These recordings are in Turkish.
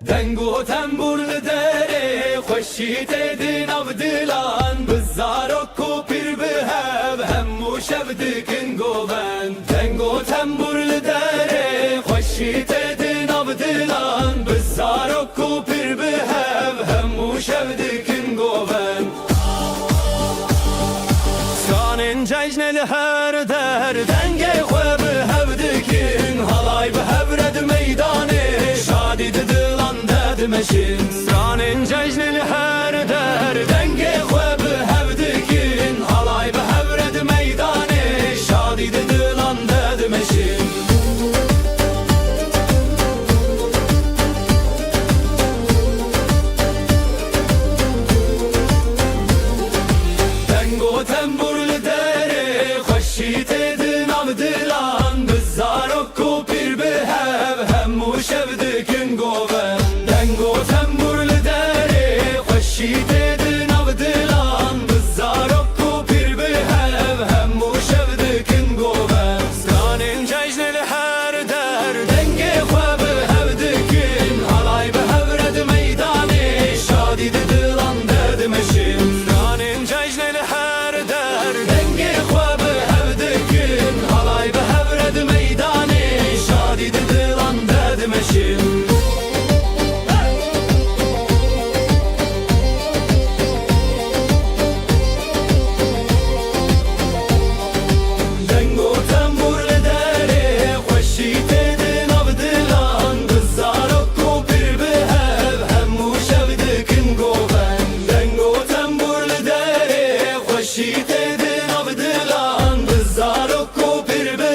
دنگو تنبورل داره خوشیت دین او دلان بزارک و پیر به همو شب دکن گوبن دنگو تنبورل داره خوشیت دین او دلان بزارک و پیر به همو شب دکن گوبن سانن ججنل هر در دنگ خواب هفدکن halay به هفرد میدانه شادی دلان دمشین سانن ججنل هر در دنگ خواب هفدکن halay به هفرد میدانه شادی دلان دمشین دنگو تنبورل داره خوشیت دین او دلان بزارک و پیر به همو شب دکن گوبن دنگو تنبورل داره خوشیت دین او دلان بزارک و پیر به همو شب دکن گوبن سانن ججنل هر در دنگ خواب هفدکن halay به هفرد میدانه شادی دلان دمشین سانن ججنل هر در دنگ خواب هفدکن halay به هفرد میدانه شادی دلان دمشین دنگو تنبورل داره خوشیت دین او دلان بزارک و پیر به همو شب دکن گوبن دنگو تنبورل داره خوشیت دین او دلان بزارک و پیر به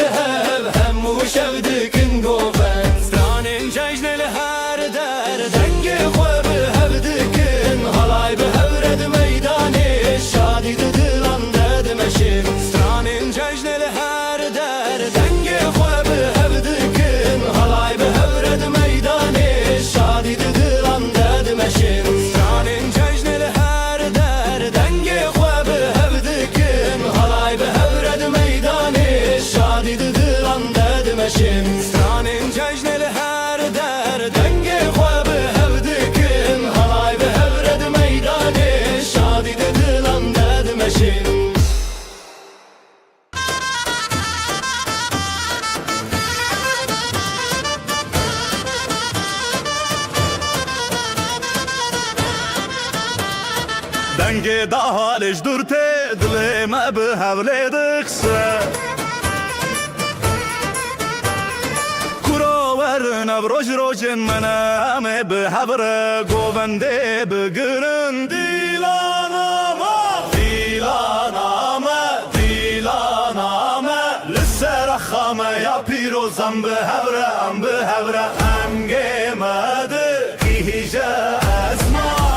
همو شب دکن گوبن سانن ججنل هر در دنگ خواب هفدکن halay به هفرد میدانه شادی دلان دمشین سانن ججنل هر در دنگ خواب هفدکن halay به هفرد میدانه شادی دلان دمشین سانن ججنل هر در دنگ خواب هفدکن halay به هفرد میدانه شادی دلان دمشین سانن ججنل هر در دنگ خواب هفدکن halay به هفرد میدانه شادی دلان دمشین دنگ دهالش durte dilime به حوله دخسه کراور نبروج روجن منامه به حبره گوونده بگرن دیلانامه دیلانامه دیلانامه لسر خامه یا پیروزم به حبره امگمده کیجه ازمان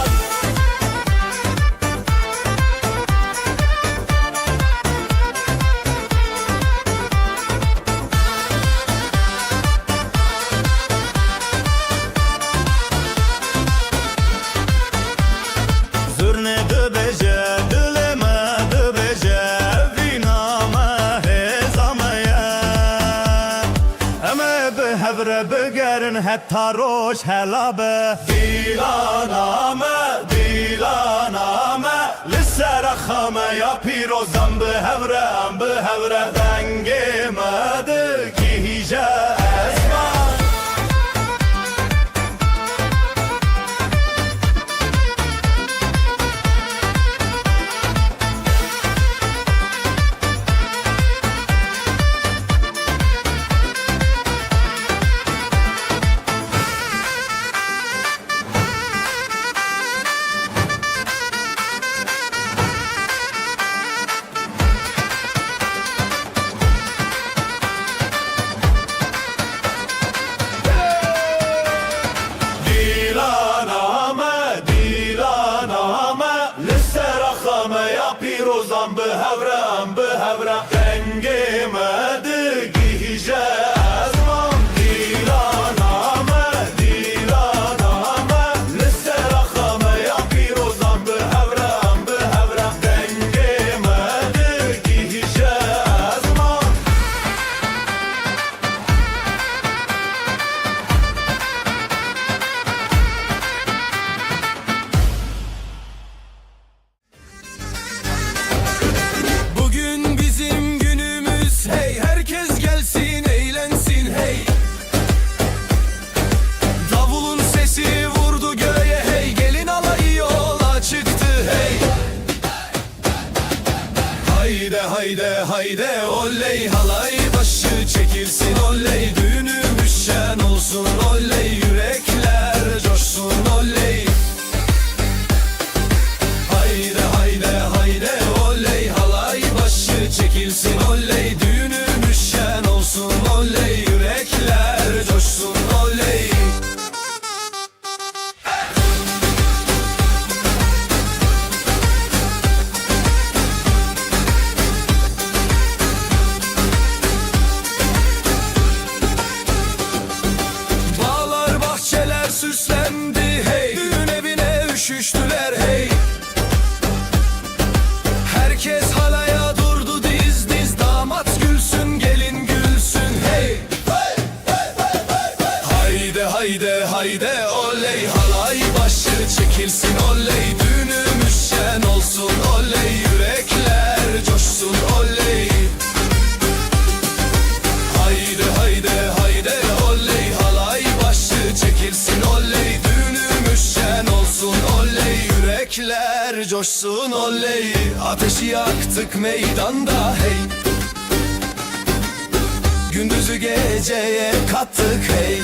بگرن حتی روش هلابه دیلانامه دیلانامه لسر خامه یا پیروزم به هوره دنگ مده کی هیجه اسمان hayde oley, halay başı çekilsin oley, düğünümüz şen olsun oley, yürekler coşsun oley. Hayde hayde hayde oley, halay başı çekilsin oley, düğünümüz şen olsun oley, yürekler coşsun oley. Bağlar bahçeler süslendi hey, düğün evine üşüştüler hey. Herkes halaya durdu diz diz, damat gülsün gelin gülsün hey. Hayde hayde hayde oley, halay başı çekilsin oley, düğünümüz şen olsun oley, yürekler coşsun oley. Hayde hayde hayde oley, halay başı çekilsin oley, düğünümüz şen olsun oley, yürekler coşsun oley. Ateşi yaktık meydanda hey, gündüzü geceye kattık hey.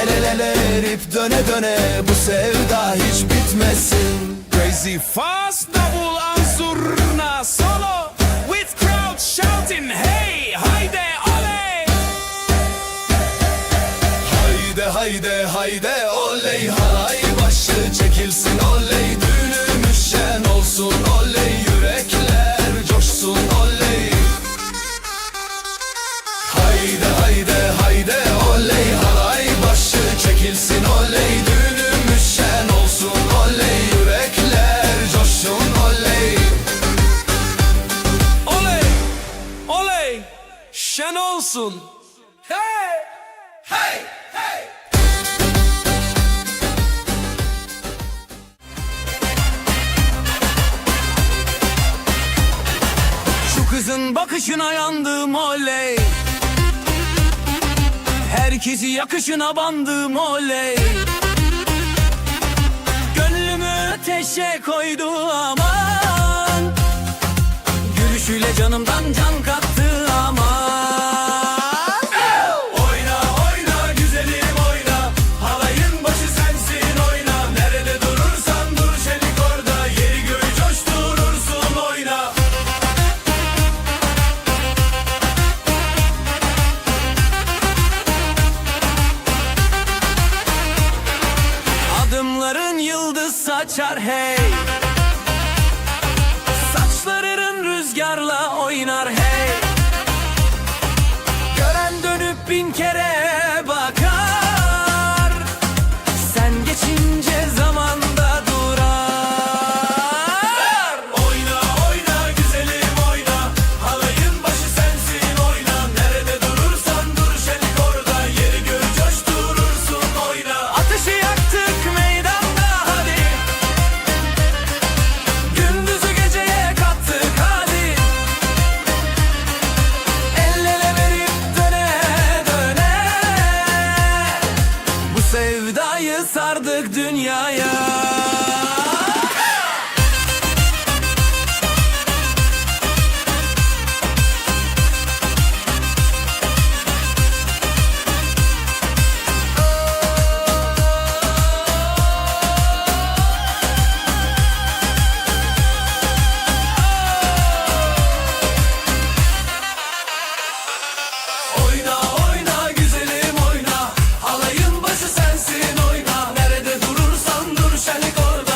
El ele ele erip döne döne, bu sevda hiç bitmesin. Crazy fast double ansurna solo with crowd shouting hey hayde oley. Hayde hayde hayde oley, halay başı çekilsin oley, düğünümüz şen olsun oley, yürekler coşsun oley. Hayde hayde hayde oley, halay başı çekilsin oley, düğünümüz şen olsun oley, yürekler coşsun oley. Oley oley şen olsun hey hey hey. Şu kızın bakışına yandım oley, herkesi yakışına bandım oley. Gönlümü ateşe koydu aman, gülüşüyle canımdan can kattı aman. Oyna oyna güzelim oyna, halayın başı sensin oyna, nerede durursan dur çelik orada, yeri göğü coşturursun oyna. Adımların yıldız saçar hey, saçların rüzgarla oynar hey. Gören dönüp bin kere bakar, sen geçince zamanda durar. Oyna oyna güzelim oyna, halayın başı sensin oyna, nerede durursan dur çelik orada, yeri göğü coşturursun oyna. Ateşi yaktık meydanda hadi, gündüzü geceye kattık hadi. El ele verip döne döne, bu sevdayı sardık dünyaya. Oyna oyna güzelim oyna, halayın başı sensin oyna, nerede durursan dur şenlik orada,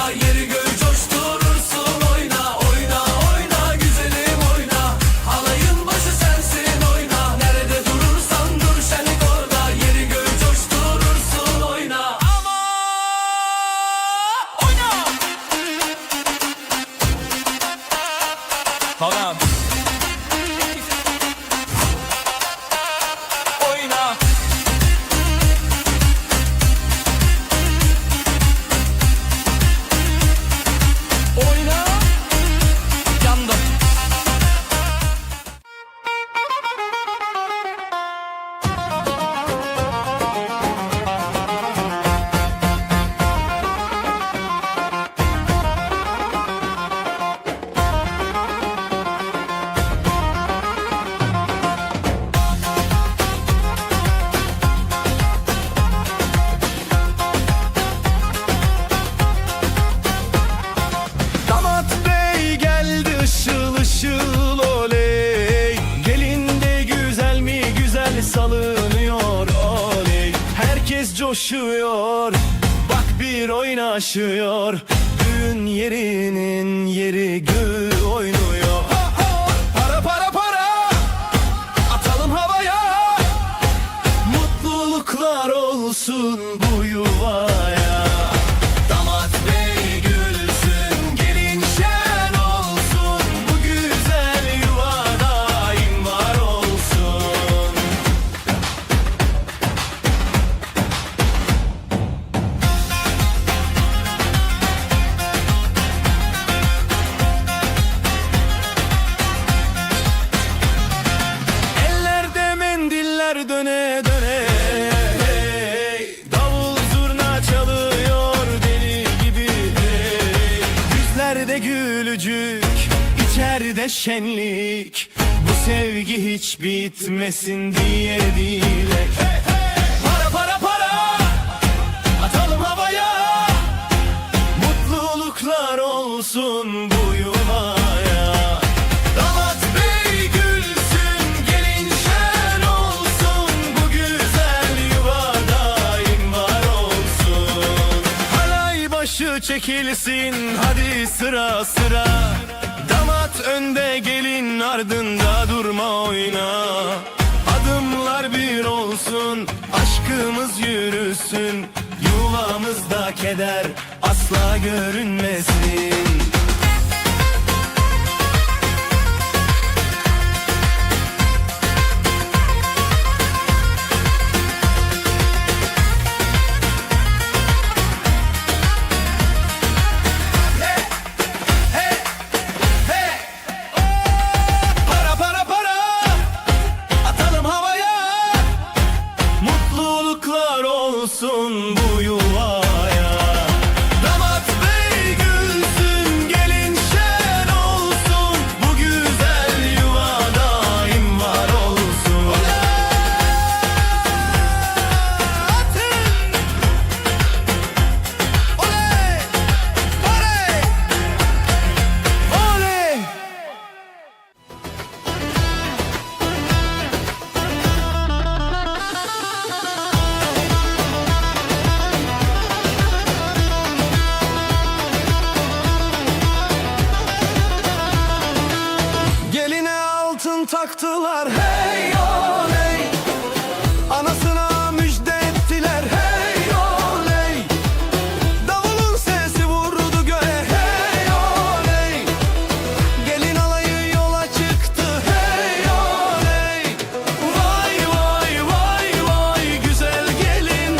coşuyor. Bak bir oynaşıyor. Düğün yerinin yeri gül oynuyor. Para para para, atalım havaya. Mutluluklar olsun bu yuvaya. Damat bey gülsün, gelin şen olsun. Bu güzel yuva daim var olsun. Ellerde mendiller döne döne. Hey, davul zurna çalıyor deli gibi. Hey, yüzlerde gülücük, içeride şenlik. Bu sevgi hiç bitmesin diye dilek. Para para para, atalım havaya. Mutluluklar olsun bu yuvaya. Damat bey gülsün, gelin şen olsun. Bu güzel yuva daim var olsun. Halay başı çekilsin, hadi sıra sıra. Damat önde, gelin ardında, durma oyna. Adımlar bir olsun, aşkımız yürüsün. Yuvamızda keder asla görünmesin. Para para para, atalım havaya. Mutluluklar olsun bu yuvaya. Damat bey gülsün, gelin şen olsun. Bu güzel yuva daim var olsun. Atın! Oley! Oley! Oley! Geline altın taktılar, hey oley. Anasına müjde ettiler, hey oley. Davulun sesi vurdu göğe, hey oley. Gelin alayı yola çıktı, hey oley. Vay vay vay vay güzel gelin.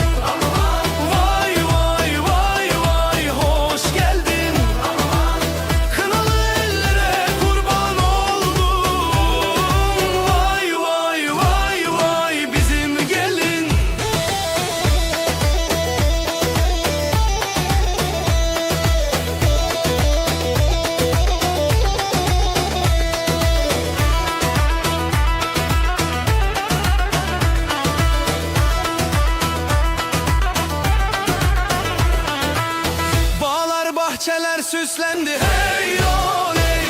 Vay vay vay vay hoş geldin. Kınalı ellere kurban oldum. Vay vay vay vay bizim gelin. Bağlar bahçeler süslendi, hey oley.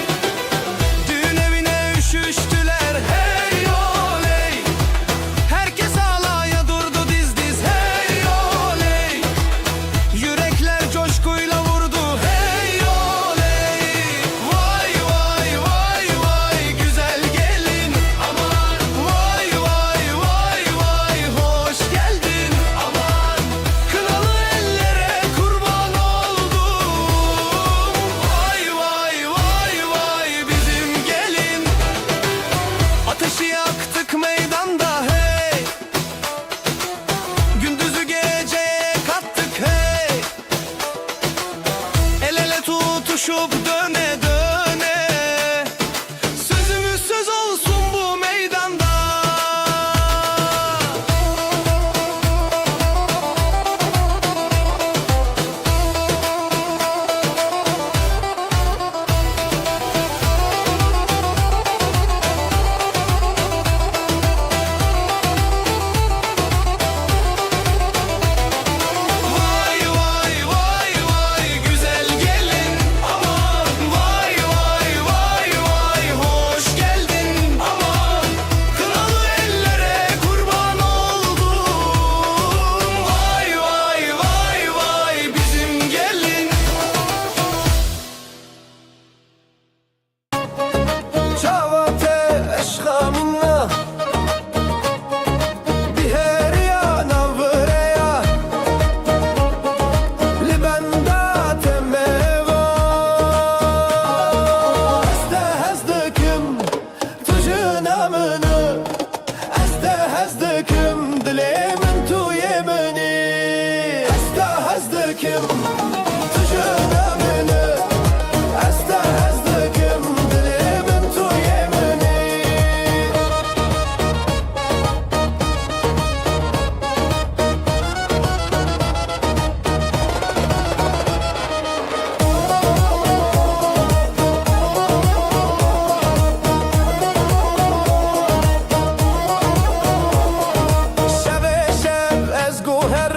Düğün evine üşüştüler, hey oley. Herkes alaya durdu diz diz, hey oley. Yürekler coşkuyla vurdu, hey oley. Vay vay vay vay güzel gelin. Aman vay vay vay vay hoş geldin. Aman kınalı ellere kurban oldum. Vay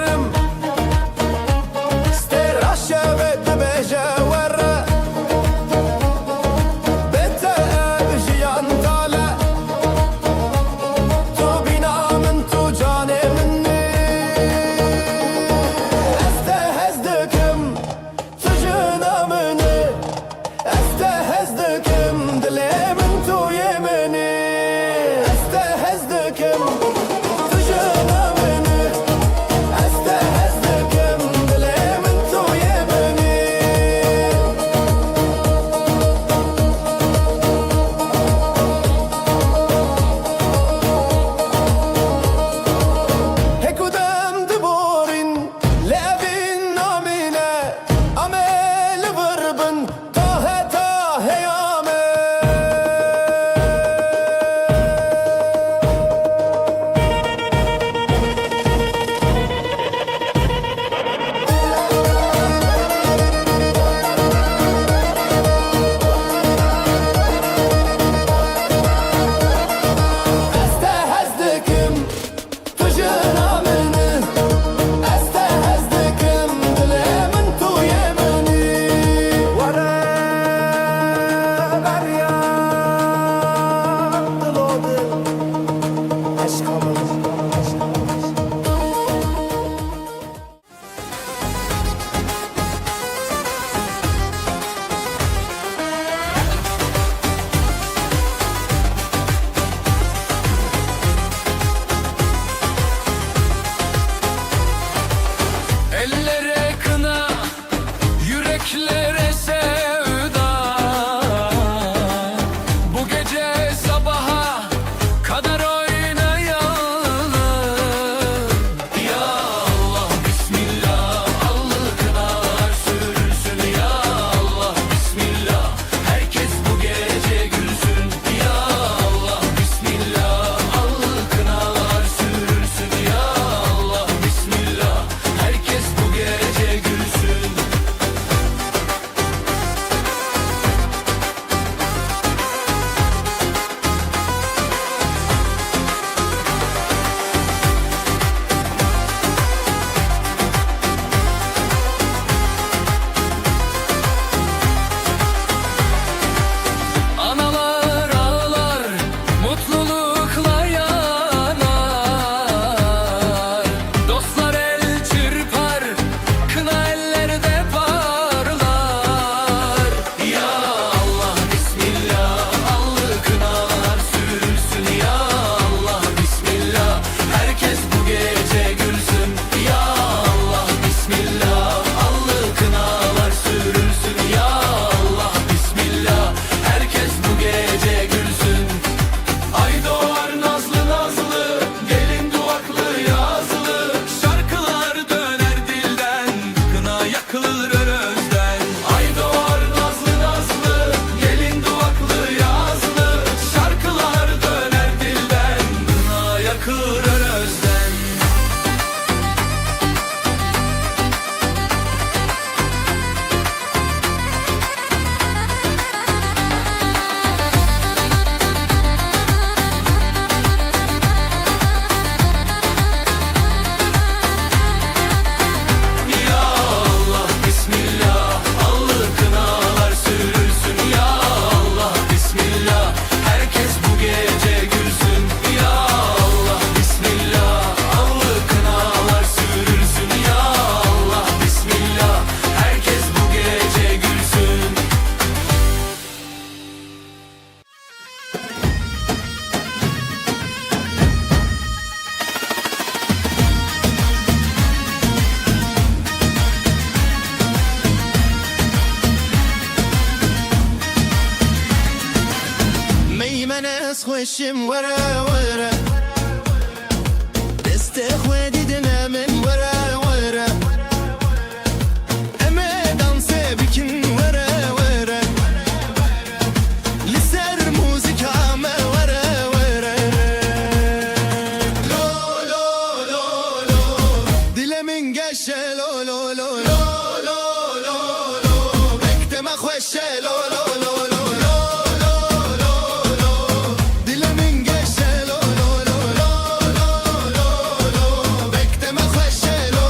يارم استراشة بتبجة ورا بتا بجيان طالع تو بينا من تو جاني مني استهزدكم تجينا مني استهزدكم دلي من تو يمني استهزدكم تجينا مني استهزدكم دلي من تو يمني هيكو دم دبورين لابين نامينة عمل بربن طه طه يامي استهزدكم تجينا مني استهزدكم دلي من تو يمني ورا بريا دلودي عشقمız Ellere kına, yüreklere sevda. Bu gece sabaha kadar oynayalım. Ya Allah bismillah, allı kınalar sürülsün. Ya Allah bismillah, herkes bu gece gülsün. Ya Allah bismillah, allı kınalar sürülsün. Ya Allah bismillah, herkes bu gece gülsün. Analar ağlar, mutlulukla yanar. Dostlar el çırpar, kına ellerde parlar. Ya Allah bismillah, allı kınalar sürülsün. Ya Allah bismillah, herkes bu gece gülsün. Ya Allah bismillah, allı kınalar sürülsün. Ya Allah bismillah, herkes bu gece gülsün. Ay doğar nazlı nazlı, gelin duvaklı yazılı. Şarkılar döner dilden, kına yakılır özden. Ay doğar nazlı nazlı, gelin duvaklı yazılı. Şarkılar döner dilden, kına yakılır özden. Ya Allah bismillah, allı kınalar sürülsün. Ya Allah bismillah, herkes bu gece gülsün. Ya Allah bismillah, allı kınalar sürülsün. Ya Allah bismillah, herkes bu gece gülsün. ميمنس خوشم ورا ورا دستخوادي دنا من ورا ورا اما دانسه بكن ورا ورا لسر موزيكا ما ورا ورا لو لو لو لو دلمن قشه لو لو لو لو لو لو لو بكتم خوشه لو لو لو لو دلمن قشه لو لو لو لو لو لو بكتم خوشه لو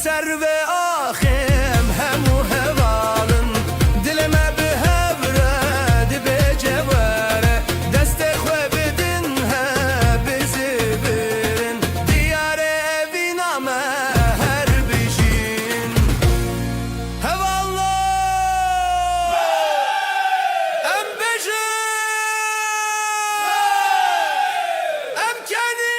سر ve ahim hemu hevalın dilime bir hevre dibe cevere destek ve bidin he bizi birin diyare eviname her bijin hevallah em bejin em keni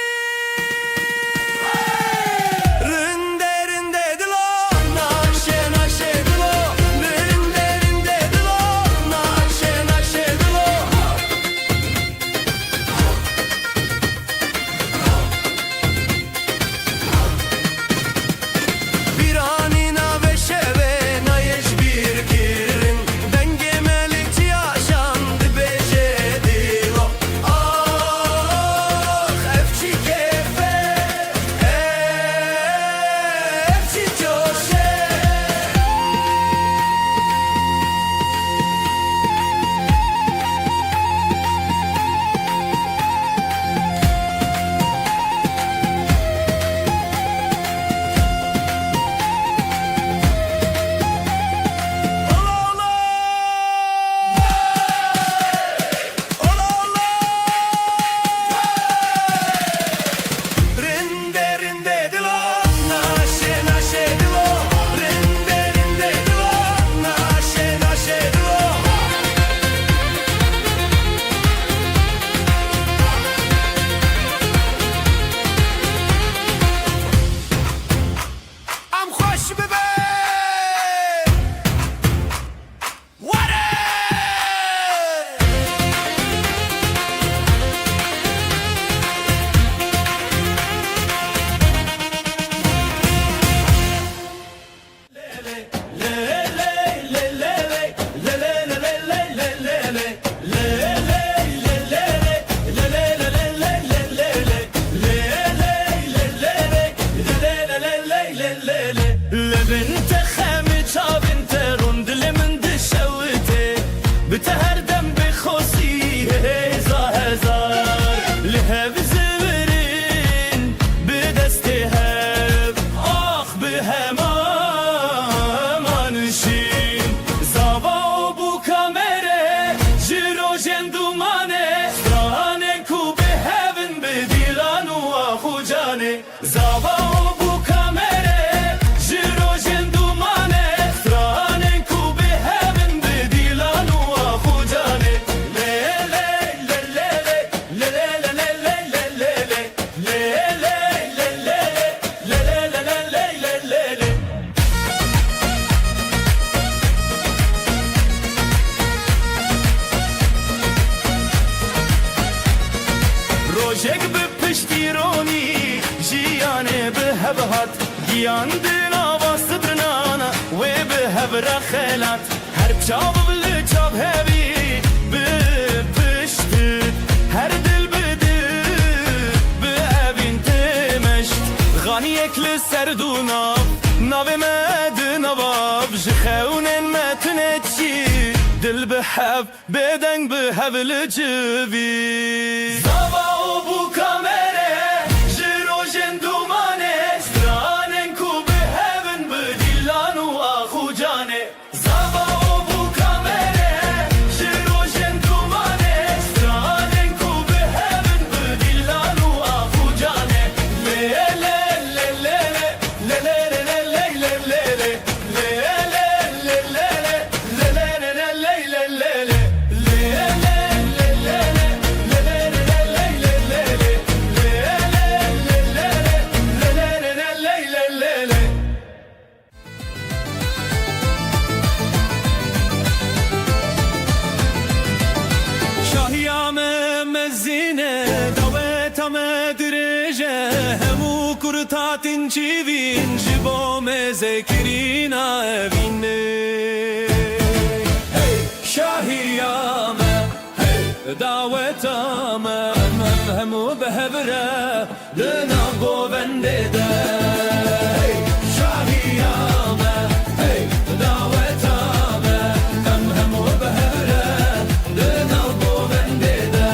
Rojek bi piştironi jiyane bi hevhat Giyandin avası brnana ve bi hevra khelat Her çav bili çav hevi bi piştir Her dil bidir bi evin temeşt Gani ekli serduna nave medin avav Jixeunen metinetçi Dil bi hev beden bi hevli civi Zava bu kamere jirojen dumane stranen ku be heaven be dilanu ahu jane Zava bu kamere jirojen dumane stranen ku be heaven be dilanu ahu jane le le le le le le le le le le le le Tatin çivin jibo mezekirina evine Hey şahiyame Hey davetame Hemu behevre Dına bo vendede Hey şahiyame Hey davetame Hemu behevre Dına bo vendede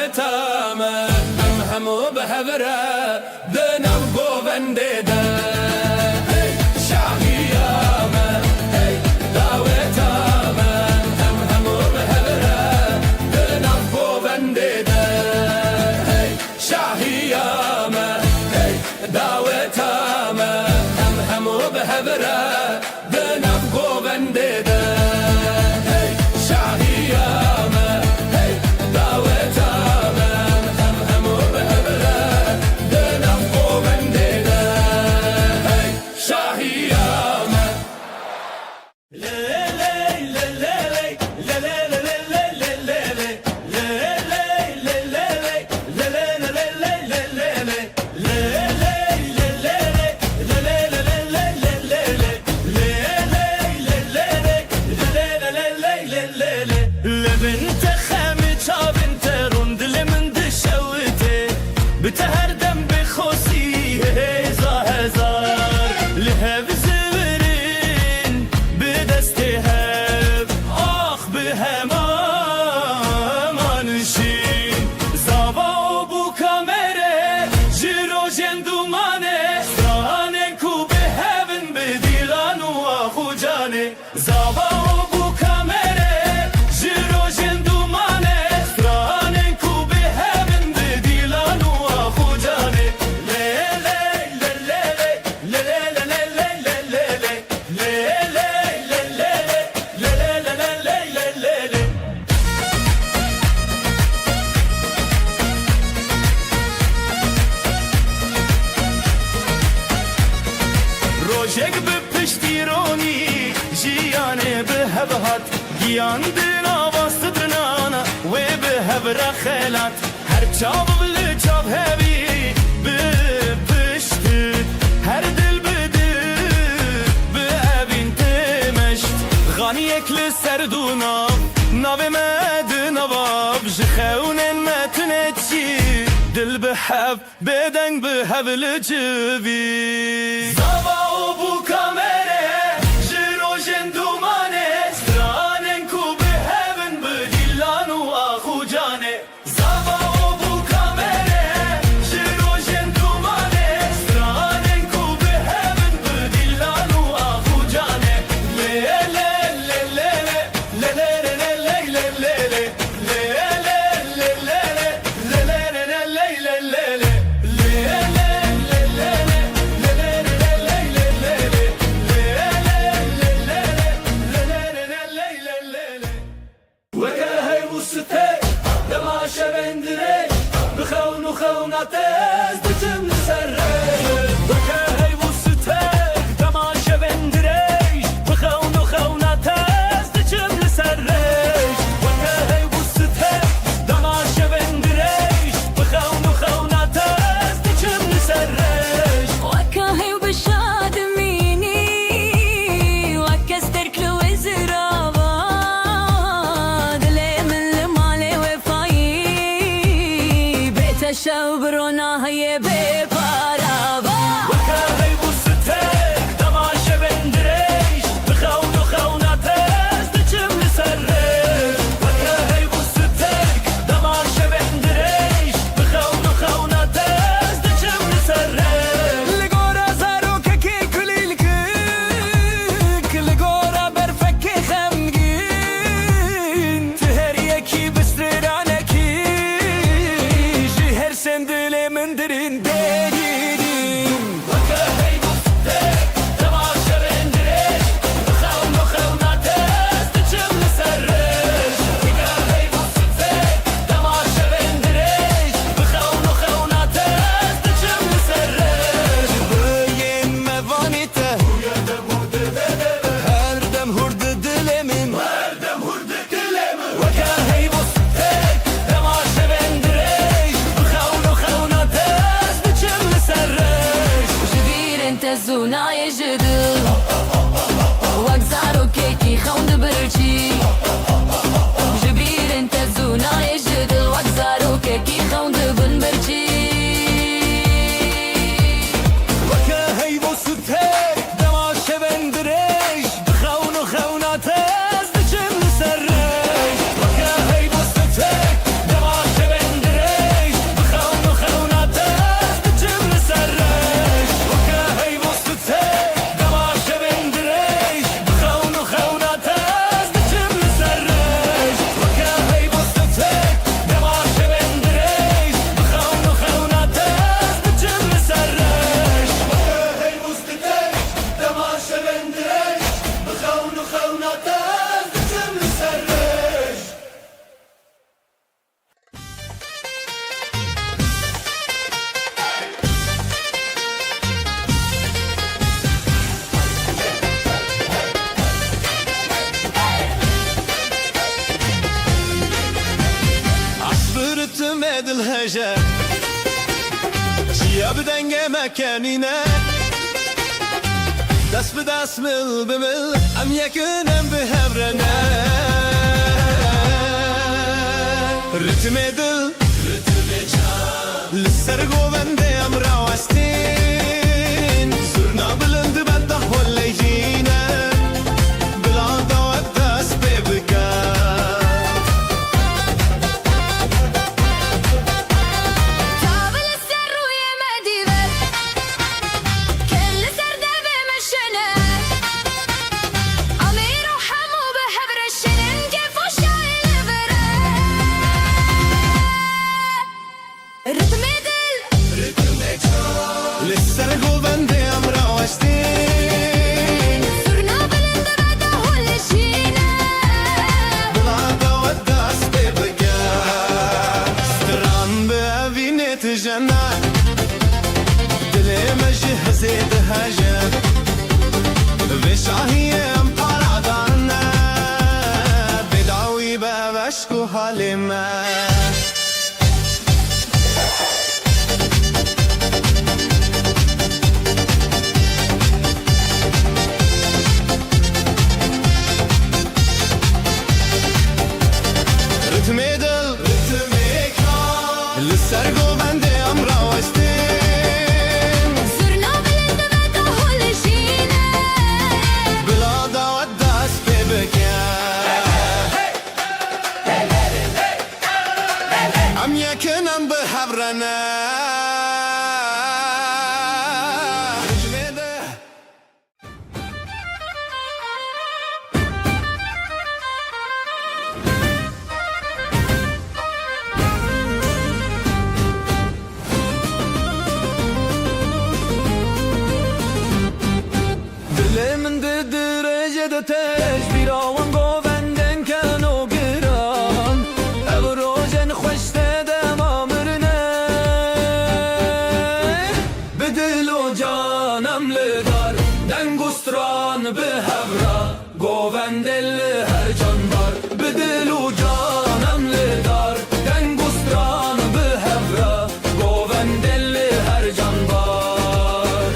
داوتامه همو بهبره دنم گوونده شاهیامه داوتامه همو بهبره دنم گوونده شاهیامه داوتامه همو بهبره دنم گوونده شاهیامه داوتامه همو بهبره دنم گوونده شاهیامه لبنت خامت بنت روند لمن دشوته بتهردم بخوسي هزار لهب زبرين بدستهب آخ بهما منشين زابا بو كاميرا جيرو جندومانه سرانه كو بهبن بديلان واخو جانه زابا بو كاميرا جيرو جندومانه سرانه كو بهبن بديلان واخو جانه روشك بپشتیرونی جیانه به هبهات گیاندنا باستدرنانا و به هبره خیلات هر چاب بلی چاب هبی بپشتید هر دل بده به ابین تمشت غانی اکل سردونا ناو مدن نواب جخونن متنچی دل به هب بدنگ به هبل جوی زابا بو کامره جیرو جندومانه سرانن کو به هبن بدیلان و آخو جانه زابا بو کامره جیرو جندومانه سرانن کو به هبن بدیلان و آخو جانه وكاهي وستي دماشة بندري بخون وخوناتيز بتم نسري وكاهي وستي دماشة بندري بخون وخوناتيز بتم نسري وكاهي وستي دماشة بندري بخون وخوناتيز بتم نسري وكاهي وبشاد ميني وكسترك له وزرابا دلي من المالي وفاي بيت الشوبرونا هي ببارابا وكاهي وستي دماشة بندري بخون وخوناتيز بتم نسري وكاهي وستي دماشة بندري بخون وخوناتيز بتم نسري لگورا زاروككي كليلكك لگورا برفكي خمگين تهريكي بسترانكي جهر سندلي مندرين ديدين وكاهي وستي دماشة بندري بخون وخوناتيز بتم نسري وكاهي وستي دماشة بندري بخون وخوناتيز بتم نسري بين مفانيته هر دم هرد دلمن وكاهي وستي دماشة بندري بخون وخوناتيز بتم نسري جبير انت الزونا يجدل وكزارو كيكي خوند برشي جبير انت الزونا يجدل وكزارو كيكي خوند بنبرشي وكاهي وستي دماشة بندري بخون وخوناتيز بتم نسري وكاهي وستي دماشة بندري نجا چیا بدنگ مکنینه دست به دست مل به مل ام یکنم به هبرنه رتم دل لسر گوونده ام راوستین زرنا بلند بده هولی جینه بلا داوت دست ببکن تابل السر ويا ما ديبل كل سر دبي مشنا أمير وحمو بحبر الشنن كيف وشايل برا رتم دل لسر گوونده ام راوستین زرنا بلند بده هولی جینه بلا داوت دست ببکن ستران به اوینت جنن دلی مجهزه دهجن به شاهی ام پارادانه بدعوی به وشکو حال من رتم دل لسر گوونده ام راوستین زرنا بلند بده هولی جینه بلا داوت دست ببکن ام یکنم به هبرنه من ده درجه ده تش بیراوان گووندن کن و گران او روژن خوشته دم آمرنه به دل و جانم لدار دنگستران به هبرا گووندل هر جان بار به دل و جانم لدار دنگستران به هبرا گووندل هر جان بار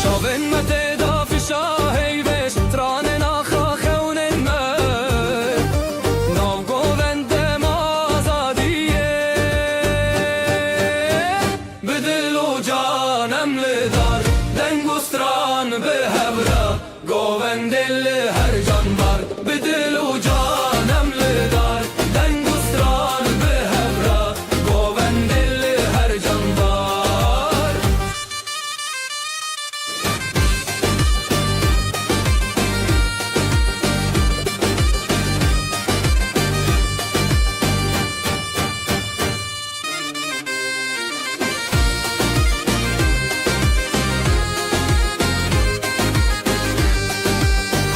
شاون مته دا فشاهی بش تران ناخا خونن مر ناو گووند مازادیه به دل و جانم لدار دنگستران به هبرا گووندل هر جان بار به دل و جانم لدار دنگستران به هبرا گووندل هر جان بار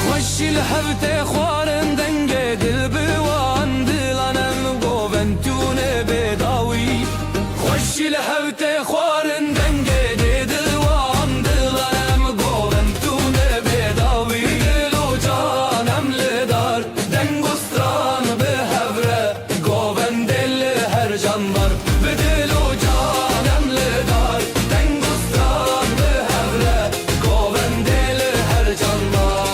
خوشی لحبت خوارن دنگ دل بوان دلانم گوونتونه بداوی خوشی لحبت خوارن دنگ دل وان دلانم گوونتونه بداوی دل و جانم لدار دنگستران به هبره گووندل هر جان بار به دل و جانم لدار دنگستران به هبره گووندل هر جان بار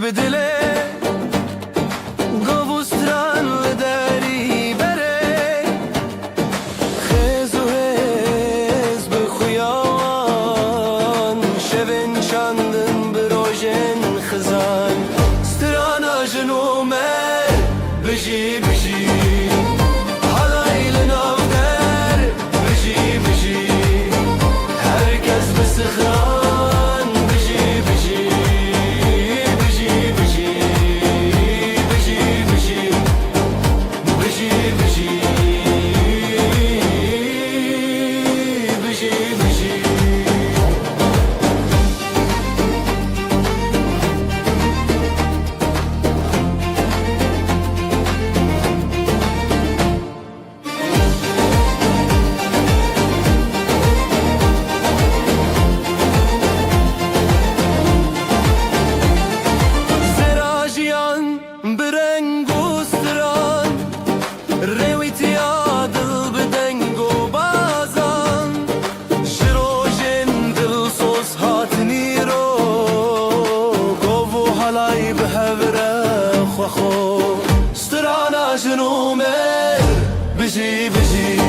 بدله گوستران لداری بره خیز و هز بخویان شوین چندن بروژن خزان سترانا جنومه بجی بجی سخران بجي بجي بجي بجي بجي بجي بجي بجي بجي بجي سترانا جنومر بجي بجي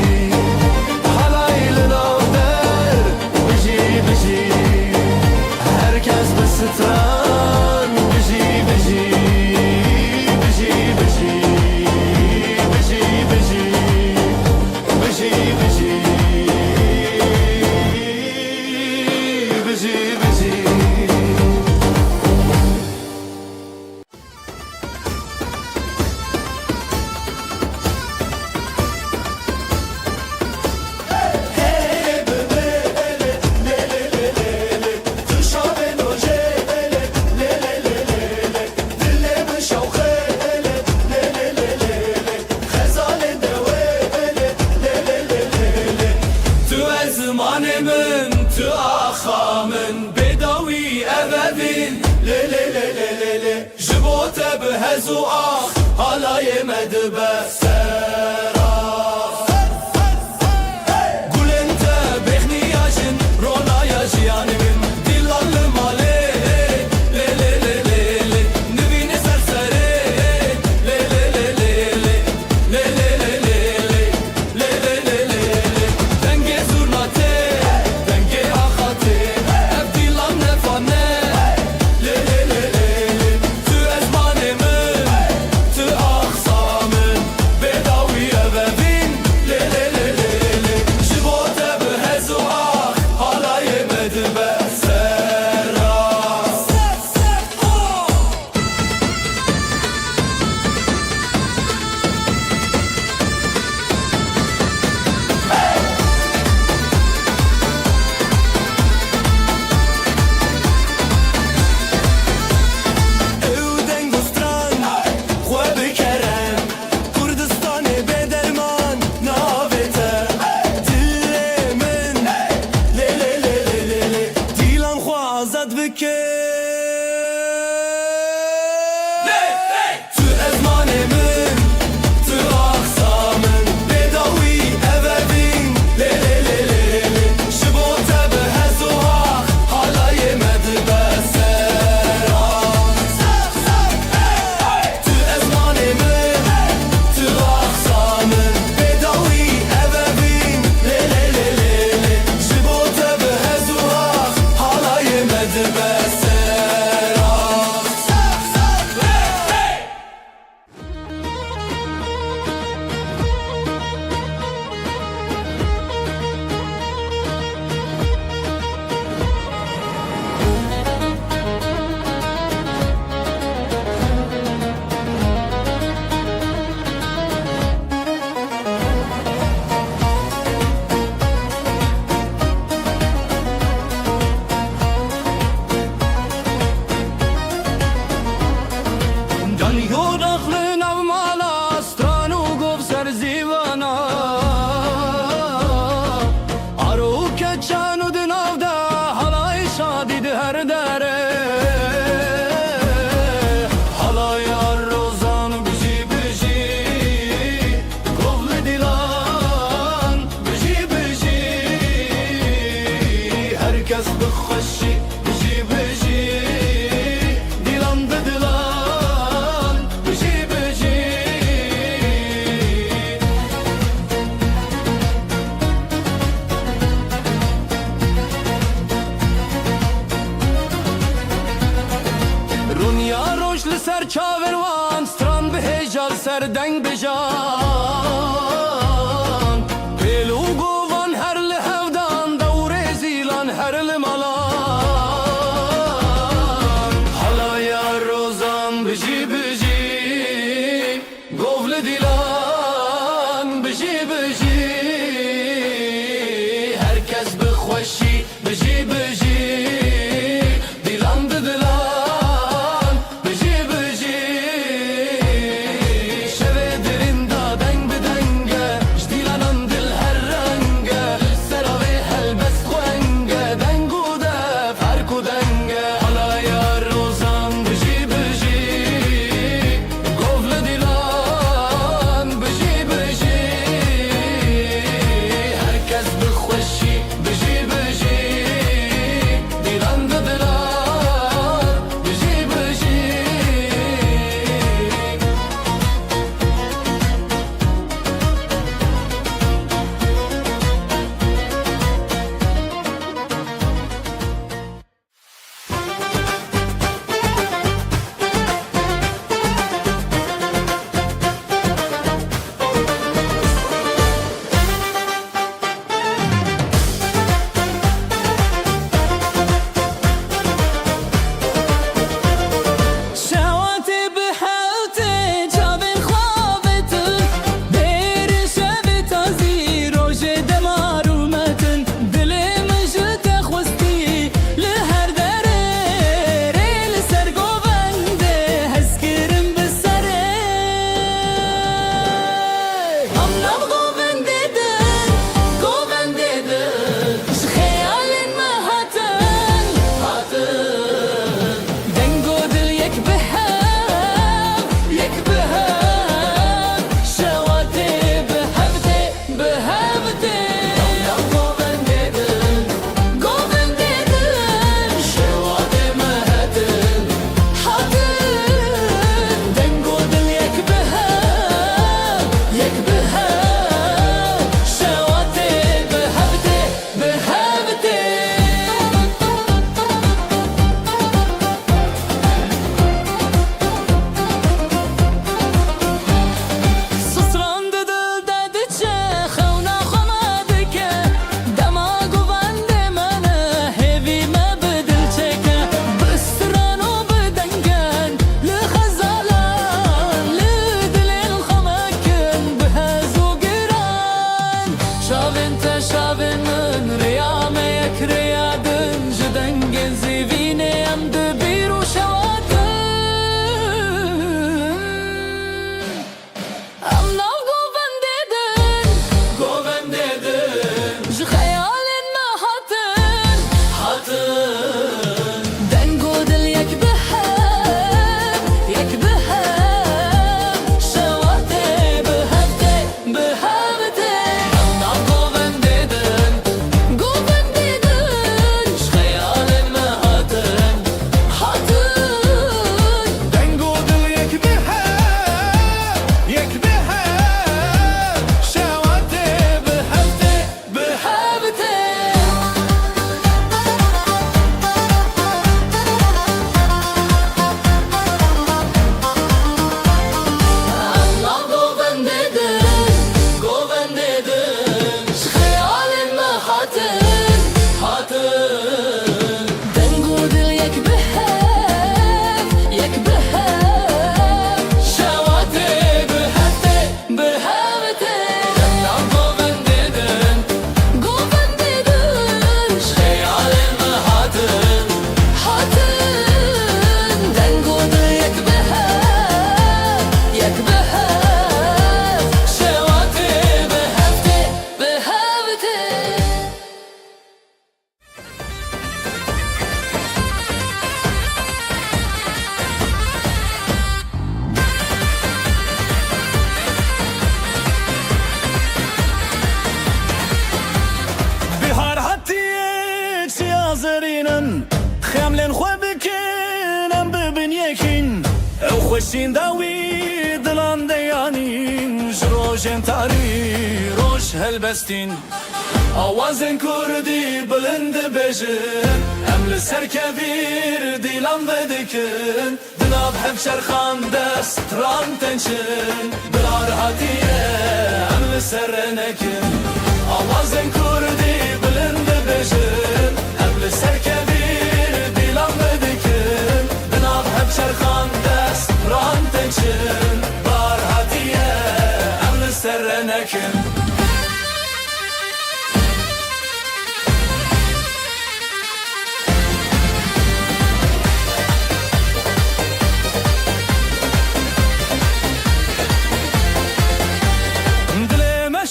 حلاي لنافدر بجي بجي herkes بستران بجي بجي بجي بجي بجي بجي بجي بجي بجي بجي زمانمن تو آخامن بداوی اوبین لی لی لی لی لی لی جبوت بهزو آخ حالای مدبه سراخ گلنت بخنیاجن رونایا جیانمن دیلال مالی لی لی لی لی لی نبین سرسره لی لی لی لی لی لی لی لی لی لی لی لی لی دنگ زورناته دنیا روش لسر چاور وان ستران به هجال سر دنگ بجان پیلو گوان هر لحودان دور زیلان هر لمالان حالا یا روزان بجی بجی گوول دیلان بجی بجی herkes بخوشی بجی بجی دیلان بدلان بجی بجی شوه درین دادنگ بدنگه جدیلانان دل هر رنگه سراوه هلبس خوانگه دنگو دف هر کودنگه حالا یا روزان بجی بجی گوول دیلان بجی بجی herkes بخوشی بجی بجی دیلان بدلان بجی بجی شواتي بحالتي جابن خوابتن بير شبت ازي روجي دمار ومتن دلي مجد خوستي لهر داري ريل سرقو بندي هسكرم بالسري هم نبغو بنديدن قو بنديدن شخيال ما هاتن دنگو دل یک بهاب شواتي بهبتي قوبن دیدن شواتي مهتن حاتن دنگو دل یک بهاب شواتي بهبتي سسران دل دادچه خونا خمادکه دماغو بنده منه هیوی ما بدل چکه بستران و بدنگن لخزالان لدلین خمکن بهزو گران شاوین تا شاوین من ریام یک ریادن جدنگن زیوینه ام دبیرو شواتن I'm now goven deden J khayalin ma haten Dengo dil yek behab Shawate behabte I'm now goven deden J khayalin ma haten دنگو دل یک بهب شواته بهفته بهابته Allah goven deden Khayalin ma haten Dengo dil yek behab Shawate behabte Allah goven deden Khayalin ma haten Dengo dil yek behab Shawate behabte بهار حتیه چی آزرینن خملن خو بکنم ببین یکین او خوشین داوی دلان دیانین جروج روژن تاری روش هلبستین آوازن کردی بلند بجن ام لسر کبیر دیلان بدکن دناب هفشر خان دست ران تنشن بلار هاتیه ام لسر نکن آوازن کردی بلند بجن ام لسر کبیر دیلان بدکن دناب هفشر خان دست ران تنشن بلار هاتیه ام لسر نکن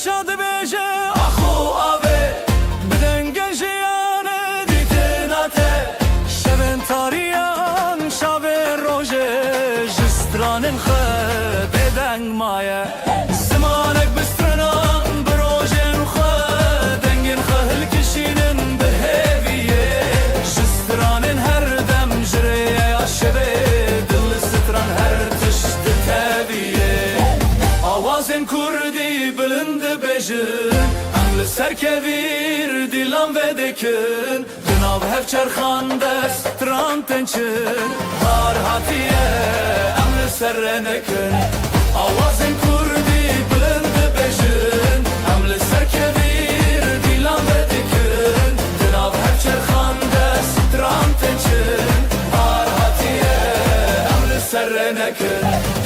شاد بیجه آخو آبه بدن گجیانه دیتناته شبن تاریان شب روژه جسترانن خد بدن مایه زمانک بسترنان بروژن خد دنگن خهل کشینن به هیویه جسترانن هر دم جریه یا شبه دل ستران هر تشت تبیه آوازن کردی بلند بجن ام لسر کبیر دیلان بدکن جناب هفچر خان دست ران تنچن هار هاتیه ام لسر نکن آوازن کردی بلند بجن ام لسر کبیر دیلان بدکن جناب هفچر خان دست ران تنچن هار هاتیه ام لسر نکن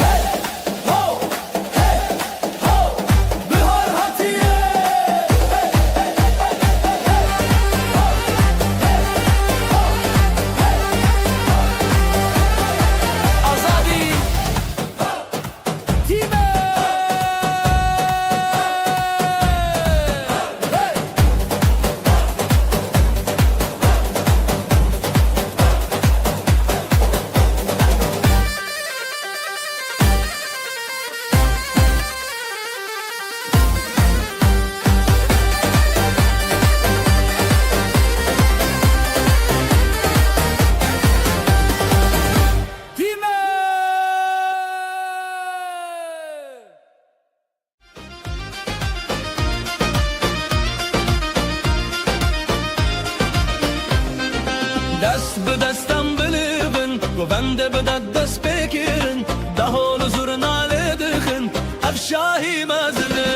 دست به دستم بلیبن گوونده به دست بکرن ده حال زور ناله دخن افشاهی مزنه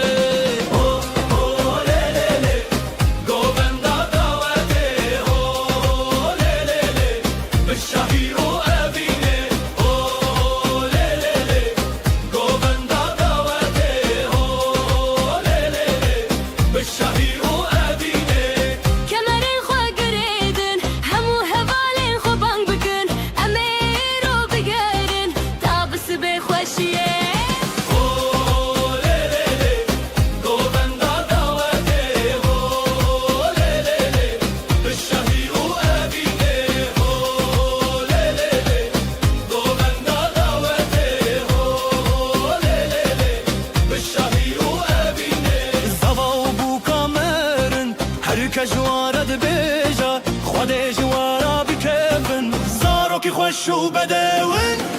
کجوارد بیجا خود جوارا بکفن زارو کی خوشو بدون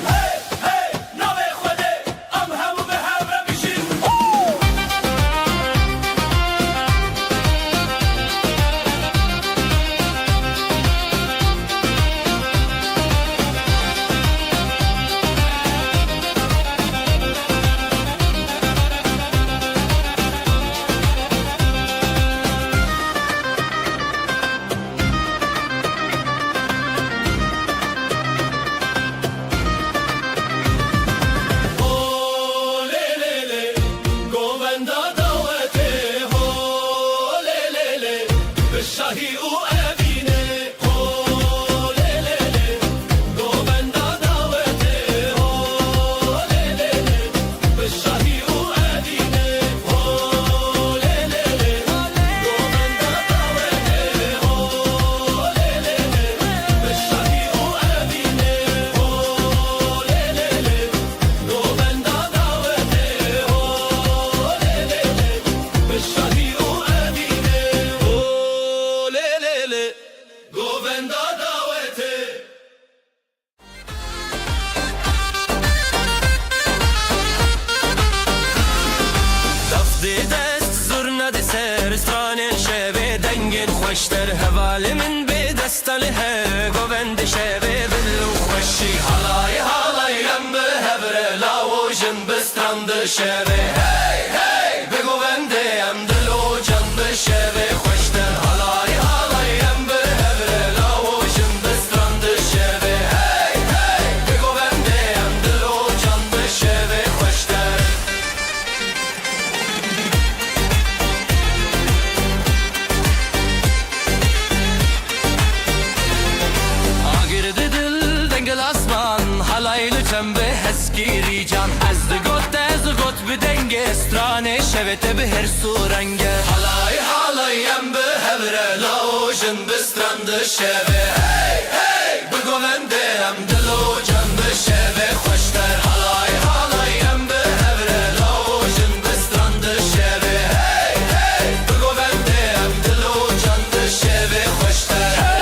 شوی هی هی بگو بندیم دل و جان بشوی خوشتر حالای حالایم به هبر لاوشم بسترند شوی هی هی بگو بندیم دل و جان بشوی خوشتر آگرد دل دنگل اسمان حالایل چنبه هسگیری جان از دگوت به دنگ استرانه شویت به هر سورنگه حالایم به هبره لاوشن بسترند شوی هی هی بگو بندیم دل و جان بشوی خوشتر حالایم به هبره لاوشن بسترند شوی هی هی بگو بندیم دل و جان بشوی خوشتر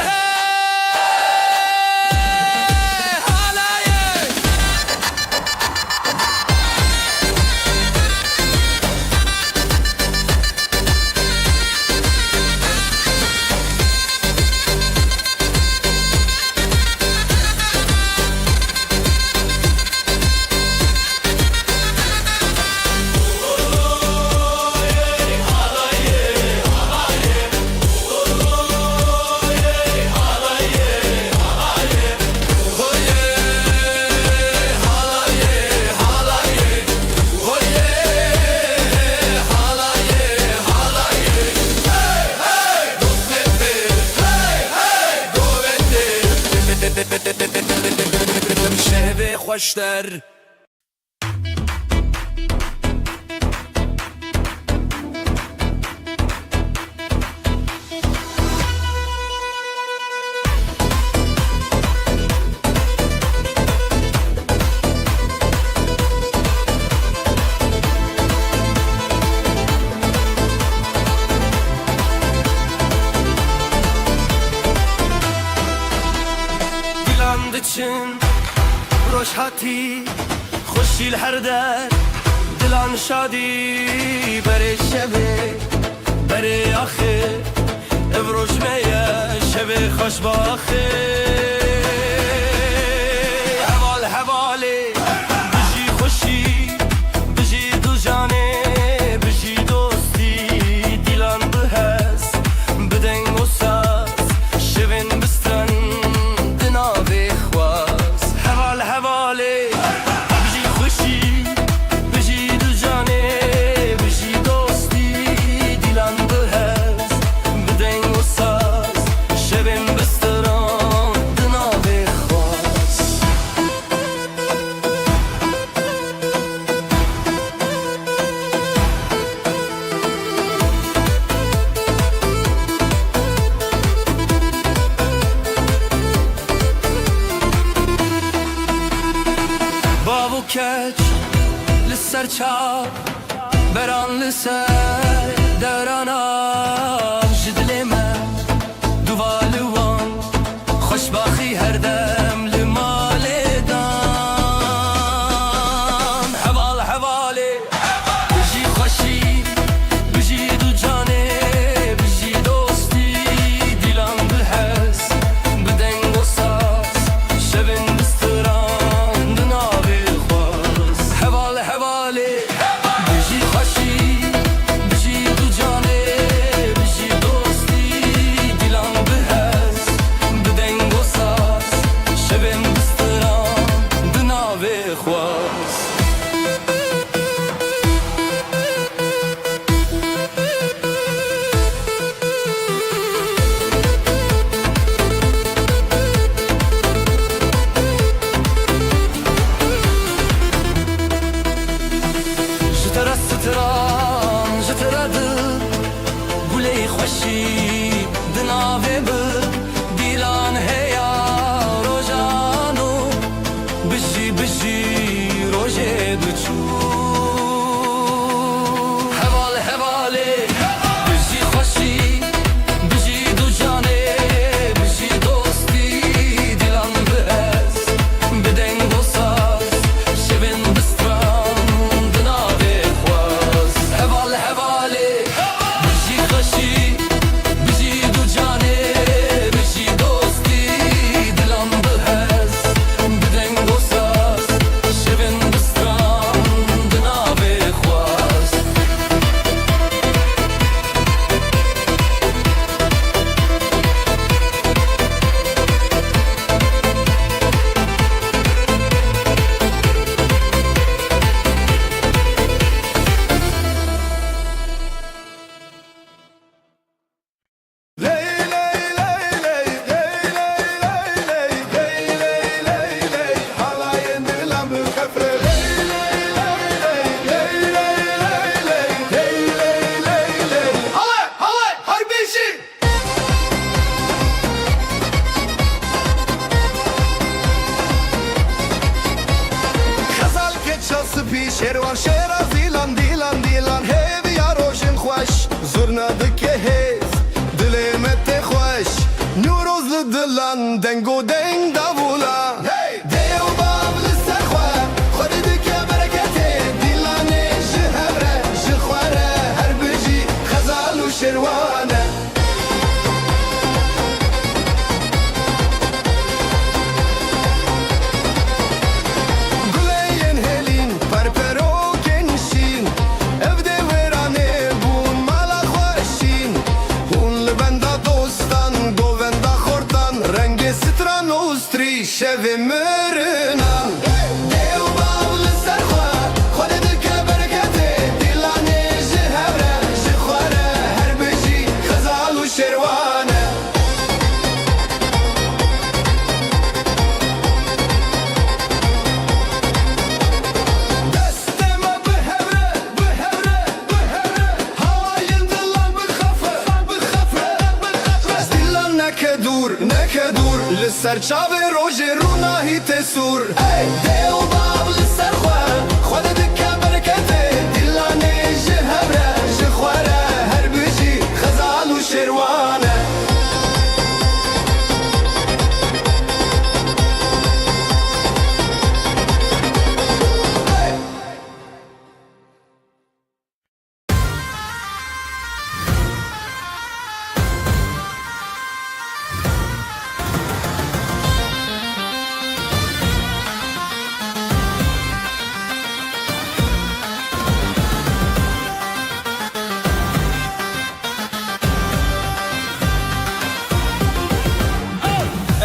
شوی خوشتر diland için روشهاتی خوشیل هر در دلان شادی بره شبه بره آخه ابروش میه شبه خوش باخه حوال حواله بجی خوشی بجی دو جانه بجی دوستی دیلان بهست بدنگ و ساز شبین بستن دناوی خواست حواله بجی خوشی بجی دو جانه بجی دوستی دیلان بهست بدنگ و ساز شبین بستران دناوی خواست بابو کچ لسر چاپ بران لسر دورانان جدل من دوالوان خوشباخی هر دم لمال دان حواله بجی خوشی بجی دو جانه بجی دوستی دیلان بهست بدنگ و ساز شبین بستران دناوی خواست حواله بجی خوشی بجی دو جانه بجی دوستی دیلان بهست بدنگ و ساز شبین بستران دناوی خواست جترا ستران جترا دل گلی خوشی دناوی بر دیلان هیا روژا پی شێروان شێرە زیلان دیلان دیلان هێویا ڕۆژن خۆش زۆر نەدکێ هێز دلێ me tê xweş nûroz li dilan deng û deng davûla dêw bav li ser xwe xwedî dike bereketê dîlanê ji hev re ji xwe re her bijî xezal û şêrwan e guleyên hêlîn perperokên şîn ev dê wêranê bûn mala xweşîn hûn li benda dostan govenda xortan rengê stran û strî şevê mirinan dêw bav li ser xwe xwedî dike bereketê dîlanê ji hev re ji xwe re her bijî xezal û şêrwan e destê me bihevre bihevre bihevre hawayên dilan bixefe bixefe bixefe dilan neke dûr li ser çavê rojê rûnahî tê sûr ey dêw bav li ser xwe xwedî dike bereketê dîlanê ji hev re ji xwe re her bijî xezal û şêrwan e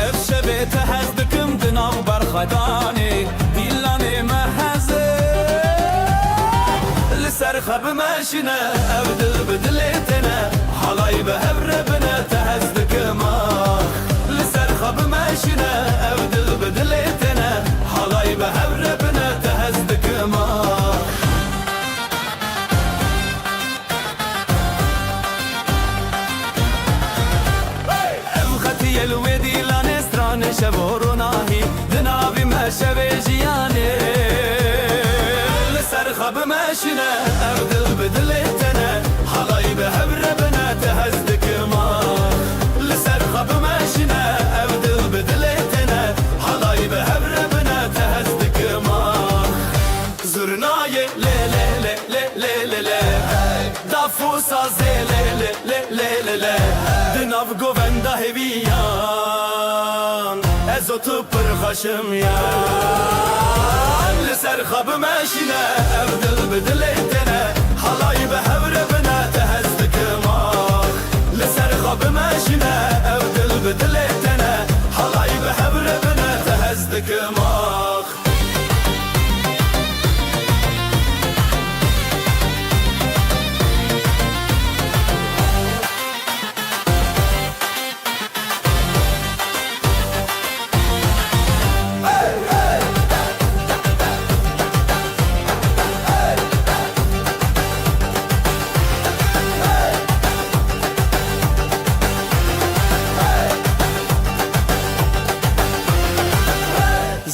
ev şevê te hez dikim di nav berxwedanê dîlanê me heze li ser xwe bimeşîne ev dil bi dilê têne halayî bi hev re bine te hez dikim ah li ser xwe bimeşîne ev dil bi dilê têne halayî bi hev re bine te hez dikim ah ev xetiyê li wê dîlanê stranê şev û rûnahî di navî me şevê jiyanê li ser xwe bimeşîne ev dil bi dilê têne halayî bi hev re bine te hez dikim ah li ser xwe bimeşîne ev dil bi dilê têne halayî bi hev re bine te hez dikim ah zurnayê lê lê lê lê lê lê lê dafû sazê lê lê lê lê lê lê di nav govenda hêviyan ez û tu pir xweşim yan li ser xwe bimeşîne ev dil bi dilê têne halayî bi hev re bine te hez dikim ah li ser xwe bimeşîne ev dil bi dilê têne halayî bi hev re bine te hez dikim ah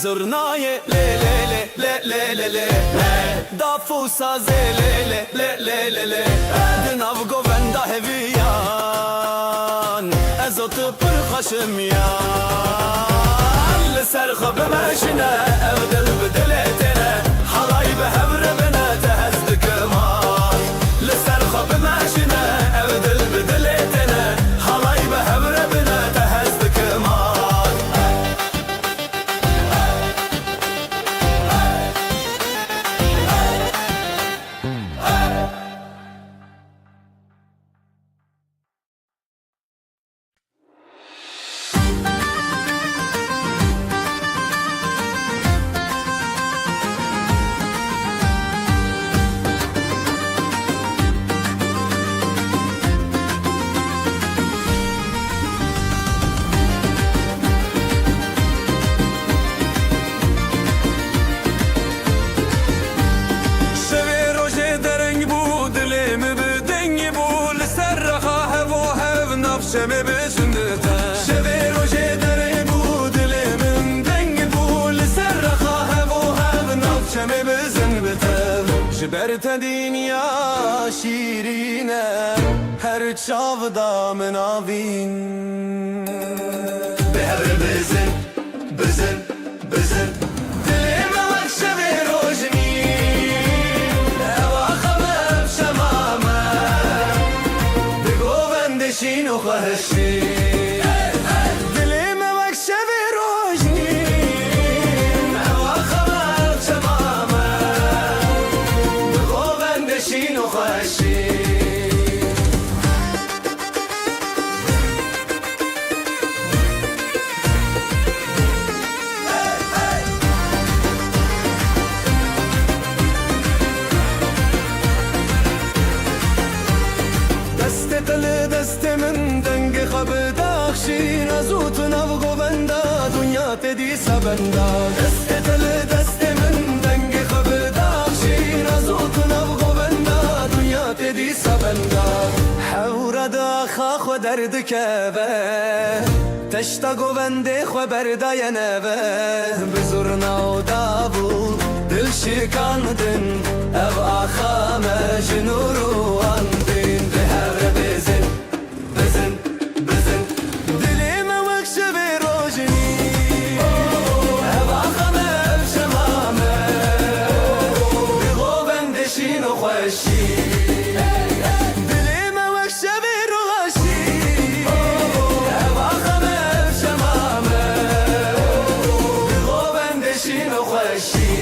zurnayê lê lê lê lê lê lê lê dafû sazê lê lê lê lê lê lê di nav govenda hêviyan ez û tu pir xweşim yan li ser xwe bimeşîne ev dil bi dilê têne halayî bi hev re bine te hez dikim ah li ser xwe bimeşîne ev dil bi dilê têne halayî bi hev re bine te hez dikim ah جبر دنیا شیرینه هر چاودا مناوین به هر بزن بزن بزن دلم وقت شب روزنی هوا خمم شمامه بگو بندشین و خواهشی دلم وقت شب روزنی هوا خمم شمامه بگو بندشین و خواهشی دست من دنگ خب داخشین از اوت نو گووندا دنیا تدی سبندا دست من دنگ خب داخشین از اوت نو گووندا دنیا تدی سبندا حور دا خو درد کبه تشتا گوونده خو بردای نبه بزرنا و دابو دل شکاندن او آخا مجنورو اندین به هر بزن بزن بزن دلیم وقت به روزنی او آخا مجمامه بگو بندشین و خوشی دلیم وقت به روزنی او آخا مجمامه بگو بندشین و خوشی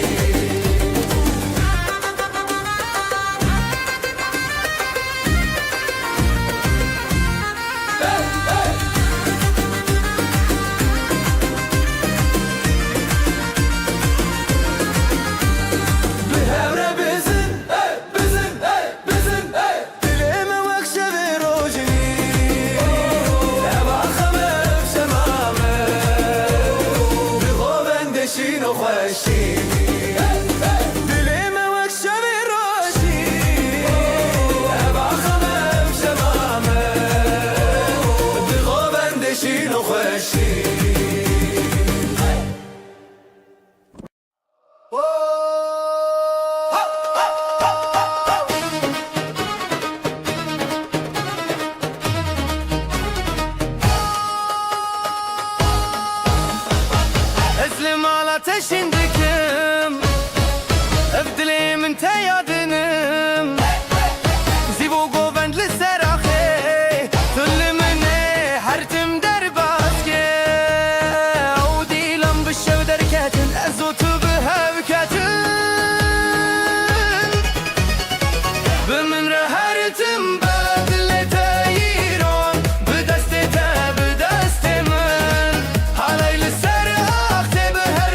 Teşindikim Evdilimin teyadinim Zivu govendli serahe Tüllimine hertim derbazge O dilam bişev derketin Ezotu bihevketin Bimin rehertim bedli teyiron Bidesti te bidestimin Halaylı serahte biher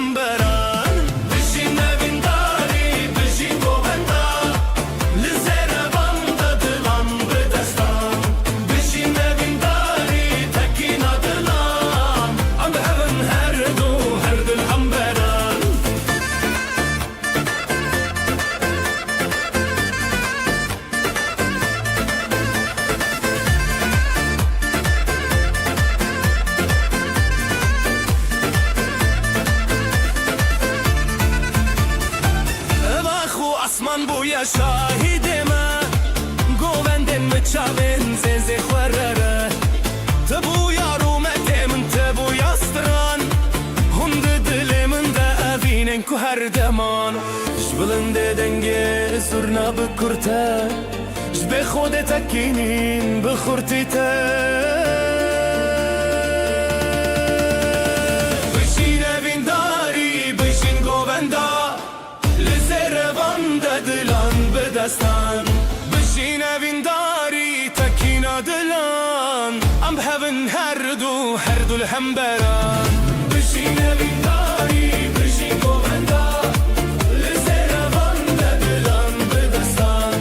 الحنبران بشين نبنداري بشين قوبندا لزيرة باندا دلان بدستان بشين نبنداري تكينا دلان عم بهبن هرد الحنبران Asman buya şahidime Govenden mi çavin zeze xwerrere Te buya rumetemin te buya stran Hunde dilimin de evinen ku her deman Jbilinde denge surna bikurte Jbe khode tekinin bikhurtite Bişin evindari bişin govenda دلان بدستان بشین وینداری تکینا دلان ام بهبن هردو الهمبران بشین وینداری بشین گووندا لزیر وانده دلان بدستان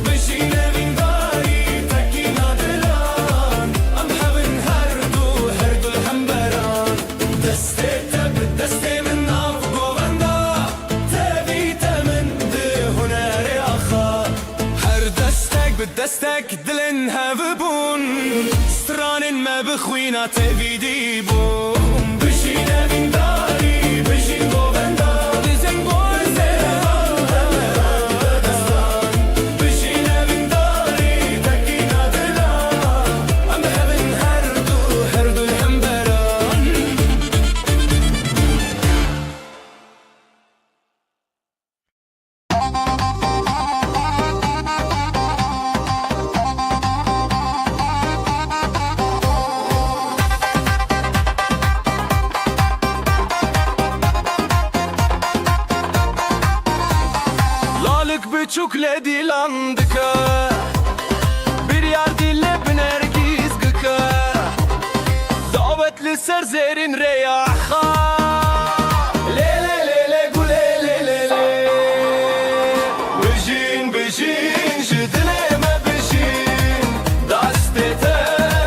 بشین وینداری تکینا دلان ام بهبن هردو الهمبران دسته تب دسته من ناف گووندا بدستك دلن هفبون ستران ما بخوينا تفيدي بون بشينا من داري بشين قوبندا لزن بشينا من داري تكينا دلان ام هبن هردو الهمبران Küçük ledi landıka Bir yer dille binergiz gıka Davetli serzerin reyaha Lele lele gule lele le Bijin bijin jidileme bijin Dastete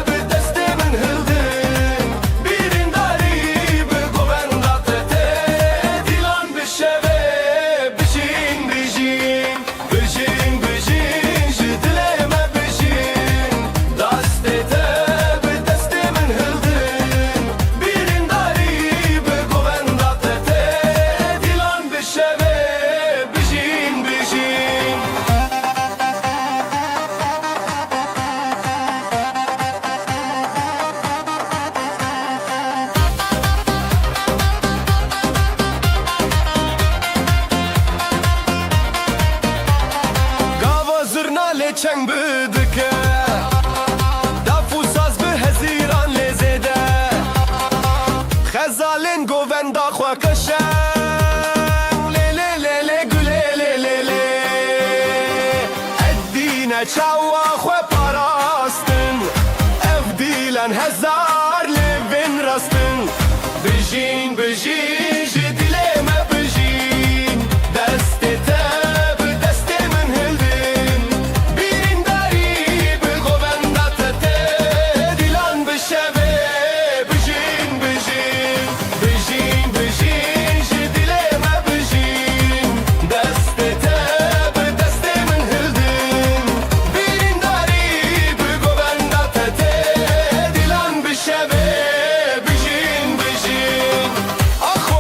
bir destemin hıldın Birin dari bir govenda tete Dilan bir şeve bijin bijin Bijin bijin jidileme bijin Dastete bir destemin hıldın Birin dari bir govenda tete Dilan bir şeve bijin bijin Gava zırna leçen bıdıke Dafu saz bi heziran lezede Xezalin govenda xwa keşen Lele lele güle lele le Eddine çawa xwe parastin Evdilen hezar levin rastın Bijin bijin jidileme bijin Destete bir destemin hıldın Birin dari bir govenda tete Dilan bir şeve bijin bijin Bijin bijin jidileme bijin Destete bir destemin hıldın Birin dari bir govenda tete Dilan bir şeve bijin bijin Ah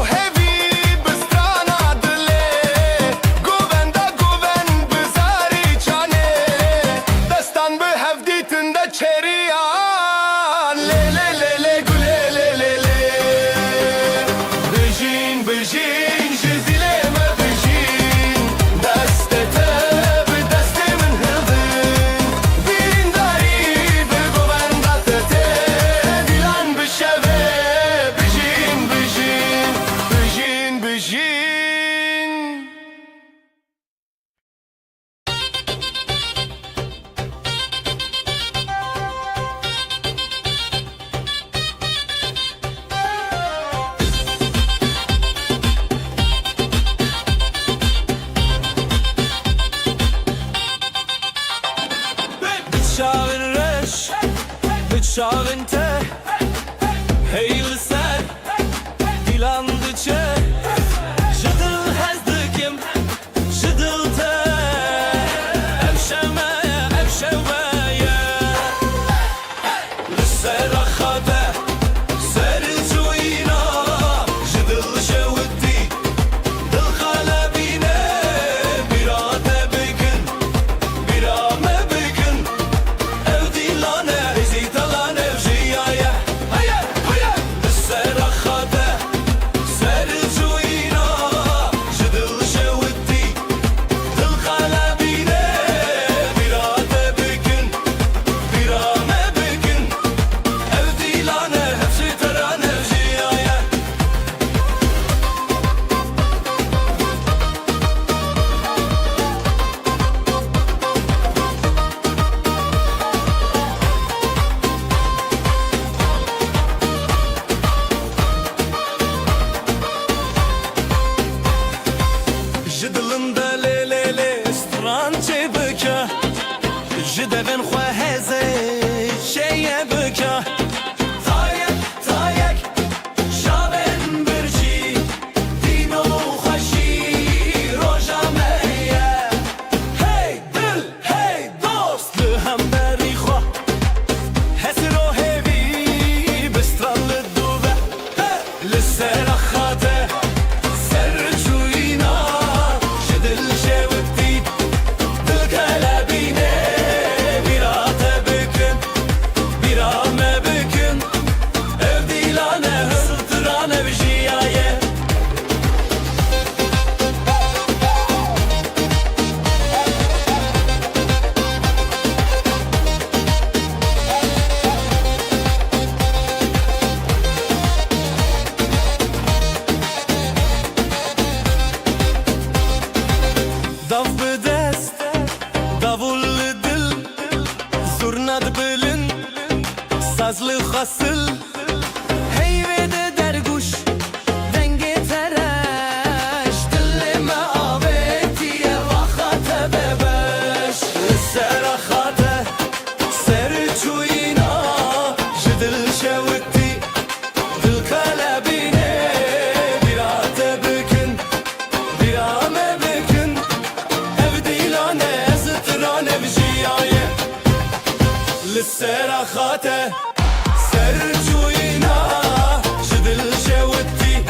Şavinte Heyli ser Dilandıçe Jıdıl hezdikim Jıdıl te Evşemeye Evşemeye Lüsera khade Sercuyina Jıdıl şevdi Dıl kalebine Birate bigin Birame bigin Evdilane Ezitalane Evjiyaye Haye haye Lüsera khade Sercuyina Jıdıl şevdi Dıl kalebine Birate bigin Birame bigin Evdilane Hepsi terane Evjiyaye Jidilinde le le le strançe bıka Jidevin xweheze şeye bıka Tayek tayek şaben birci Dino xweşi roja meye Hey dil hey dost Li hemberî xwe Hesro hevî Bistran li dûve Li sera xate Sercuyina Jidil şevdi Dil kalebine Birate bükün Birame bükün Evdilane Hısıltırane Vjiyaye Dav bidest Davul dil Zurnad bilin Sazlı hasıl Heyvede derguş Denge tereş Dillime avetiye Vakate bebeş Serahate Serçuyina Jidil şevdi Dil kalebine Birate bükün Birame bükün Evdilane Zıtrane Vjiyaye Lissera khate Sercuyina Jidil şevdi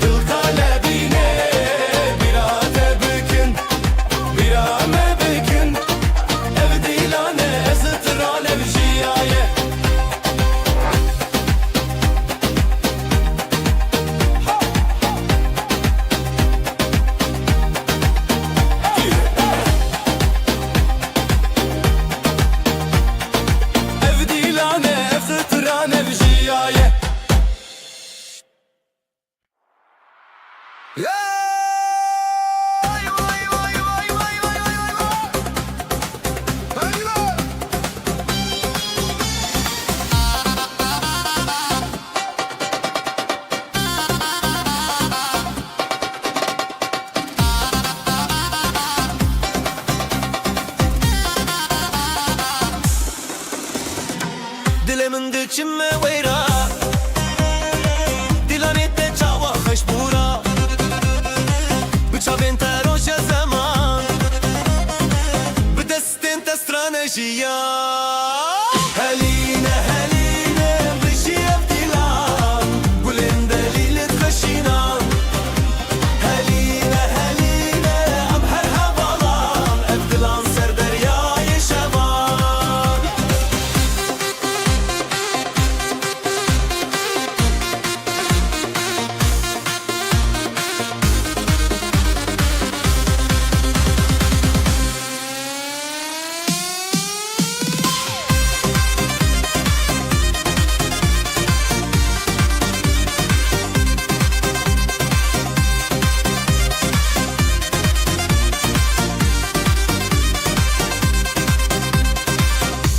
Dil kalebine Birate bükün Birame bükün Evdilane Zıtrane Vjiyaye Evdilane Zıtrane Vjiyaye Vay vay vay vay vay vay vay vay. Hadi lan. Dilimin dikçime weyra Dilanette çava xeşbura Bıçavin teroşe zaman Bidestin te stranejiya Heline heline Bişi evdilan Gulin delilit kaşinan Heline heline Am her havalan Evdilan serderyayı şevan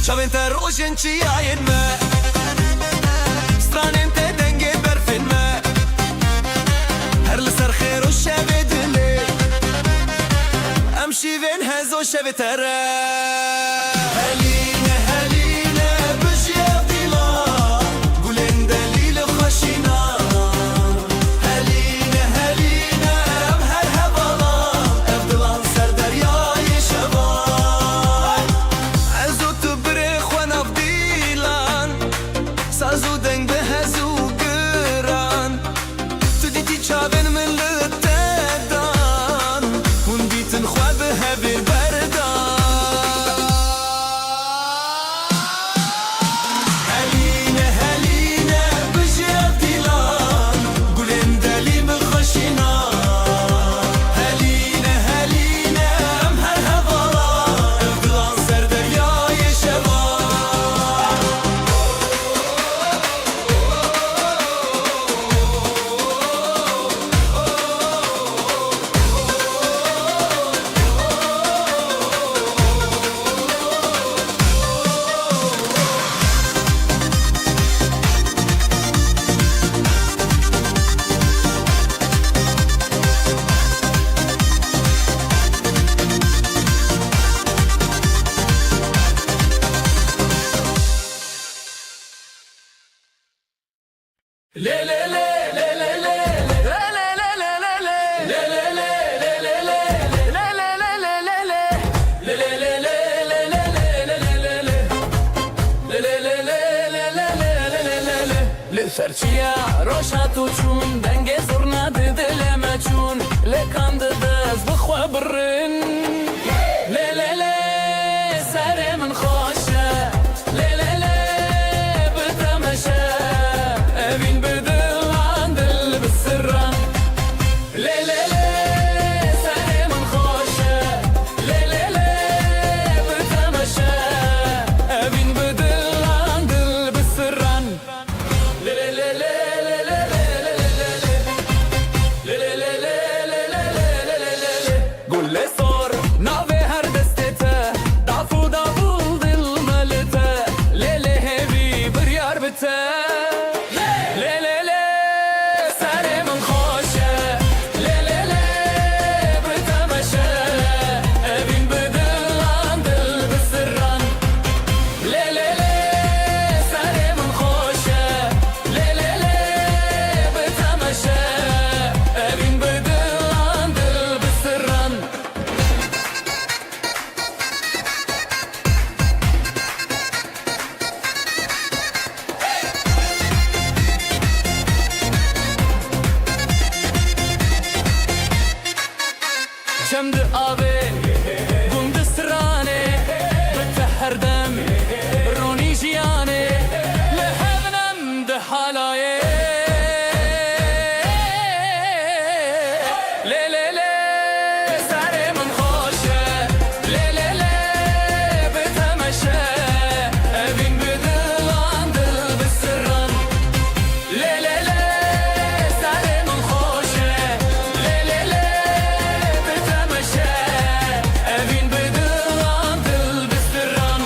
Çavin te rojin çiyayin me Stranin te denge berfin me Her li ser xêr û şevê dilê Em şîvên hez û şevê te re Heline heline Bijî evdî Serçiya roşatu çun denge zurna didileme çun le kandı dez bixwe birrin le sere min xoşe le bitemeşe evin bidilan dil bisirran le sere min xoşe le bitemeşe evin bidilan dil bisirran Gulle sor nave her destete dafu davul dil melete le hevi bir yar bite le sare min xoşe le bitemeşe evin bidilan dil bisirran le sare min xoşe le bitemeşe evin bidilan dil bisirran Şimdi abi Gumdu sırane Bitte her dem Roni jiyane Lehevnem de halaye Le Sare min xoşe Le bitemeşe Evin bidilan dil bisirran Le Sare min xoşe Le bitemeşe Evin bidilan dil bisirran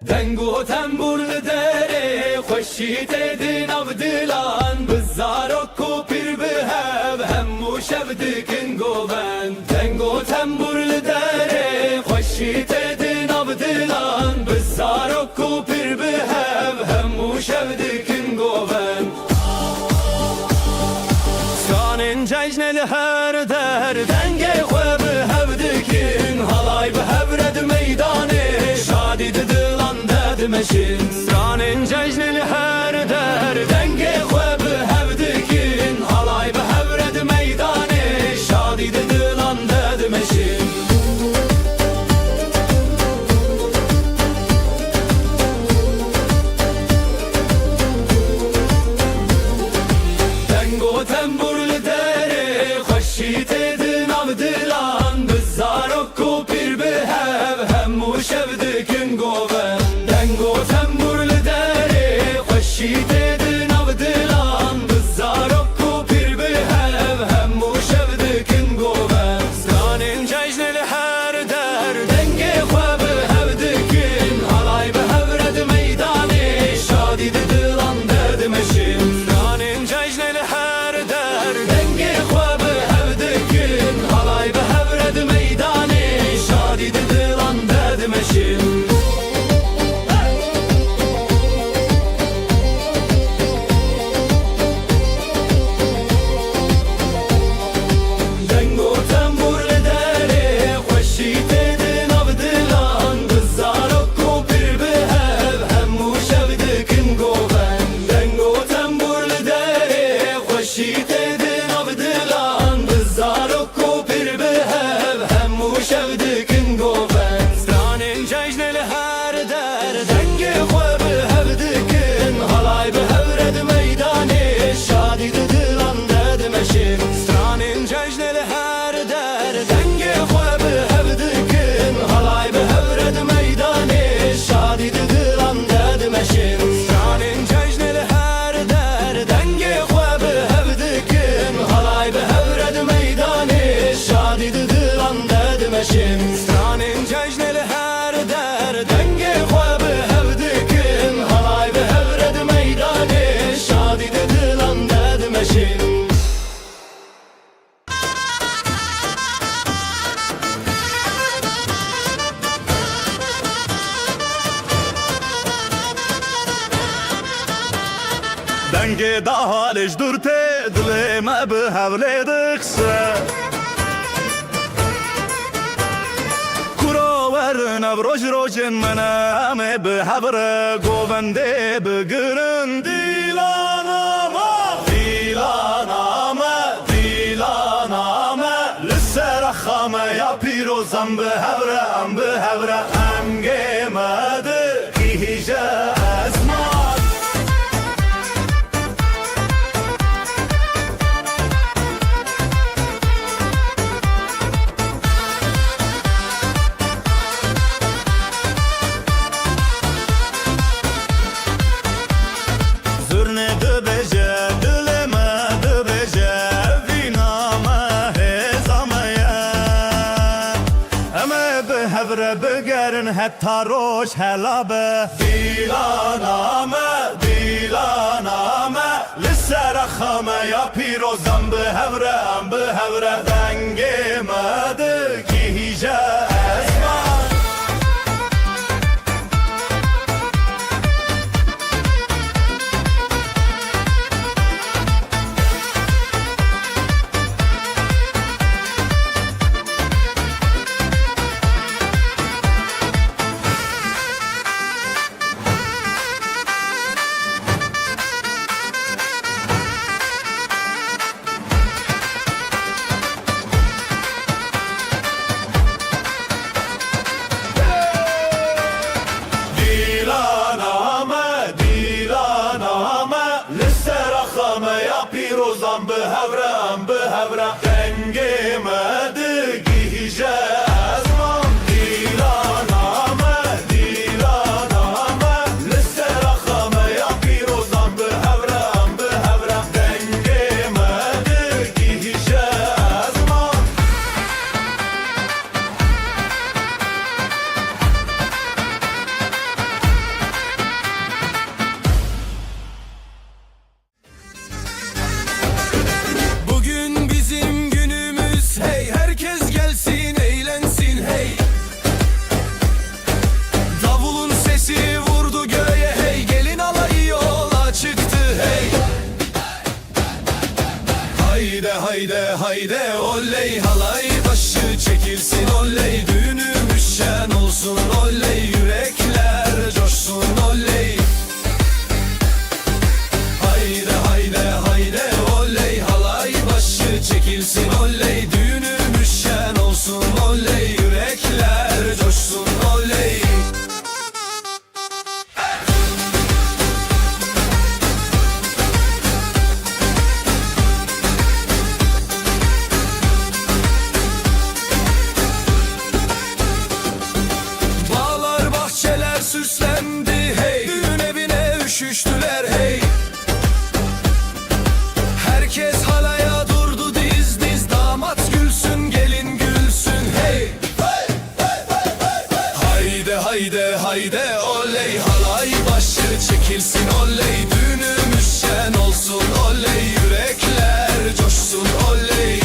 دنگو تنبورل دره خوشی تدین avdilan Bizzarok و pir bihev hemmu şevdikin goven Dengo temburl dere خوشی تدین avdilan Bizzarok و pir bihev hemmu şevdikin goven Skanin cejnel her der denge xwe bihevdikin Halay bihevred meydane şadi didilan dedmeşin Skanin cejnel her der denge xwe bihevdikin Halay bihevred meydane şadi didilan dedmeşin Dengo temburl dere خوشی تدین avdilan Bizzarok و pir bihev hemmu şevdikin goven Dengo temburl dere خوشی دنگی دا حالش دورته دل ما به حوله دخسه نبروج روجن منامه به حبر گوونده بگرن دیلانامه دیلانامه دیلانامه لسر خامه یا پیروزم به حبره امگه مده هیجه ازمان بگرن حتی روش هلابه دیلانامه دیلانامه لسر خامه یا پیروزم به حوره دنگی مده گیجه ازمان پیروزم به حوره دنگی مده گیجه ازمان دیلانامه دیلانامه لسر خامه یا پیروزم به حوره دنگی مده گیجه ازمان Hayde hayde oley halay başı çekilsin oley düğünümüz şen olsun oley yürekler coşsun oley Hayde hayde hayde oley halay başı çekilsin oley düğünümüz şen olsun oley yürekler coşsun oley süslendi hey düğün evine üşüştüler hey herkes halaya durdu diz diz damat gülsün gelin gülsün hey hayde hayde hayde oley halay başı çekilsin oley düğünümüz şen olsun oley yürekler coşsun oley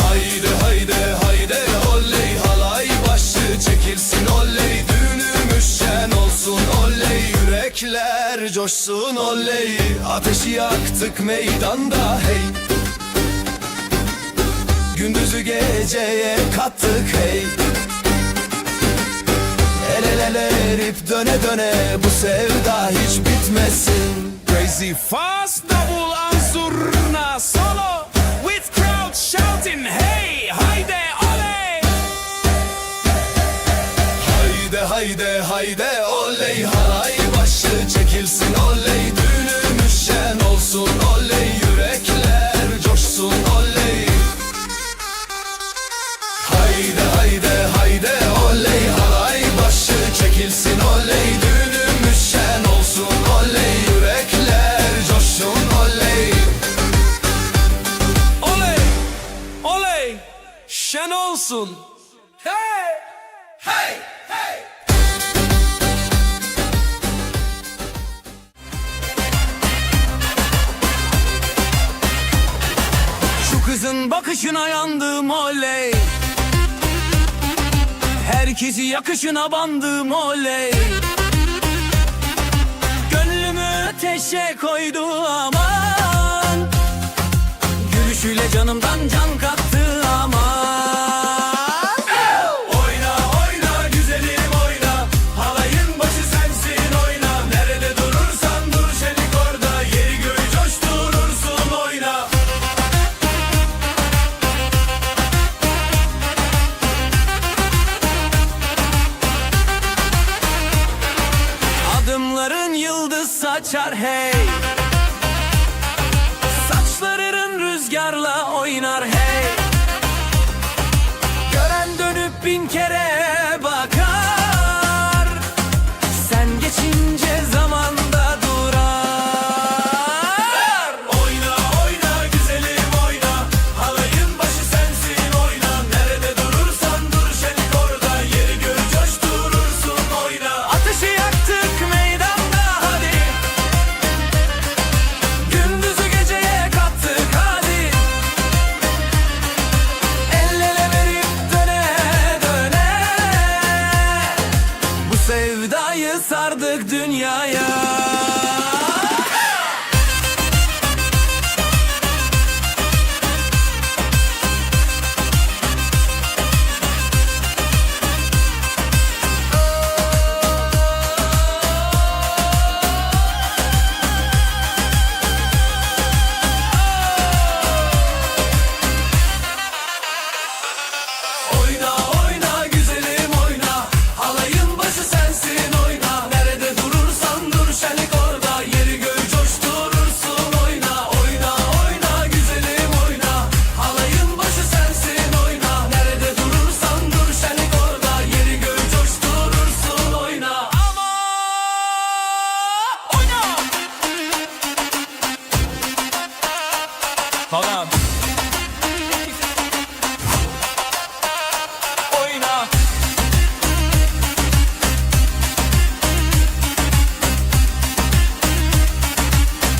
hayde hayde hayde oley halay başı çekilsin oley düğünümüz şen olsun oley yürekler coşsun oley ateşi yaktık meydanda hey gündüzü geceye kattık hey el ele erip döne döne bu sevda hiç bitmesin Crazy fast double ansurna solo with crowd shouting hey hayde oley hayde hayde hayde oley halay başı çekilsin oley düğünümüz şen olsun oley yürekler coşsun oley hayde hayde hayde oley halay başı çekilsin oley düğünümüz şen olsun oley yürekler coşsun oley oley oley şen olsun hey hey hey Şu kızın bakışına yandım oley herkesi yakışına bandım oley gönlümü ateşe koydu aman. Gülüşüyle canımdan can kattı aman. Oyna oyna güzelim oyna, halayın başı sensin oyna. Nerede durursan dur şenik orada, yeri göğü coşturursun oyna. Adımların yıldız saçar hey. Saçların rüzgarla oynar hey. Gören dönüp bin kere bakar. Sen geçince zamanda durar. Oyna oyna güzelim oyna, halayın başı sensin oyna. Nerede durursan dur şenik orada, yeri göğü coşturursun oyna. Ateşi yaktık meydanda hadi. Gündüzü geceye kattık hadi. El ele verip döne döne. Bu sevdayı sardık dünyaya. Oyna oyna güzelim oyna, halayın başı sensin oyna. Nerede durursan dur şenlik orada, yeri göğü coşturursun oyna. Oyna oyna güzelim oyna, halayın başı sensin oyna. Nerede durursan dur şenlik orada, yeri göğü coşturursun oyna. Ama oyna. Halam. Oyna.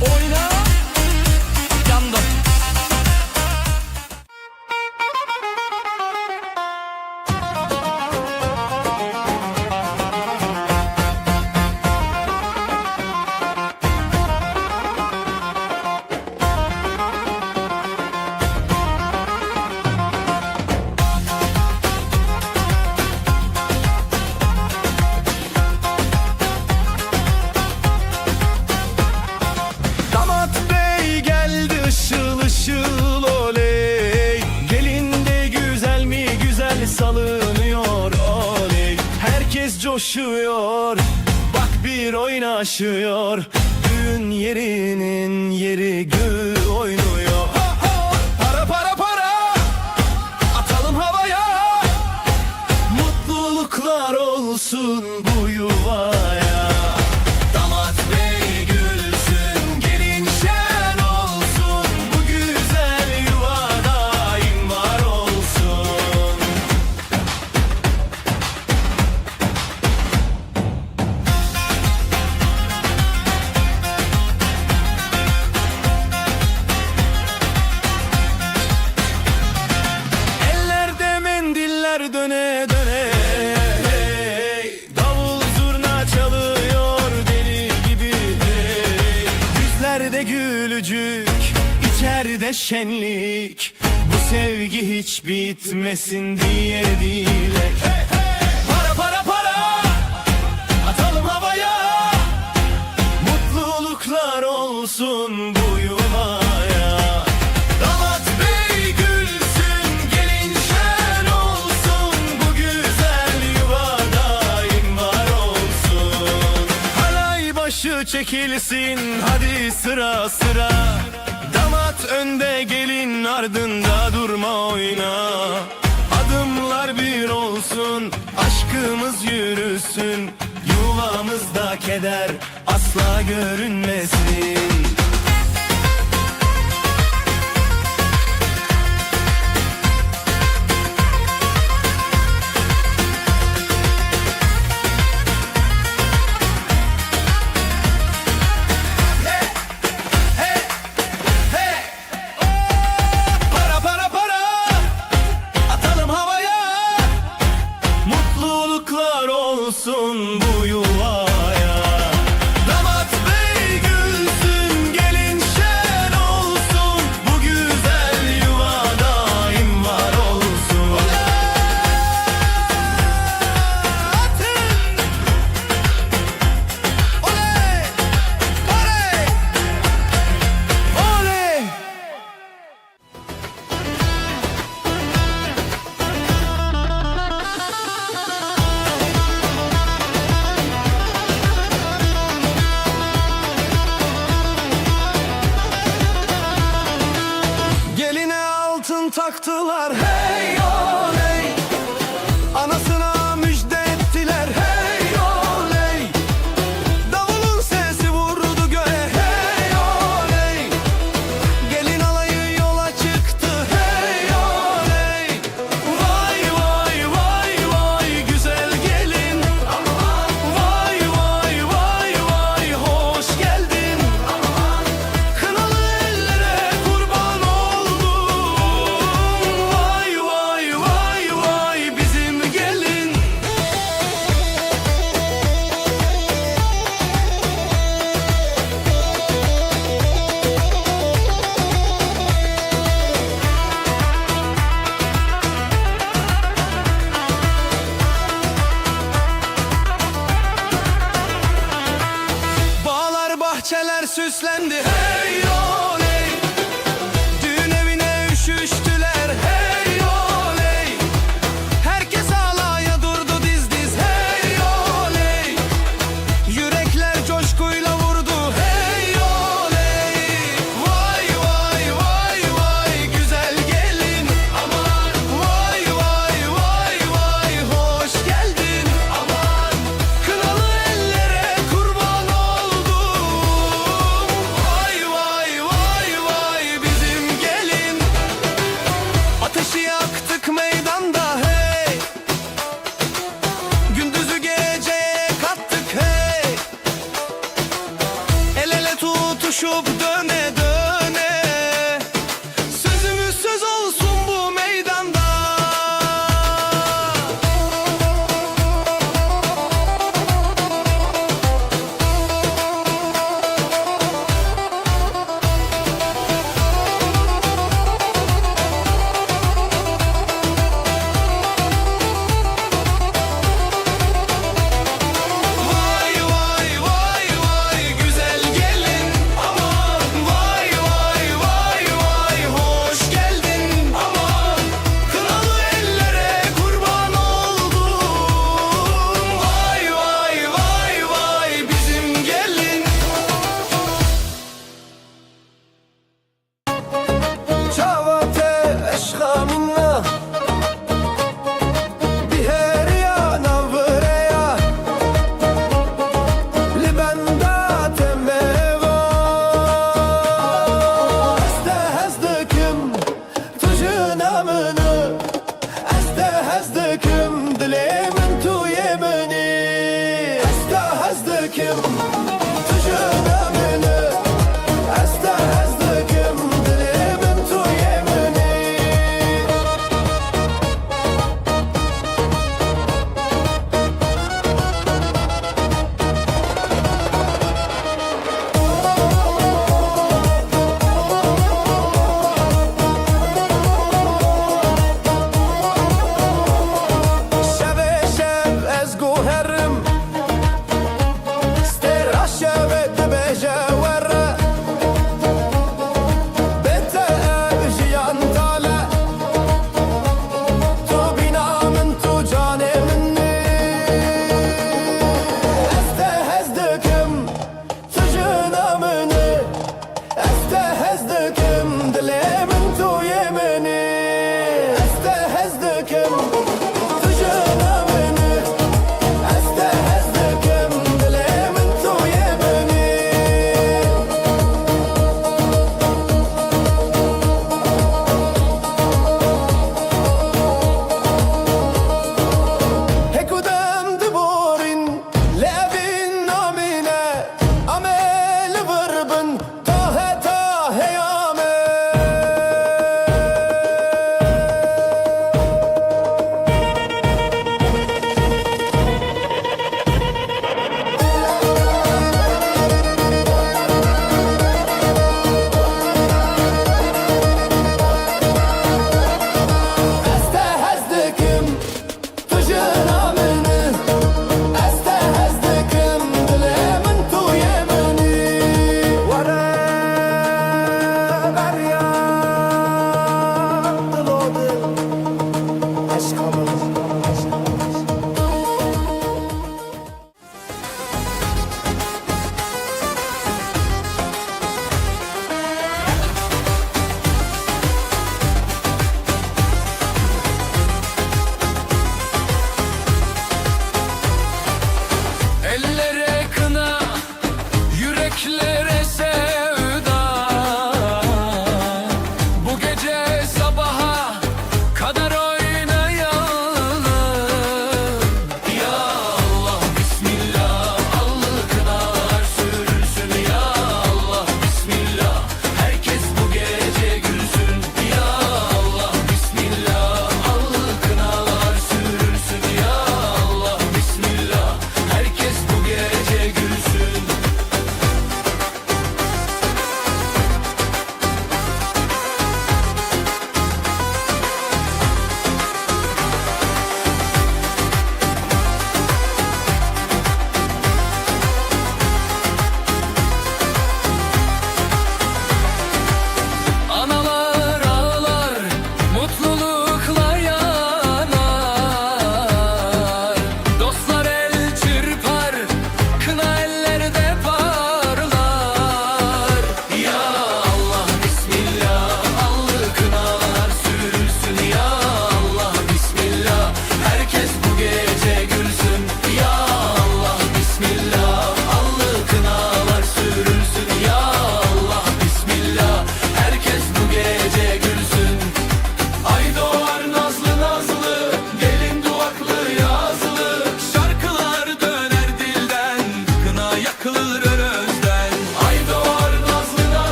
Oyna. Yanda. Damat bey geldi ışıl ışıl oley. Gelin de güzel mi güzel salınıyor oley. Herkes coşuyor, bak bir oynaşıyor. Düğün yerinin yeri göğü oynuyor. Para para para, atalım havaya. Mutluluklar olsun bu yuvaya. Damat bey gülsün, gelin şen olsun. Bu güzel yuva daim var olsun. Ellerde mendiller döne döne. Davul zurna çalıyor deli gibi. Yüzlerde gülücük, içeride şenlik. Bu sevgi hiç bitmesin diye dilek. Para para para, atalım havaya. Mutluluklar olsun bu yuvaya. Damat bey gülsün, gelin şen olsun. Bu güzel yuva daim var olsun. Halay başı çekilsin hadi sıra sıra. Damat önde gelin ardında durma oyna. Adımlar bir olsun, aşkımız yürüsün. Yuvamızda keder asla görünmesin. Para para para, atalım havaya. Mutluluklar olsun bu yuvaya. Damat bey gül altın taktılar. Hey oley, anasına müjde ettiler. Hey oley, davulun sesi vurdu göğe. Hey oley, gelin alayı yola çıktı. Hey oley, vay vay vay vay güzel gelin. Vay vay vay vay hoş geldin. Kınalı ellere kurban oldum. Vay vay vay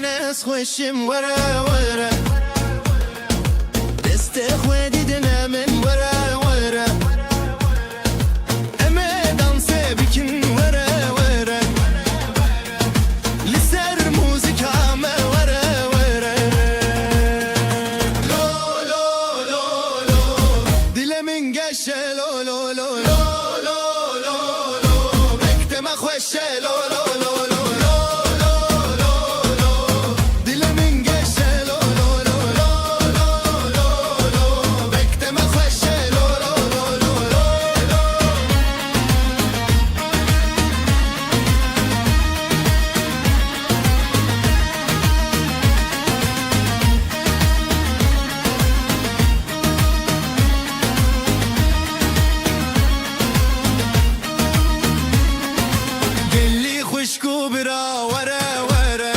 ناس خوشم ورا ورا دست خودی دنا من ورا ورا اما دانس بکن ورا ورا لسر موزیکا ما ورا ورا لو لو لو لو دلمن گشه لو لو لو لو لو لو لو بکتم خوشه لو لو لو لو خوشکو برا ورا ورا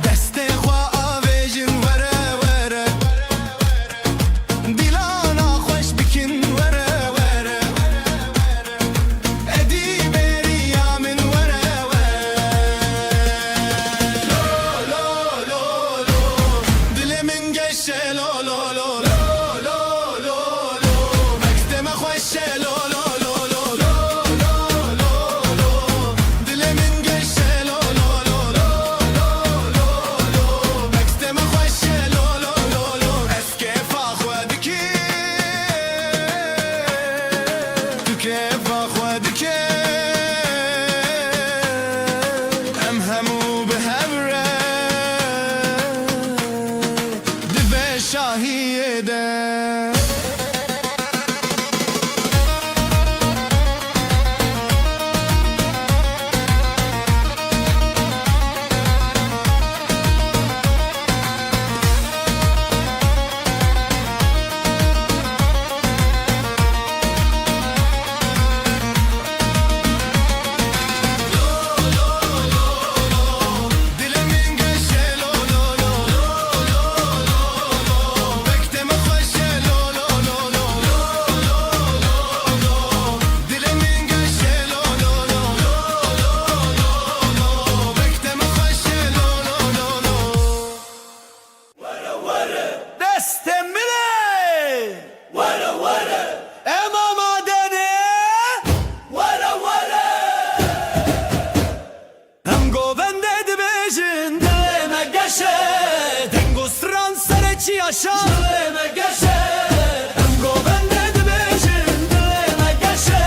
دست خوا آویجن ورا ورا دیلانا خوش بکن ورا ورا ادی بریا من ورا ورا لو لو لو لو دل من گشه لو لو لو لو لو لو لو مکتم خوشه لو لو كيف اخواتك ام همو بهبره دفع شاهیه ده Yaşa dileme geçe Engo bende de bejin dileme geçe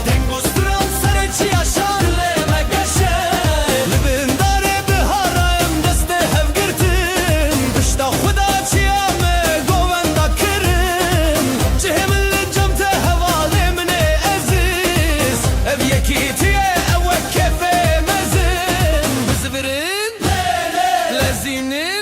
Dengo stran sarıcı yaşa dileme geçe Libin dare biharayım deste hevgirtin Dışta xuda çiyame govenda kirin Cihimli cemte hevali mine aziz Ev yekitiye ev kefe mezin Bizbirin lezinin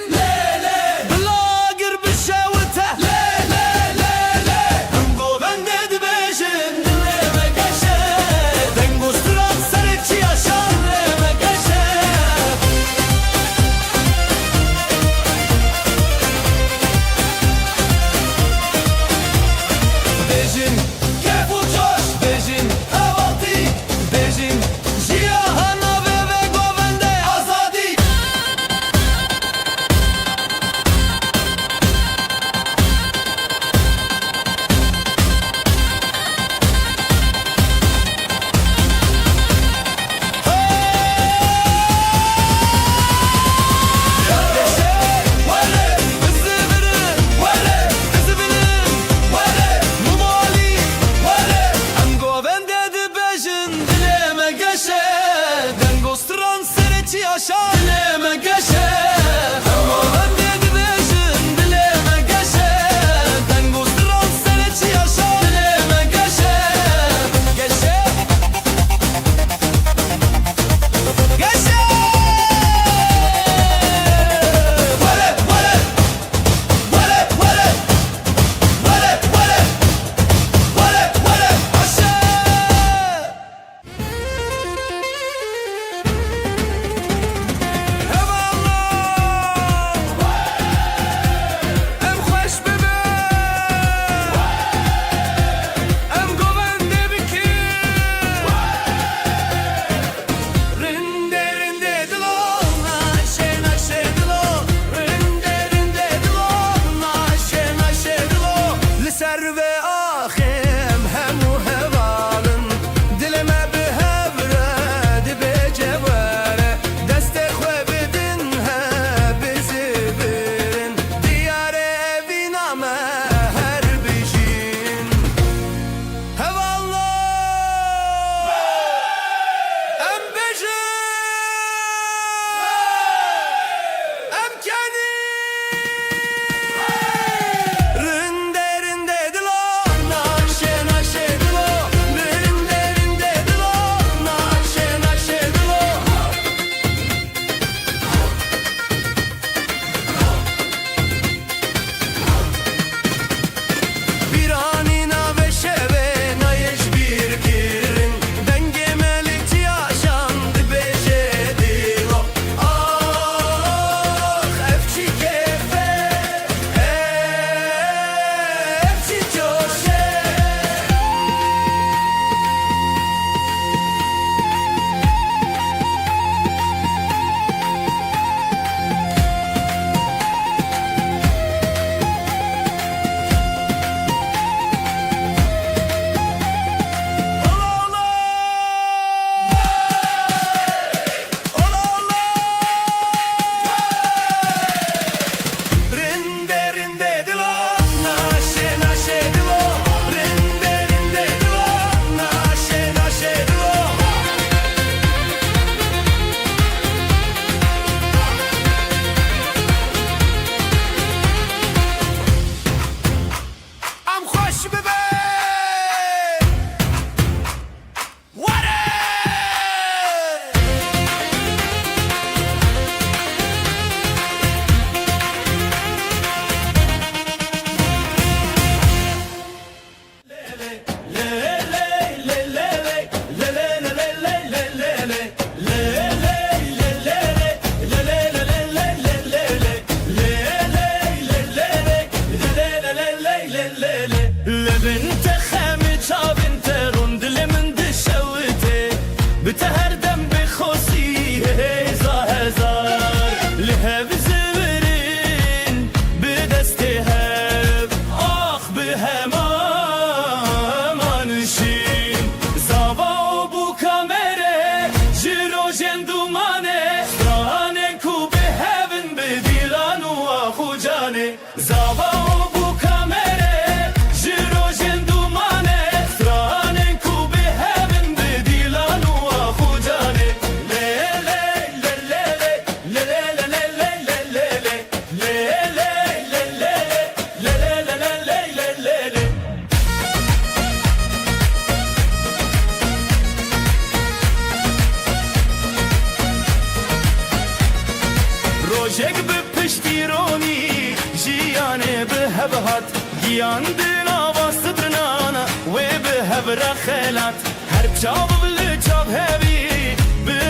روژک به پشتیرانی جیانه به هبهات گیاندن آواست درنانا و به هبر خلات هر بچاب بل چاب هبی به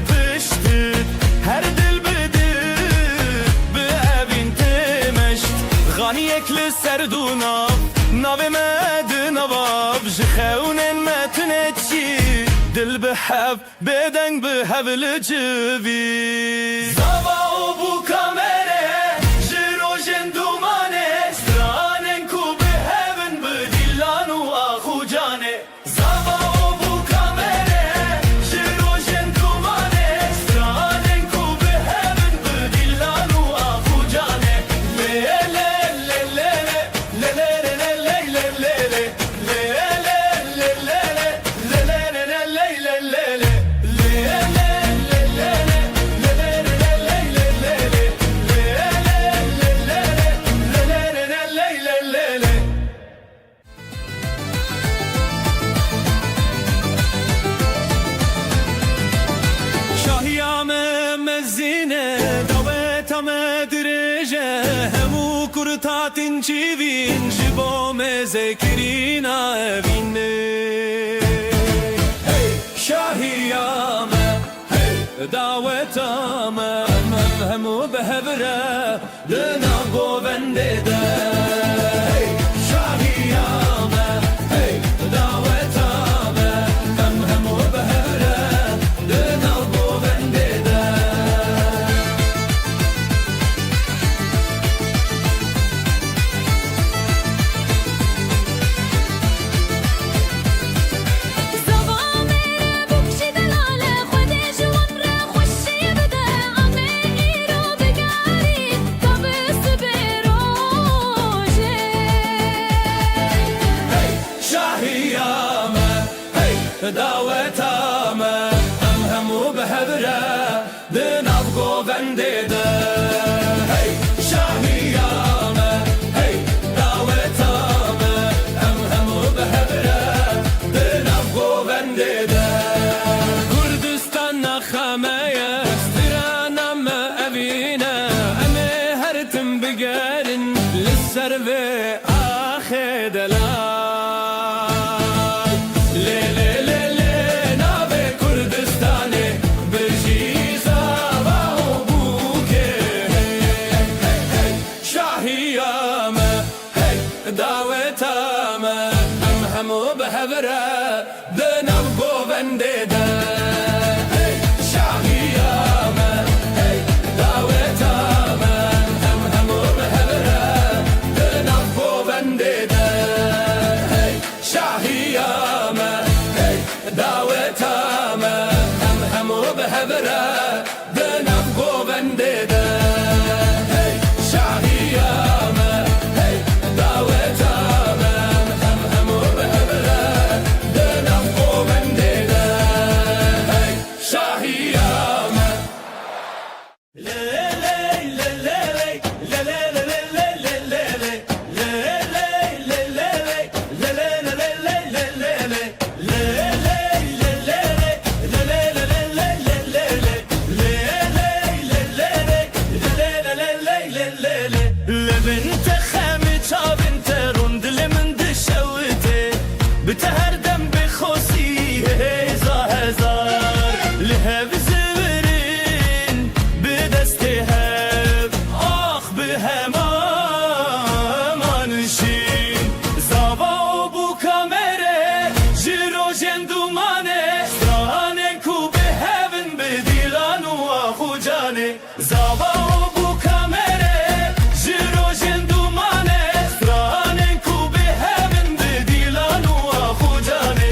پشتت هر دل بده به اوین تمشت غانی اکل سردونا ناو مد نواب جخونن متنچی دل به هب بدنگ به هبل جوی زاوا بو کامره جروجن دومانه سترانن کو به هبن به دیلان و آخو جانه زاوا بو کامره جروجن دومانه سترانن کو به هبن به دیلان و آخو جانه شاهیام مزینه دوتام درجه همو کرتاتین چیوین جبو مذکرین آوینه شاهیام دوتام همو بهبره دنا گوونده ده شاهیام دوتام همو بهبره دنا گوونده ده زبان بکشی دلاله خودش عمر خوشی بده امه ایرو بگاری کابس بروجه شاهیامه دعوتامه همو بهبره دناو گوونده ده شاهیامه دعوتامه همو بهبره دناو گوونده ده کردستان نخمه استرانم اوینه امه هرتم بگرن لسر و آخه دلال دعوتامه همو بهبره دناو گوونده ده شاهیامه دعوتامه همو بهبره دناو گوونده ده شاهیامه دعوتامه همو بهبره دناو گوونده ده شاهیامه لبنت خامت بنت روند لمن دشوته بتهردم بخوسي هزار لهب زبرين بدستهب آخ بهما منشين زابا بو كاميرا جيرو جندومانه سترانن كو بهبن بديلان واخو جاني زابا بو كاميرا جيرو جندومانه سترانن كو بهبن بديلان واخو جاني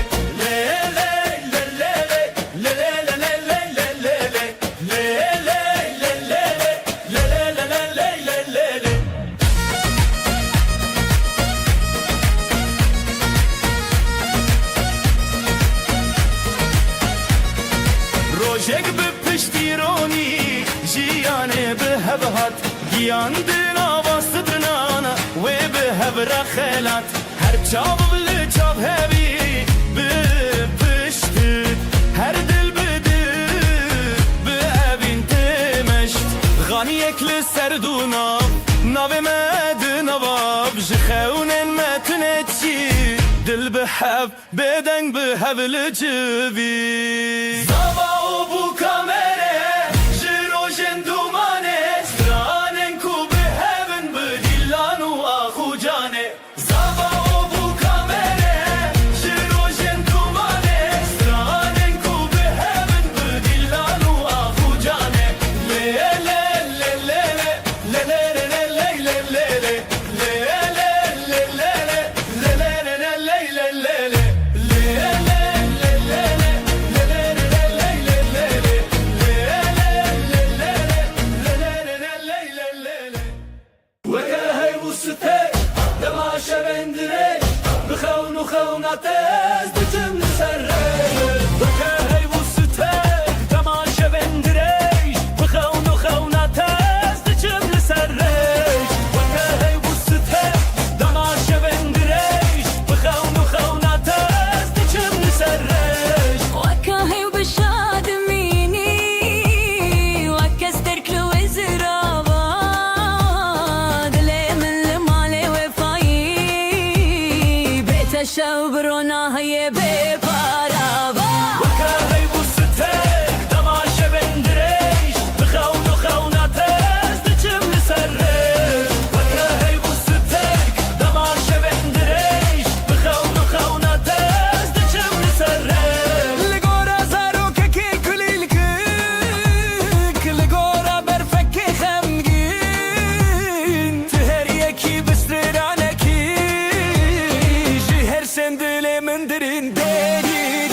روژک به پشتیرانی جیانه به هبهات گیاندن آواست درنانا و به هبر خلات هر چاب بل چاب هبی به پشتت هر دل بده به اوین تمشت غانی ekli serduna Navê me di nava ji xewnên me tune çî Dil bi hev bêdeng bi hev li civî Zava û bu kamere ji rojên dumanê Stranên ku bi hevin bi dîlan û axu canê Zava û bu kamere ji rojên dumanê Stranên ku bi hevin bi dîlan û axu canê Lê lê lê lê lê lê lê lê lê lê lê خوناتز دچم سرش بکه و ستک تماشه بندریش بخون و خوناتز دچم سرش بکه و ستک تماشه بندریش بخون و خوناتز دچم سرش وكاهي وبشاد ميني وكسترك له وزرابا دلي من المالي وفاي بيت الشوبرونا هي ببارابا وكاهي و ستک تماشه بندریش بخون و خوناتز دچم سرش بکه و ستک تماشه بندریش بخون و خوناتز دچم سرش لگورا زاروککی کلیلکک لگورا برفکی خمگین تهر یکی بسترانکی جی هر سندل من درین دیرین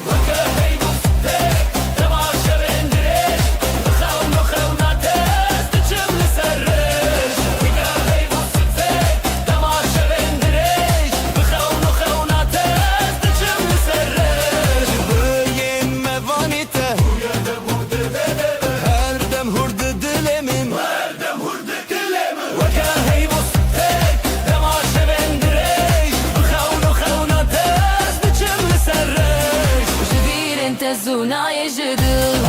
وکاهی و ستک تماشه بندریش بخون و خوناتز دچم سرش وکاهی و ستک تماشه بندریش بخون و خوناتز دچم سرش Böğün mevanite Her dem hurdu dilimin وكاهي و ستک تماشه بندریش بخون و خوناتز دچم سرش جبير انت الزوناي جدل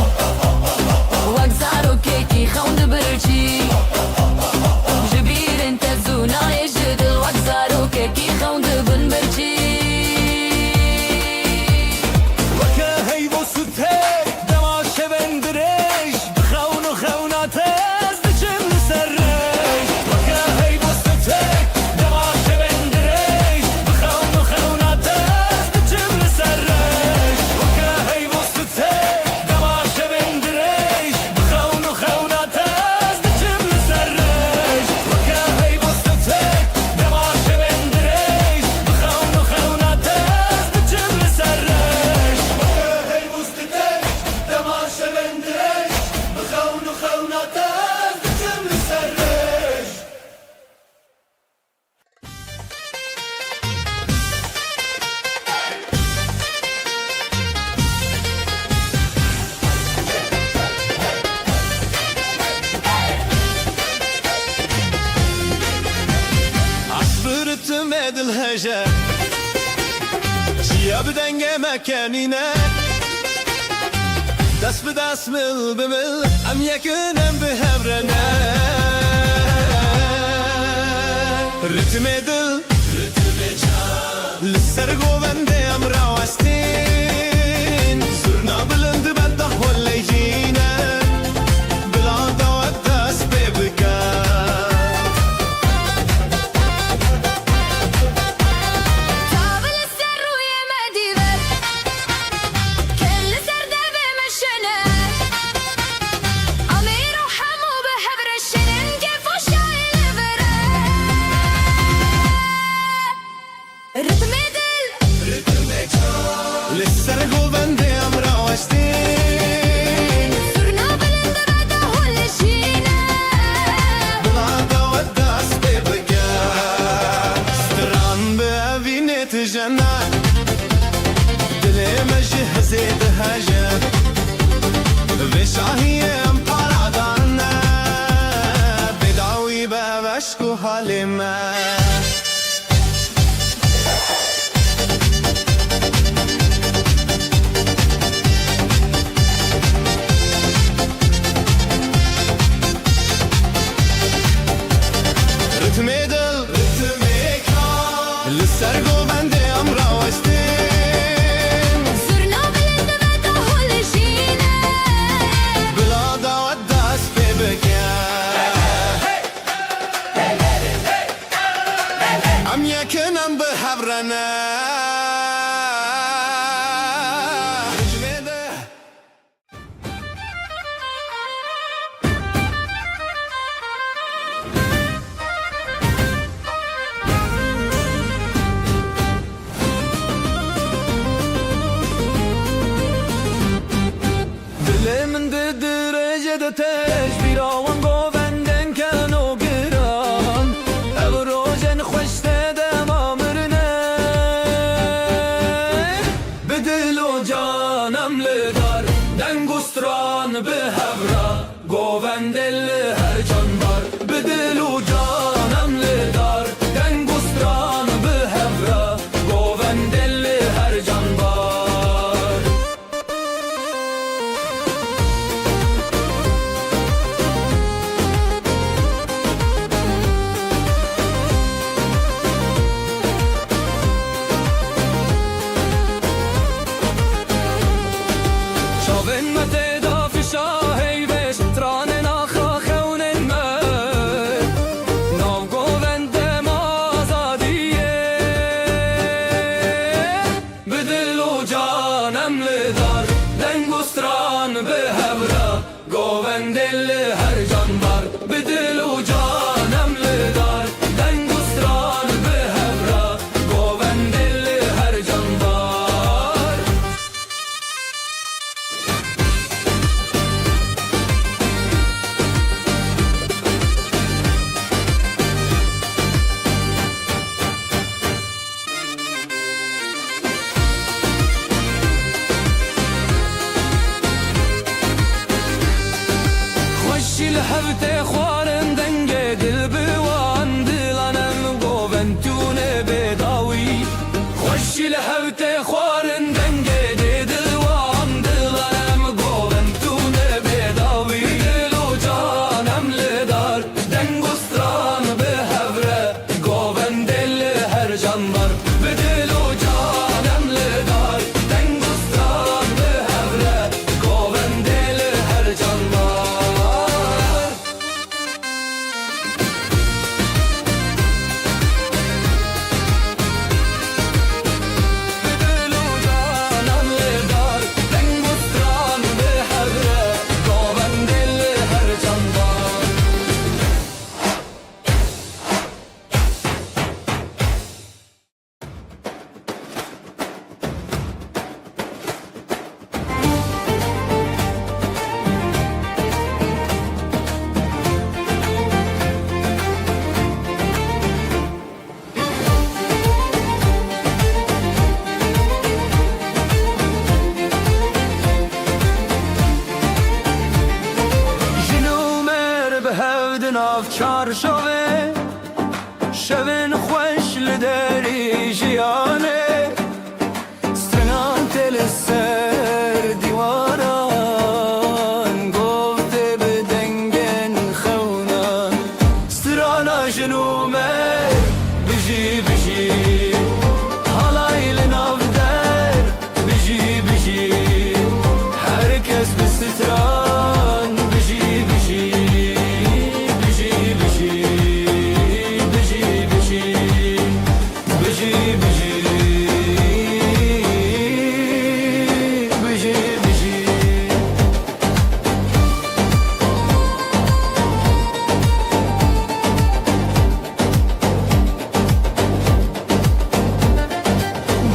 وكزارو كيكي خوند برشي جبير انت الزوناي جدل وكزارو كيكي خوند بنبرشي وكاهي و ستک تماشه بندریش بخون و خوناتز دچم سرش وكاهي و ستک تماشه بندریش بخون و خوناتز دچم سرش وكاهي و ستک تماشه بندریش بخون و خوناتز دچم سرش وكاهي و ستک تماشه بندریش بخون و خوناتز دچم سرش وكاهي و ستک تماشه بندریش بخون و خوناتز دچم سرش عصفرتم edil hecer Çiğe denge mekanine Dest bi dest mil bi mil Em yekinem bi hevrene Ritim edil Lisser govende em rawestin Zurna bilind bedda hollejine Bila davet dest bebikar قابل السر ويمدي بك كل سرد بمشنا أمير وحمو بحبر الشنن كيف وشايل برا رتم دل Lisser govende em rawestin صرنا بلند بعد هول شينا Bila davet dest bebikar Stran bi evînê tijene Dilê me ji hezê diheje Vê şahiyê em paradane Bêdawî be veşk û halê me پیراوان گووندن کن و گران او روژن خوشته دم آمرنه به دل و جانم لدار دنگستران به هورا گووندل هر جان بار به دل و جانم لدار دنگستران به هورا گووندل هر جان بار شاون متدا في شاهي بش تران ناخا خون المر ناو گووند مازادیه به دل و جانم لدار دنگستران به هورا گووندل هر جان بار به دل و جانم لدار دنگستران به هورا گووندل هر جان بار خوشی لحبت خوارم دنگ دل بوان دلانم گوونتونه بداوی خوشی لحبت خوارم دنگ دل وان دلانم گوونتونه بداوی دل و جانم لدار دنگستران به هوره گووندل هر جان بار به دل و جانم لدار دنگستران به هوره گووندل هر جان بار دل و جانم لدار دنگستران به هوره گووندل هر جان بار جنومر به هودن آف چار شوه شون خوش لدری جیانه سترنان تل سر دیواران گفته به دنگن خونان سترانا جنومر بجی بجی حالای لناف در بجی بجی herkes bir stran biji biji biji biji biji biji biji biji biji biji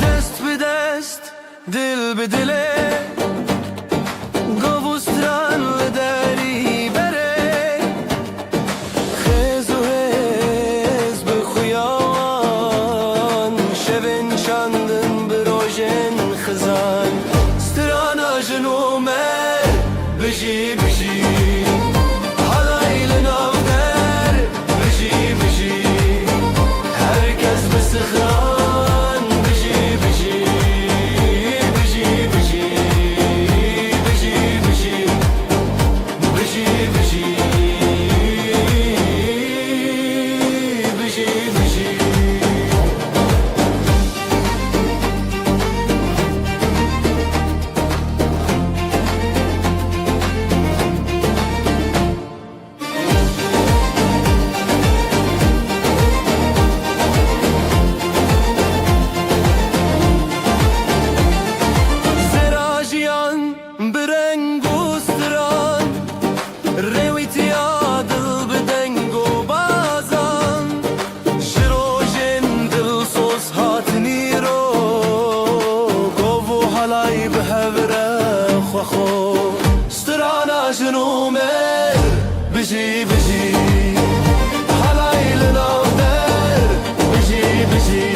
dest be dest dil be dile گوستران لداری بره خز و هز به خویان شبن چندن به روژن خزان سترانا جنومر بجی بجی حالای لناو در بجی بجی herkes به سخران بجی بجی بجی بجی بجي بجي halaylı der بجي بجي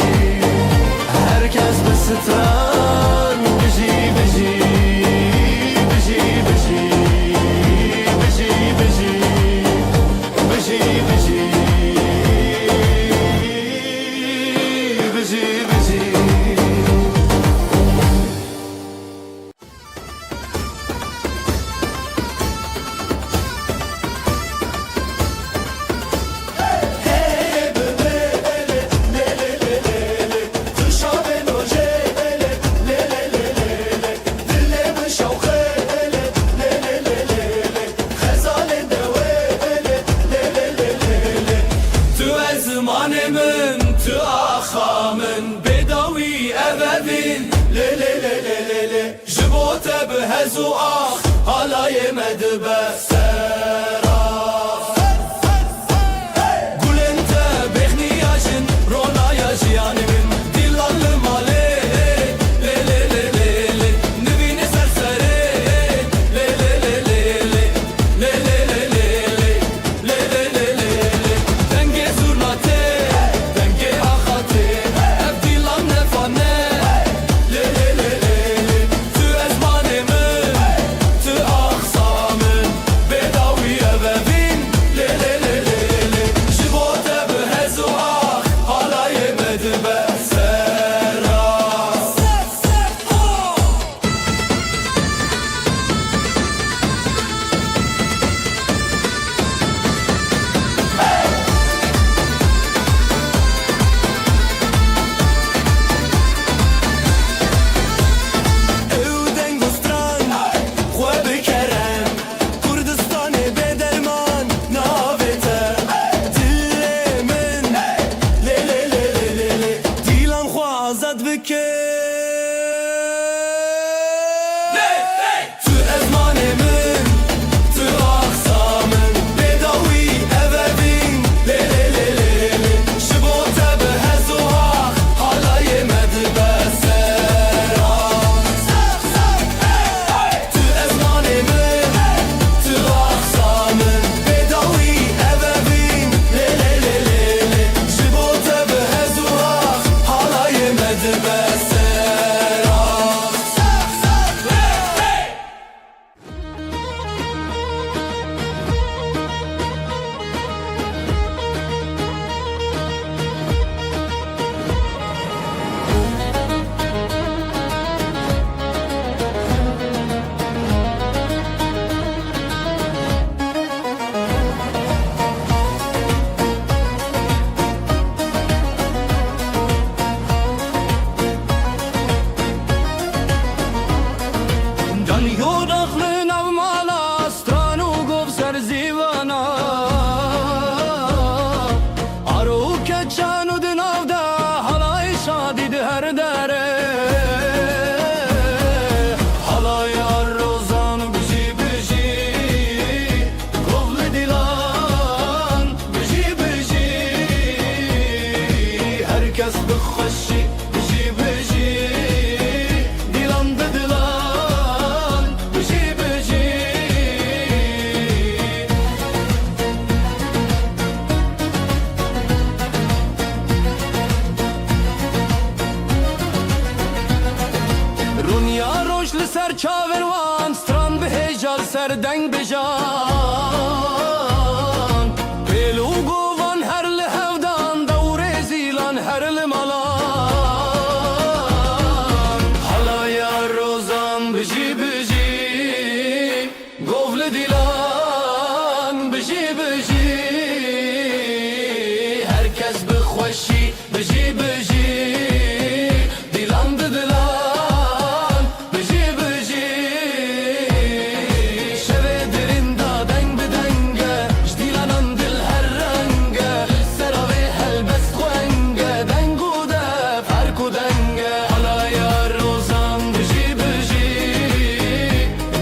herkes bıstran بجي بجي بجي بجي بجي بجي بجي بجي بجي بجي Zamanımın tü axamın bedawi evevin le le le le le le jibote behezu ah halaye medbe seraf gulente behniyajin ronaya jiyanımın dillallı male le le le le le nivini sersere le le le le le le le le le le le le le le denge zurnate Herkes bıkhaşi bıcı bıcı Dilan bıdılan bıcı bıcı Runya rojlı ser çavervan Stran bihejal ser deng bijan Pelu govan herli hevdan Davre zilan herli malan Halaya rozan bıcı bıcı Govle dilan bıcı bıcı Herkes bıkhoşi bıcı bıcı Dilan dıdılan bıcı bıcı Şeve derinde deng bedenge Jdilanan dil her renge Serave helbes khoenge Dengu de farku denge Halaya rozan bıcı bıcı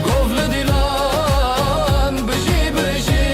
Govle dilan bıcı bıcı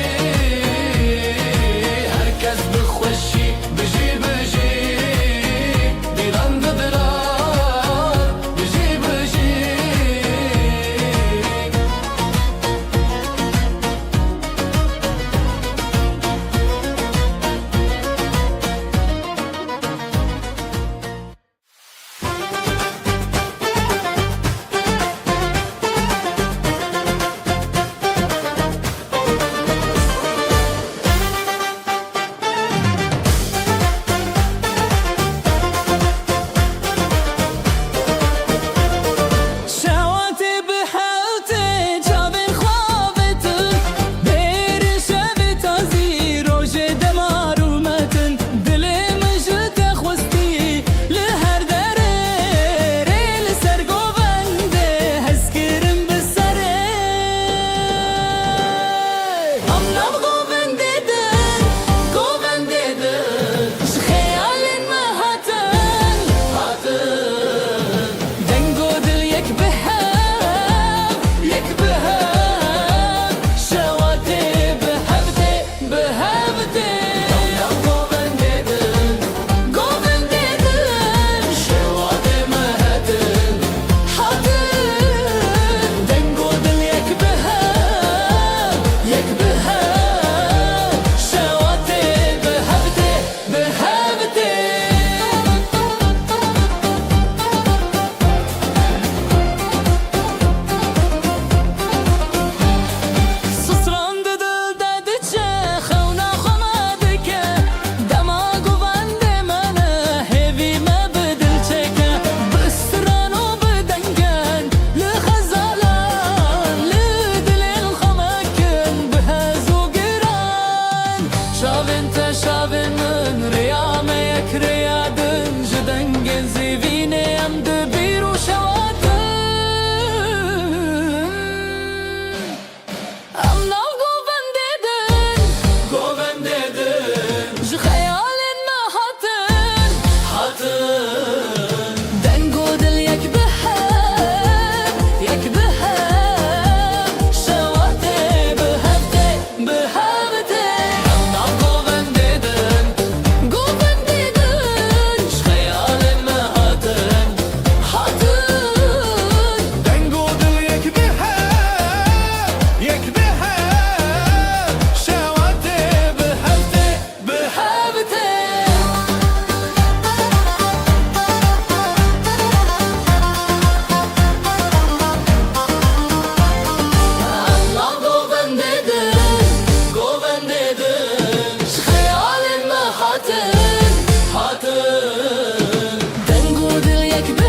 Şavin te şavin min Riya me yek riya din Ji dengên zêvînê em dibîr û şewatin Em nav govendê din Govendê din Ji xeyalên me hatin Hatin Deng û dil yek bi hev Şewatê bi hev tê bi hev tê Em nav govendê din Govendê din Ji xeyalên me hatin Dengo dil yek bi hev Şewatê bi hev tê bi hev tê Em nav govendê din Govendê din Ji xeyalên me hatin Hatin Deng û dil yek bi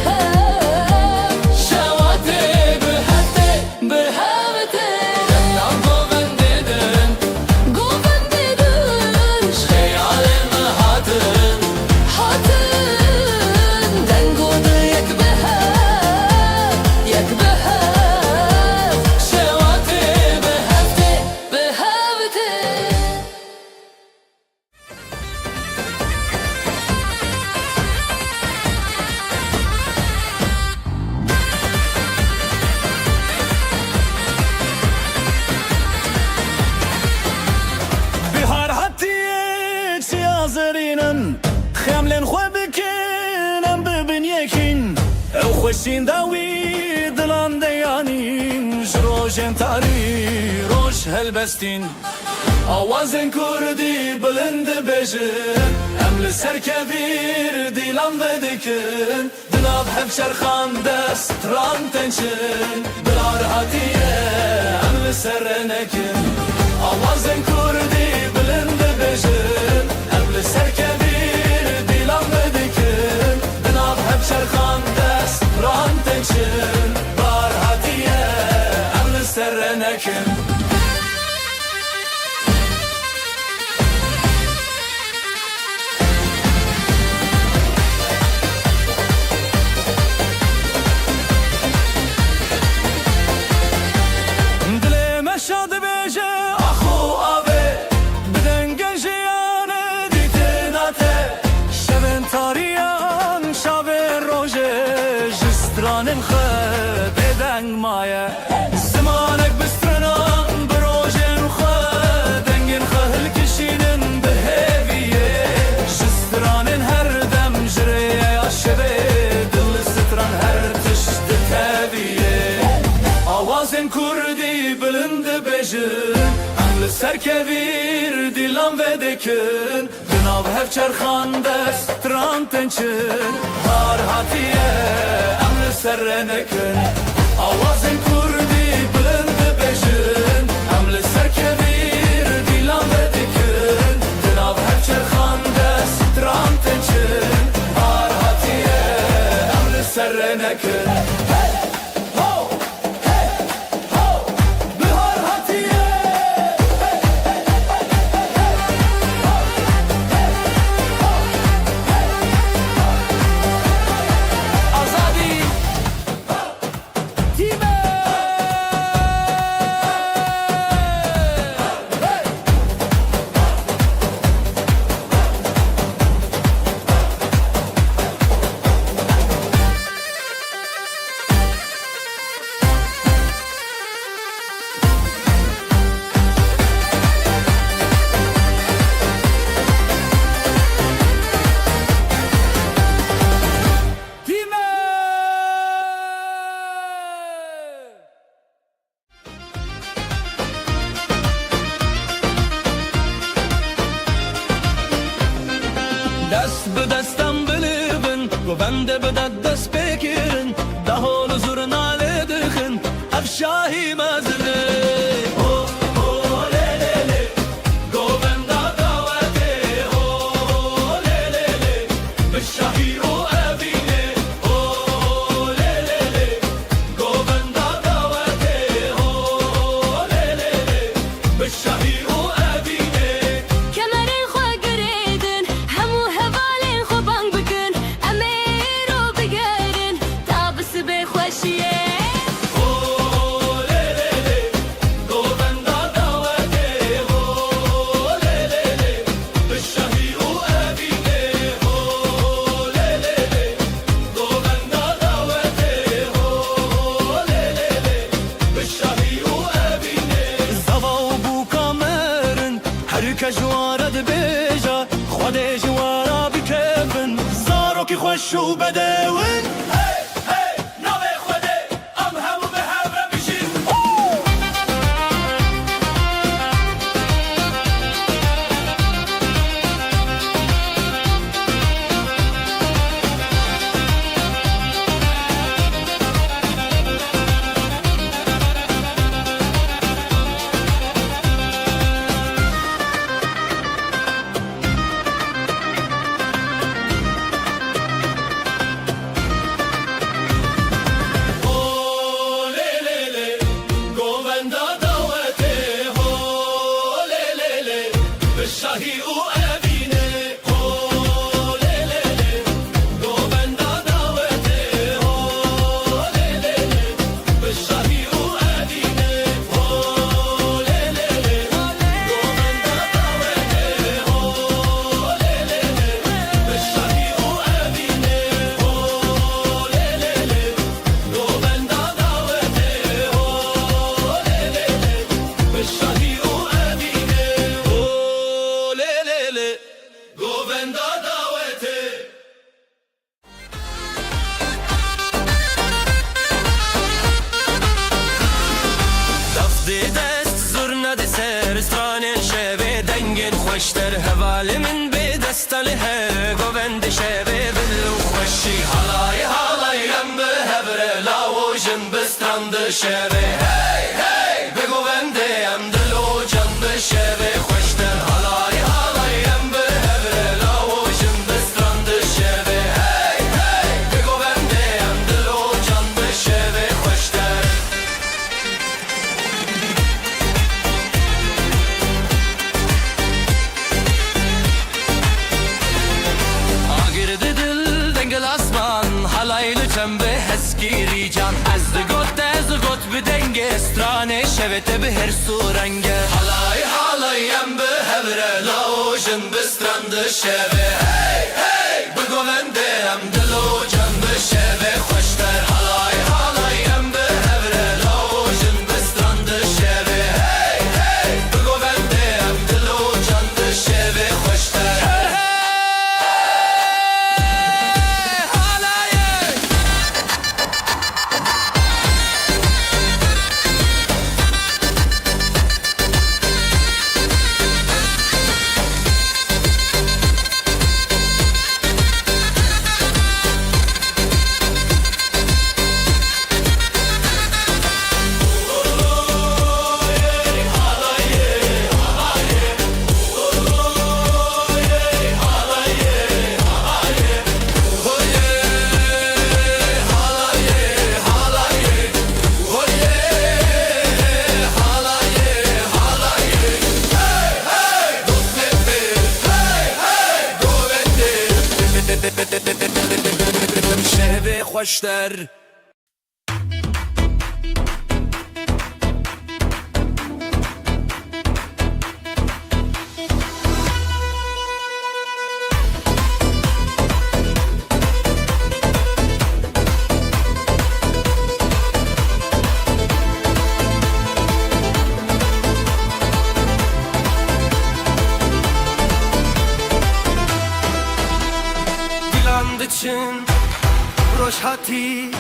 hev Şewatê bi hev tê bi hev tê Em nav govendê din Govendê din Ji xeyalên me hatin Deng û dil yek bi hev Şewatê bi hev tê bi hev tê Bihar hatiye çiya zerînin Xemlên xwe bikin em bibin yekin Ew xweşîn da wî dilan de yanîn Ji rojên tarî roj helbestîn Awazên Kurdî bilind dibêjin Em li ser kevîr dîlan vedikin Dilav hevşerxan dest tran tençin Bihar hatiye em li ser renekin Awazên Kurdî bilind dibêjin Em li ser kevîr dîlan vedikin Dilav hevşerxan dest tran tençin Bihar hatiye em li ser renekin Dilê me şad dibêje axu avê Bi dengên jiyanê dîtin te Şevên tariyan şavên rojê Ji stranên xwe bêdeng maye Zimanek bistrinan bi rojên xwe Dengên xwe hilkişînin bi hêviyê Ji stranên her dem ji rêya şevê Dil li stran her tişt diteviyê Awazên Kurdî bilind dibêjin Em li ser kevîr dîlan vedikin Di nav hevçerxan dest tran tençin Har hatiye em li ser renekin Awazên Kurdî bilind dibêjin Em li ser kevîr dîlan vedikin Di nav hevçerxan dest tran tençin Har hatiye em li ser renekin Bihar hatiye Azadi Time دست به دستم بلیبن گوونده به دست بکرن دهول زورنا لدخن افشاهی مزنه Bishop که جواره دبیجا خود جواره بکفن زارو که خوش و بدون شاهی او ابینه هو لی لی لی گووندا دعوته هو لی لی لی به شاهی او ابینه هو لی لی لی گووندا دعوته هو لی لی لی به شاهی او ابینه هو لی لی لی گووندا دعوته هو لی لی لی به شاهی او گووندا دعوته دفتی دست زور ندی سر استرانین شبه دنگین خوشتر حوال من به دستالی هر گووند شبه بلو خوشی حالای حالایم به هبره لاوجن بستراند شبه هی هی به گوونده ام دلو جن به شبه خوشتر حالای حالایم به هبره لاوجن بستراند شبه هی هی به گوونده ام دلو جن به شبه خوشتر آگرد دل دنگل اسمان حالایل چنبه هسگیری جان از گوت به دنگ استرانه شوته به هر سورنگه حالایم به هبره لاوجن بستراند شبه هی هی به گوونده ام دلو جان به شبه خوشتر حالایم به هبره لاوجن بستراند شبه هی هی به گوونده ام دلو جان به شبه خوشتر شبه خوشتر دیلان دچن روش هاتی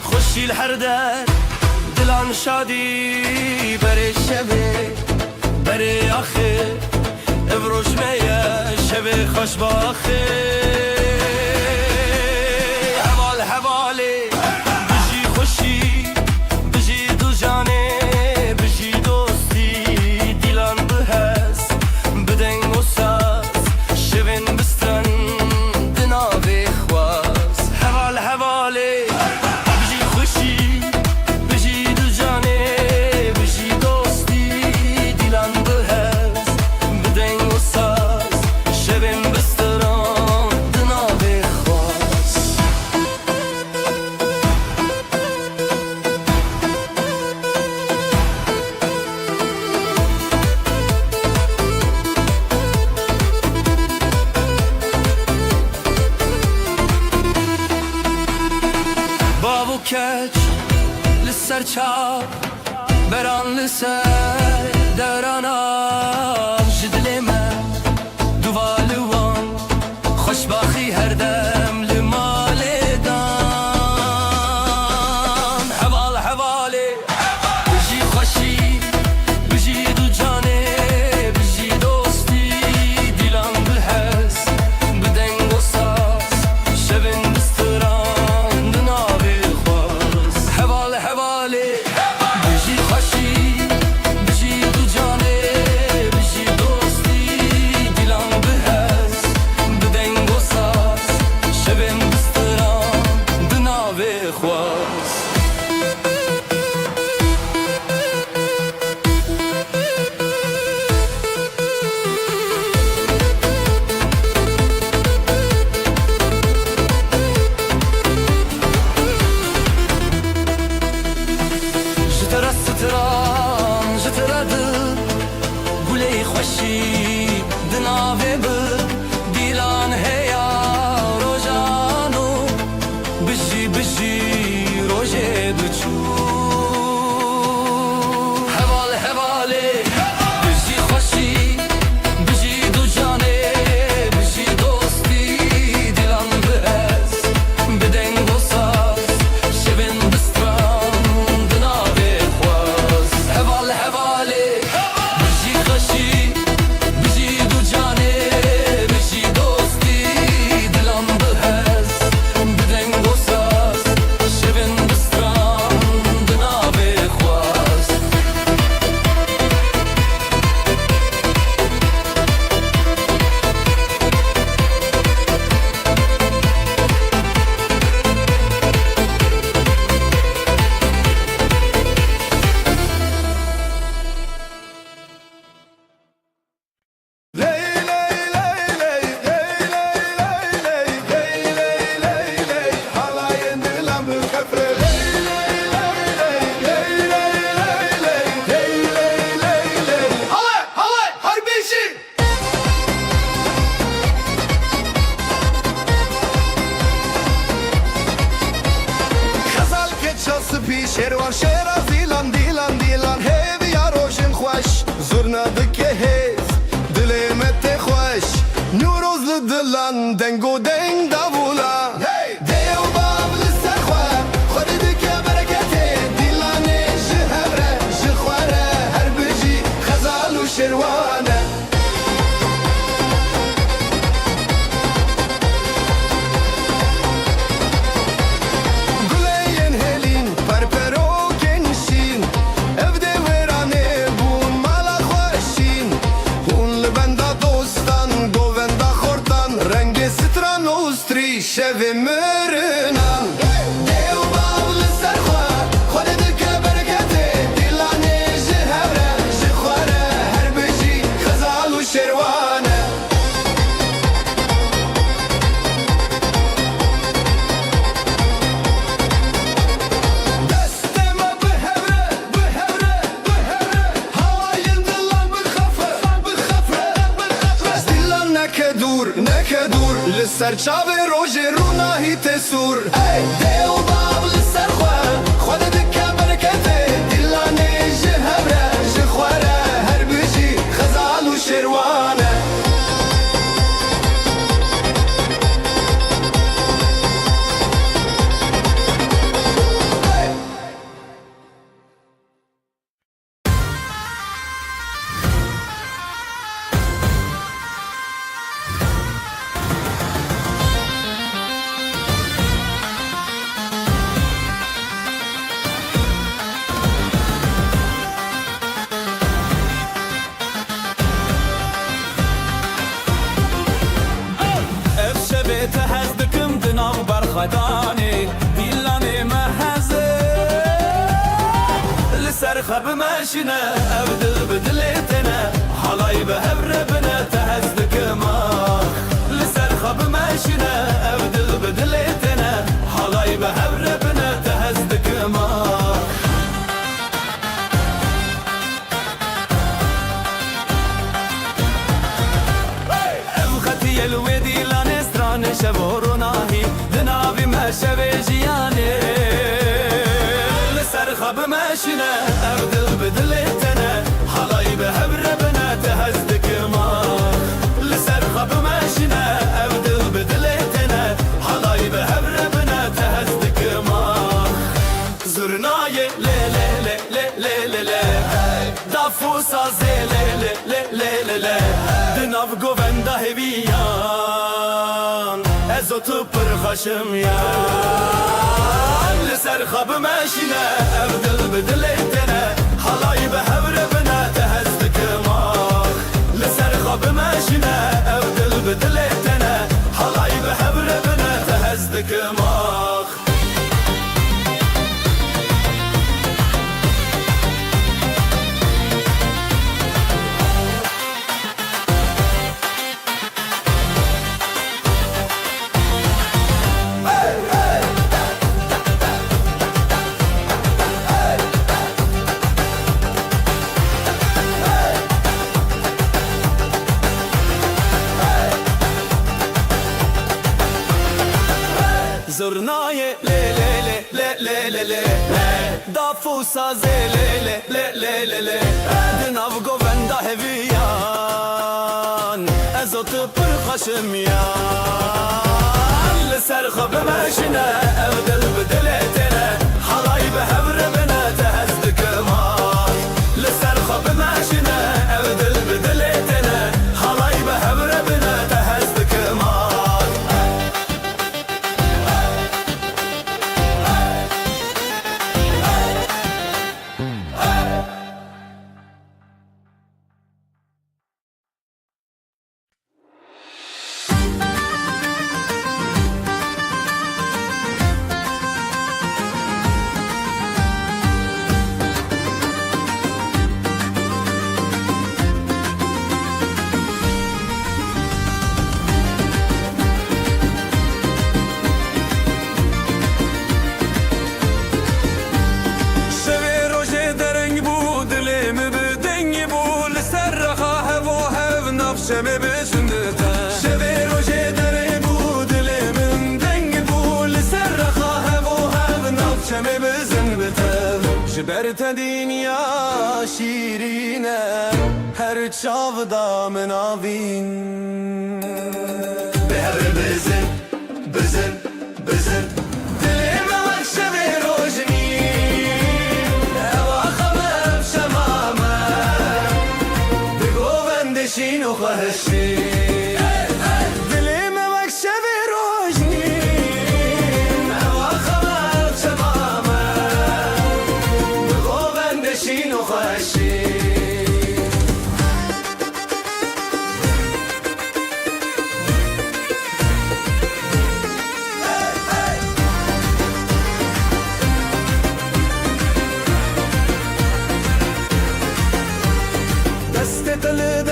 خوشی هر در دلان شادی بره شبه بره آخه افروش میه شبه خوش باخه حوال حواله بجی خوشی بجی دو جانه بجی دوستی دیلان بهست بدنگ و ساز شبن بسترن دناوی خواست حوال حواله بجی خوشی بجی دو جانه بجی دوستی دیلان بهست بدنگ و ساز شبن بسترن خوشی دناوه به دیلان هیا روزانو بجی بجی روزه دچو هوال هواله بجی خوشی بجی دو جانه بجی دوستی دیلان به از بدنگ و ساز شبن بستران دناوه خواز هوال هواله بجی خوشی بجی دو جانه بجی دوستی دیلان به از بدنگ و ساز شبن بستران دناوه خواز Ley ley ley ley ley ley ley ley ley ley ley halayın dilan bu kafre ley ley ley ley ley ley ley ley ley ley ley halay halay harbici خزال که چاس پیش شروان شیراز دیلان دیلان دیلان هیوی روشن خوش زور ندکه هیز دلمت خوش نوروز لدلان دنگو دنگ داولا دیو باب لسرخوا خود دکه برکته دیلان جهبره جخواره هر بجی خزال و شروانه گلین هلین پرپرو کنشین evde verane bun mala خوشین هون لبندا دوستان گووندا خورتان رنگ ستران اوستری شو مرنان دیو بابل سرخوا خود دکه برکته دیلانه جهبره جخواره هر بجی خزال و شروانه دستما بهوره بهوره بهوره halayın dilan بخفه بخفه بخفه از دیلان نکدور نکدور لسر چاوه روژه روناهی تسور ای دیو باب لسر خواه خود دکه برکته دیلانه جهبره جخواره هر بجی خزال و شروانه اف شبه تهزدكم دناغ برخداني ديلاني مهزه لسر خب ماشينا ابدل بدلتنا حلاي بهبربنا تهزدكم لسر خب ماشينا ابدل بدلتنا حلاي بهبربنا تهزدكم ختي الودي لا نستران شبورناهي دنابي ما شبي جياني لسرخب ماشينا ابدل بدلتنا حلاي بهبربنا تهزدك ما لسرخب ماشينا ابدل بدلتنا حلاي بهبربنا تهزدك ما زرناي لي لي لي لي لي لي دافو سازي لي لي لي لي لي دناف گووندا هویان ازوتو پر خشم یان لسر خب ماشينا ابدل بدلتنا حلاي بهبربنا تهزدك ما لسر خب ماشينا ابدل بدلتنا حلاي بهبربنا تهزدك ما سازه لی لی لی لی لی لی دناو گووندا هویان ازوت پر خشمیان لسر خب ماشینه او دل بدلتنه حالای به هبر بنا تهزد کمان لسر خب ماشینه او دل بدلتنه حالای به هبر بنا تهزد کمان شمه بسندتا شبه روشه دره بود دلمن دنگ بود لسر رخاه و هب ناب شمه بسندتا جبرت دنیا شیرینه هر چاودا مناوین به هر بزن بزن بزن دلم وقت شبه روشنی هوا خمم شمامه بگووندشین و خواهشی دلم وقت شبه روشنی هوا خمم شمامه بگووندشین و خواهشی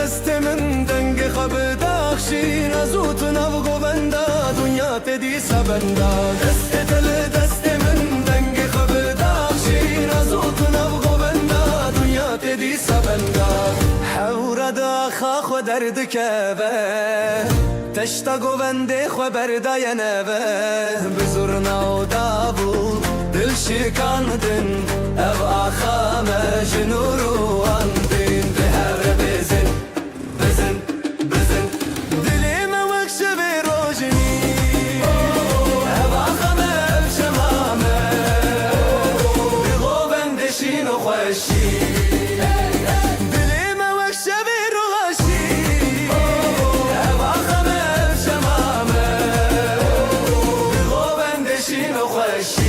دست من دنگ خب داخشین ازوت نو گووندا دنیا تدی سبندا دست من دنگ خب داخشین ازوت نو گووندا دنیا تدی سبندا حور دا خو درد کبه تشتا گوونده خو بردای نبه بزرنا و دابو دل شکاندن او آخامه جنورو اندین به هر بزن بزن بزن دلم وقت شبه روشنی او آخامه شمامه بغو بندشین و خوشی دلم وقت شبه روشنی او آخامه شمامه بغو بندشین و خوشی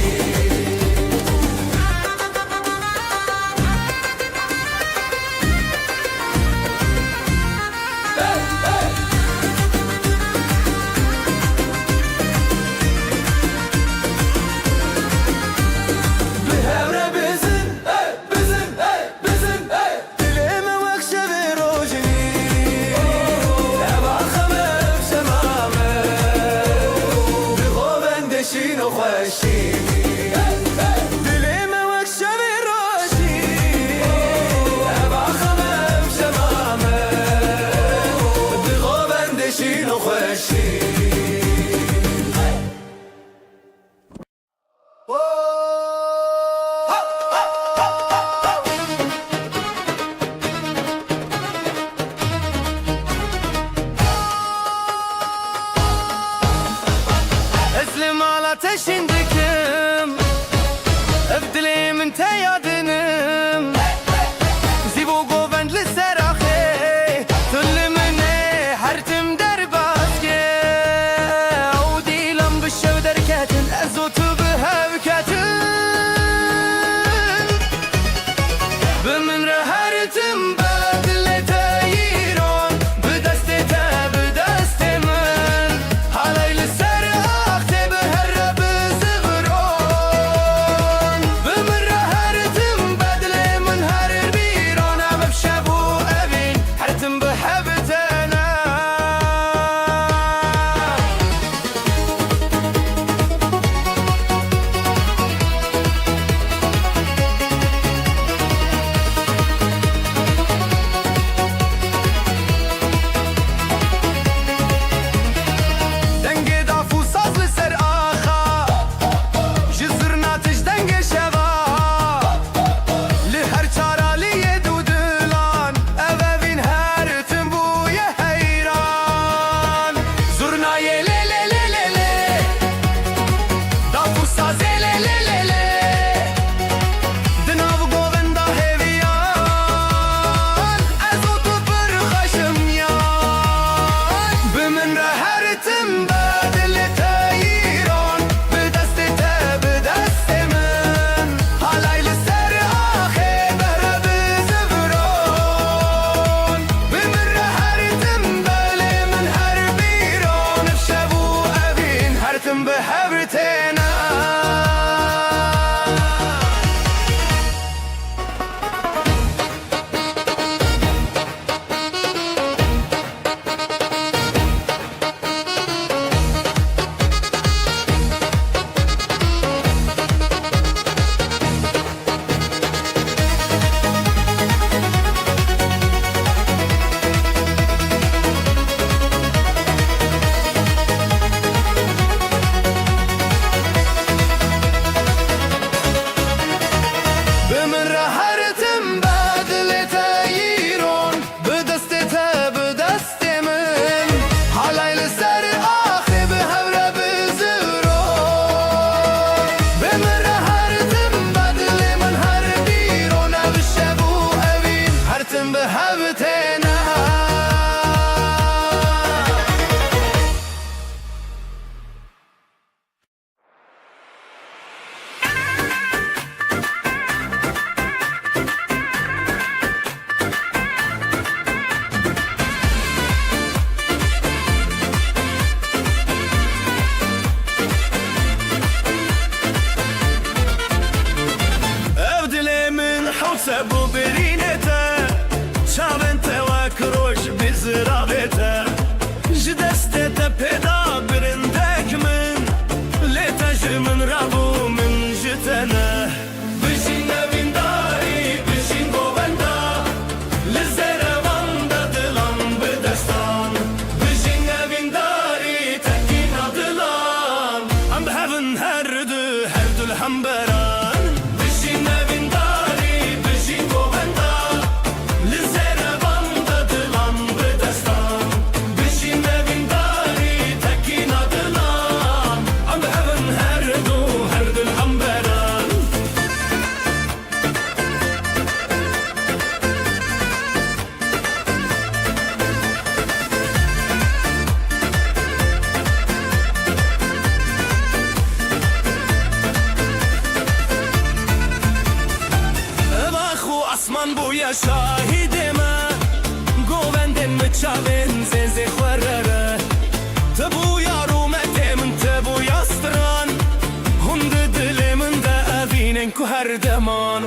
بردمان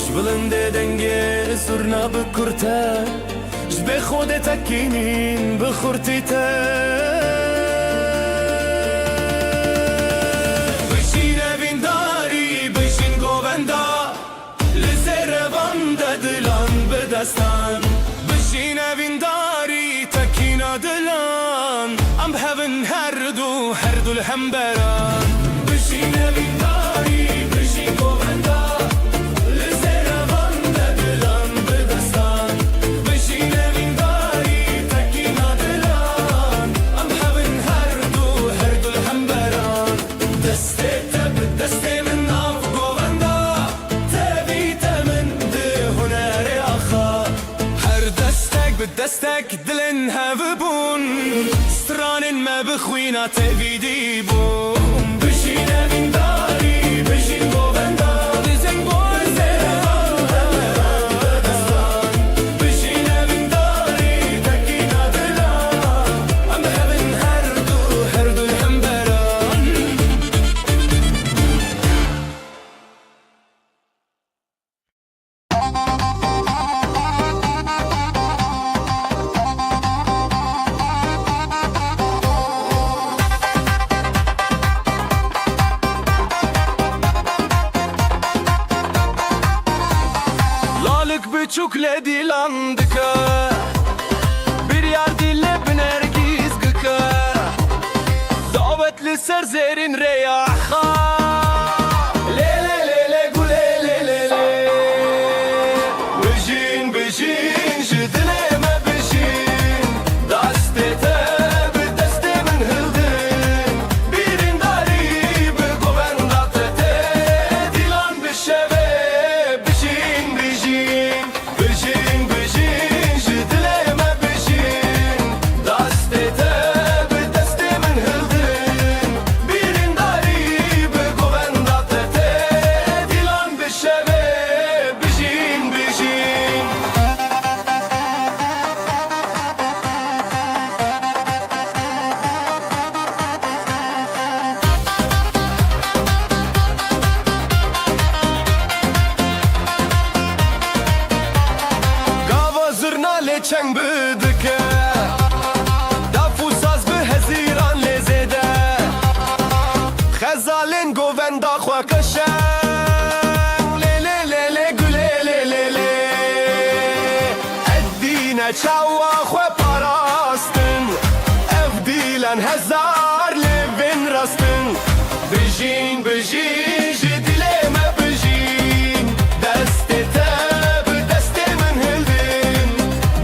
جبلند دنگه سرنا بکرته جبه خود تکینین بخورتی ته بشین اوینداری بشین گووندا لزروان ددلان بدستان بشین اوینداری تکینا دلان ام بهون هر دو الهمبران بشین اوینداری بشین گووندا لزروان ددلان بدستان بشین اوینداری تکینا دلان ام بهون هر دو الهمبران دسته تب دسته من ناف گووندا تبیت من ده هنر آخا هر دستک به دستک دلن هفبون سترانن ما بخوینا تبیدی بون بشین اوینداری بشین گووندا لزن بون زران بدستان بشین اوینداری تکینا دلان ام هبن هر دو الهمبران Lalık büçük le dilandıka Bir yar dille binergiz gıka Davetli serzerin reyaha Le le le le gule le le le Bejin bejin jidileme bejin Dastete bi destemin hıldın Birin dari bi govendate Dilan bi şeve bejin bejin Bejin bejin jidileme bejin Dastete bi destemin hıldın Birin dari bi govendate Dilan bi şeve bejin bejin Gava zırna leçen bıdıke Dafu saz bi heziran lezede Xezalin govenda xwa kaşen Le le le le güle le le le Eddine çawa xwe parastin Ev dilen hezar levin rastin Bejin bejin jidileme bejin Destete bi destemin hıldın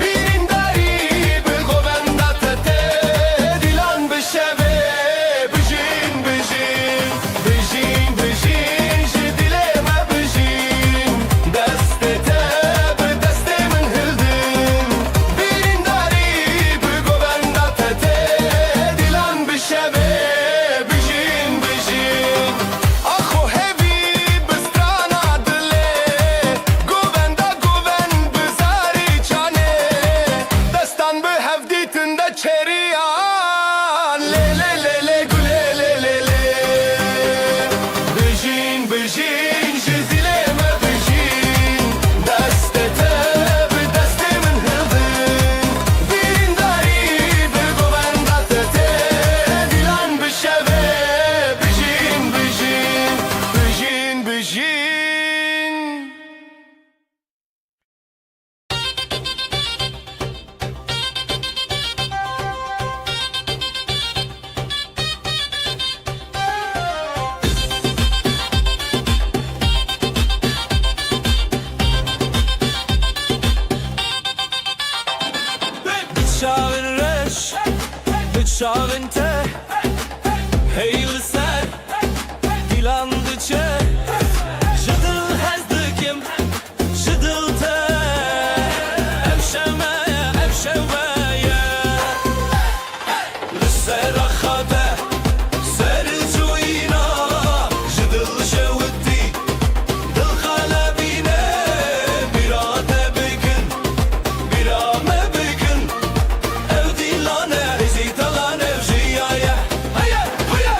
Birin dari bi govendate Dilan bi şeve bejin bejin Bejin bejin jidileme bejin Destete bi destemin hıldın Birin dari bi govendate Dilan bi şeve bejin bejin Aho hevi bistrana dile Govenda goven bizari çane Destan bi hevditinde çeriyan Le le le le güle le le le Bejin bejin jizileme bejin Destete bi destemin hıldın Birin dari bi govendate Dilan bi şeve bejin bejin Bejin bejin Bıçağın reş Bıçağın te Heyli ser Dilandıçe Jıdıl hezdikim Jıdıl te Evşemeye evşemeye Lüsera xade Seri cuyina Jıdıl şevdi Dıl halebine Birate bigin Birame bigin Ev dilane Ezitalan ev jiyaya Hayır hayır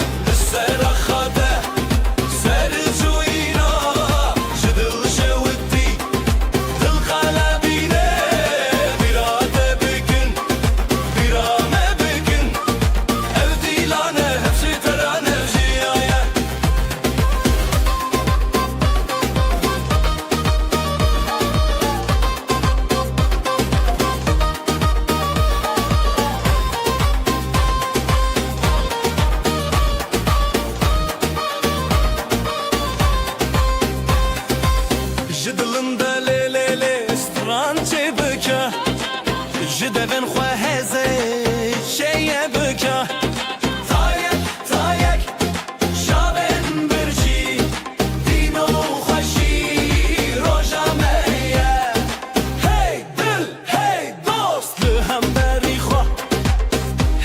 جدفن خوهزه شیه بکه تایک تایک شابن برچی دینو خوشی روژا میه هی دل هی دوست هم بری خواه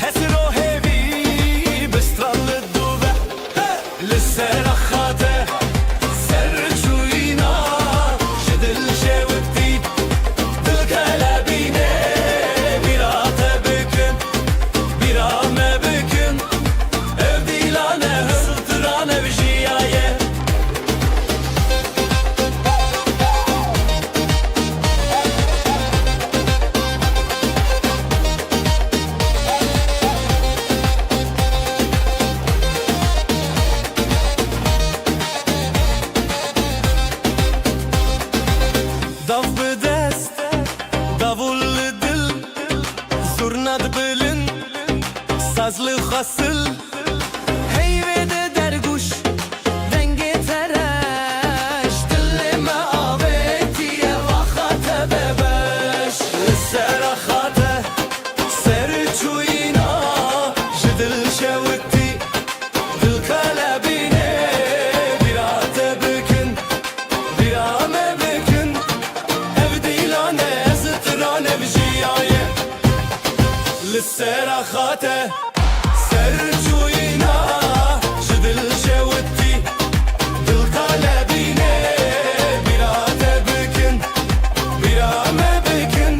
هسی رو هیوی بسترال دوبه لسر خاطر سر چوینا شدل شوکتی دل کلبینه بیرات بکن بیرامه بکن ev dilane hırtırane bir jiyaye Dav bedest, davullu dil Zurnad bilin, sazlı hasıl Heyvede derguş, rengi tereş Dillime avetiye vakate bebeş Sera khate ser çuyina jidil şevkti dil kalbine birat bükün birame bükün ev dilane zitrane bjiyaye لسرا خاته سر çuyina jidil şevkti dil kalbine birat bükün birame bükün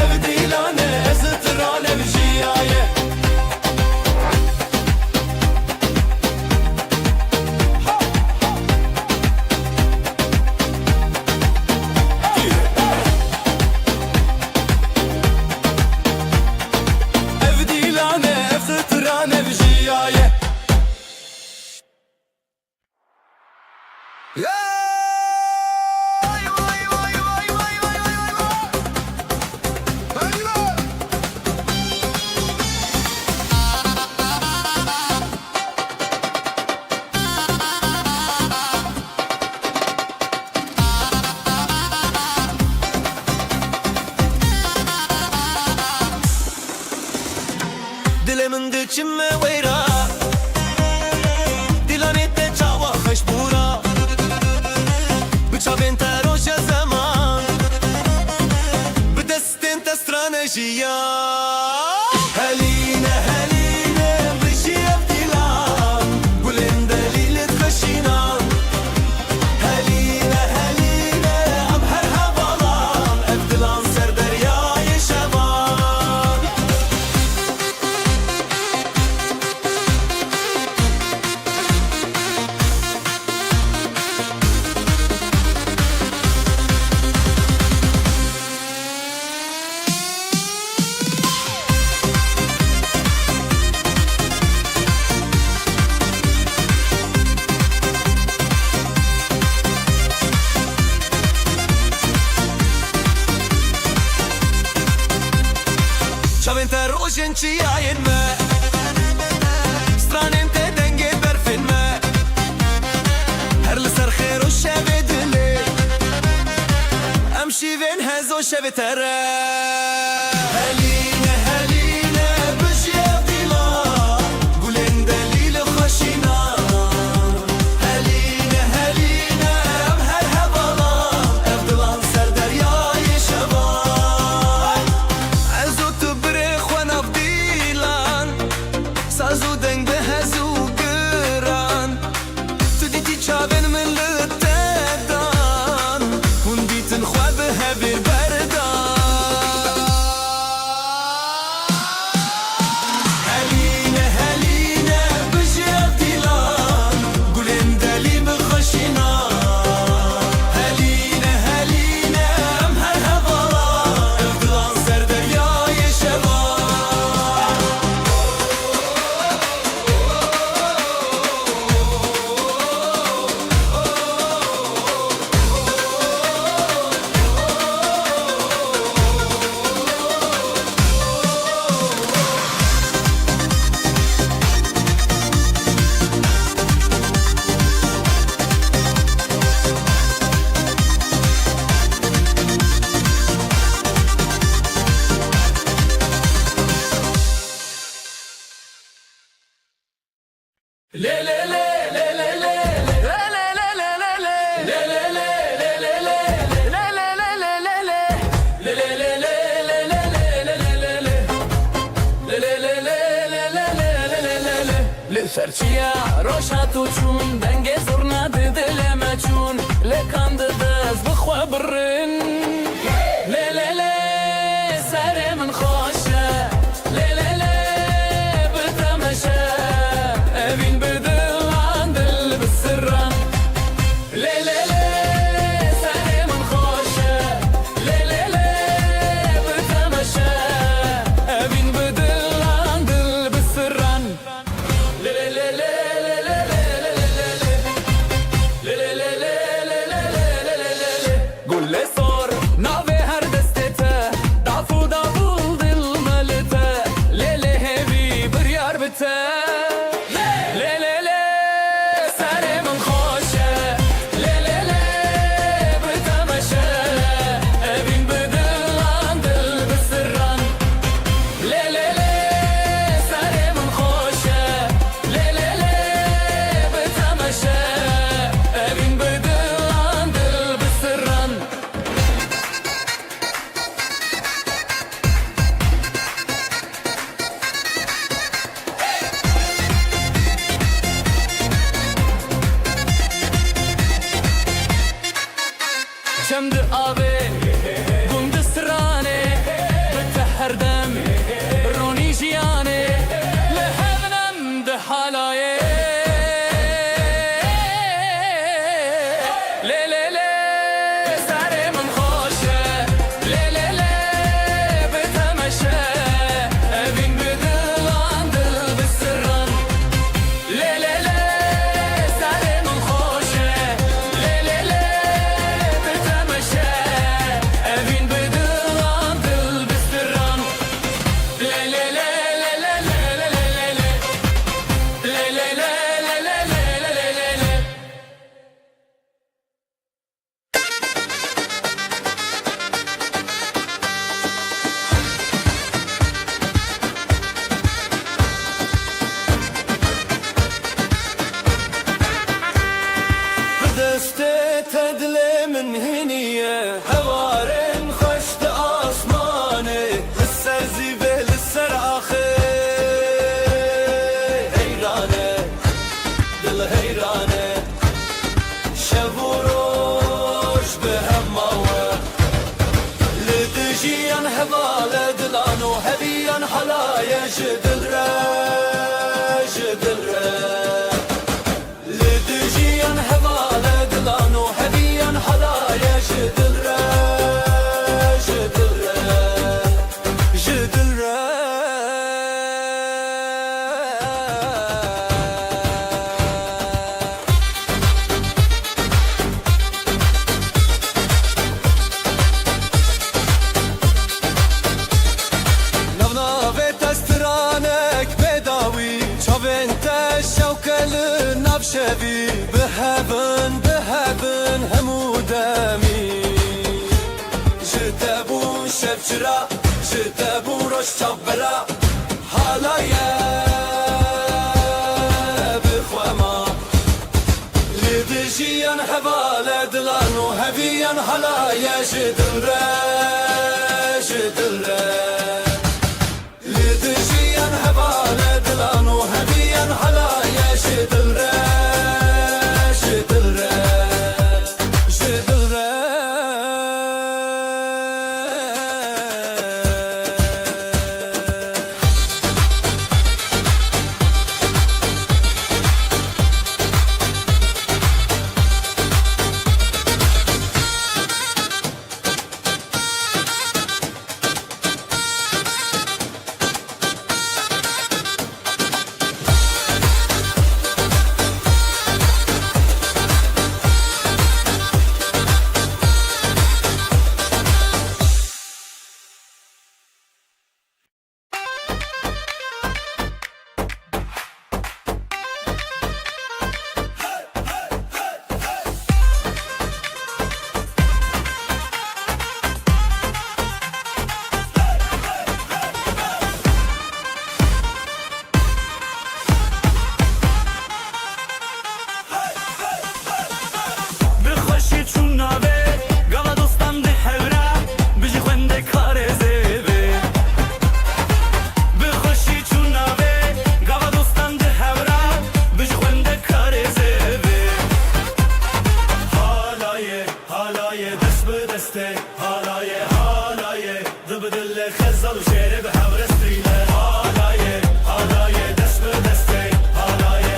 ev dilane zitrane bjiyaye ev dilane zitrane bjiyaye Dilimin dikçime veyra Dilanette çava hoşbura Bıçavin teroşe zaman Bidestin te stranejiya Heline heline bjiyev dilan gulin delilit khashinan Heline heline am her havalan ev dilan ser deryayê şevan Çavin teroşen çiyayin me Stranin te denge berfin me Her li ser xêr û şevê dilê Em şîvên hez û şevê tere Heline heline bjiyev dilan gulin delîl xweşînan Heline heline em her hevalan ev dilan ser deryayê şevan Ez û tu birê xwe nav dîlan Saz û deng bi hez û giran Tu dîtî çavên min li te dan Hûn dîtin xwe bi hevêr berdan Le le le le le le le le le le le le le le le le Serçiya roşa tuçun denge zurna didileme çun le kandidaz bixwe birin le le le serê min xoşe le le le bitemeşe evîn bidilan dil bisirran le le le serê min xoşe le le le bitemeşe evîn bidilan dil bisirran Gulle sor nave her destete dafu da bul dil melete lele hevi bir yar bite lele le seremin xoşe lele le bitemeşe evin bidilan dil bisirran lele le seremin xoşe lele le bitemeşe evin bidilan dil bisirran Şimdi abi Gundı sırane Bitte her dem Roni jiyane Lehevnem de halaye Le le le Seremin xoşe Le le le Bitemeşe Evin bidilan dil bisirran Le le le Seremin xoşe Le le le bitemeşe evin bidilan dil bisirran le le le le le le le le le le le le le le le le دسته تدلي من هنية هوارن خشت آسماني لسر زيبه لسر آخر هيرانه دل هيرانه شبوروش بهماوه لدجيان هواله دلانو هبيان حلايا جدل را جدل را لدجيان هواله دلانو هبيان حلايا جدل را جدل را جدل را نوناوه تسترانك بداوي چاوين تشوكل نفشوي بهبن بهبن همودمي جتبون شبچرا جتبون روش چابرا حالايا بخوما لدجيان هواله دلانو هبيان حالايا جدل را جدل را لدجيان هواله دلانو هبيان حالايا جدل را جدل را جدل را خزل و شعر به هبر استریله حالای دست به دسته حالای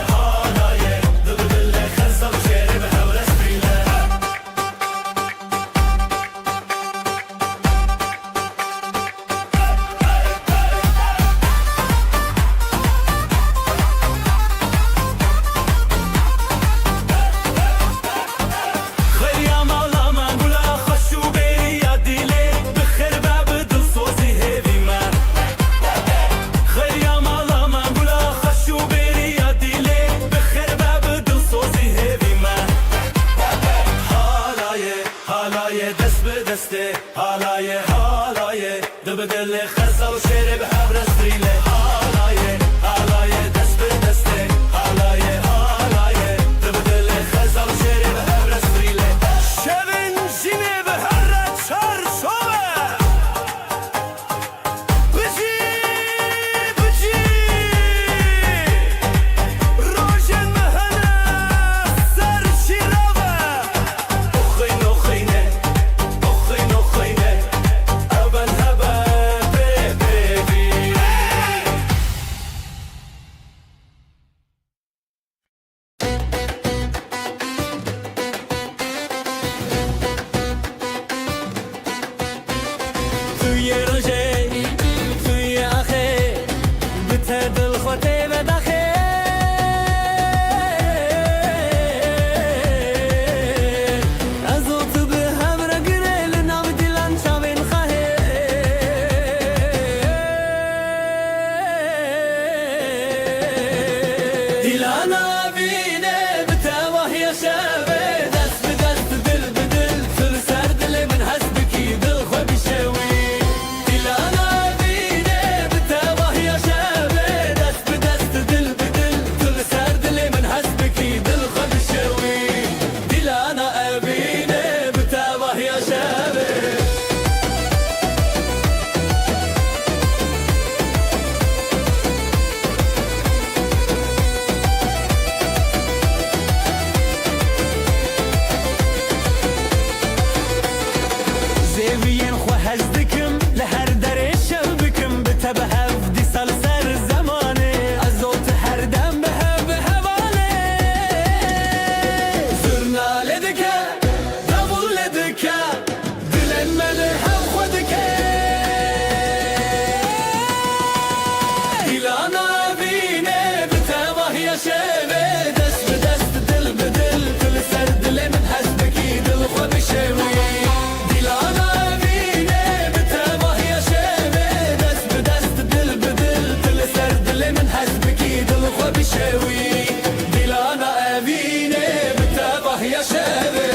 دل به دل خزل و شعر به هبر استریله دست به دسته حالای دل به دل خزل و شعر به هبر استریله حالای دست به دسته حالای دل به دل خزل و شعر به هبر استریله شبن جینه به هر چار شوه بجی روشن مهنه سر شیراوه خینه ابن هبه بیبی توی روژه توی آخه بته دل خوته بداخه از تو به هم را گره لنام دیلان شاوین خواهه دیلانا بینه بته وحی شبه دست به دست دل به دل تل سر دل من هست بکی دل خو بشوی دیلانا بینه بته وحی شبه دست به دست دل به دل تل سر دل من هست بکی دل خو بشوی دیلانا بینه بته وحی شبه زیوین خو هزدکم لهر در شب بکم بته به هفدی سال سر زمانه از اوت هر دم به حواله زرناله دکه دبوله دکه دلن من هم خودکه دیلانا بینه بته وحی شبه دست به دست دل به دل تل سر دل من هست بکی دل خو بشوی دیلانا بینه بته وحی شبه دست به دست دل به دل تل سر دل من هست بکی دل خو بشوی دیلانا بینه بته وحی شبه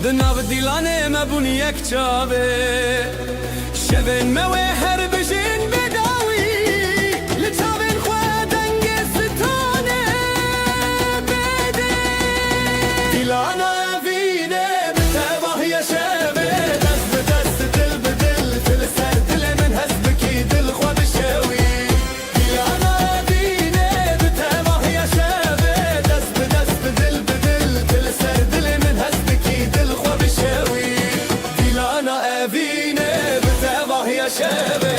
دناو دیلانه مبون یک چاوه شبن موه هر بجین بداوی لچاوین خواه دنگ ستانه بده دیلانه وینه بته وحی شبه دست به دست دل به دل تل سر دل من هست بکی دل خواه بشوی دیلانه وینه بته وحی شبه دست به دست دل به دل تل سر دل من هست بکی دل خواه بشوی دیلانه وینه بته وحی شبه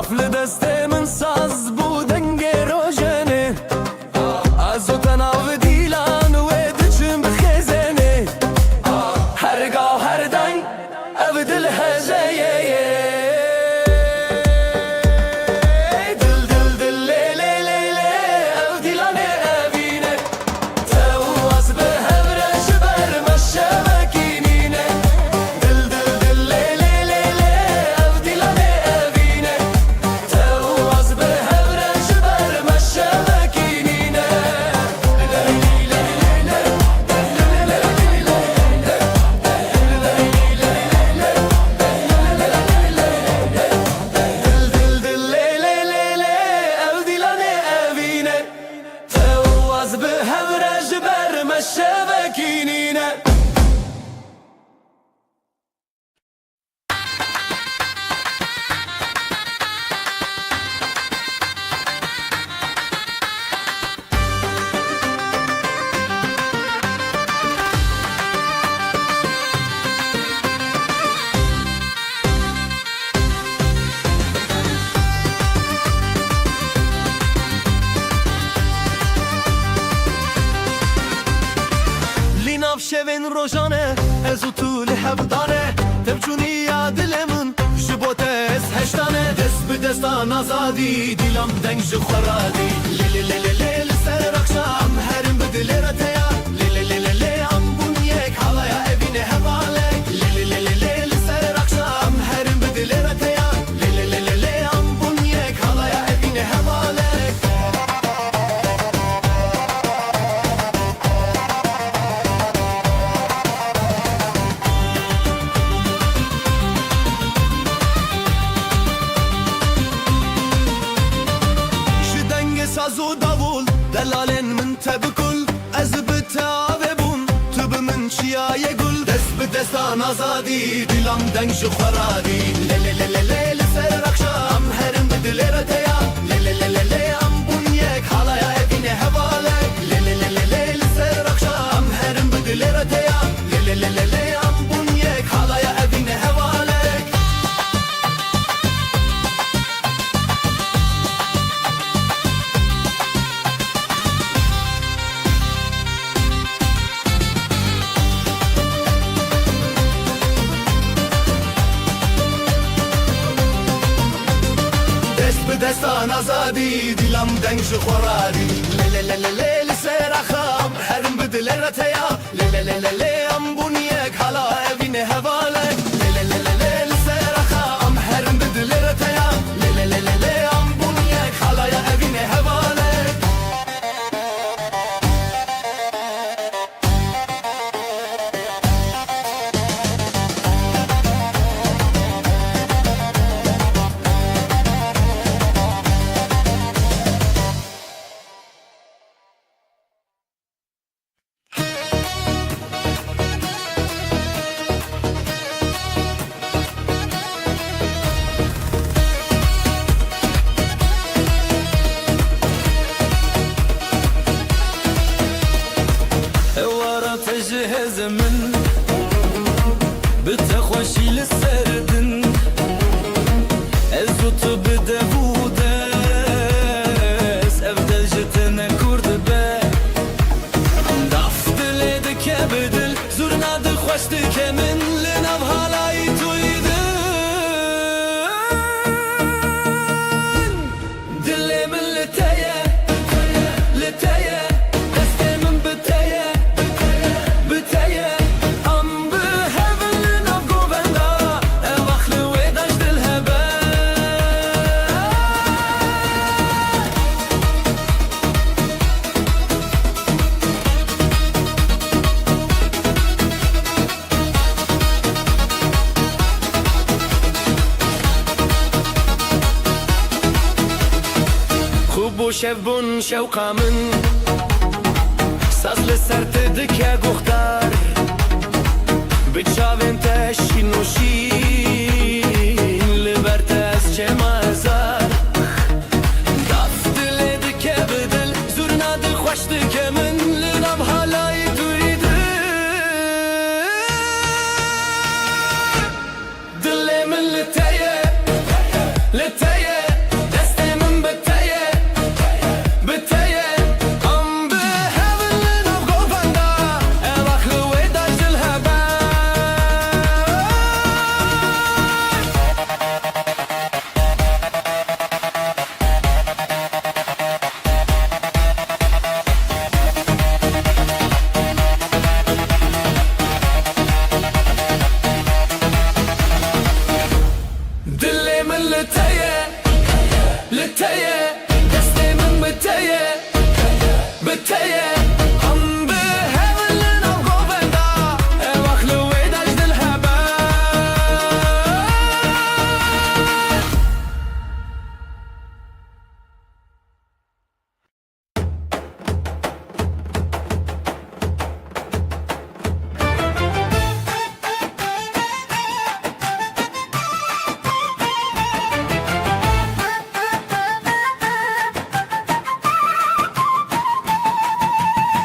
Aflı destemin saz bu denge rojene Azotan avı dilan ve dıçım bixezene Her gav her dang ev dil hezeye Dil dil dil le le le le ev dilane evine Tevaz be hevre jiber meşşevekinine Dil dil dil le le le le ev dilane evine Tevaz be hevre jiber meşşevekinine Dil dil le le le le ev dilane evine Tevaz be hevre jiber meşşevekinine Linav şevin rojane ez utul hevdane Tevçuni ya dilemin jibotes heştane Dest bi destan azadi dilam deng ji xwaradi Le le le le le li ser akşam herim bi dilera teya Le le le le le am bunyek halaya evine hevalek Le le le le le li ser akşam herim bi dilera teya Le le le le le am bunyek halaya evine hevalek Ji dengê saz û davul delalên min te bikul Ez bi te avebûn tu bi min çiyaye gul Dest bi destan azadî dilam deng ji xweradî Le le le le le li ser akşam herim bi dilê re teya Le le le le le am bunyek halaya evîne hevalek Le le le le le li ser akşam herim bi dilê re teya Le le le le le am bunyek halaya evîne hevalek Dest bi destan azadî dilam deng ji xweradî Le le le le le li ser axam herim bi dilê re teya Le le le le le am bunyek hala evîne hevalek Le le le le le li ser axam herim bi dilê re teya Le le le le le am bunyek halaya evîne hevalek Ewara tejhez min Bitexweşî li ser din Ez û tu bi devû des Ev del ji tune kur dibe Daf dilê dike bi dil Zurna dixweş dike min Li nav halayî tuyî din Dilê min li te ye Li te ye Destê min bi te ye Bi te ye Am bi hevin li nav govenda Ev axlê wê daş dil hebe خوب و شەو بوون شەوقا من ساز لەسەر te dike guxtar Bi çavên te şîn û şîn Li ber te ez çêma hezar Daf dilê dike bi dil Zurna dixweş dike min Li nav halayî tuyî din Dilê min li te ye Li te ye لتيه لتيه دستي من بتيه بتيه هم بهبلنا وقوبندا واخلو ويداج الهبال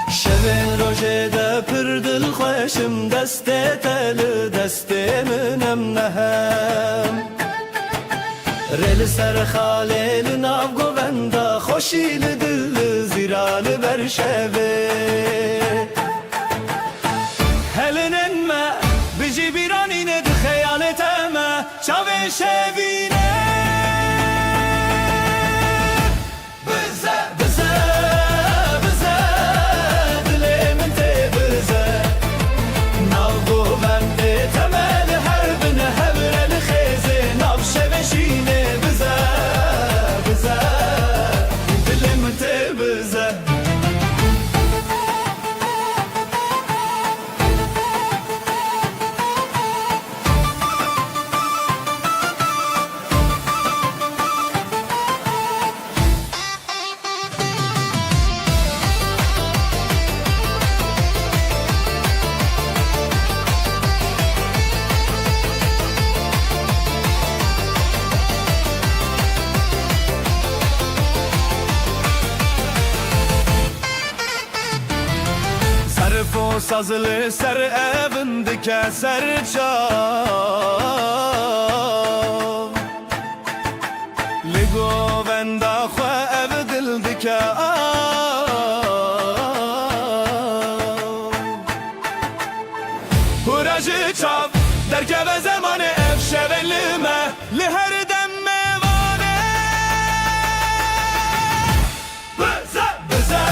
شبن روجه پردل خوشم دسته تل دسته منم نهم رل سر خالیل ناو گووندا خوشیل دل زیرال برشوه هلنن ما بجی بیرانینه ده خیالت اما چاوه شوینه بزه بزه بزه دلی من تی بزه ناو گوونده تمل هر بنه هبرل خیزه ناو شوشینه بزه بزه دلی من تی بزه Sarfo sazlı ser evindike ser çav Ligo venda xwe ev dildike Huracı çav derkeve zamanı ev şevelime li her demme vane Bize bize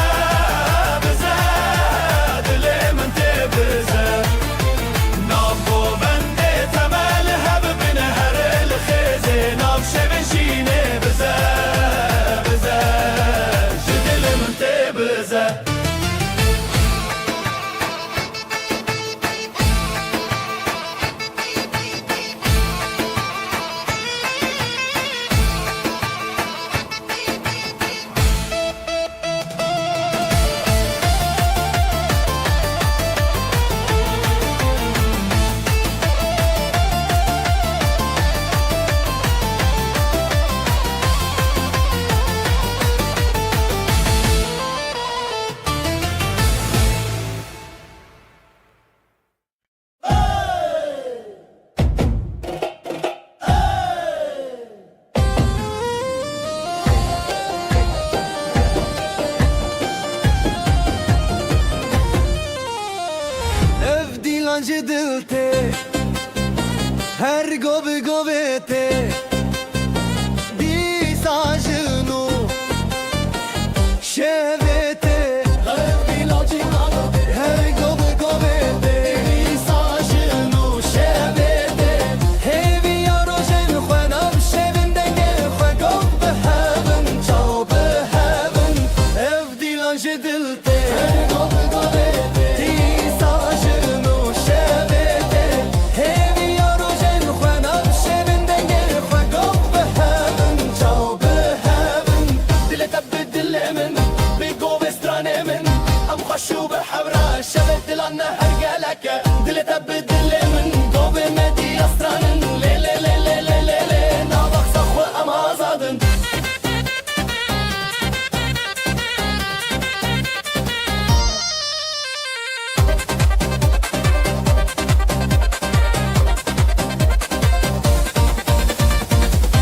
bize dilimin te bize Nav bende temel hebibine her el khizi Nav şeveşine bize bize dilimin te bize Ev dilancı dilte Her gobi govete Di sajnu Şevete Ev dilancı dilte Her gobi govete Di sajnu şevete Hevi yarojen khwenam şevinden gel khwe gov behevin Çav behevin Ev dilancı dilte Her gobi govete Di sajnu şevete Hevi yarojen khwenam şevinden gel khwe gov behevin Çav behevin Dile tebdil emin Bi gov estranemin Am khashu behevra Şevet dilanna her geleke Dile tebdil emin Gov medi astranin Le le le le le le le Navak sakhwe am azadın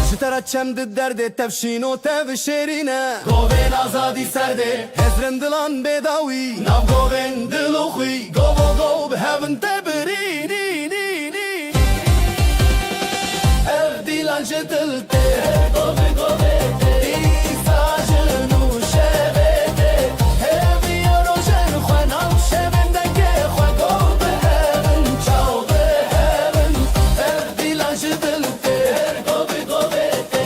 Jitara çemdi derde tevşin o tev şerine Goven azadi serde Hezren dilan bedawi Nav goven diluxi Govo gov behevin tebirini Ev dilancı dilte Gove govete Di sajnu şevete Hevi yarojen khwenam şevinden ge khwe gov behevin Çav behevin Ev dilancı dilte Gove govete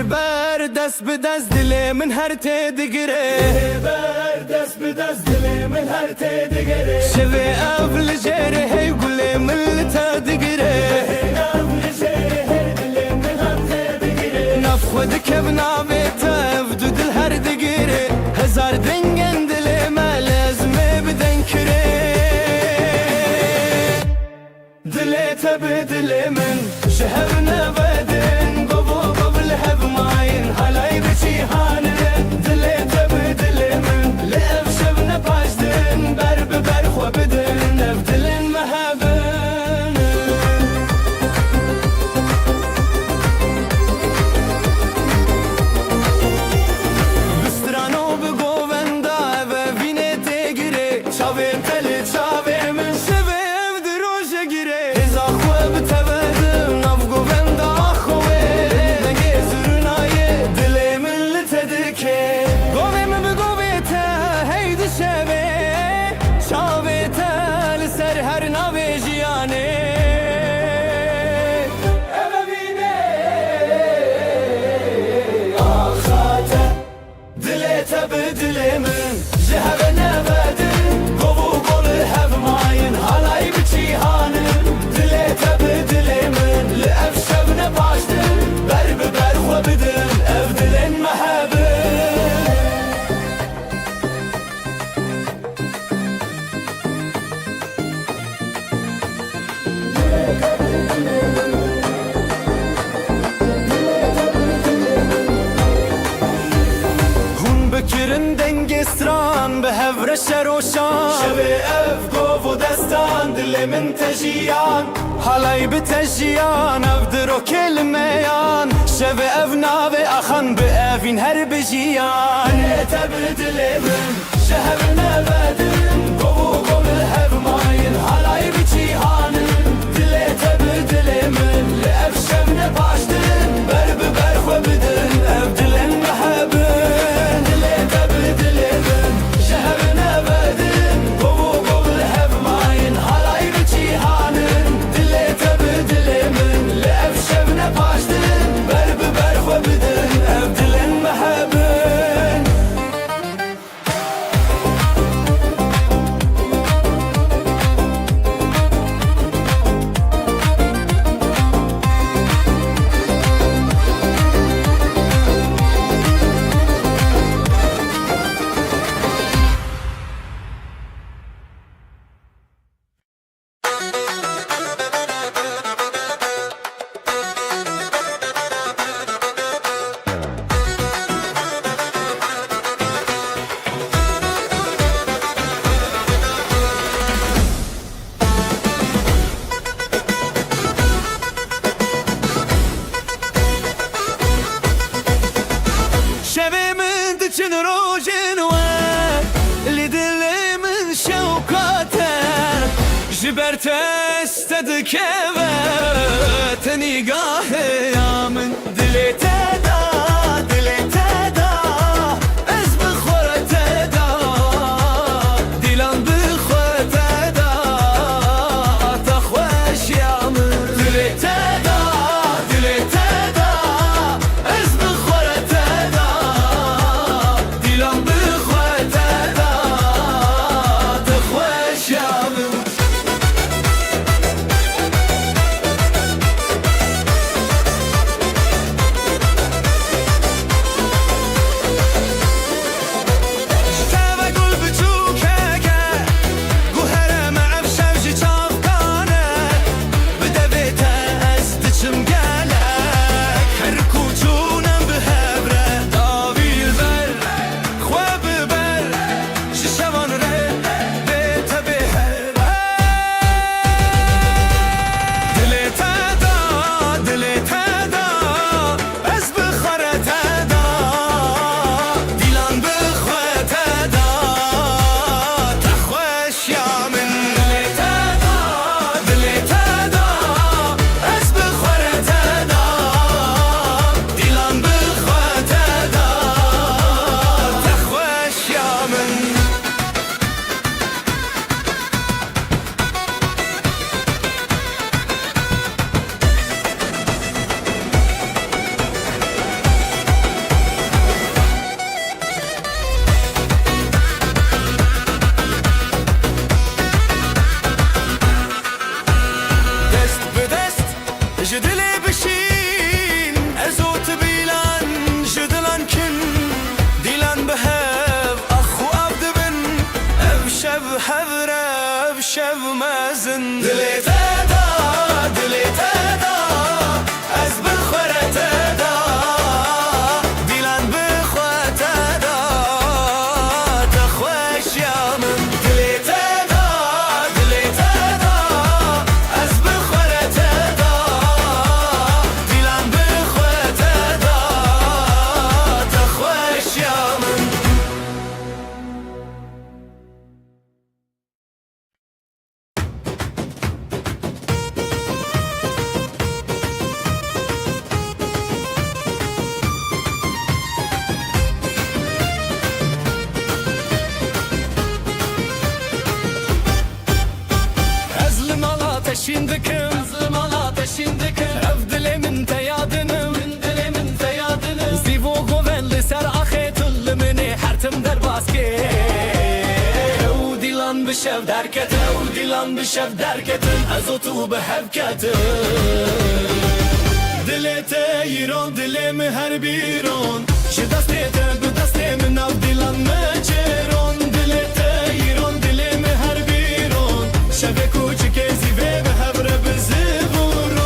بر دست به دست دل من هر ته دگره بر دست به دست دل من هر ته دگره شوی اول جره هی گل من تا دگره نف خود کب ناوی تا افدو دل هر دگره هزار دنگن دل ما لازمه بدن کره دل تب دل من شهر نبدن قبو قبل هب ماين هلاي بچی هانن دل تب دل من لف شب نپاشدن بر بر خو بدن اف دلن مهبن بسترانو بگووندا و وینه تگیره چاویم تلی چاویم من شبه دروش گیره هزا خو بتبدم ناف گووندا خوه نگه زرنای دل من لتدکه گویم بگویتا هیدی شبه چاویتا لسر هر ناوی جیانه بدل من جهب نبدن قبو قل هب ماين هلاي بچی هانن دل تبدل من لأف شب نباشدن بر بر خو بدن اف دلن محبن بکرن دنگستران به هفر شروشان شبه اف گوف و دستان دل من تجیان حالای به تجیان اف درو کلمیان شبه اف ناوی اخان به افین هر بجیان دل تبدل من شهر نبدن قبو قبل هب ماين هلاي بچی هانن دل تبدل من لأف شب نباشدن بر بر خو بدن اف دلن محبن جبرت استد كبت نگاه یا من دلی تدا دلی تدا از بخور تدا دیلم بخور تدا تخوش یا من دلی تدا دلی تدا از بخور تدا دیلم بخور تدا تخوش یا من شب مزن دلي تدا دلي تدا از بخوره تدا دیلان بخواه تدا تخوش یا من دلي تدا دلي تدا از بخوره تدا دیلان بخواه تدا تخوش یا من أزلم على تشيندكم أزلم على تشيندكم أفضل من تيادنم من دلي من تيادنم زيفو قوين لسر أخيت اللي حرتم در باسكي وديلان بشف دركتن وديلان بشف دركتن أزوتو بحبكتن دلي تيرون دلي مهر بيرون شدستي بدستي من أو ديلان مجرون دلي تيرون دلي مهر بيرون شبكو چكيزي في بهبر بزبورون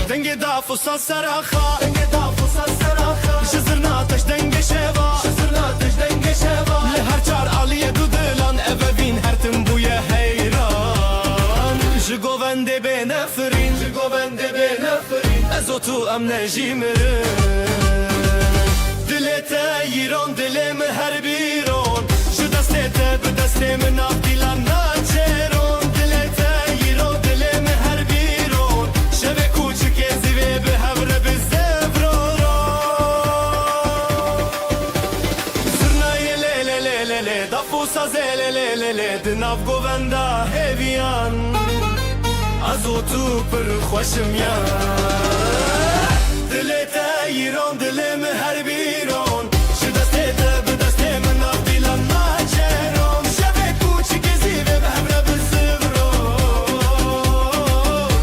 دنگی دافوسا سراخا دنگي دافوسا السراخة جزرنا تش دنگی شوا شزرنا تجدنگي شبا لهر چار علیه دو دلان اوین هرتم بوی حیران جگوونده به نفرین جگوبنده بنفرين ازو تو ام نجیمرن دل تیران دل مهر بیرون شو دسته ته به دسته من اف دیلان ناچرون دل تیران دل مهر بیرون شب کوچک زیوه به هبره به زفرون زرنای لی لی لی لی لی دفوسا زلی لی لی لی دناف گووندا هیویان ازو تو پر خوشم یا دل تیران دل مهر بیرون شو دسته ته به دسته من اف دیلان ناچرون شب کوچک زیوه به هبره به زفرون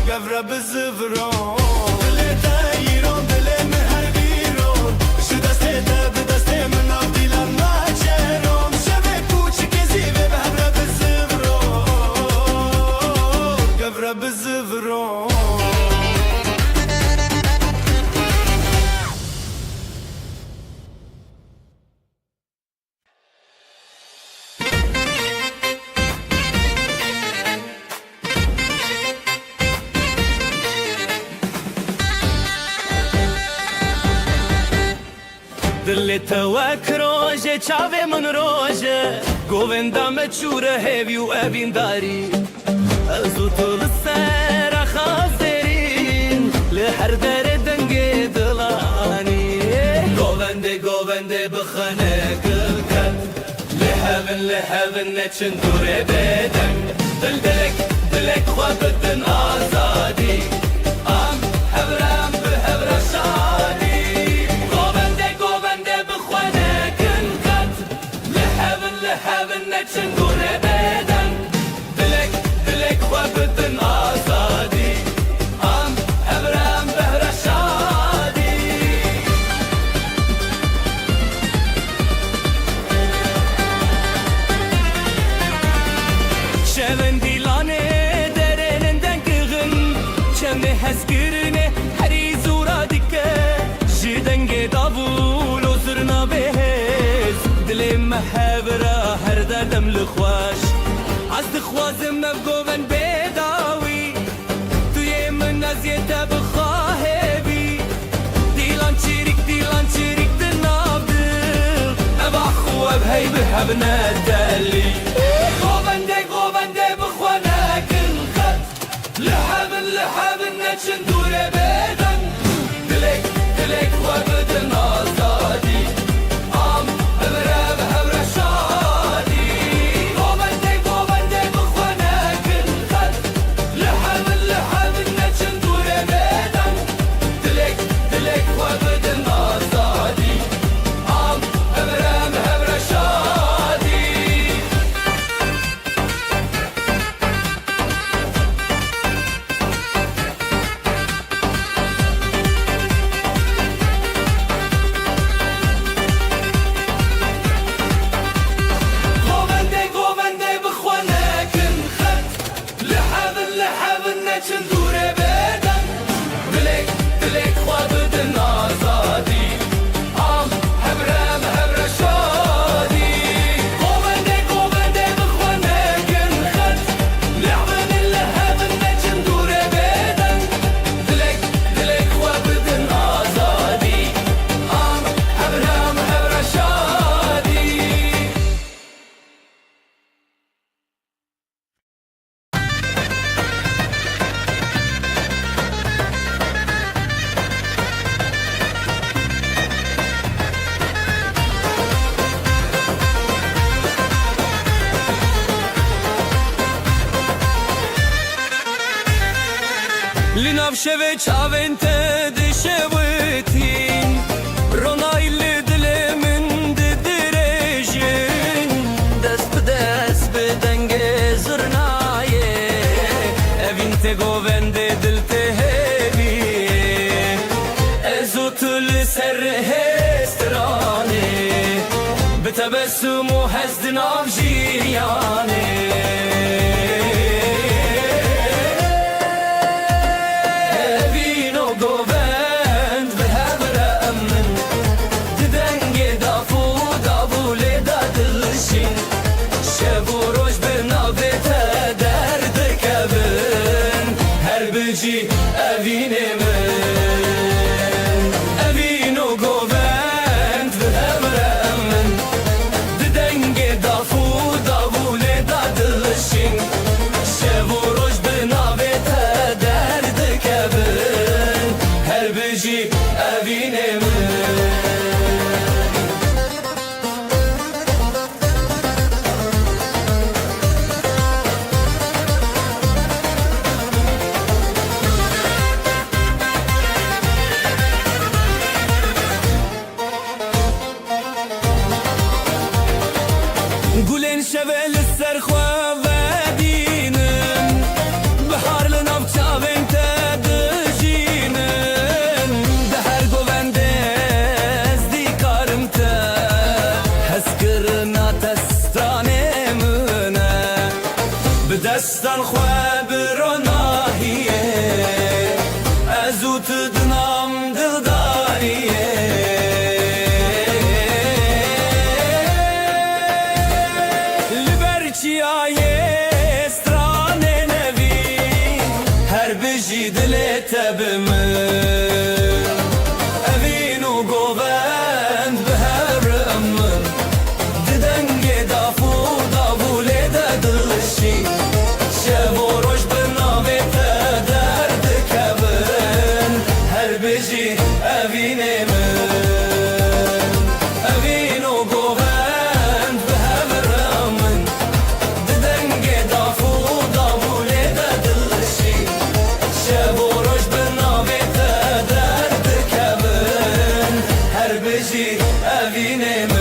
گفره به زفرون دل تیران دل مهر بیرون شو دسته ته به دسته من اف دیلان ناچرون شب کوچک زیوه به هبره به زفرون گفره به زفرون دل تواک روژه چاوه من روژه گووندا مچوره هیوی و اوین داری ازو تو لسر خازرین لهر در دنگ دلانی گوونده بخانه گلکت لهبن نچن دوره بدن دلک خواه بدن آزادی ام هبرم به هبر شادی گوونده بخانه گلکت لهبن نچن دوره بدن دلک خواه بدن آزادی ام هبرم به هبر شادی شون دیلانه درنندن کغن چمه هسکرنه هری زورا دیکه جدنگ داول و زرنا بهز دل محبرا هر دردم لخواش از دخوازم مبگوون بداوی توی من ازیت بخواه بی دیلان چیریک دناب دل ابا خواب هی به هب ندلی گوونده بخوانه کن خط لحبن نچن دوره بدن دلک خواه بدن آزادی ام هبره به هبره شادی گوونده بخوانه کن خط لحبن نچن دوره بدن دلک خواه بدن شوی چاوین ته دشویتین رونایل دل من ددرجین دست به دنگ زرنایه evin te govende dil te hevi ezutul ser hestrane betebessumu hezdin avjiyane evine men evino govend ve emremen de denge dafu davule dadılışın şevuruş de navete derde kevin her beci evine men Gulen şevel serxwa vedinin Bihar li nav çavên te dijînin De her govende ez dîkarim te Hezkirina testanê min e Bi destan xwe bi ronahiyê Ez û tu dinam dildariyê Çiyaye strane nevi her biji dile tebimin evinu govend behermin didenge dafu davule dadılışi şevoroş benavete derdi kevin her biji evinemin evinu govend behermin evine mi?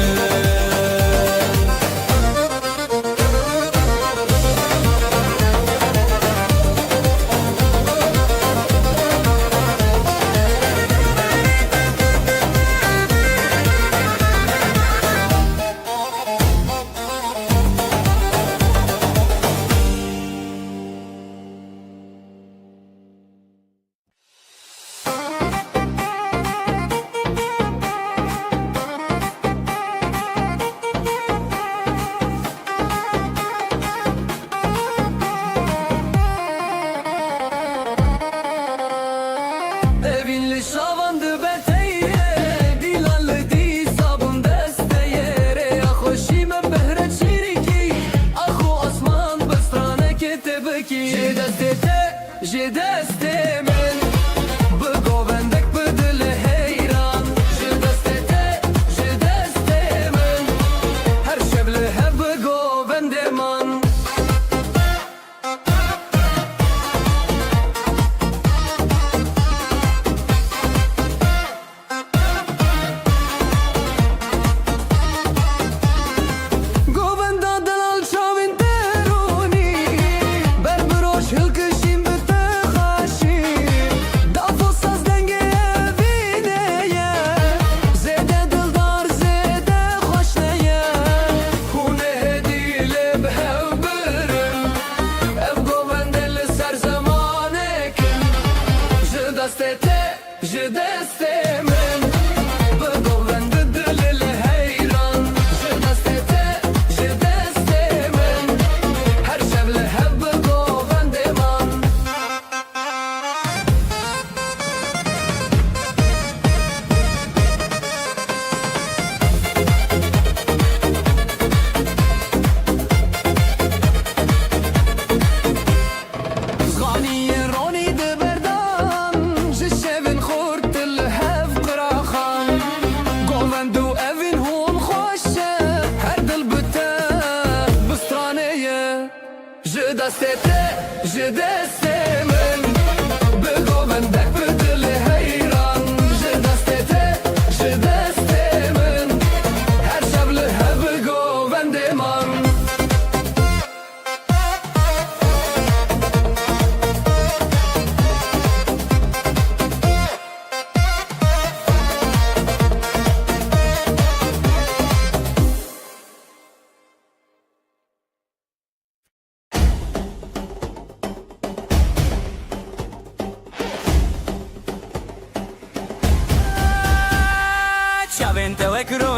Ji destê min bi govendek bi dil heyran Ji destê te ji destê min her şev li hev bi govendê man Govenda delal çavên te ronî ber bi roj hilkişîn bi Je destê min bi govendê dilê heyran Je destê te ji destê min her şev li hev bi govendê man Zganiyê ronî di berdan ji şevên xurt li hev qiraxan Govend û evîn hûn xweş e her dil bi te bi stranê ye Ji destê te ji destê min bi govend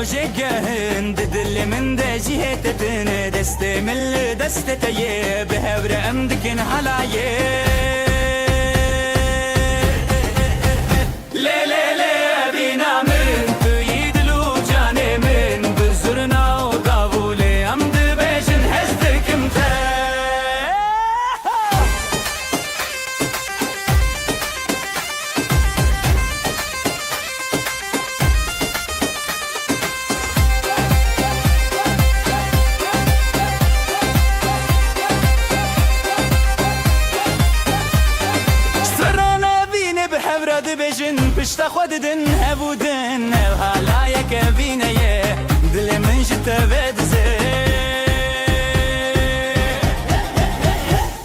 روجگهن دل من ده جهتتن دست من دست تیه به هبر امدکن حلایه لی لی لی بینا من توی دلو جان من بزرنا و داوله امد بیشن هزدکم ته بجن پشت خوددن هبودن حالا یک بینه دل من جت بدزه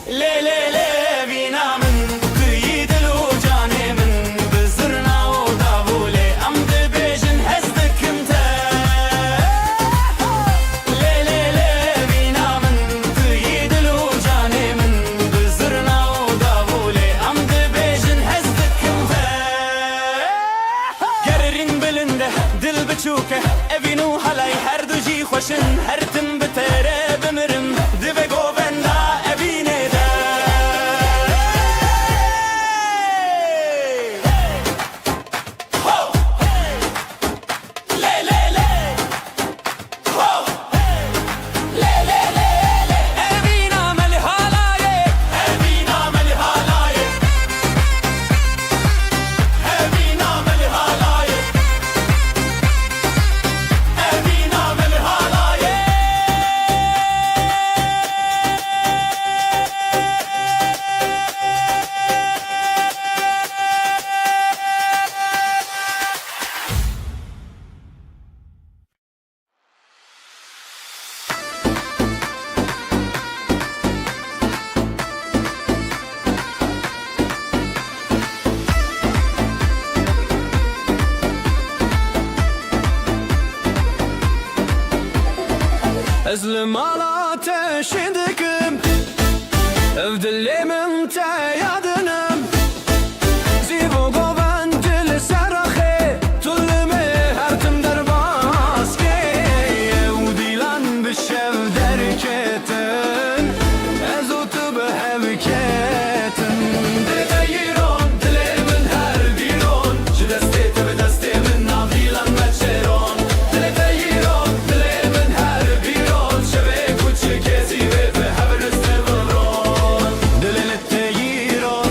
لی لی لی بینا من توی دلو جان من بزرنا و داوله امد بجن هزدکم ته لی لی لی بینا من توی دلو جان من بزرنا و داوله امد بجن هزدکم ته گررین بلنده دل بچوکه اوینو حلای هر دو جی خوشن هر تم بتره بمرم دو گووندا اوینه ده لی لی لی لی لی لی اوینا ملی حالایه اوینا ملی حالایه اوینا ملی حالایه اوینا ملی حالایه ازلم على تشدكم افدلي من تيادنم زيبو قوان جل سرخي تلمي هرتم درباسكي وديلان بالشف دركتن ازوت بهبكتن دغيرون دلي من هر ديرون جدستي تبدستي من ناضيلان متشيرون دغيرون دلي من هر ديرون شبك وتشكيزي بهبر استبرون دلي التغيرون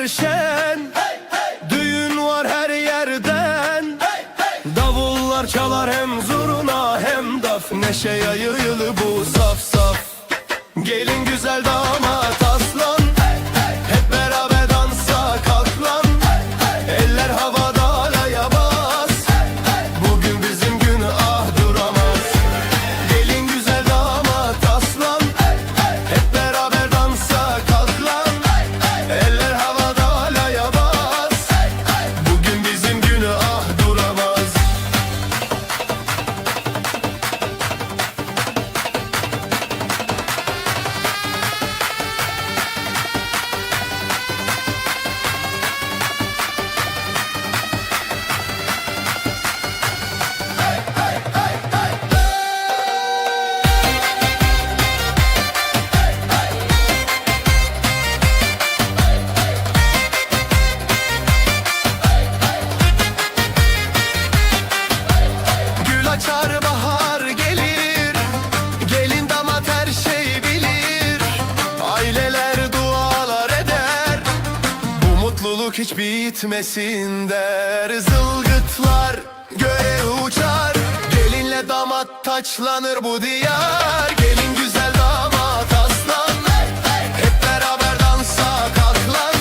var şen, düğün var her yerden. Davullar çalar hem zurna hem daf, neşe yayılı bu saf saf. Gelin güzel damat aslan, hep beraber dansa kalk lan. Eller havada alaya bas, bugün bizim gün ah duramaz. Gelin güzel damat aslan, hep beraber dansa kalk lan. Eller havada alaya bas, bugün bizim gün ah duramaz. Gül açar bahar gelir, gelin damat her şey bilir. Aileler dualar eder, bu mutluluk hiç bitmesin der. Zılgıtlar göğe uçar, gelinle damat taçlanır bu diyar. Gelin güzel damat aslan, hep beraber dansa kalk lan.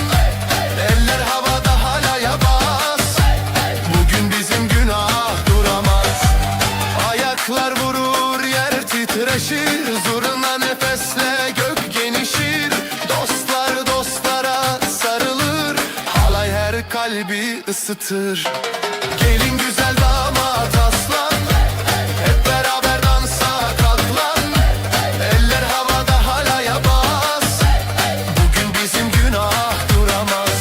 Eller havada halaya bas, bugün bizim günah duramaz. Ayaklar vurur yer titreşir, zurna nefesle gök genişir. Dostlar dostlara sarılır, halay her kalbi ısıtır. Gelin güzel damat aslan, hep beraber dansa kalk lan. Eller havada halaya bas, bugün bizim günah duramaz.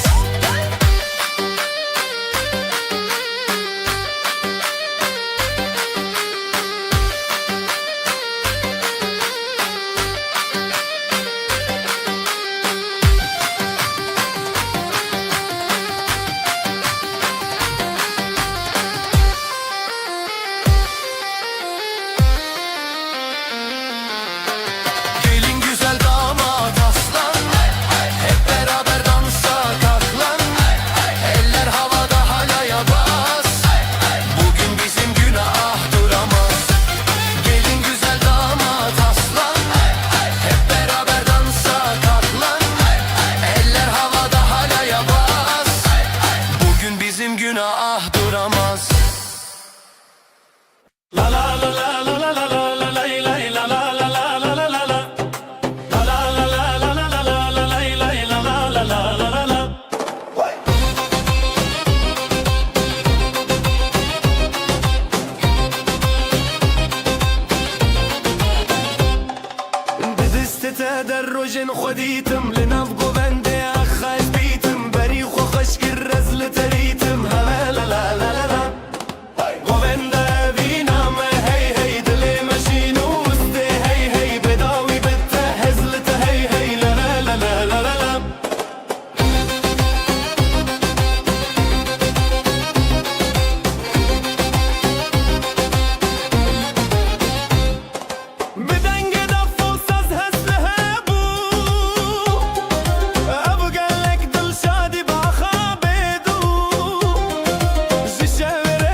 Gelin güzel damat aslan, hep beraber dansa kalk lan. Eller havada halaya bas, bugün bizim günah duramaz. Gelin güzel damat aslan, hep beraber dansa kalk lan. Eller havada halaya bas, bugün bizim günah duramaz. La la la la la la la la la la la la la la la la la la. La la la la la la la la la la la la la la la. بدست تدرج خديتم لنبقو بندي أخاز بيتم بريخ وخشك الرزل تريتم هلا لا لا لا لا لا. وبندا بينا ما هي هي دلي ماشين وسطي هي هي بداوي بتهزلت هي هي لا لا لا لا لا لا لا. بدنگ دف و ساز هست هبو ابو قالك دل شادي باخا بدو جي شاور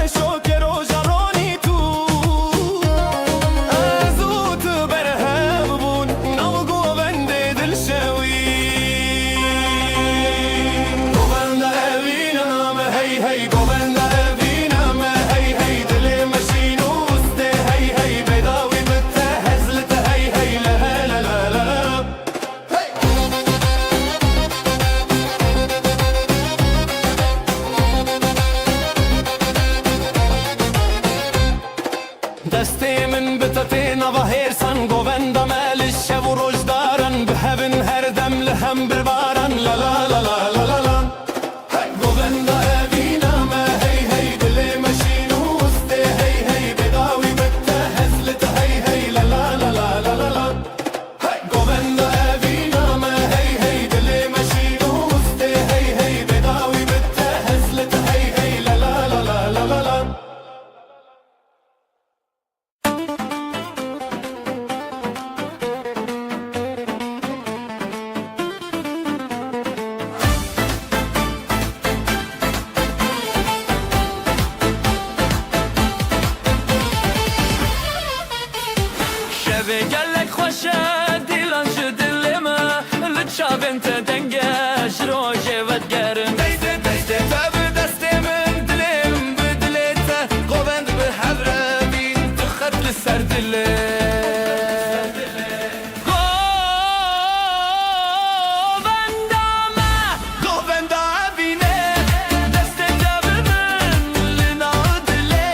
Evi gelek xoşa dilan ji dilime Li çavên te denge ji rojê vedgerim Deste deste te bi destê min dilêm bi dilê te Govend bi hevre bîn dixet li ser dilê Govenda evîne destê te bi min li nav dilê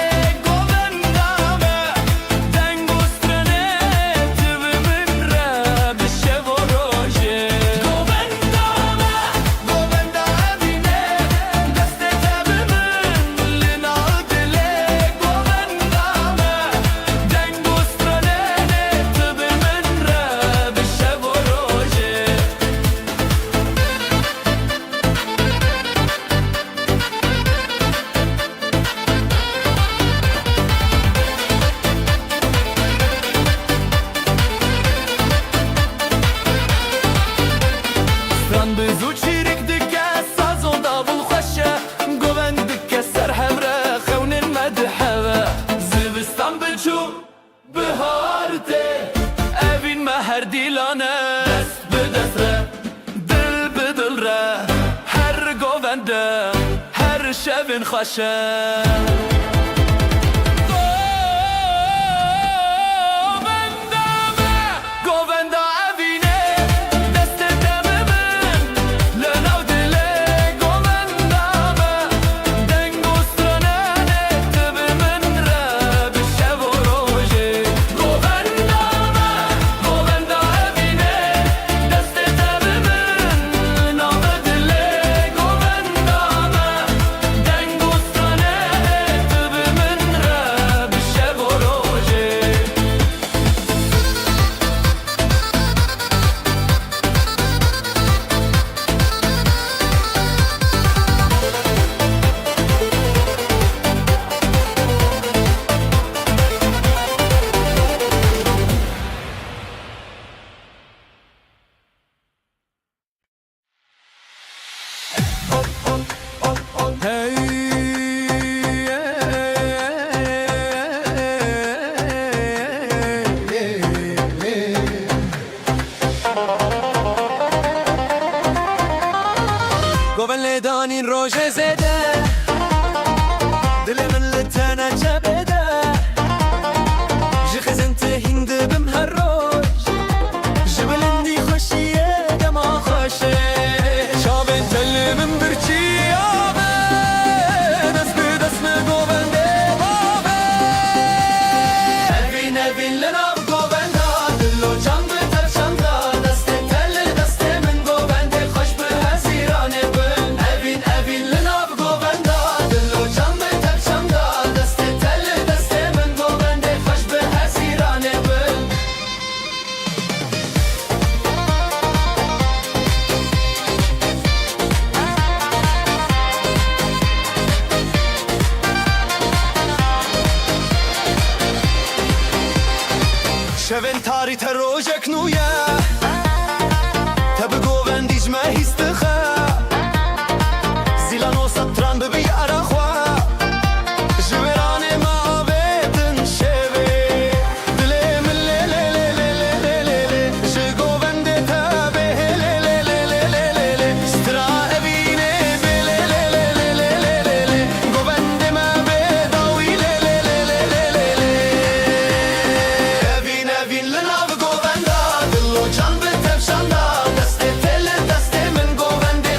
Govenda me Deng û stranê tu bi min re bi şev û rojê Govenda me Govenda evîne destê te bi min li nav dilê Govenda me Deng û stranê tu bi min re bi şev û rojê Stran bi zû çîrek dike saz û davul xweşe Govend dike ser hevre xewnên me diheve Zivistan biçû bihar tê Evîn me her dîlane Dest bi dest re Dil bi dil re Her govende Her şevên xweşe Govenda evîne destê te bi min li nav dilê Govenda me deng û stranê tu bi min re bi şev û rojê Govenda me Govenda evîne destê te bi min li nav dilê Govenda me deng û stranê tu bi min re bi şev û rojê Goven le danîn rojê zêde Dilê min li te necebede Ji xizin te hîn dibim her roj Ji bilindî xweşiyê dema xweşê Çavên telê min birçîyabe Dest bi dest me govendê babe Evîn evîn li nav govenda Dil û can bi tev çanda Destê te li destê min govendê xweş bi hezîranê bin Evîn evîn li nav govenda Dil û can bi tev çanda Destê te li destê min govendê xweş bi hezîranê bin Şevên tarî te rojek nû ye Te bi govendî ji me hîs dixe Zîlan û setran bibi yara xwe Ji wêranê me avêtin şevê Dilê min lê lê lê lê lê lê lê lê Ji govendê te bê lê lê lê lê lê lê lê Stra evînê bê lê lê lê lê lê lê lê lê Govendê me bê dawî lê lê lê lê lê lê lê Evîn evîn li nav govenda Dil û can bi tev şanda Destê te li destê min govendê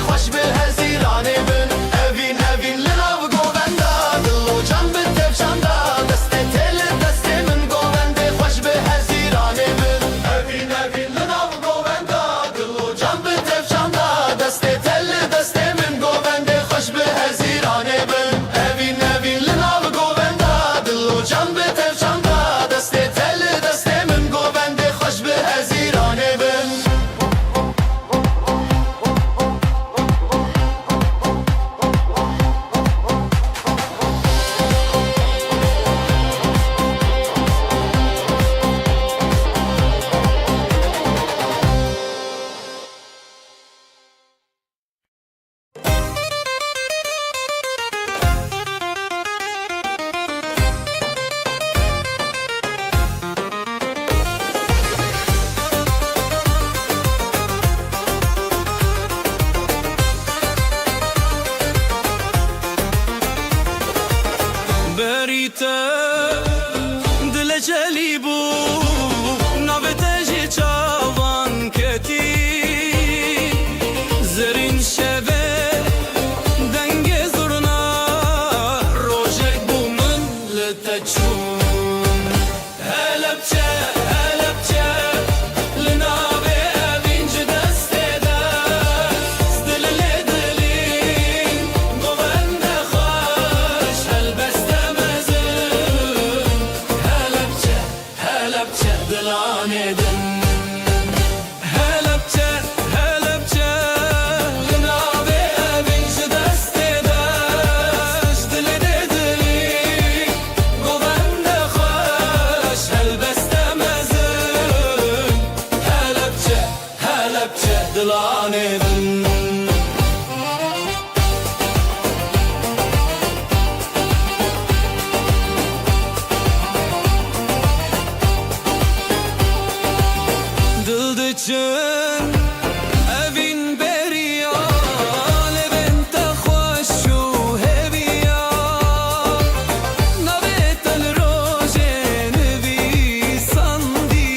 edin Helepçe, helepçe Linavi evinci destedaş Dili de dili Govende xoş Helbeste mezun Helepçe, helepçe Dilan edin Dildicin evin beriya Levente xoş u heviya Navet el rojen vi sandi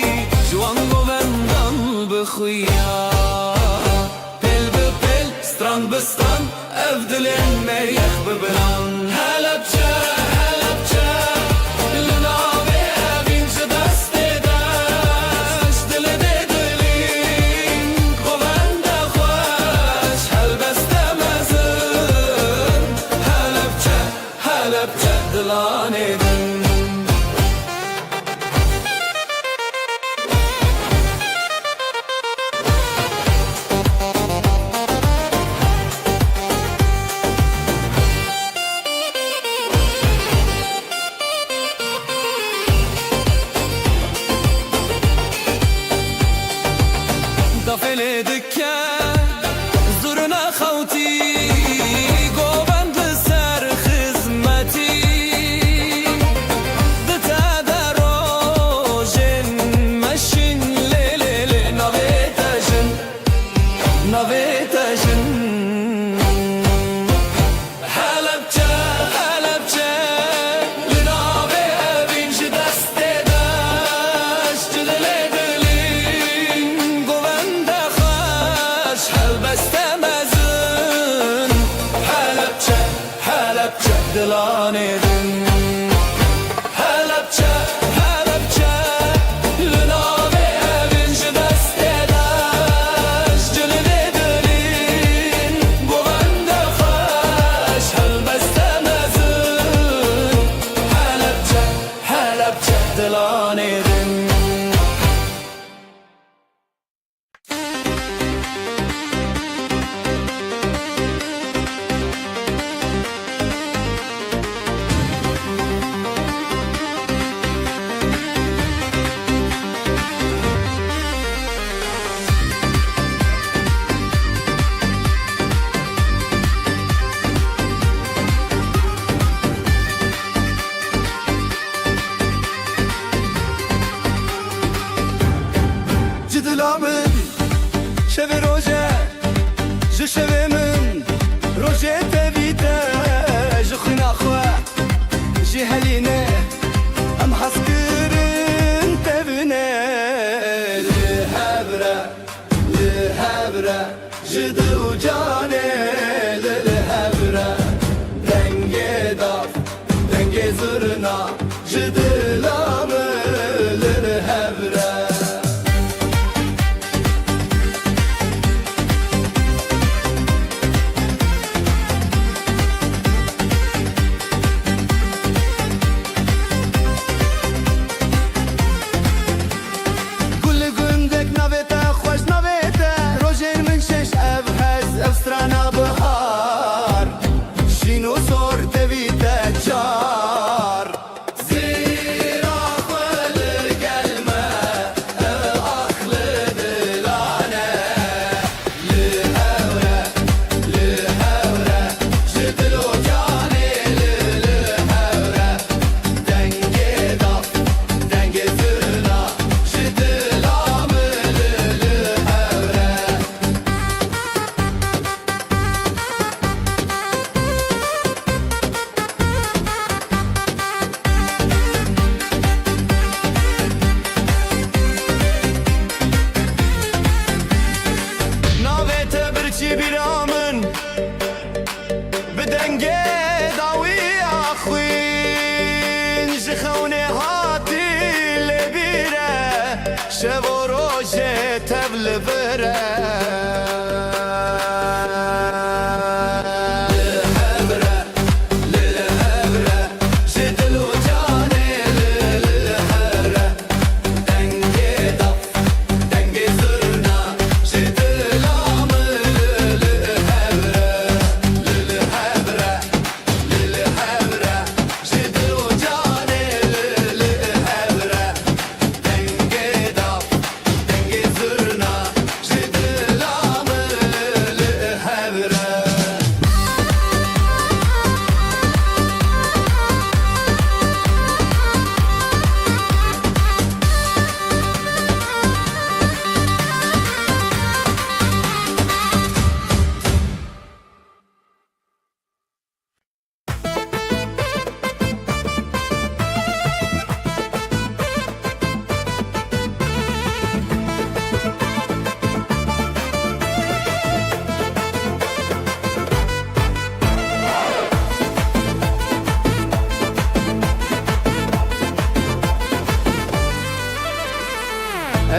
Juan govendan bixuya Pel be pel, stran be stran Ev dilin meriyek bibran Helepçe, helepçe Linavi evinci destedaş Dili de dilin Govende xoş Helbeste mezun Helepçe, helepçe Dilan edin Dafele dikke Zurna xawti Govend ser xizmeti Dite de rojin Meşin le le le Navetejin Navetejin Helepçe, helepçe Linavi evinci destedaş Dili dilin Govende xoş Helbeste mezun Helepçe, helepçe Dilan edin Helepçe, helepçe Linavi evinci destedaş Dili dilin Govende xoş Helbeste mezun Helepçe, helepçe Dilan edin Dilamın şevi roje ji şevi min roje tevite ji xwina xwe ji heline em hes kirin tevine li hevre ji dil û canê li hevre dengê dav dengê zirna ji dilamı li hevre Strana bahar Şino sor tevite çar Zira xweli gelme Ev aklı dilane Li hevre Ji dil û canê li hevre Dengê dav dengê zirna Ji dilamı li hevre Navete birçi biramın Bidenge dawi axwin Ji xewne hati lebire Şevo roje tev li vire Ji dil û canê li hevre Dengê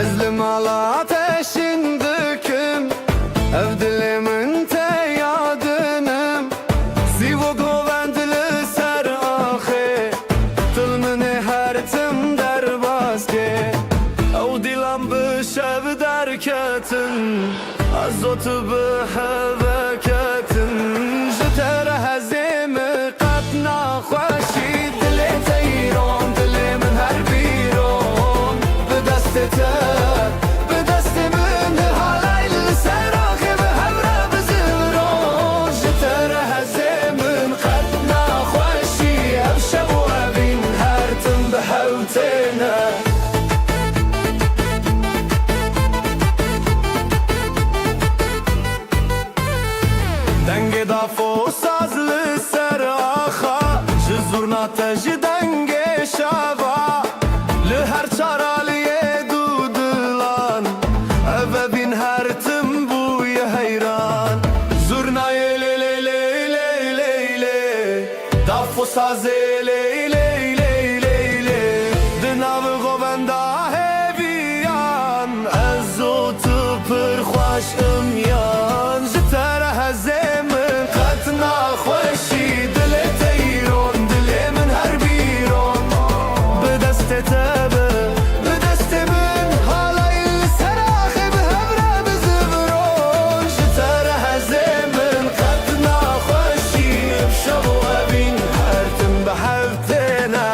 Ezlim ala ateşin düküm Ev dilimin te yadınım Sivo govendili ser ahi Tılmini her tim derbazge Ev dilam bişev derketin Azotu bihevketin Jitere hezimi qatna خوشی دلی تیران دلی من هر بیران به دست به دست من حالای سراخی به همراه بزران جتر هزمن قدنا خوشی افشب و ابین هر تم به حوتنا دنگ دافو سازlı ser axa Zurna teji denge şava Li her çaraliye dudulan Eve bin her tim buye heyran Zurnayı le le le le le le Dafo saze le le le le le Dinavı govenda heviyan Ezotu pır xoş ımyan Jitere hezemin qatna xoşi dile teyron dile min her biron Be deste tebe be deste min halay seraxi be hevre bizivron Jitere hezemin qatna xoşi bşev و ebin her tim be hevtena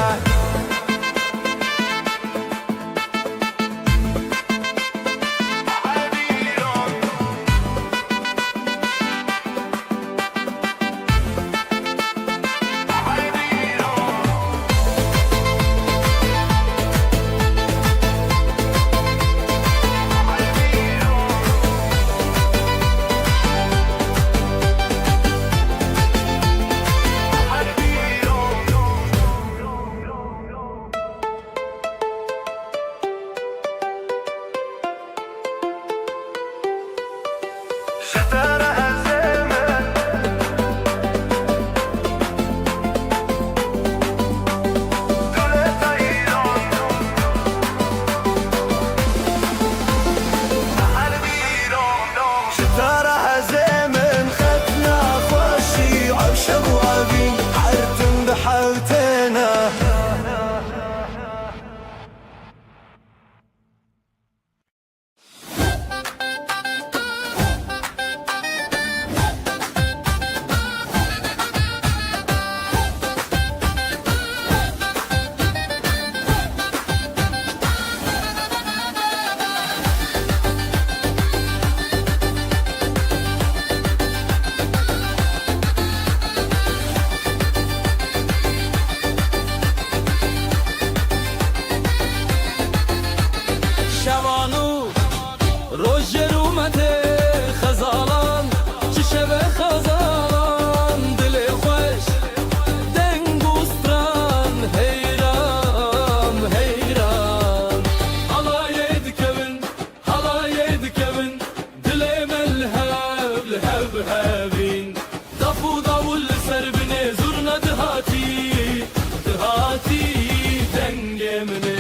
Jitere hezemin dile teyron her biron Jitere hezemin qatna xoşi avşab و abin her tim be hevtena شوانو روژر اومده خزالان چی شبه خزالان دل خوش دنگوستران حیران حیران حالای دکبن دل ملهب لهب هبین دفو داول سر بنه زورنا دهاتی دنگ منه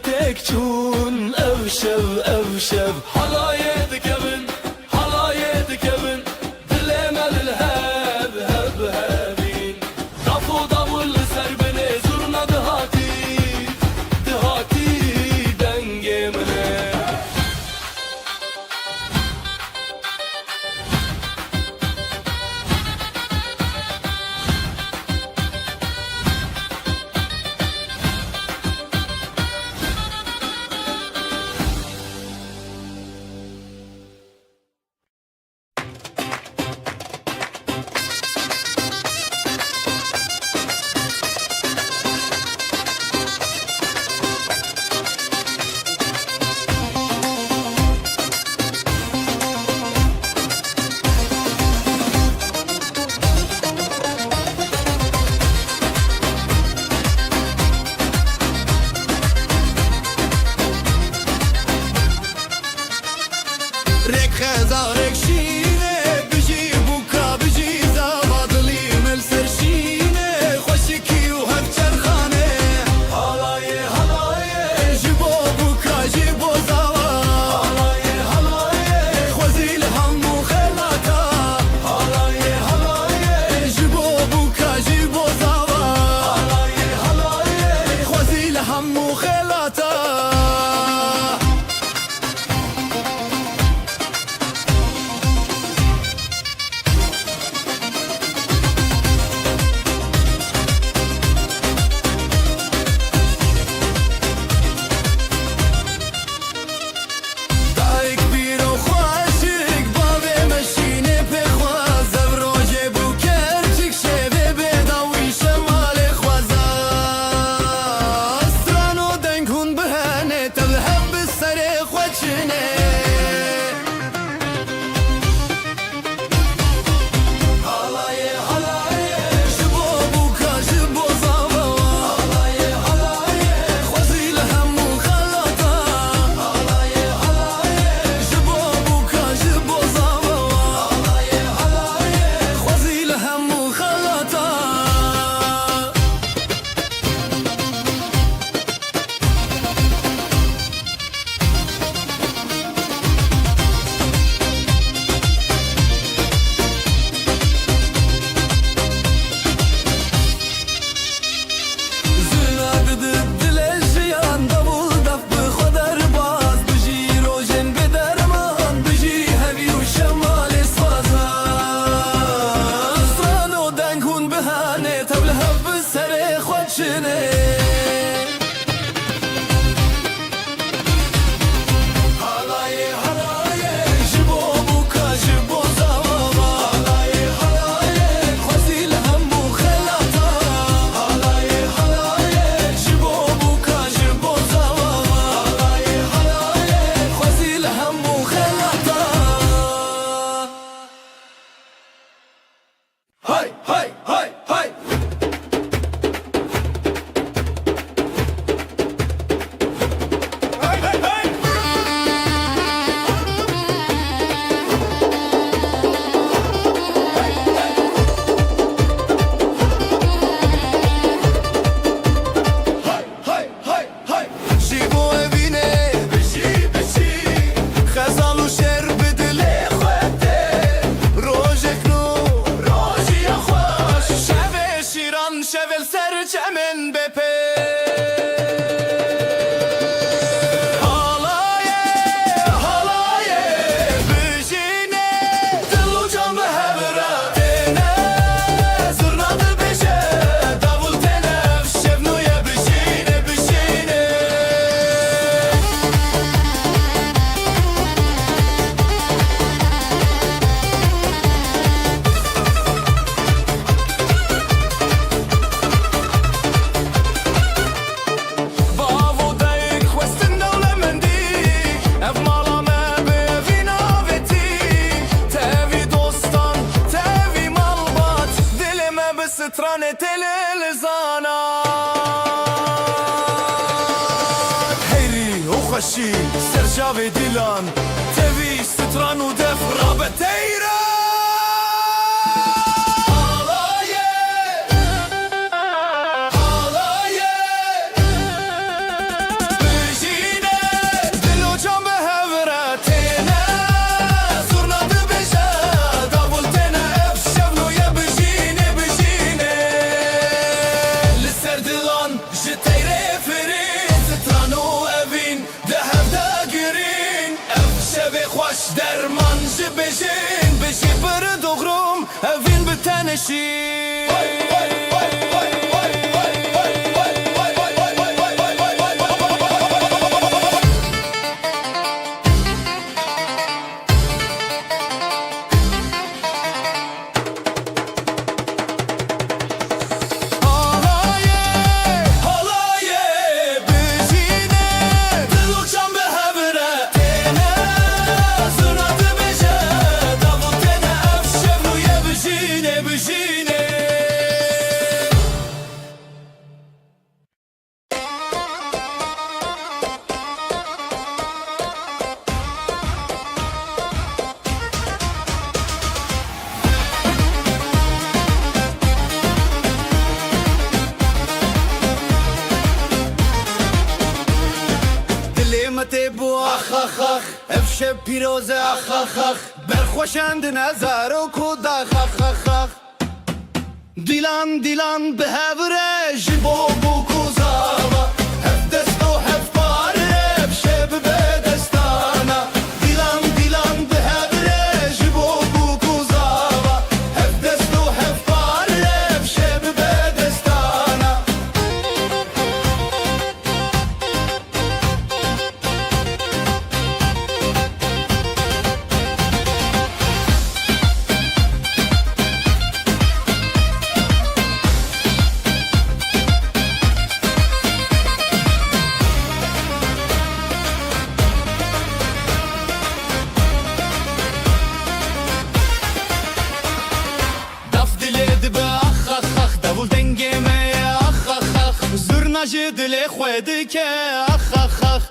tek çun evşev halaye dikevin dilemel heb hebin Dafu davul ser beni zurna خلاتا دایک بیرو خواشک باوی مشینه پخواز او روژه بو کرچک شوه بداوی شمال خوازا استرانو دنگ هون بهنه تلهب بسر خوچنه حالای جبو بوکا جبو زاوا حالای خوزی لهمو خلاطا جبو بوکا جبو زاوا خوزی لهمو خلاطا زناقد الدلجيان دبول دف بخدر باز بجي روجن بدرمان بجي هبي وشمال صازا صانو دنگون بهانه تبلهب بسر خوشنه جبو بوكا جبو زاوا خوزي لهمو خلاطا جبو بوكا جبو زاوا خوزي لهمو خلاطا هاي هاي هاي هاي هاي هاي هاي جيبو evine بشي خزال و شر بدل خوته روجك نو روجي يا خوش شوه شیران شول سر چمن بپه حالایه بجینه دل و جان به هبراتنه زرناdı beşe davul tenef şevnuye bişine باو دایک خوستن دولمندی ev malame bevinaveti tevi dostan tevi malbat dilime bir strane telel zanat heyri o خوشی سرجاو دیلان تevی ستران و def rabeteyra بجینه دل و جان به هورتنه زرناdı beşe davul tene ev şevnuye bجینه لسر دلان جتیره فرین سترانو evin دهفده گرین ev şevi خوش درمان جبجین بجی بر دوغروم evin بتنشین شب پیروز اخ اخ اخ برخوشند نظر و کود اخ اخ اخ اخ دیلان دیلان به هوره جبو بو کوزاوا هف دستو نجی دل خودی که اخ اخ اخ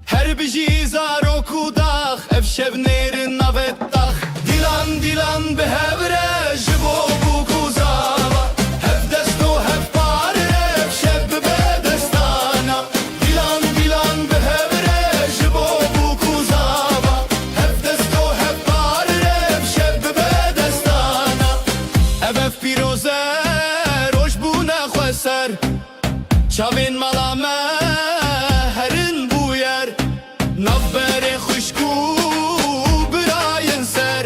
هر بجی زارو کوداخ اف شب نیر نوت داخ دیلان دیلان به هبره جبو بو کوزاوا هف دستو هف پاره اف شب به دستانا دیلان دیلان به هبره جبو بو کوزاوا هف دستو هف پاره اف شب به دستانا اف پیروزه روش بو نخوسر چاوین ملامه هرن بویر نبر خشکو براین سر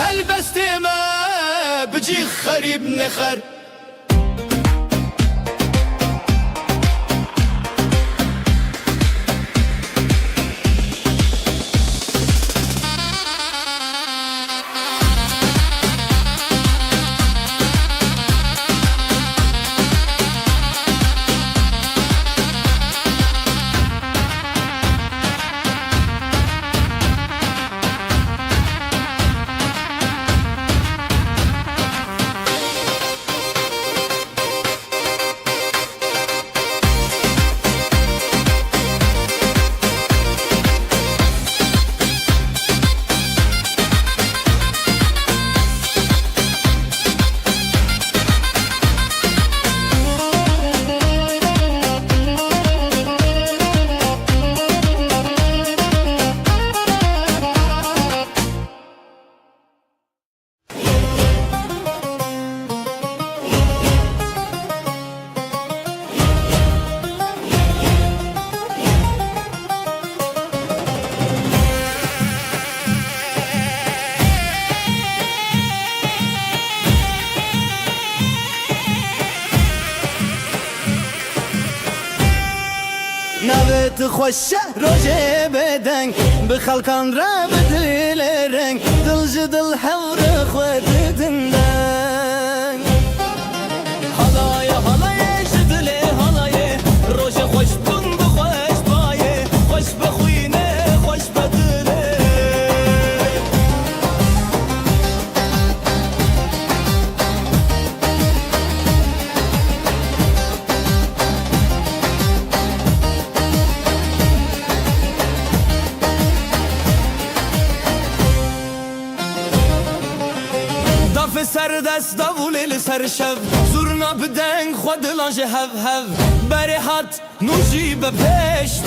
هل بسته ما بجی خریب نخر نوت خوشه روژه بدنگ به خلکان را بدل رنگ دل جدل حور خود دندن حالای حالای جدل حالای روژه خوش بند خوش بایه خوش بخوینه خوش بدله سر دست داولی سر شب زورنا بدنگ خود لانج هف هف بری هات نوشی به پشت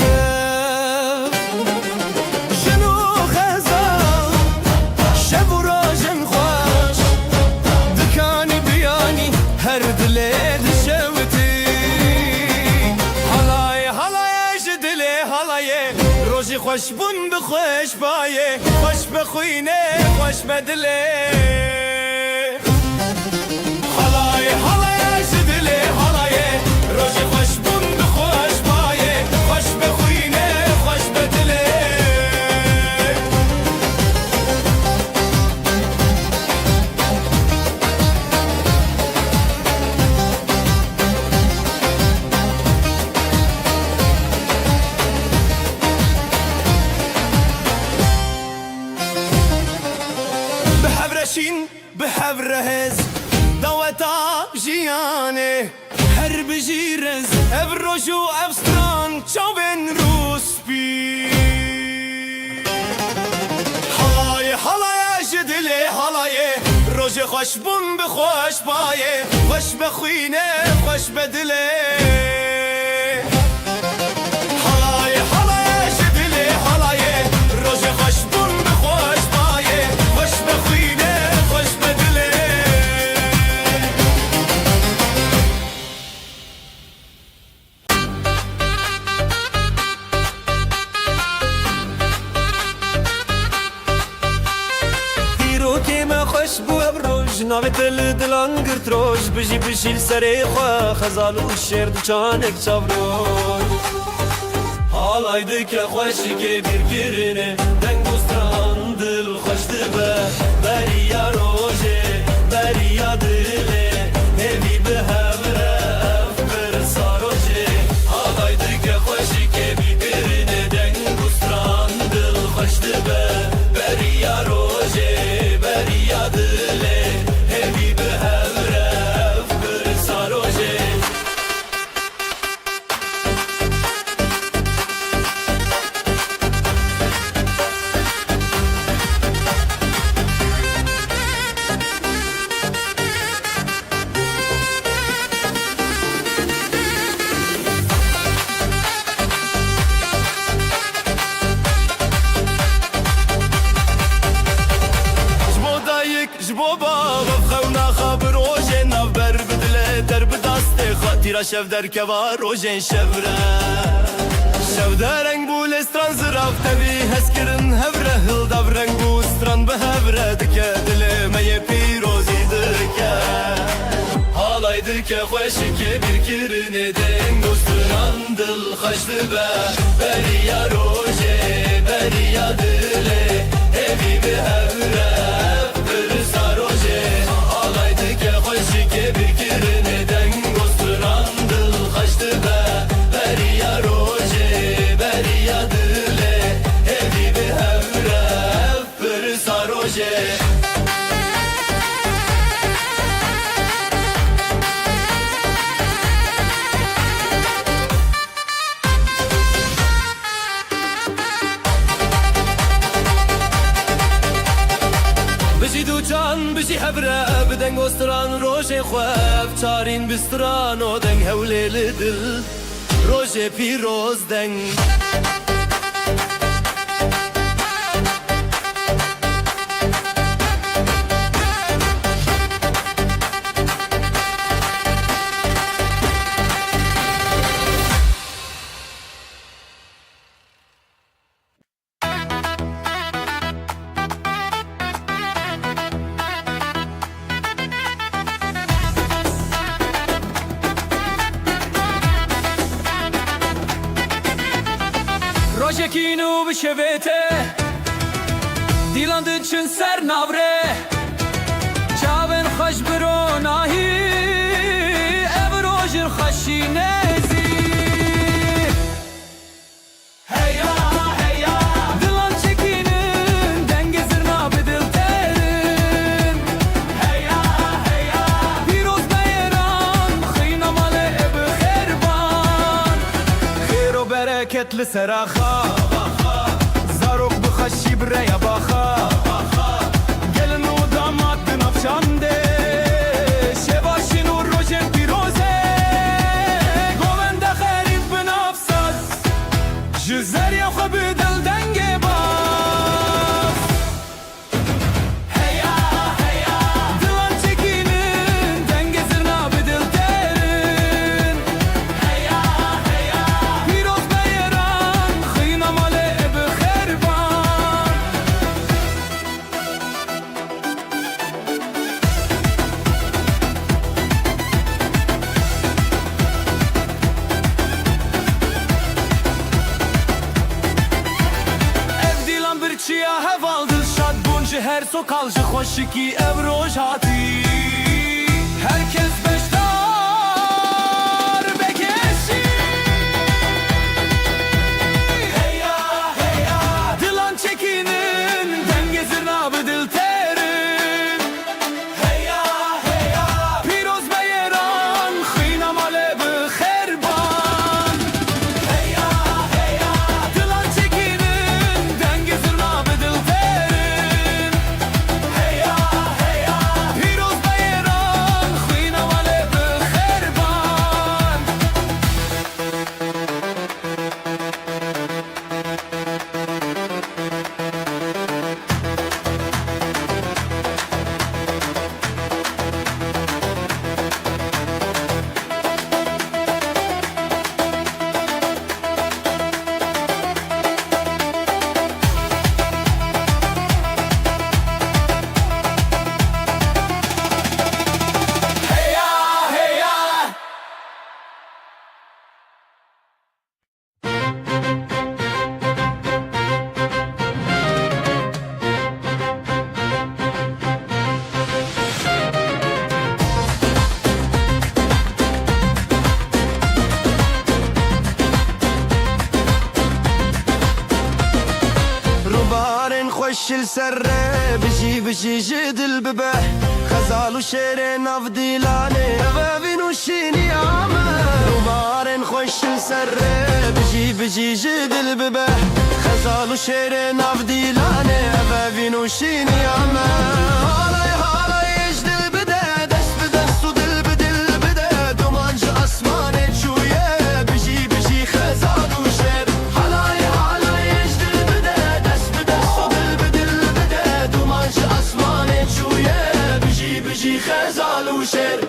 شنو خزا شب و راجن خوش دکانی بیانی هر دل دشوتی حالای حالای جدل حالای روزی خوش بون بخوش بایه خوش بخوینه خوش بدله حالای جدل حالای روزی خوش بند خوش بایه خوش بخوینه خوش بدله به هفرشین به هفرهز دوتا جیانه هر بجیرز اف روشو اف ستران چاوین روسپی حالای حالای جدل حالای روش خوش بون بخوش بایه خوش بخوینه خوش بدله حالای حالای جدل حالای روش خوش بون بخوش بایه خوش بخوینه خوش بدله ناوی دلان گرت روش بجی بشیل سری خواه خزالو شیر دو چانک چاوروش حالای دکه خوشی که بیرگرینه دنگوستان دل خوش دبه بریا روشه بریا دله همی به همره افبر ساروشه حالای دکه خوشی که بیرگرینه دنگوستان دل خوش دبه بریا روشه بریا دله همی به همره افبر ساروشه تیرا شف در که و روژن شفره شف در رنگ بو لستران زراف تبی هس کرن هفره هل دو رنگ بو ستران به هفره دکه دل می پیروزی دکه حالای دکه خوشی که bir kirine den dostran dil خشت به بریا روژه بریا دله evi به هفره برسا روژه حالای دکه خوشی که bir kirine den dostran dil خشت به بریا روژه بریا دله evi به هفره برسا روژه بجی دو جان بجی هبره بدنگ استران روژه خواب چارین بستران و دنگ هوله لدل روژه پیروز دنگ Rožekinu bişevete Dilan dıçın ser navre Çaven xoş biro nahi Ev rojir xoşinezi Heya heya Dilan çekinin Denge zırna bedil terin Heya heya Piroz beyran Xıyna male ev xerban Xero bereketli seraxa خشی برای باخا گلن و داماد بنافشانده شباشین و روژن پیروزه گوونده خریب بنافساز جزر یا خواب دل دنگ باز هیا هیا دلان چکینن دنگ زرنا بدل ترین هیا هیا پیروز بیران خینا ماله بخربان چیا هوال دل شاد بونج هر سو کالج خوشی کی evroş hati herkes beştar bekeşi heya heya dilan çekinin denge zırna bedil terin heya heya piroz beyran xina male bxerban heya heya dilan çekinin denge zırna خوش السره بجي بجي جد الببه خزال وشير ناف ديلاني غابين وشيني عامه وبارن خوش السره بجي بجي جد الببه خزال وشير ناف ديلاني غابين وشيني عامه هالاي هالاي اجد البده دست بدست ودل بدل بده دومانج اسماني شويه بجي بجي خزال وشير هالاي هالاي اجد البده دست بدست ودل بدل بده دومانج اسماني شويه بجي بجي خزال وشير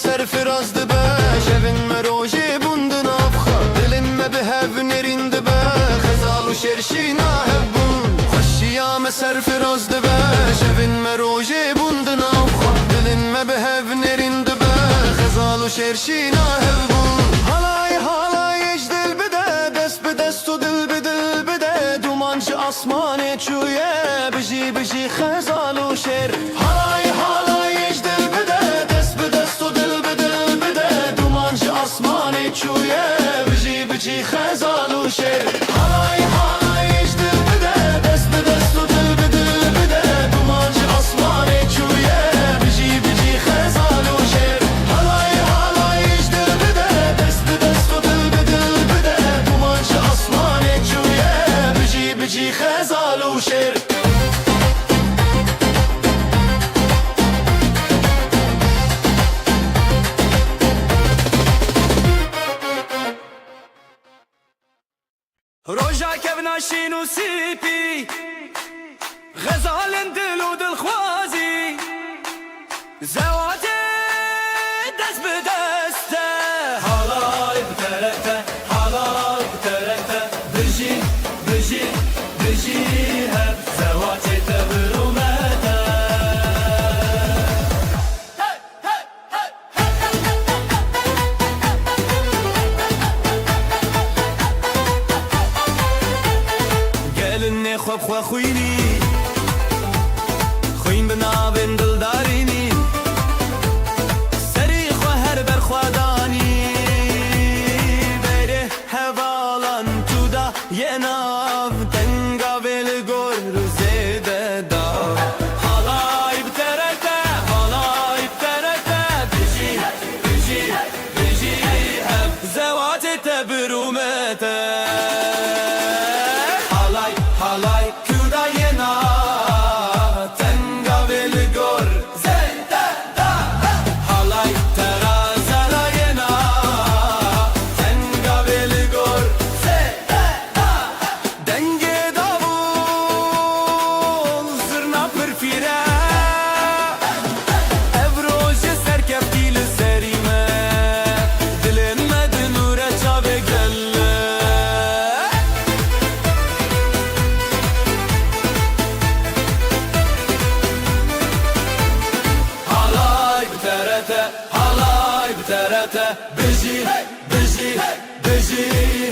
سر فراز دبه شوین مروجی بوندن افخا دلن ما به هف نرین دبه خزال و شرشینا هبون خوشیام سر فراز دبه شوین مروجی بوندن افخا دلن ما به هف نرین دبه خزال و شرشینا هبون halay halay ejdel bide dest be dest و دل به دل بده دومانج آسمان چویه بجی بجی خزال و شر halay halay ejdel bide dest be dest و دل به دل بده دومانج آسمان چویه بجی بجی خزال و شر halay halay ejdel bide dest be dest و دل به دل بده دومانج آسمان چویه بجی بجی خزال و شر halay halay ejdel bide dest be dest و دل به دل بده دومانج آسمان چویه بجی بجی خزال و شر روجا كبنا شينو سيبي غزال دل ودل خوازي زواتي دست بدسته halay biterete halay biterete bıcı bıcı bıcı hep zevati tebrumete gelin خوب خو خوینی خوین بنابن دلدارینی سری خو هر بر خوادانی بره هوالان تو دا یه ناو دنگا بل گور زیده دا halay biterete halay biterete بجی بجی بجی hep zevati tebrumete halay halay kuda yena tenga vel gor zeyda da halay terazala yena tenga vel gor zeyda da denge davul zırna pırfire evroje serkeftil serime dilinme dünure çave gelle halay biterete halay biterete bıcı bıcı bıcı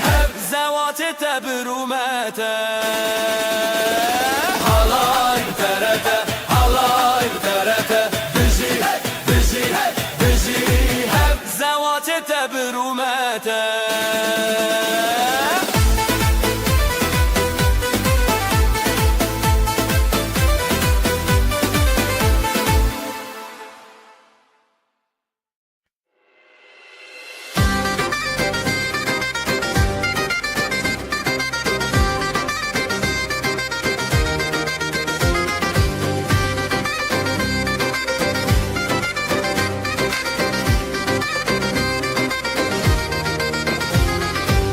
hep zevati tebrumete halay biterete halay biterete bıcı bıcı bıcı hep zevati tebrumete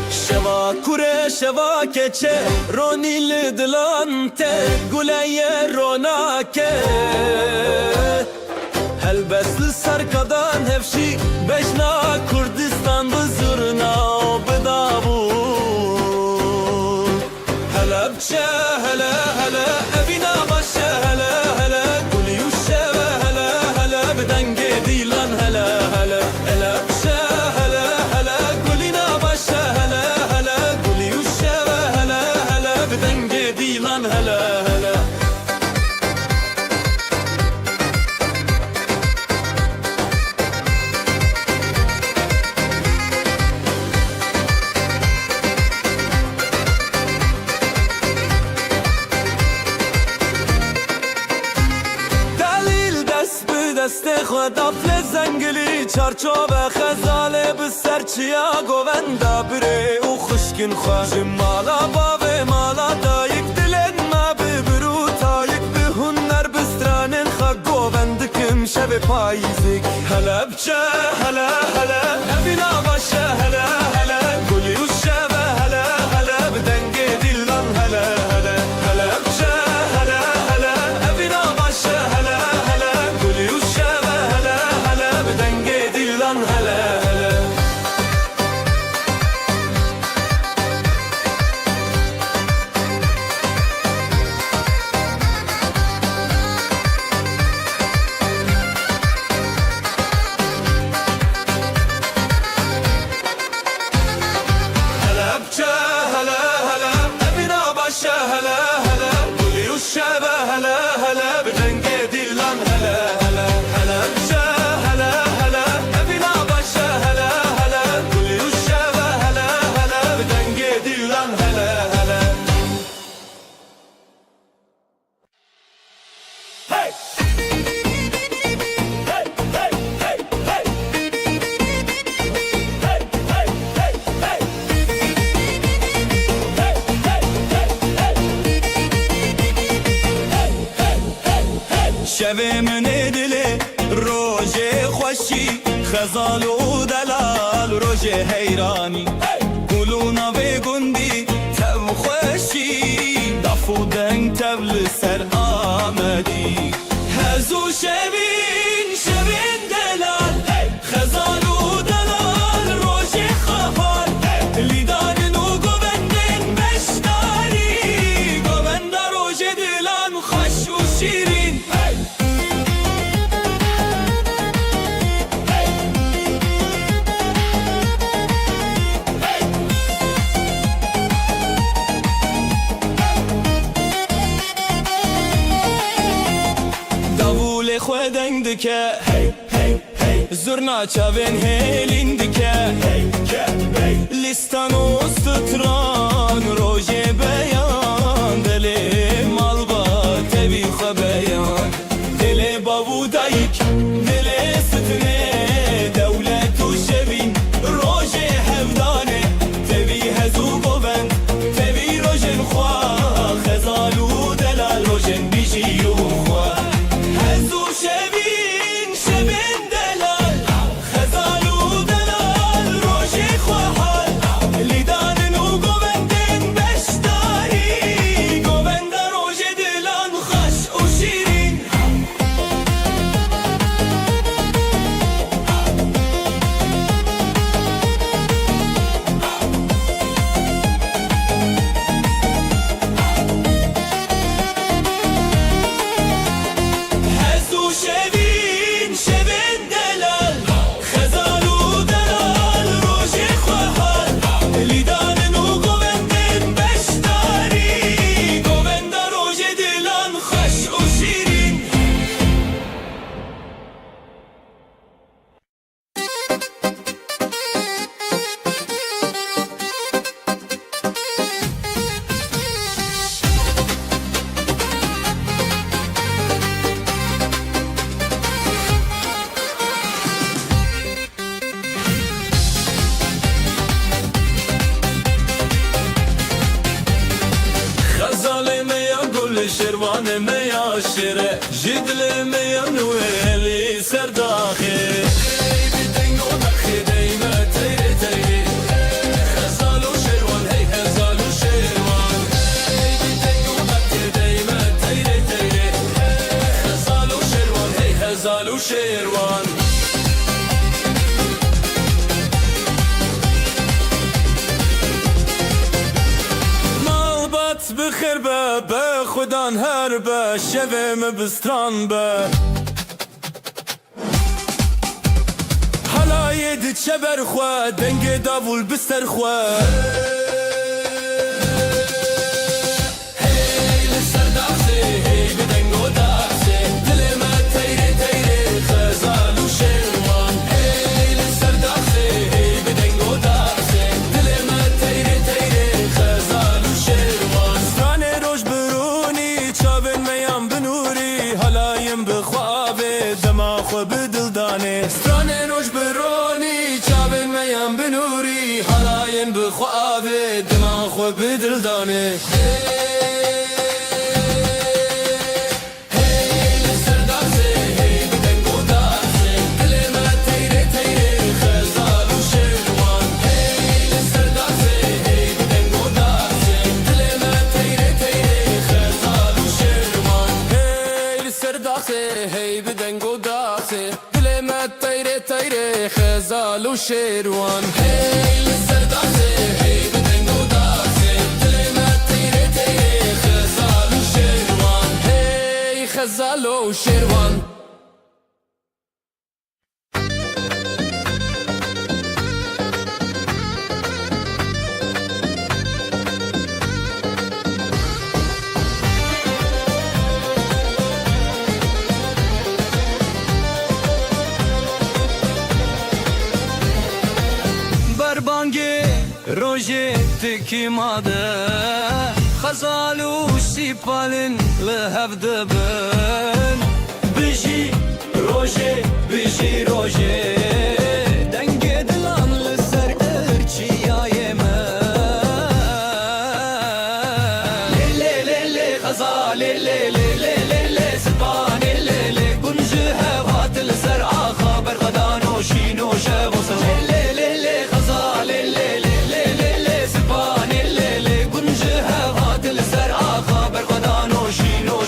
شوا کوره شوا کچه رونیل دلانته گوله روناکه هلبسل سرکدان هفشی بجنا کردستان بزرنا بدابون هلبچه هلا هلا ابینا باشه هلا هلا گلیوشه و هلا هلا بدنگ دیلان هلا هلا هلبچه هلا هلا گلینا باشه هلا هلا گلیوشه و هلا هلا بدنگ دیلان هلا هلا دست خود دفل زنگلی چارچوب خزاله بسرچیا گووندا بره او خشکن خواه جمالا باوه مالا دایک دلن ما ببرو تایک به هنر بسترانن خواه گووندکم شب پاییزک هلا بچه هلا هلا نبینا باشه هلا هلا گلی و شب هلا هلا بدنگ دیلان هلا هلا هلا بچه هلا هلا نبینا باشه هلا هلا گلی و شب هلا هلا بدنگ دیلان شبه من دلی روژ خوشی خزال و دلال روژ حیرانی گلونا به گندی تب خوشی دف و دنگ تبل سر آمدی هزو شبین شبین دلال خزال و دلال روژ خفال لیدان و گوبندن بشتاری گوبند روژ دلان خوش و شیرین davul خودنگ دکه زرنا چاوین هلین دکه لیستان و ستران روژ بیان دل مال با تبی خبیان دل بابو دایک دل ستنه دولت و شبین روژ هفدانه تبی هزو گوبند تبی روژن خواه خزال و دلال روژن بیشی و خواه هزو شبین شبین دلال خزال و دلال روژ خواه لیدان و گوبندن بشتاری گوبند روژ دلان خوش و شیرین هزو شبین شبین دلال خزال و دلال روژ خواه لیدان و گوبندن بشتاری گوبند روژ دلان خوش و شیرین خزال میا گل شروان میا شره جدل میا نویلی سرداخه خزال و شروان هی خزال و شروان خزال و شروان هی خزال و شروان مالبات بخیر به خودان هر به شوم بستران به حلای دی چبر خواه دنگ داول بستر خواه هی لسر داخسه هی بدنگ و داخسه دل ما تیره تیره خزال و شروان هی لسر داخسه هی بدنگ و داخسه دل ما تیره تیره خزال و شروان ستان روش برونی چاون میام بنوری حلایم بخوابه دما خو بدلدانه ستان روش برونی چاون میام بنوری حلایم بخوابه دما خو بدلدانه خزال و شیروان هی لسر داخسه هی بدنگ و داخسه دل ما تیره تیره خزال و شیروان هی خزال و شیروان روژه تکی ماده خزال و سیپالن لهف دبن بجی روژه بجی روژه دنگ دلان لسر ارچیای من لی لی لی لی خزال لی لی لی لی لی سپان لی لی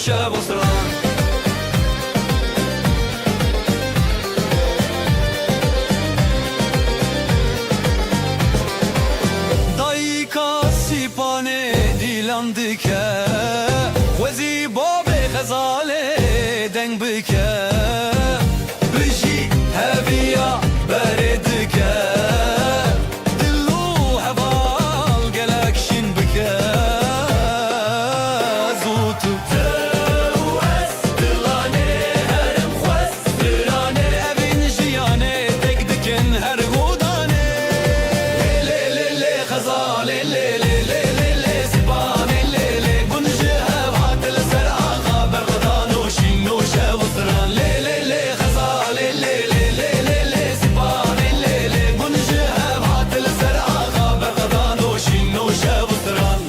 شب و سران دایکا سیپانه دیلان دکه وزی باب غزاله دنگ بکه بجی هویا بردکه دلو هوال گلکشین بکه زوتو تو اس دلانه هرم خوست درانه اوین جیانه دک دکن هر گودانه لی لی لی غزاله لی لی لی لی لی سیبانه لی لی بنجه هوات لسر آقا بغدان و شین و شو سران لی لی لی غزاله لی لی لی لی لی سیبانه لی لی بنجه هوات لسر آقا بغدان و شین و شو سران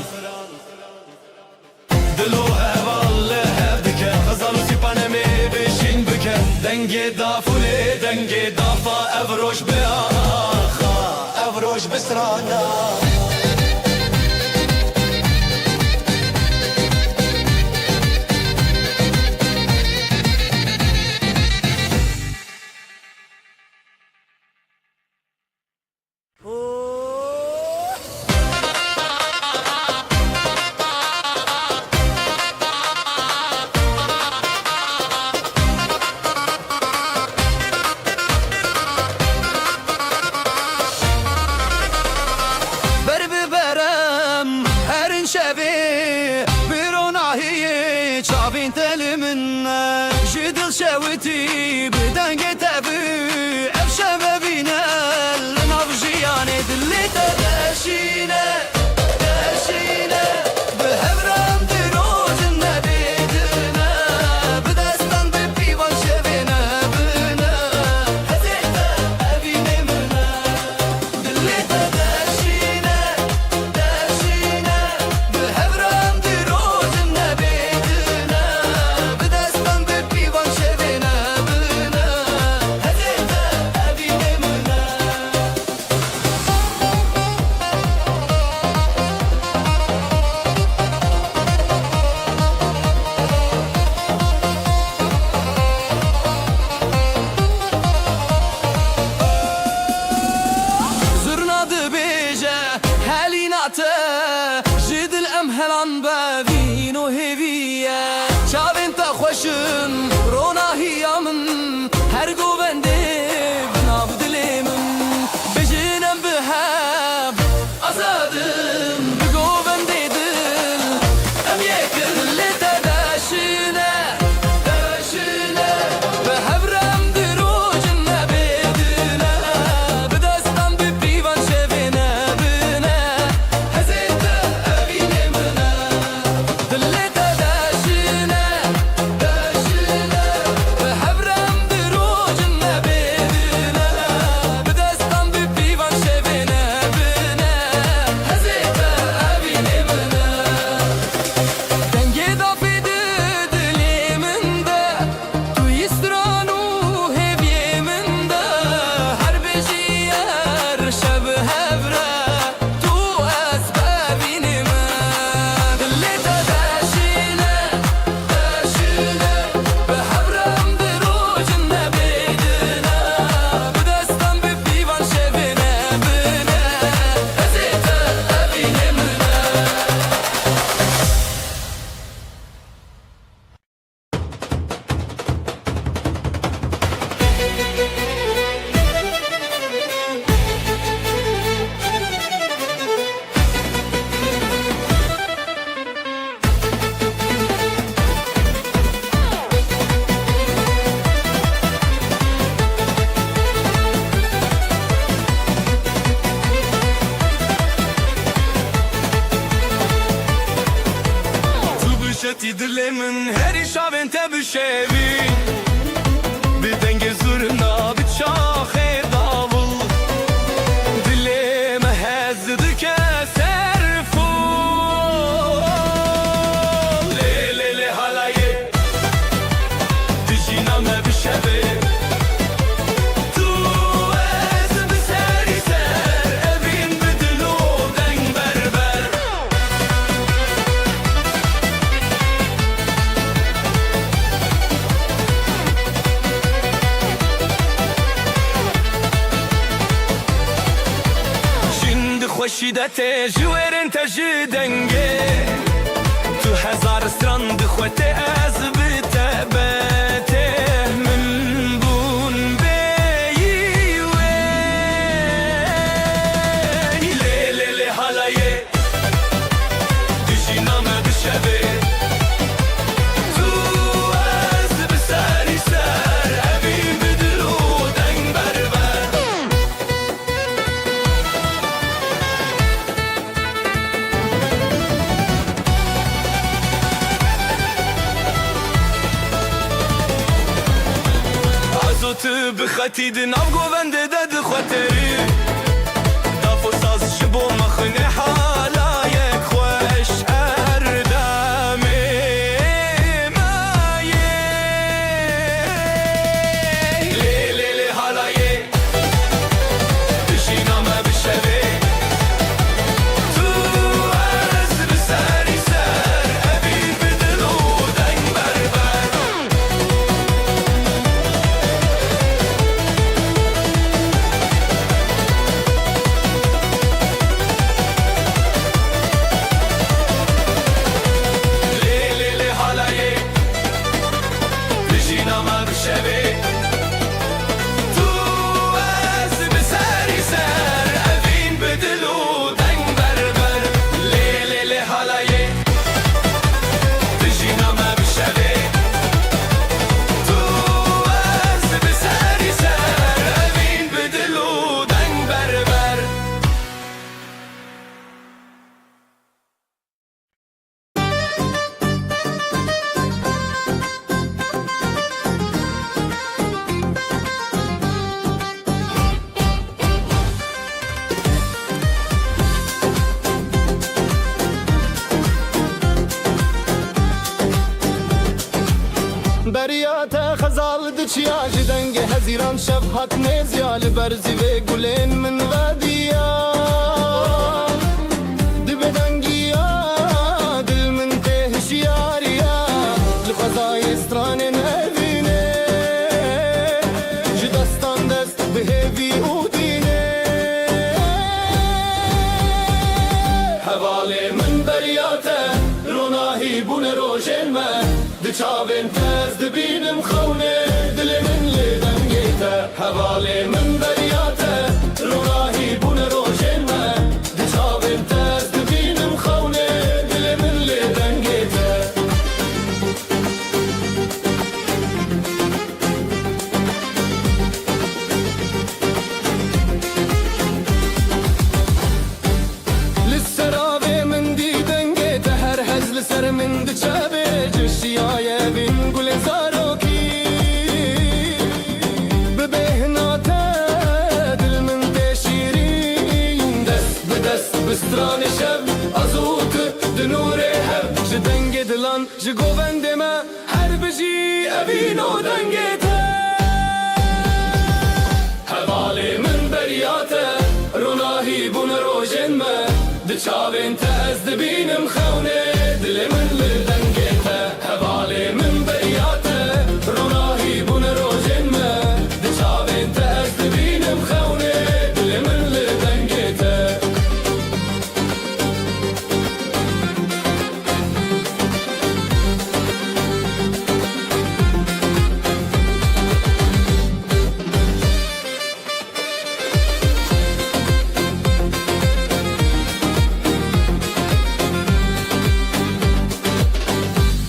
دلو هوال هف دکه غزال و سیبانه می بشین بکه دنگ دافوله دنگ دافا افروش به آخا افروش بسرانا بر ببرم هرین شبی بروناهی چاوین تل من جدل شویتی بدنگ تبی افشم ببینه لناف جیانه دلی تدشینه دشینه به هبرم دروز نبیدنه بدستان به پیوان شوینه بینه هزیده ابینه منه دلی تدشینه دشینه به هبرم دروز نبیدنه بدستان به پیوان شوینه بینه هزیده ابینه منه زرنا بيجا هاليناته جد الأمهلان بابين وهبية شابين تخوشن رونا هي من هرقو بندي بنابد ليمن بجينم بهاب أزادم بقو بندي دل أم يكر اللي تداشينا داشينا بهبرم دروج نبيدنا بدستان ببيوان شبنا بنا هزيتا أبيني منا دلي تداشينا داشينا بهبرم دروج نبيدنا بدستان ببيوان شبنا بنا هزيتا أبيني منا دنگی دافی دلی من ده تو یسترانو هبی من ده هر بجی هر شب هبره تو اسبابینی من دلی تداشینه داشینه به هبرم دروج نبیدنه بدستان ببیوان شبینه بینه هزیتا ابینی منه تو بشتی دل من هری شاوین تبشوی بدنگ زورنا بچاخه داول دل مهزد که سرفو لی لی لی حالایه دجینا مبشبه تو از بسری سر evin بدلو دنگ بربر شیدت جویرن تجدنگه تو هزار سران دخوته از بتبته من بون بیوه لیلی حالایه دشینامه بشبه تو از بسری سر اوین بدلو دنگ بربر عزوت بخطید ناو گوونده دد خطری دافو ساز جبو مخنه حالایک خوش اردامه مایه لیلی حالایه دشینامه بشوه تو از بسری سر اوین بدلو دنگ بربر لیلی حالایه دشینامه بشوه تو از بسری سر اوین بدلو دنگ بربر لیلی حالایه دشینامه بشوه تو از بسری سر اوین بدلو دنگ بربر بریات خزال دچیا جدنگ هزیران شفحت نزیال برزی و گلین من ودیا دبدنگیا دل من تهشیاریا لخزای استران نبینه جدستان دست بهوی او دینه حواله من بریاته روناهی بون روشن من دچاوین تز دبینم خونه دل من لدنگیته حواله من بریاته روناهی بون روشن من دچاوین تز دبینم خونه دل من لدنگیته لسراوی من دیدنگیته هر هزل سر من دچاوی جشیای بین گل زاروکی ببهناته دل من تشیرین دست به دست بستران شب ازوت دنور هب جدنگ دلان جگوبند ما هر بجی اوینو دنگیته حواله من بریاته روناهی بون روشن ما دچاوین تز دبینم خونه دل من لدنگیته حواله من بریاته روناهی بون روشن ما دچاوین تز دبینم خونه دل من لدنگیته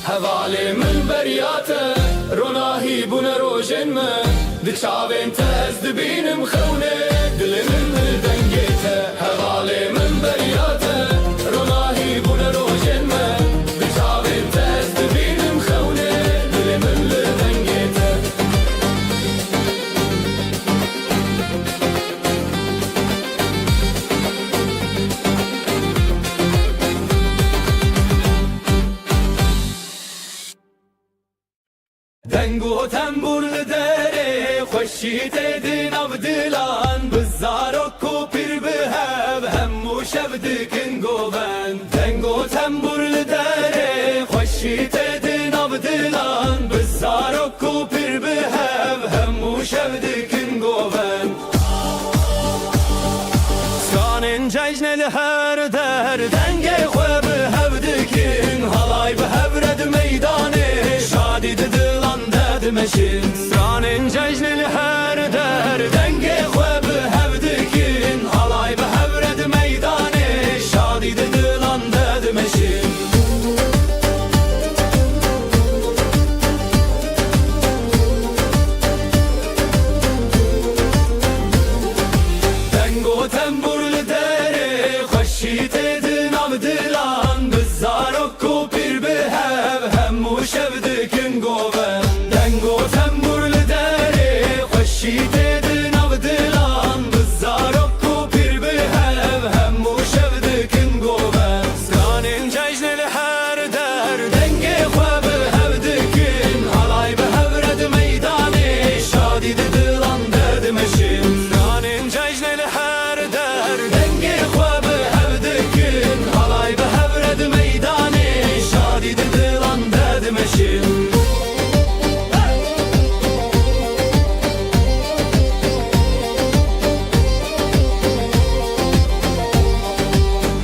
حواله من بریاته روناهی بون روشن ما دچاوین تز دبینم خونه دل من لدنگیته حواله من بریاته روناهی بون روشن ما دچاوین تز دبینم خونه دل من لدنگیته دنگو تنبور لداره خوشی تدین عبدالان بزارک و پیر بهب همو شب دکن گوبن دنگو تنبور لداره خوشی تدین عبدالان بزارک و پیر بهب همو شب دکن گوبن سکانن ججن لها der denge xwe bi hev dikin halay bi hev red meydanê şadî didilan de dimeşin stranên cejnê li her der denge xwe bi hev dikin halay bi hev red meydanê şadî didilan de dimeşin Dengo temburlu dere Xweşî têdin av dilan Bi zarok û pîr bi hev hemû şev dikin goven Dengo temburlu dere Xweşî têdin av dilan Bi zarok û pîr bi hev hemû şev dikin goven Stranên cejnê li her der Dengê xwe bi hev dikin Halay bi hev red meydanê Şadî di dilan de dimeşin Stranên cejnê li her der Dengê xwe bi hev dikin Halay bi hev red meydanê Şadî di dilan de dimeşin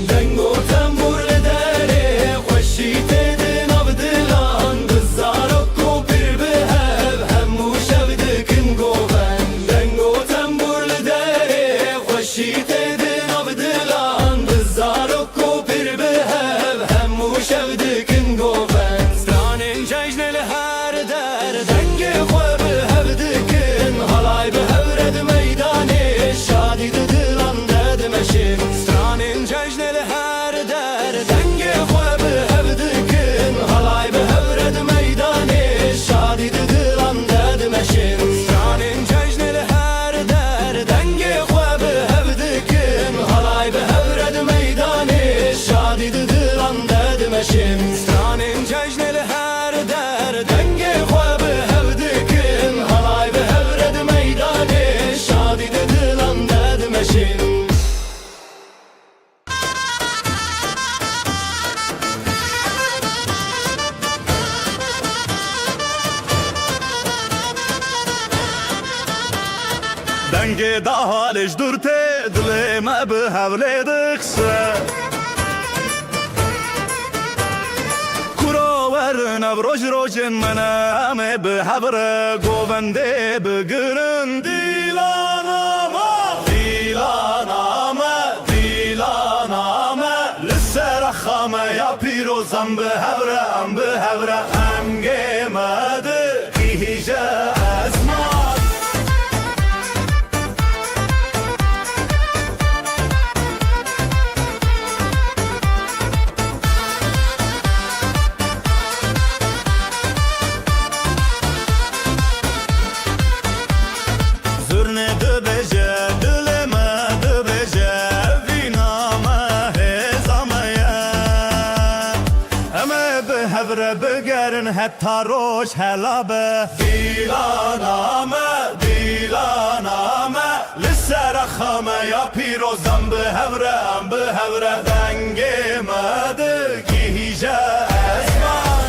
Dengo temburlu dere Xweşî têdin av dilan Bi zarok û pîr bi hev hemû şev dikin goven Dengo temburlu dere Xweşî têdin av dilan Bi zarok û pîr bi hev hemû şev dikin goven Stranên cejnê li her der Dengê xwe bi hev dikin Halay bi hev red meydanê Şadî di dilan de dimeşin Stranên cejnê li her der Dengê xwe bi hev dikin Halay bi hev red meydanê Şadî di dilan de dimeşin Stranên cejnê li her der Dengê xwe bi hev dikin Halay bi hev red meydanê Şadî di dilan de dimeşin Stranên cejnê li her der Dengê xwe bi hev dikin Halay bi hev red meydanê Şadî di dilan de dimeşin Dengê da halêj dur tê dilê me bi hewlê dixse Kuro werin ev roj rojên me ne em ê bi hev re govendê biginin Dîlaname, dîlaname, dîlaname Li ser xame ya pîrozan bi hev re em bi hev re Em gêmedi hîje ezman Zurnê dibêje, dilê me dibêje Vîna me hêza me ye Em ê bi hev re bigerin heta roj hela be Dîlaname, dîlaname Li ser xame ya pîrozan bi hev re em bi hev re Dengê me digîje ezman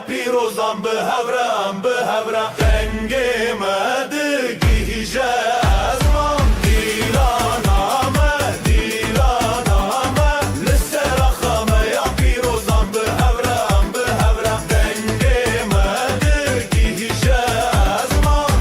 Pirozan bi hevre em bi hevre Dengê me digîje ezman Dîlaname, dîlaname Li ser xame ya pîrozan bi hevre em bi hevre Dengê me digîje ezman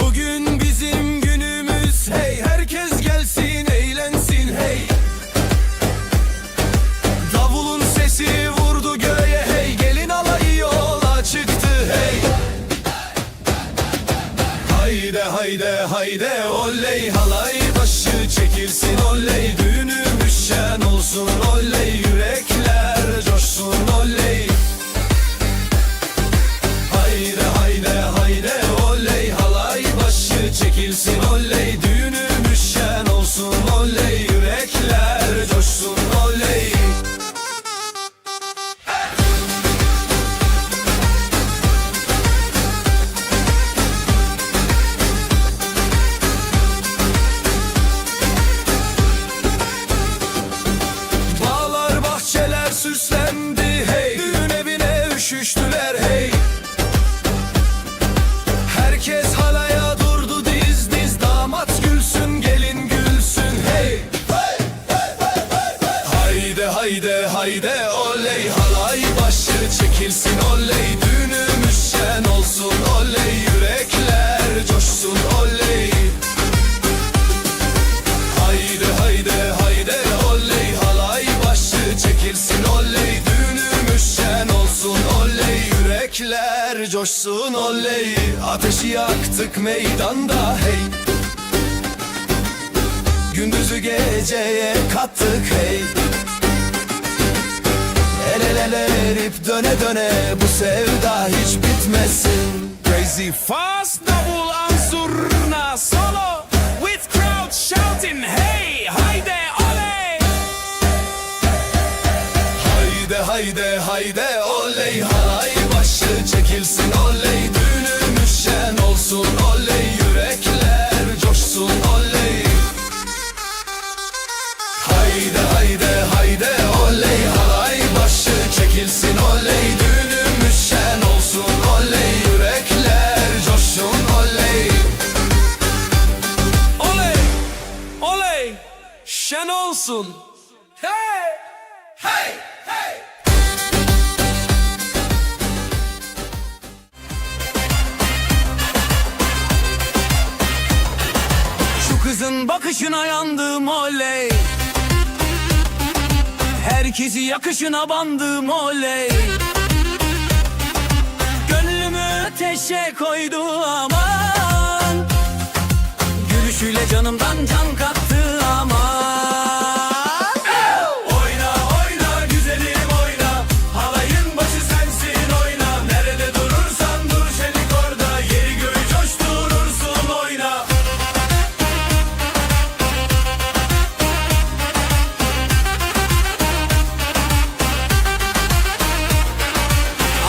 Bugün bizim günümüz hey herkes gelsin eğlensin hey Davulun sesi vurdu göğe hey gelin alayı yola çıktı hey Hayde hayde hayde oley halay çekilsin oley, düğünümüz şen olsun oley, yürekler coşsun oley. Haydi haydi haydi oley, halay başı çekilsin oley, düğünümüz şen olsun oley, yürekler coşsun oley. Bağlar bahçeler süslendi hey, düğün evine üşüştüler hey. Herkes halaya durdu diz diz, damat gülsün gelin gülsün hey. Haydi haydi haydi oley, halay başı çekilsin oley, düğünümüz şen olsun oley, yürekler coşsun oley. Haydi haydi haydi oley, halay başı çekilsin oley, düğünümüz şen olsun oley, yürekler coşsun oley. Ateşi yaktık meydanda hey, gündüzü geceye kattık hey. El ele ele verip döne döne, bu sevda hiç bitmesin. Crazy fast double ansurna solo with crowd shouting hey haydi oley. Haydi haydi haydi oley, halay başı çekilsin oley, düğünümüz şen olsun oley, yürekler coşsun oley. Haydi haydi haydi oley, halay başı çekilsin oley, düğünümüz şen olsun oley, yürekler coşsun oley. Oley oley şen olsun hey hey hey. Şu kızın bakışına yandım oley, herkesi yakışına bandım oley. Gönlümü ateşe koydu aman, gülüşüyle canımdan can kattı aman. Oyna oyna güzelim oyna, halayın başı sensin oyna. Nerede durursan dur şenik orada, yeri göğü coşturursun oyna.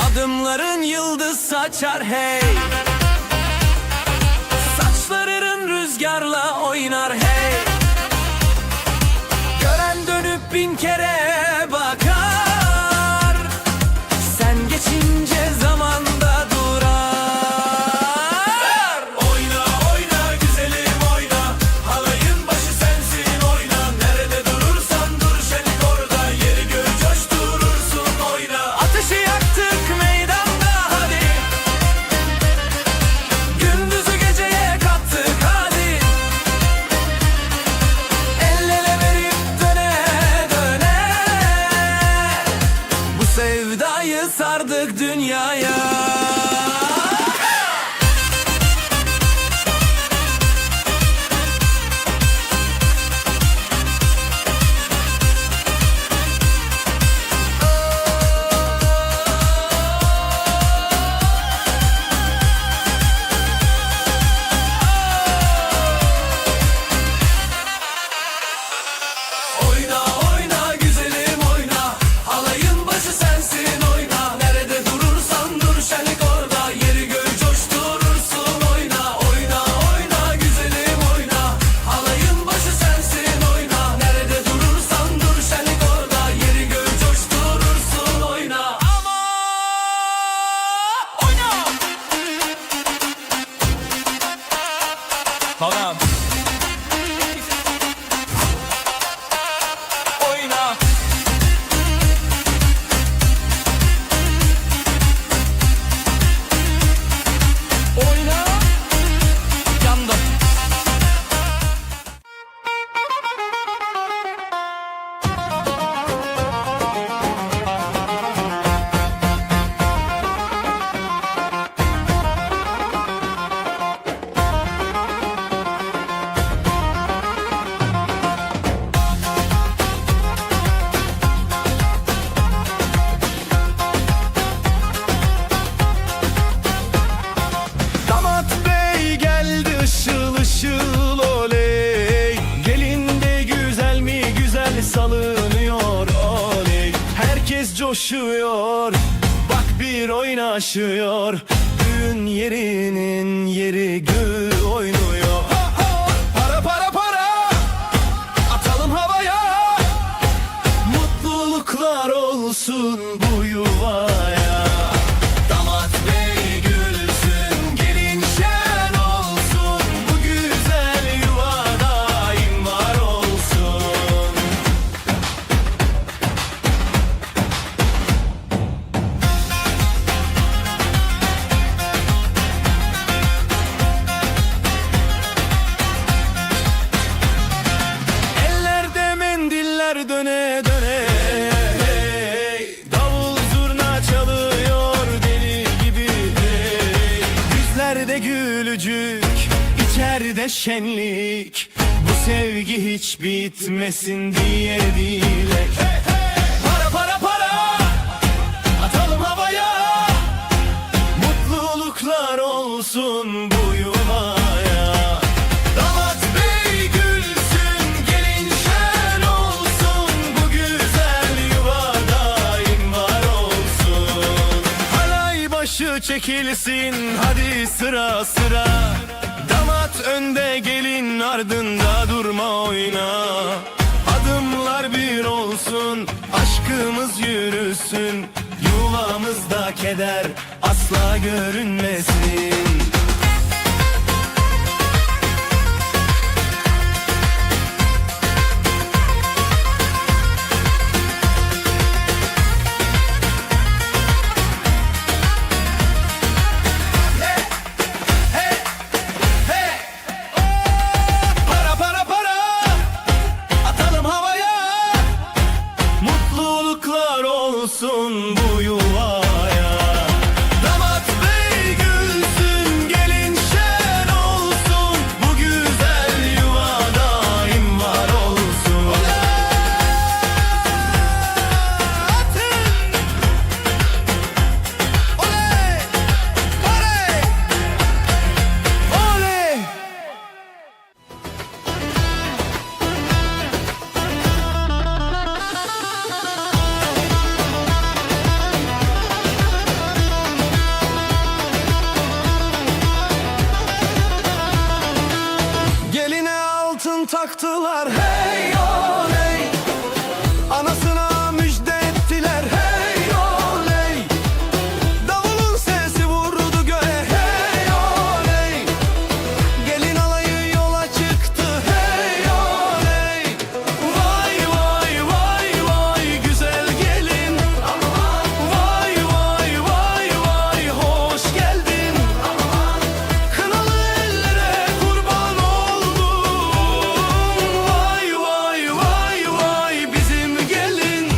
Adımların yıldız saçar hey, saçların rüzgarla oynar hey. Gören dönüp bin kere bakar, sen geçince zamanda durar. Oyna oyna güzelim oyna, halayın başı sensin oyna. Nerede durursan dur şenik orada, yeri göğü coşturursun oyna. Ateşi yaktık meydanda hadi, gündüzü geceye kattık hadi. El ele verip döne döne, coşuyor. Bak bir oynaşıyor. Düğün yerinin yeri gül oynuyor. Para para para, atalım havaya. Mutluluklar olsun bu yuvaya. Damat bey gülsün, gelin şen olsun. Bu güzel yuva daim var olsun. Ellerde mendiller döne döne. Davul zurna çalıyor deli gibi. Yüzlerde gülücük, içeride şenlik. Bu sevgi hiç bitmesin diye dilek. Para para para, atalım havaya. Mutluluklar olsun bu yuvaya. Damat bey gülsün, gelin şen olsun. Bu güzel yuva daim var olsun. Halay başı çekilsin, hadi sıra sıra. Damat önde, gelin ardında, durma oyna. Adımlar bir olsun, aşkımız yürüsün. Yuvamızda keder asla görünmesin. Para para para, atalım havaya. Mutluluklar olsun bu yuvaya. Damat bey gülsün, gelin şen olsun. Bu güzel yuva daim var olsun. Atın! Oley! Oley! Oley! Geline altın taktılar, hey oley. Anasına müjde ettiler, hey oley. Davulun sesi vurdu göğe, hey oley. Gelin alayı yola çıktı, hey oley. Vay vay vay vay güzel gelin. Vay vay vay vay hoş geldin. Kınalı ellere kurban oldum. Vay vay vay vay bizim gelin.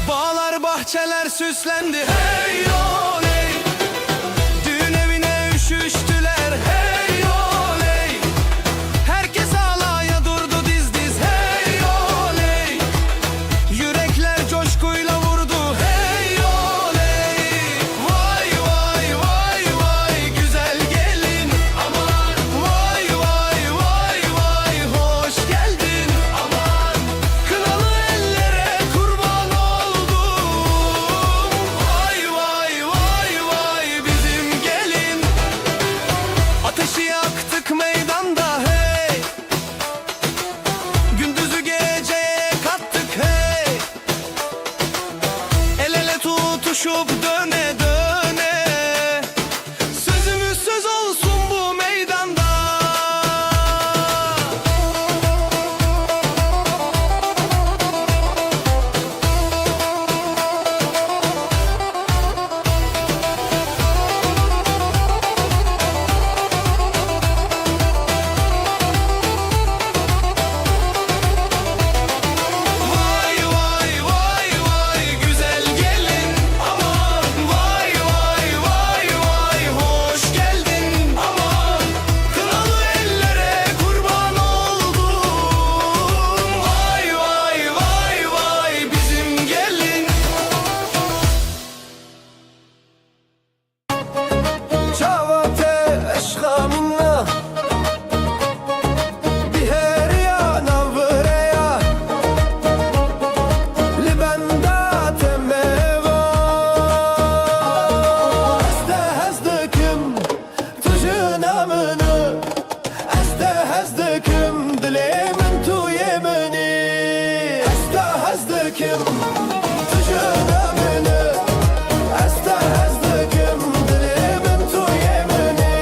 Bağlar bahçeler süslendi, hey oley. Düğün evine üşüştüler, hey oley. Herkes alaya durdu diz diz, hey oley. Yürekler coşkuyla vurdu, hey oley. Vay vay vay vay güzel gelin. Aman vay vay vay vay hoş geldin. Aman kınalı ellere kurban oldum. Vay yemeni Esta hezdekim tujuna meni Esta hezdekim dilimin tu yemeni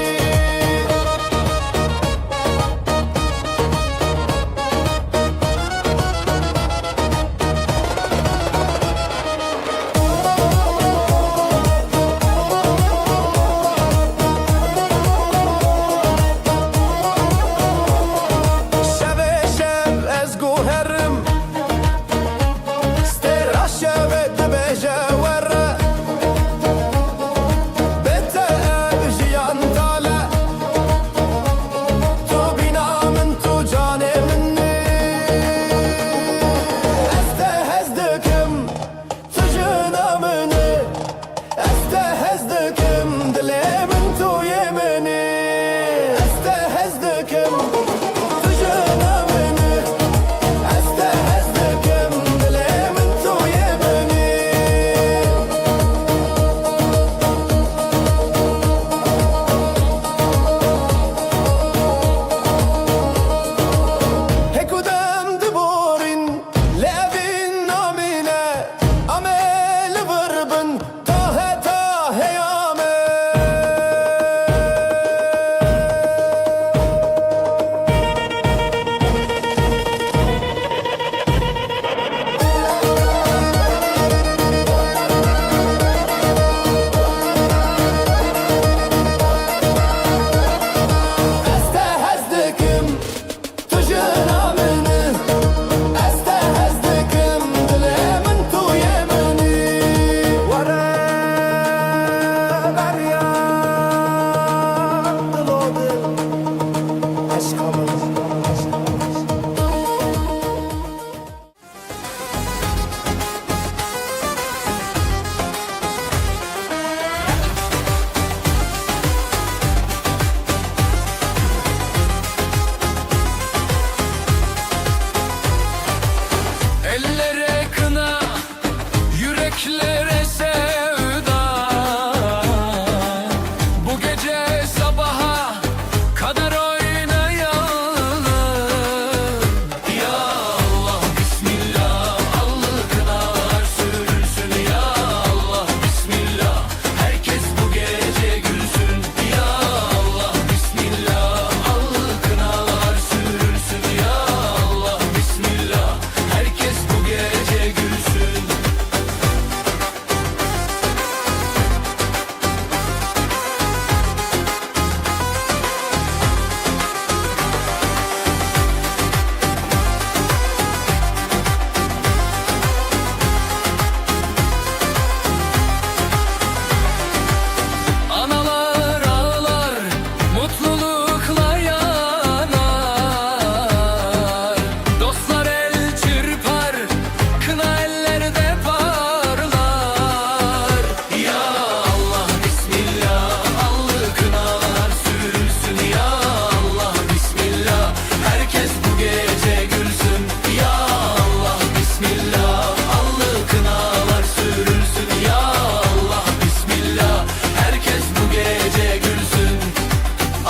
Ellere kına, yüreklere sevda. Bu gece sabaha kadar oynayalım. Ya Allah bismillah, allı kınalar sürülsün. Ya Allah bismillah, herkes bu gece gülsün. Ya Allah bismillah, allı kınalar sürülsün. Ya Allah bismillah, herkes bu gece gülsün. Analar ağlar, mutlulukla yanar. Dostlar el çırpar, kına ellerde parlar. Ya Allah bismillah, allı kınalar sürülsün. Ya Allah bismillah, herkes bu gece gülsün. Ya Allah bismillah, allı kınalar sürülsün. Ya Allah bismillah, herkes bu gece gülsün.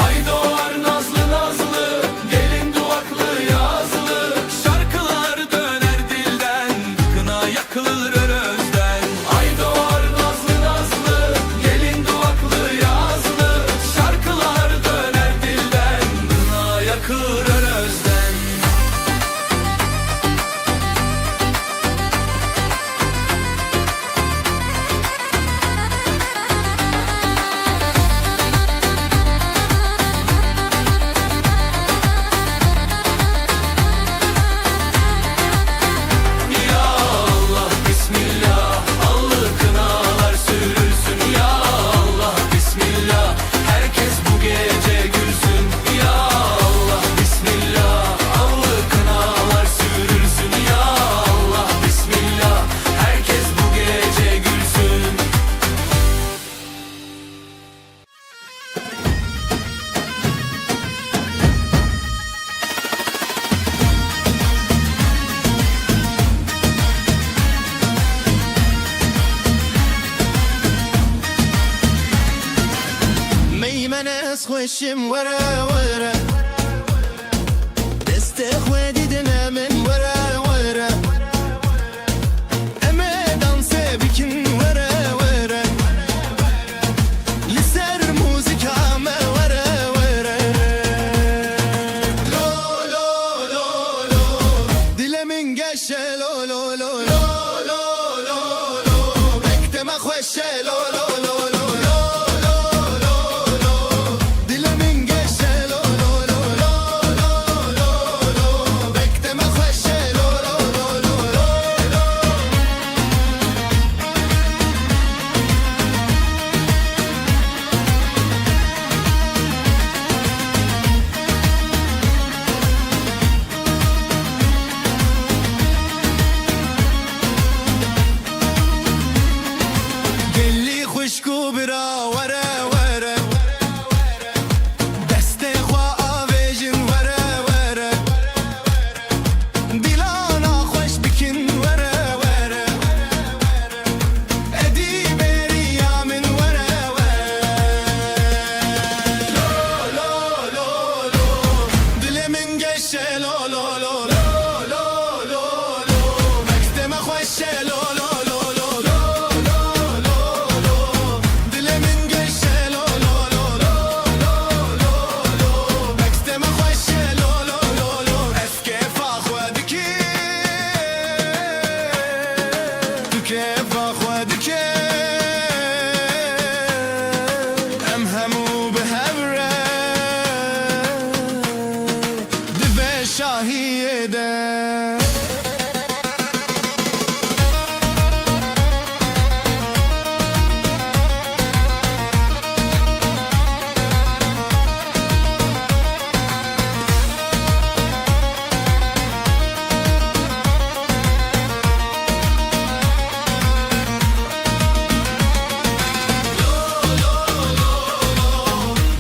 Ay doğar nazlı nazlı, gelin duvaklı yazlı. Şarkılar döner dilden, kına yakılır özden. Ay doğar nazlı nazlı, gelin duvaklı yazlı. Şarkılar döner dilden, kına yakılır özden. Ya Allah bismillah, allı kınalar sürülsün. Ya Allah bismillah, herkes bu gece gülsün. Ya Allah bismillah, allı kınalar sürülsün. Ya Allah bismillah, herkes bu gece gülsün. ميمنس خوشم ورا ورا دست خودی دلم Dilemin geçe lo lo lo lo lo lo lo Bekteme خوشه lo lo lo lo lo lo lo lo Dilemin geçe lo lo lo lo lo lo lo Bekteme خوشه lo lo lo lo lo lo دلی خوشکو برا وره وره دست خوا آویجن وره وره دیلانا خوش بکن وره وره ادی بریا من وره وره لو لو لو لو دل من گشه لو لو لو لو لو لو لو مکتم خوشه لو لو لو لو لو كيف اخوادك ام همو بهبره دفع شاهيده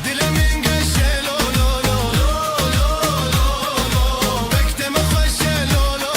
Dilemin geçe lo lo lo lo lo lo lo Bekteme خوشه lo lo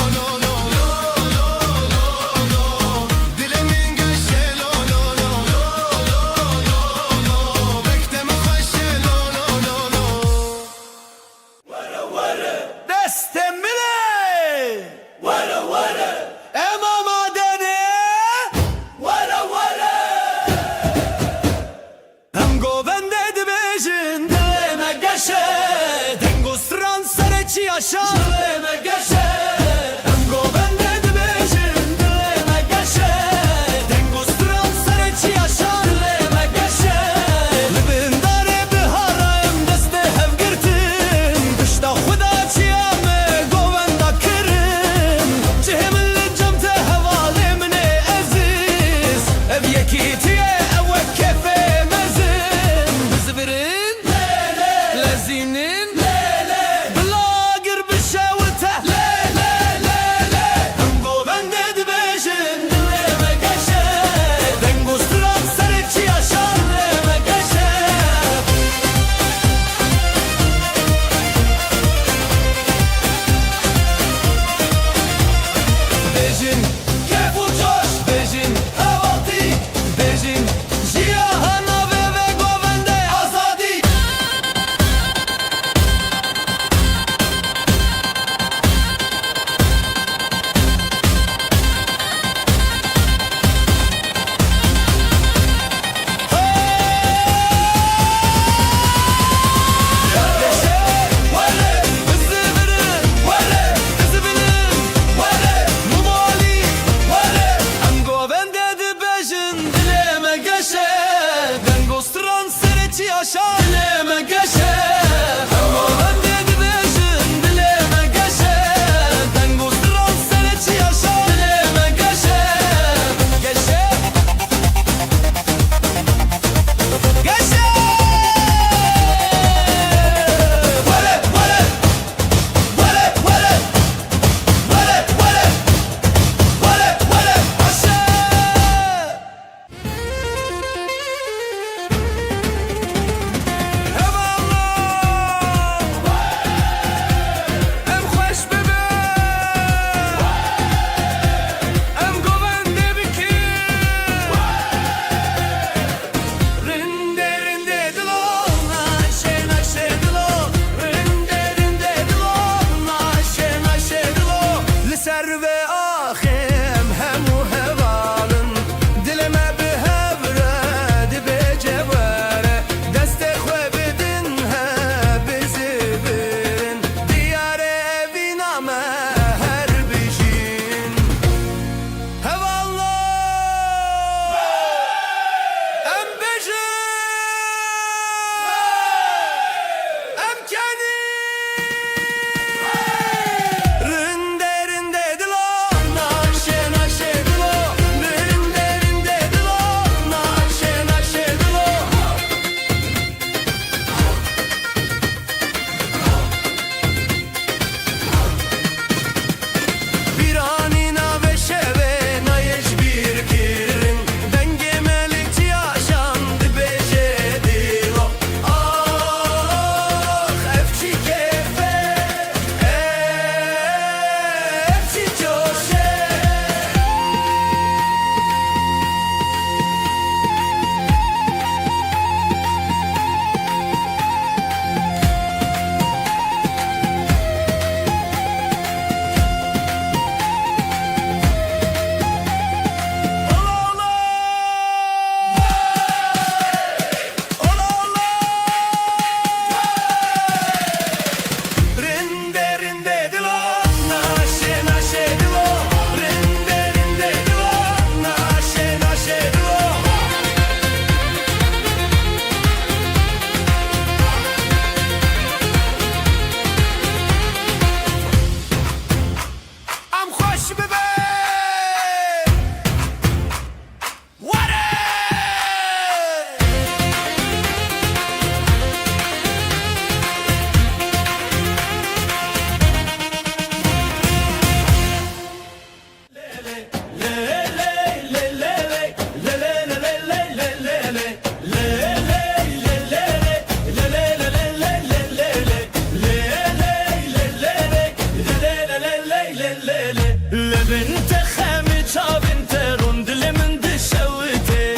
لبنت خامت بنت روند لمن دشوتي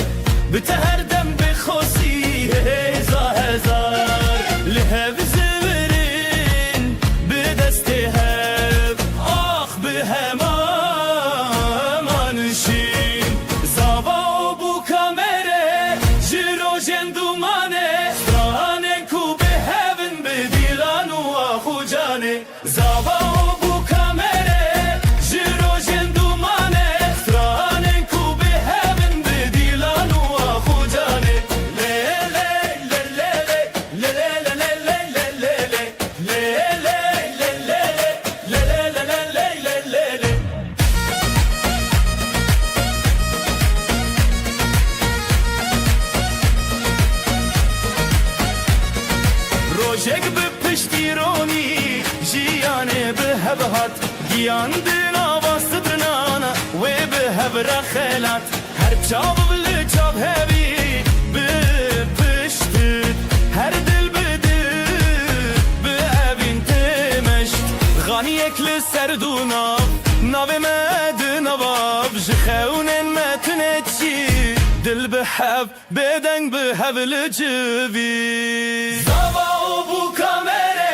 بتهردم بخوصي هزا هزار لهب زورين بدستهب آخ بهما منشين زابا وبو كاميري جيرو جندوماني ستراني كو بهبن بديلان واخو جاني زابا وبو كاميري جيرو جندوماني ستراني كو بهبن بديلان واخو جاني روجك بپشتیرونی جیانه به هبهات گیان دنا باسترنانا و به هبر خلات هر چاب بل چاب هبی به پشتت هر دل بده به ابین تمشت غانی اکل سردونا ناو مدنا باب جخونن متنچی دل به هب بدنگ به هبل جوی زاوا وبو كاميري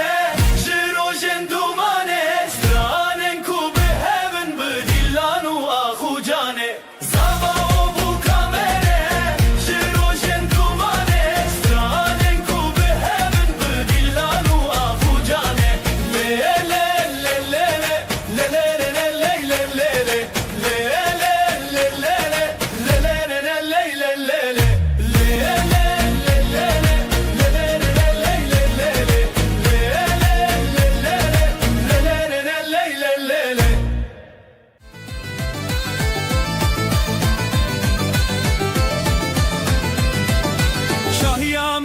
جيرو جندوماني سترانن كو بهبن بديلان واخو جاني زاوا وبو كاميري جيرو جندوماني سترانن كو بهبن بديلان واخو جاني شاهيام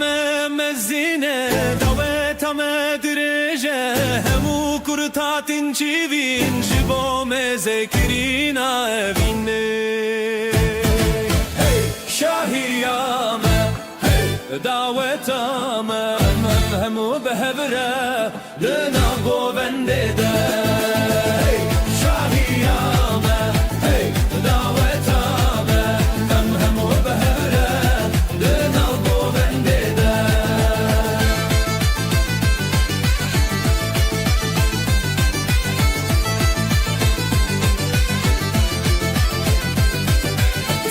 مزينة دواتم درجة همو كرتاتن جيبين جبو مذكرين أبيني شاهيام دواتم همو بهبرة دنا قوبندة شاهيام دواتم همو بهبرة دنا قوبندة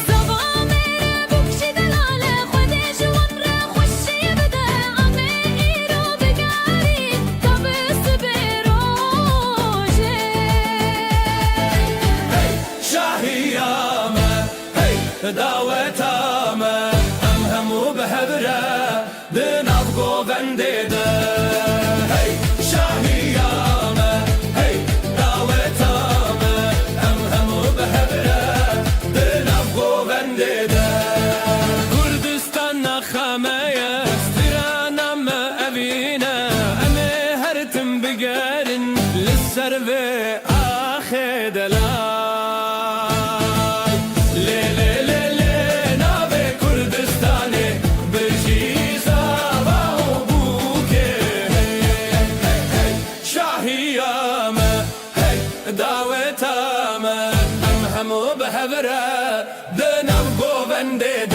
زبا میره بکشی دلاله خودش ومره خوشی بده عمه ایرو بگاری تابست بروجه شاهيامة دعوتامة همو بهبرة بنبقو بنديدة شاهيامة دعوتامة همو بهبرة بنبقو بنديدة كردستان نخامية سترانا ما أبينا أمي هرتم بقارن للسربي آخد لا دعوتامه همو بهبره دنم گوونده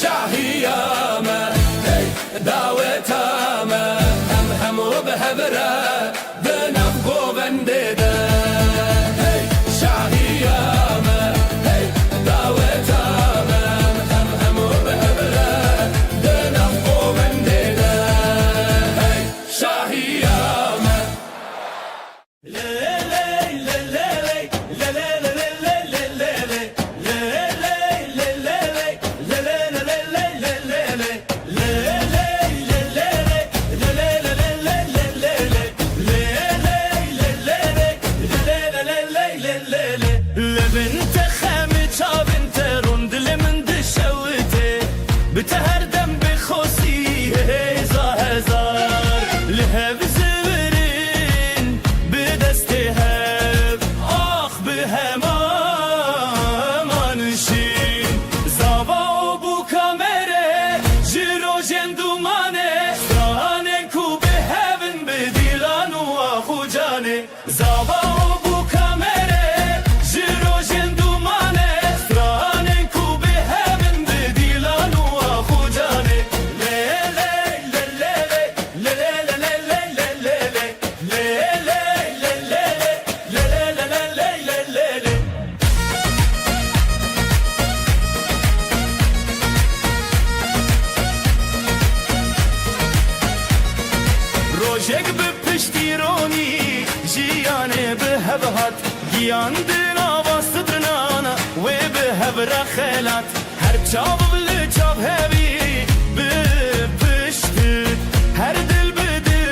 شاهیامه دعوتامه همو بهبره دنم گوونده شاهیامه دعوتامه همو بهبره دنم گوونده پشتیرانی جیانه به هبهات گیاندن آواسترنانا و به هبر خلات هر چاو بل چاو هبی به پشت هر دل بده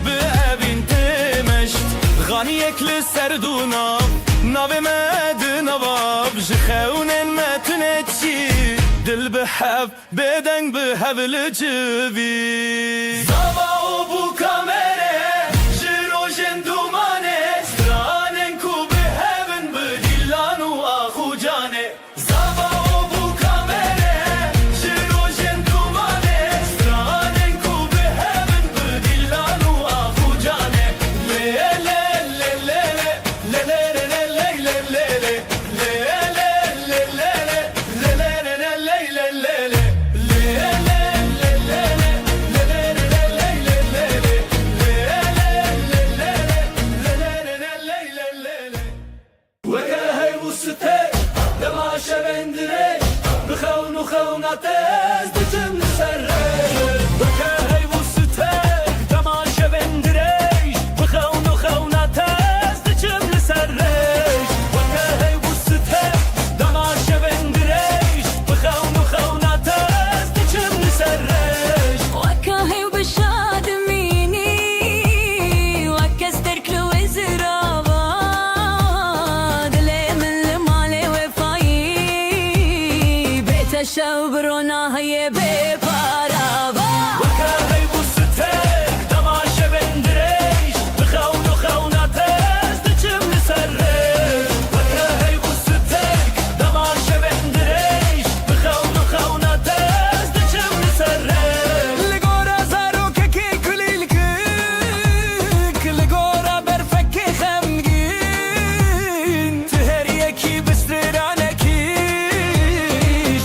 به اوین تمشت غانی اکل سردونا ناو مد نواب جخونن متنتشی دل بحب بدن بحب لجبي زاوا و بو کامره جرو جندومانه سترانن کو بهبن بدیلان و آخو جانه زاوا و بو کامره جرو جندومانه سترانن کو بهبن بدیلان و آخو جانه لی لی لی لی لی لی لی لی خوناتز دچم سرش بکه و ستک دماشه بندریش بخون و خوناتز دچم لسرش بکه و ستک دماشه بندریش بخون و خوناتز دچم لسرش وكاهي وبشاد ميني وكستر كلو زرابا دلي من المالي وفاي بيت الشوبرونا هي ببارابا بکه و ستک دماشه بندریش بخون و خوناتز دچم لسرش بکه و ستک دماشه بندریش بخون و خوناتز دچم لسرش لگورا زارو که کلیل که لگورا برفک خمگین تهر یکی بسترانه کی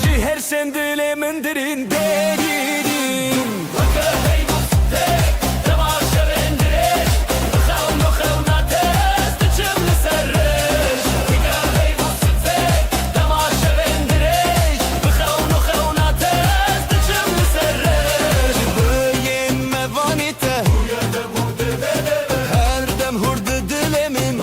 جهر سندل من درین دیدین بکه و ستک دماشه بندریش بخون و خوناتز دچم لسرش بکه و ستک دماشه بندریش بخون و خوناتز دچم لسرش Böyen mevanite Her dem hurdu dilimin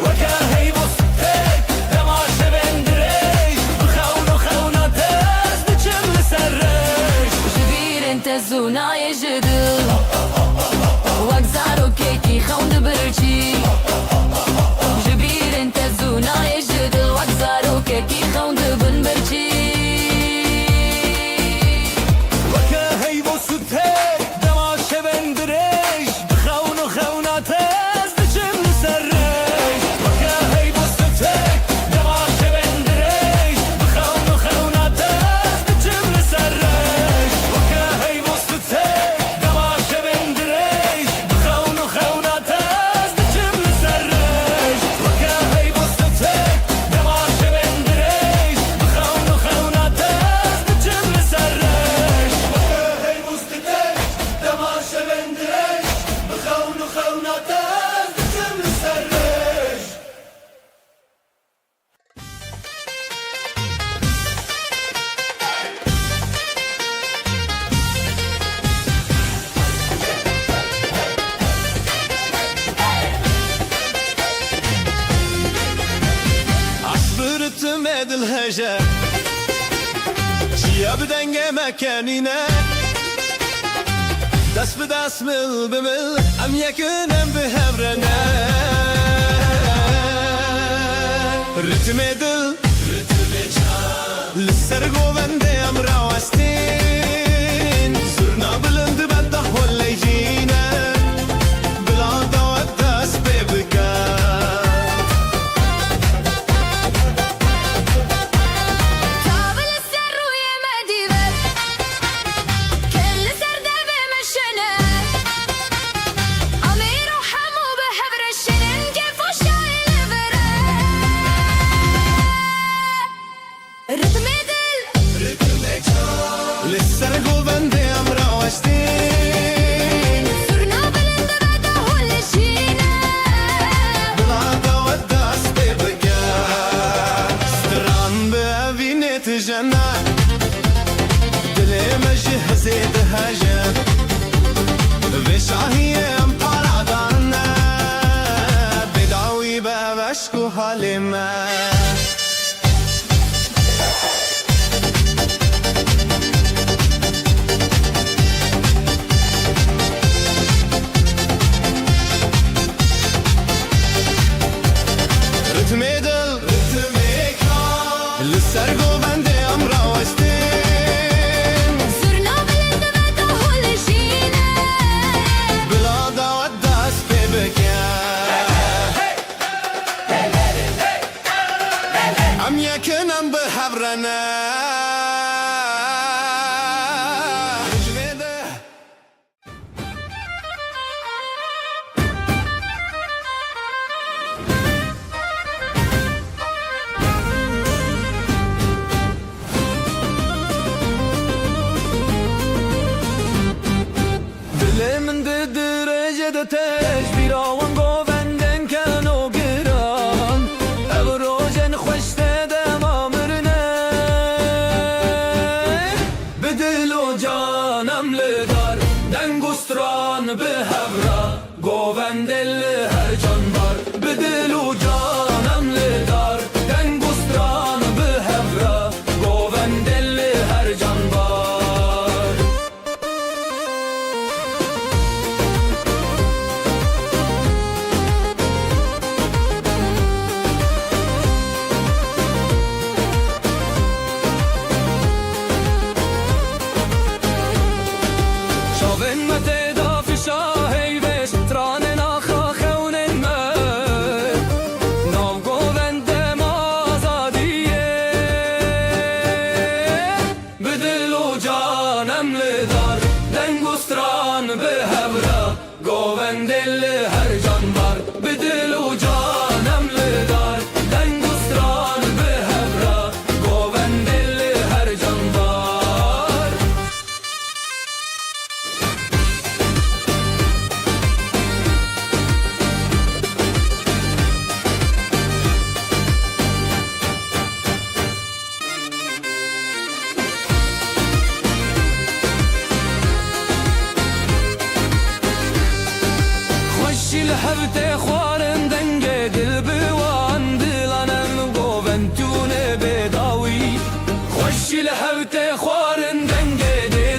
وكاهي وستك دماشه بندريش بخون و خوناتز دچم لسرش جبير انت الزونا يجدل وكزارو كيكي خوند برشي جبير انت الزونا يجدل وكزارو كيكي خوند بنبرشي وكاهي وستك دماشه بندريش بخون و خوناتز دچم لسرش وكاهي وستك دماشه بندريش بخون و خوناتز دچم لسرش وكاهي وستك دماشه بندريش بخون و خوناتز دچم لسرش وكاهي وستك دماشه بندريش بخون و خوناتز دچم لسرش هی مستدک دماشه بندرش بخون و خوناتز دچم لسرش عصبرتم edil heje Çiye bidenge mekanine Dest bi dest mil bi mil Em yekinem bi hevrene Ritim edil Lisser govende em rawestin Zurna bilind beddah wallejine Bila davet dest bebikar طابل السر ويا مديبر كل سرد بمشنا أمير وحمو بحبر الشنن كيف وشايل برا رتم دل Lisser govende em rawestin صرنا بلند بعد هول شينا Bila davet dest bebikar Stran bi evînê tijene Dilê me ji hezê diheje Vê سر گوونده ام راوستین صرنا بلند و تهلشینه بلا دعوت دست پی بکن ام یکنم به حبرنه من ده درجه ده تش بیراوان گووندن کن و گران او روژن خوشته ده مامرنه به دل و جانم لدار دنگستران به هورا گووندل هر جان بار به دل و جانم لدار دنگستران به هورا گووندل هر جان بار گووندل هر جان بار به دل و جانم لدار دنگستران به هورا گووندل هر جان بار الحبت خوارن دنگ دل بوان دلانم گوونتون بداوی خوش الحبت خوارن دنگ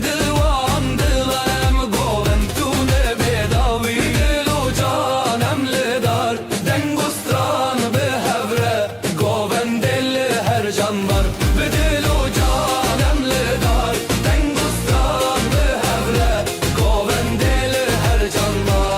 دل وان دلانم گوونتون بداوی دل و جانم لدار دنگستران به هوره گووندل هر جان بار به دل و جانم لدار دنگستران به هوره گووندل هر جان بار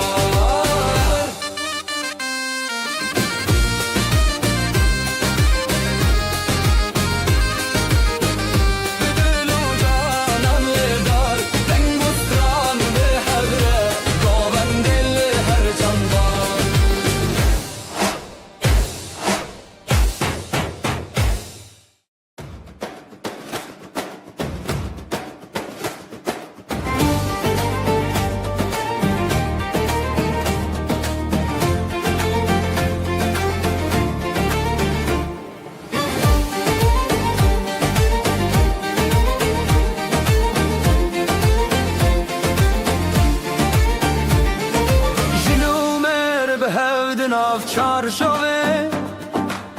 چارشوه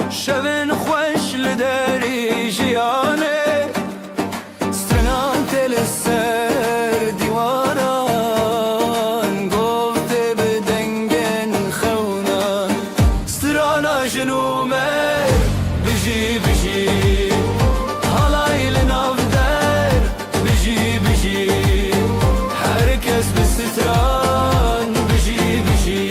شوین خوش لدری جیانه سترنان تل سر دیوانان گفته بدنگن خونان سترانا جنومه بجی بجی حالای لنافدر بجی بجی هرکس بستران بجی بجی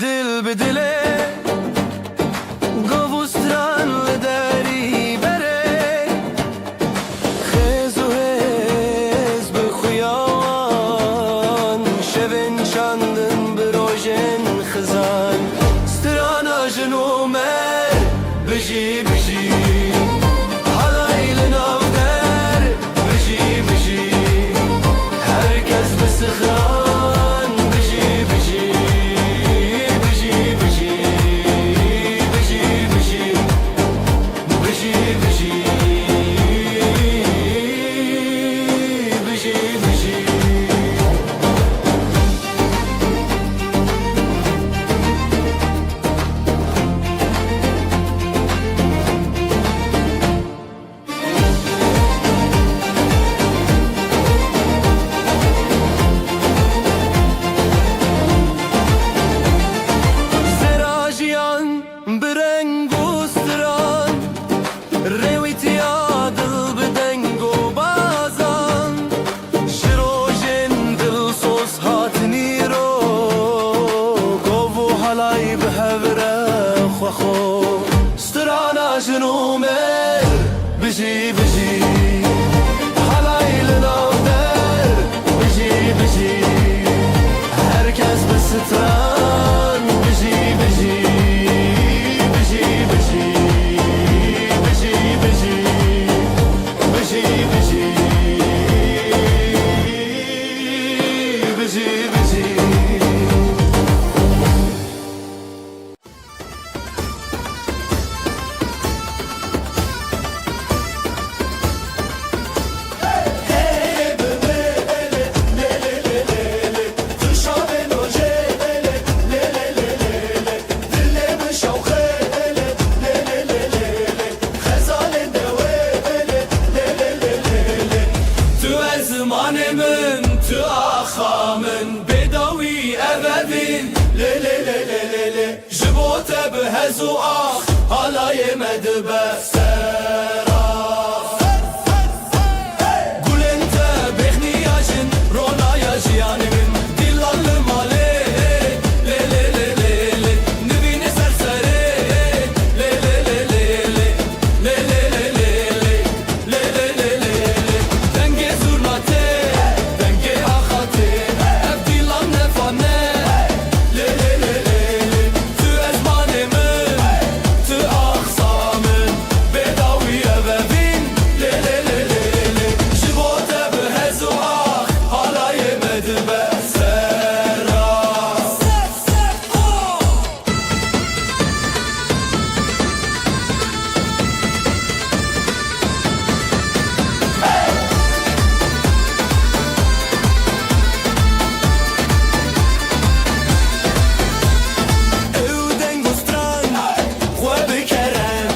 دل به دله گوستران لداری بره خیز و هز به خویان شوین چندن به روژن خزان سترانا جنومه بجی بجی حالای لنافدر بجی بجی هرکس به سخران بجی بجی بجی بجی حلایل نادر بجی بجی herkes به ستران بجی بجی بجی بجی بجی بجی بجی بجی بجی بجی زمانمن تو آخامن بدوی ابدین لی لی لی لی لی لی جبوت بهزو آخ حالای مدبه سراخ گلنت بخنیاجن رونایا جیانمن دیلال مالی لی لی لی لی لی نبین سرسره لی لی لی لی لی لی لی لی لی لی لی لی لی دنگ زورناته دنگ آخاته ابدیلان نفانه لی لی لی لی تو ezmanımın tu aksamın bedaviye ve bin لی لی لی لی جبوته بهزو آخ حالای مدبه سراخ او دنگستان خو بکرم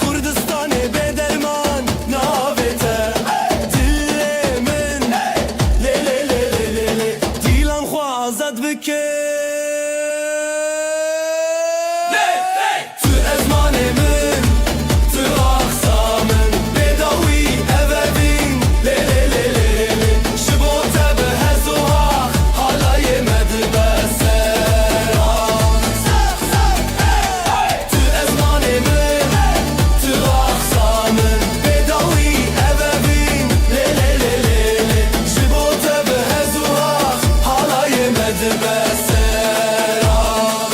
کردستان بدرمان ناوته دل من لی لی لی لی لی دیلم خو آزاد بکر تو ezmanımın tu aksamın bedavi evevin لی لی لی لی لی جبوته بهزو آخ حالای مدبه سراخ تو ezmanımın tu aksamın bedavi evevin لی لی لی لی لی جبوته بهزو آخ حالای مدبه سراخ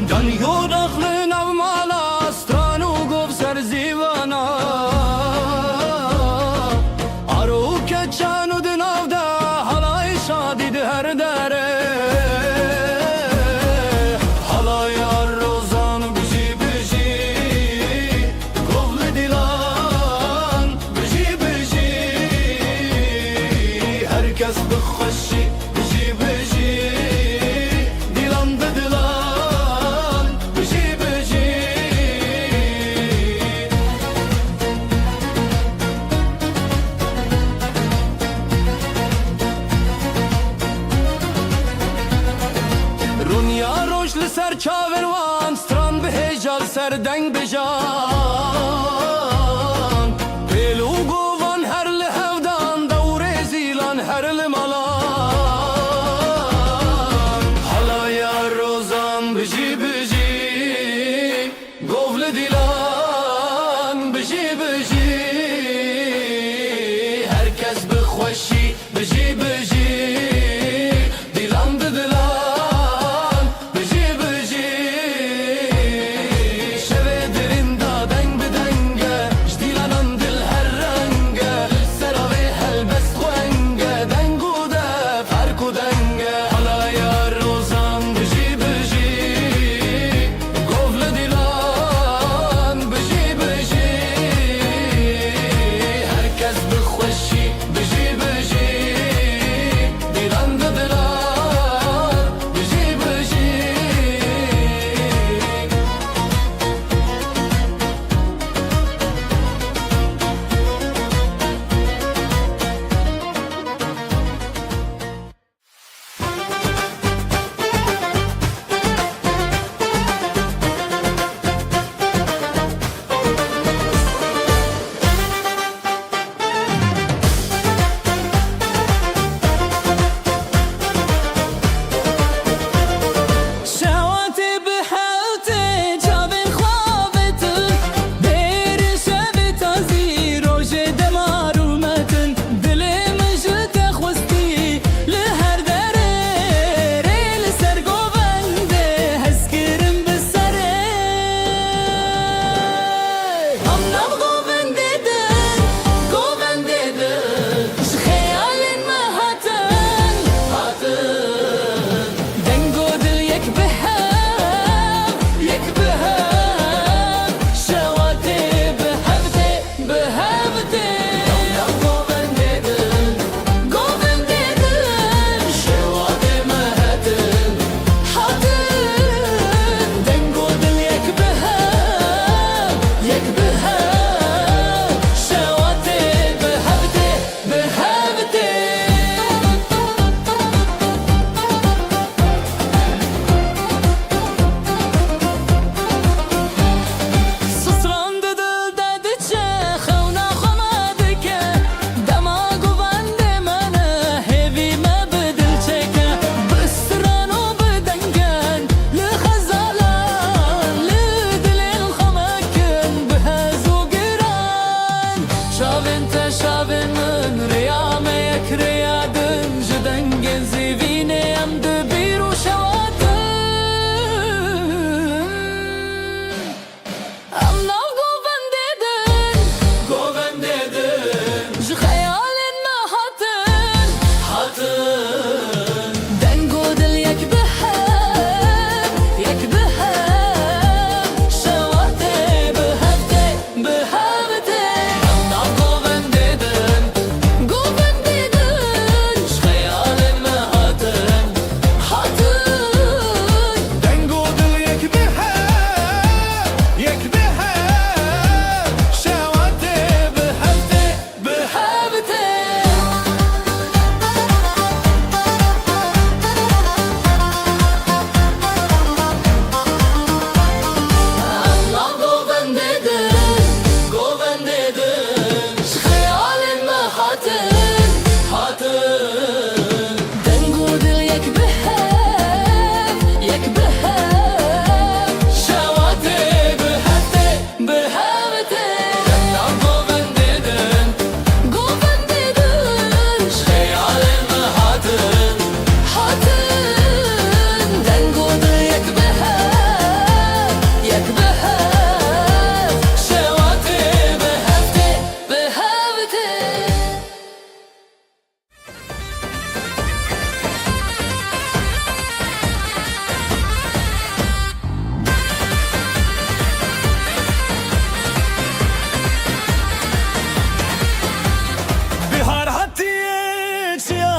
دنیو داخل نومالا استران و گف سر زیوانا آرو که چانو دناو دا حالای شادی ده هر داره حالای روزان بجی بجی گفل دیلان بجی بجی herkes بخوشی بجی بجی دیلان بدلان بجی بجی رونیا روش لسر چاوروان ستران به هجال سر دنگ بجان پیلو گوان هر لحودان دور زیلان هر لمالان حالای روزان بجی بجی گوول دیلان بجی بجی herkes بخوشی بجی بجی دیلان بدلان بجی بجی شوه درین دادن بدنگه جدیلان دل هر رنگه سراوی هل بس خوانگه دنگو ده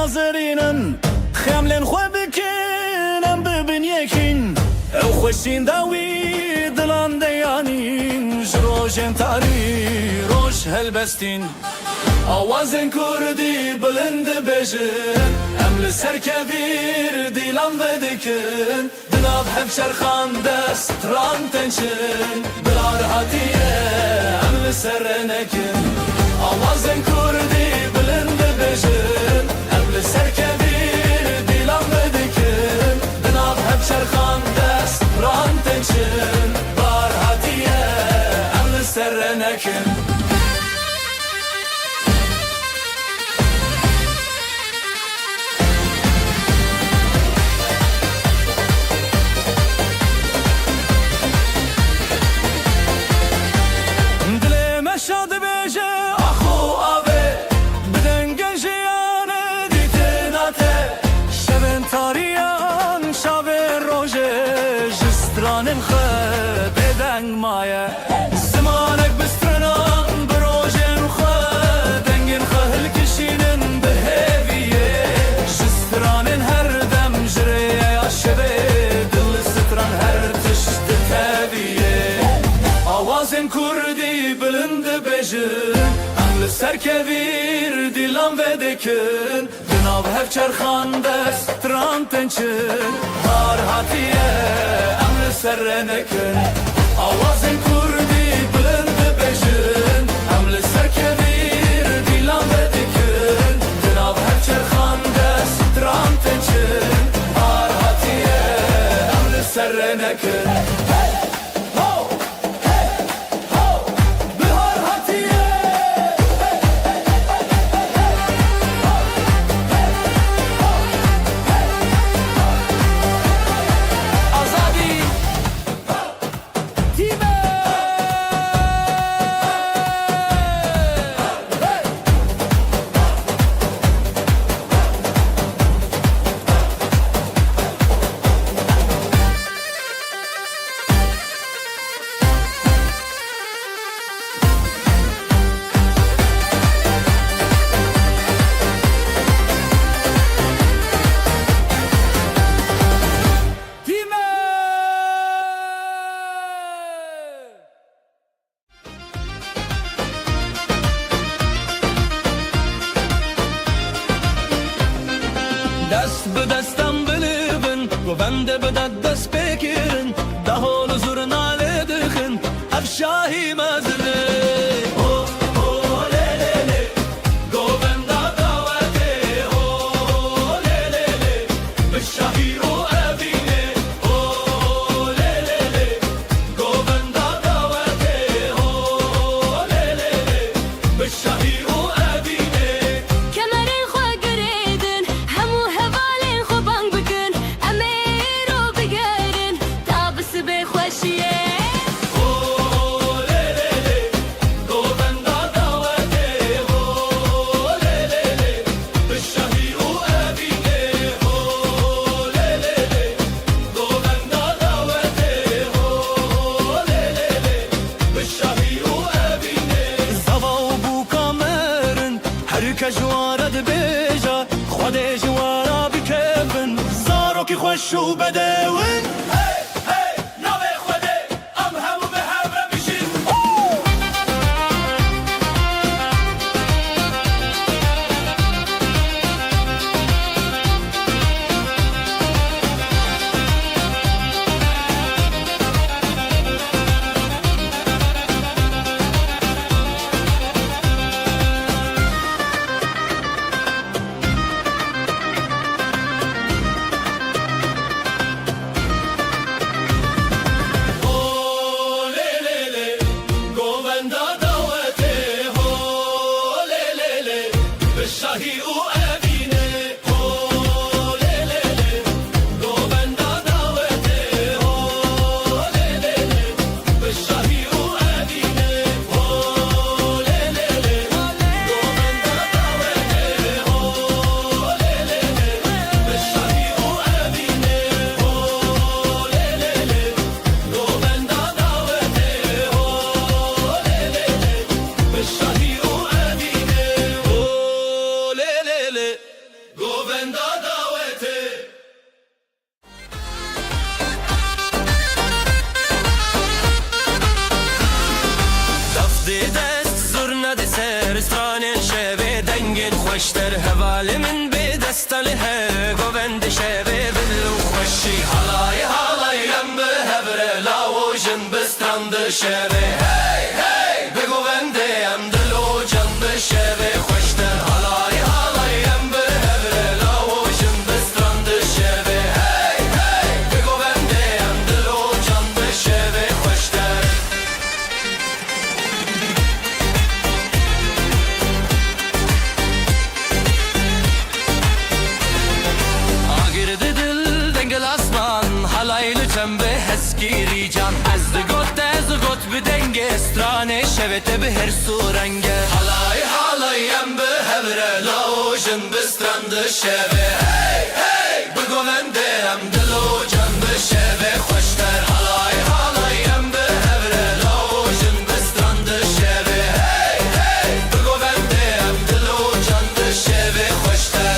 ناظرینن خملن خو بکنم ببین یکین او خوشین داوی دلان دیانین جروجن تاری روش هلبستین آوازن کردی بلند بجن ام لسر کبیر دیلان بدکن دناب همشر خان دست ران تنشن بلار هاتیه ام لسر نکن آوازن کردی بلند بجن ام لسر کبیر دیلان بدکن دناب همشر خان دست ران تنشن بلار هاتیه ام لسر نکن شاد بیجه آخو آبه بدن گنجیانه دیتناته شبن تاریان شب روژه جسترانن خود بدنگ مایه زمانک بسترنان بروژن خود دنگن خهل کشینن به هیویه جسترانن هر دم جریه یا شبه دل ستران هر تشت تبیه آوازن کردی بلند بجن ام لسر کبیر دیلان بدکن دناب هفچر خان دست ران تنچن هار هاتیه ام لسر نکن آوازن کردی بلند بجن ام لسر کبیر دیلان بدکن دناب هفچر خان دست ران تنچن هار هاتیه ام لسر نکن دست به دستم بلیبن گوونده به دست بگیرن دهال زورنا لدخن افشاهی مزنه جوارا دبیجا خود جوارا بکفن زارو کی خوش و بدون Govenda daveti دفدي دست زرنا دي سر استرانين شبه دنگin خوشتر هوالی من به دست له گوند شبه بلو خوشی Halay halay yem be hebre lavojin bestrandı şeve Hey hey be govende yem dilocan be şeve Khoşter halay halay yem be hebre lavojin bestrandı şeve Hey hey be govende yem dilocan be şeve Khoşter Agirdi dil dengel asman halaylı çembe heskiri can Ez de got bir denge strane şevete bir her surenge Halay halay yem be hebre lavojin bestrandı şeve Hey hey be govende yem dilocan be şeve Khoşter halay halay yem be hebre lavojin bestrandı şeve Hey hey be govende yem dilocan be şeve Khoşter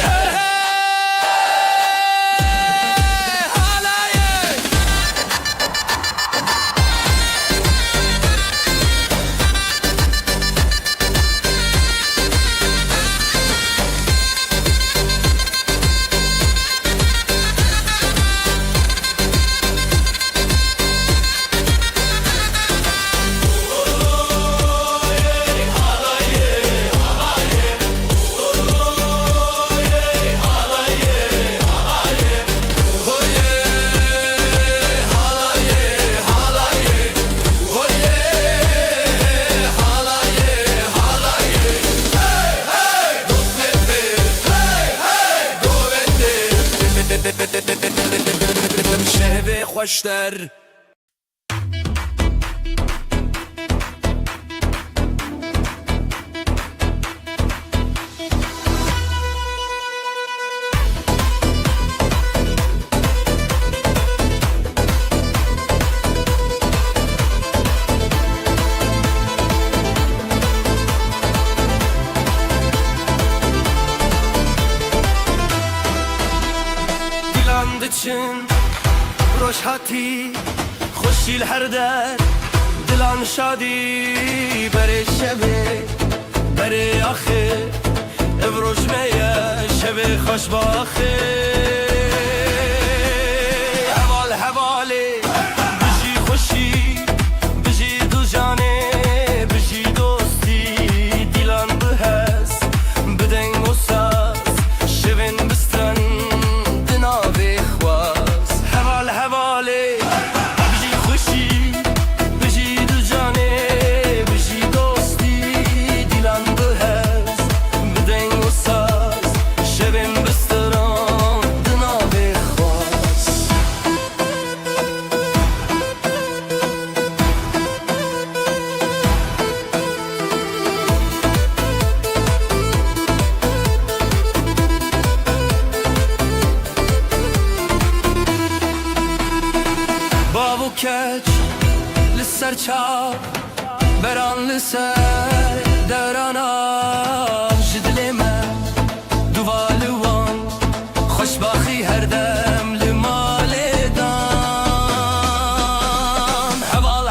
شهبه خوشتر Dilan için روشحاتی خوشی هر در دلان شادی بره شبه بره آخه ابروش میه شبه خوش باخه حوال حواله بجی خوشی بجی دو جانه بجی دوستی دیلان بهز بدنگ و ساز شبن بسترن دناوی خواز حواله بجی خوشی بجی دو جانه بجی دوستی دیلان بهز بدنگ و ساز شبن بستران دناوی خواز بابو کچ لسر چاپ بران لسر دورانم جدل من دوالوان خوشباخی هر دم لمال دام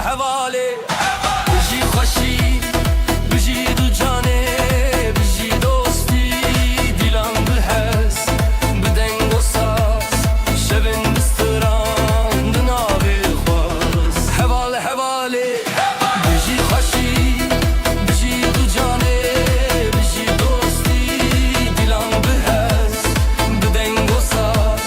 حواله بجی خوشی بجی دو جانه بجی دوستی دیلان بهز بدنگ و ساز شبن بستران دناوی خواز حواله بجی خوشی بجی دو جانه بجی دوستی دیلان بهز بدنگ و ساز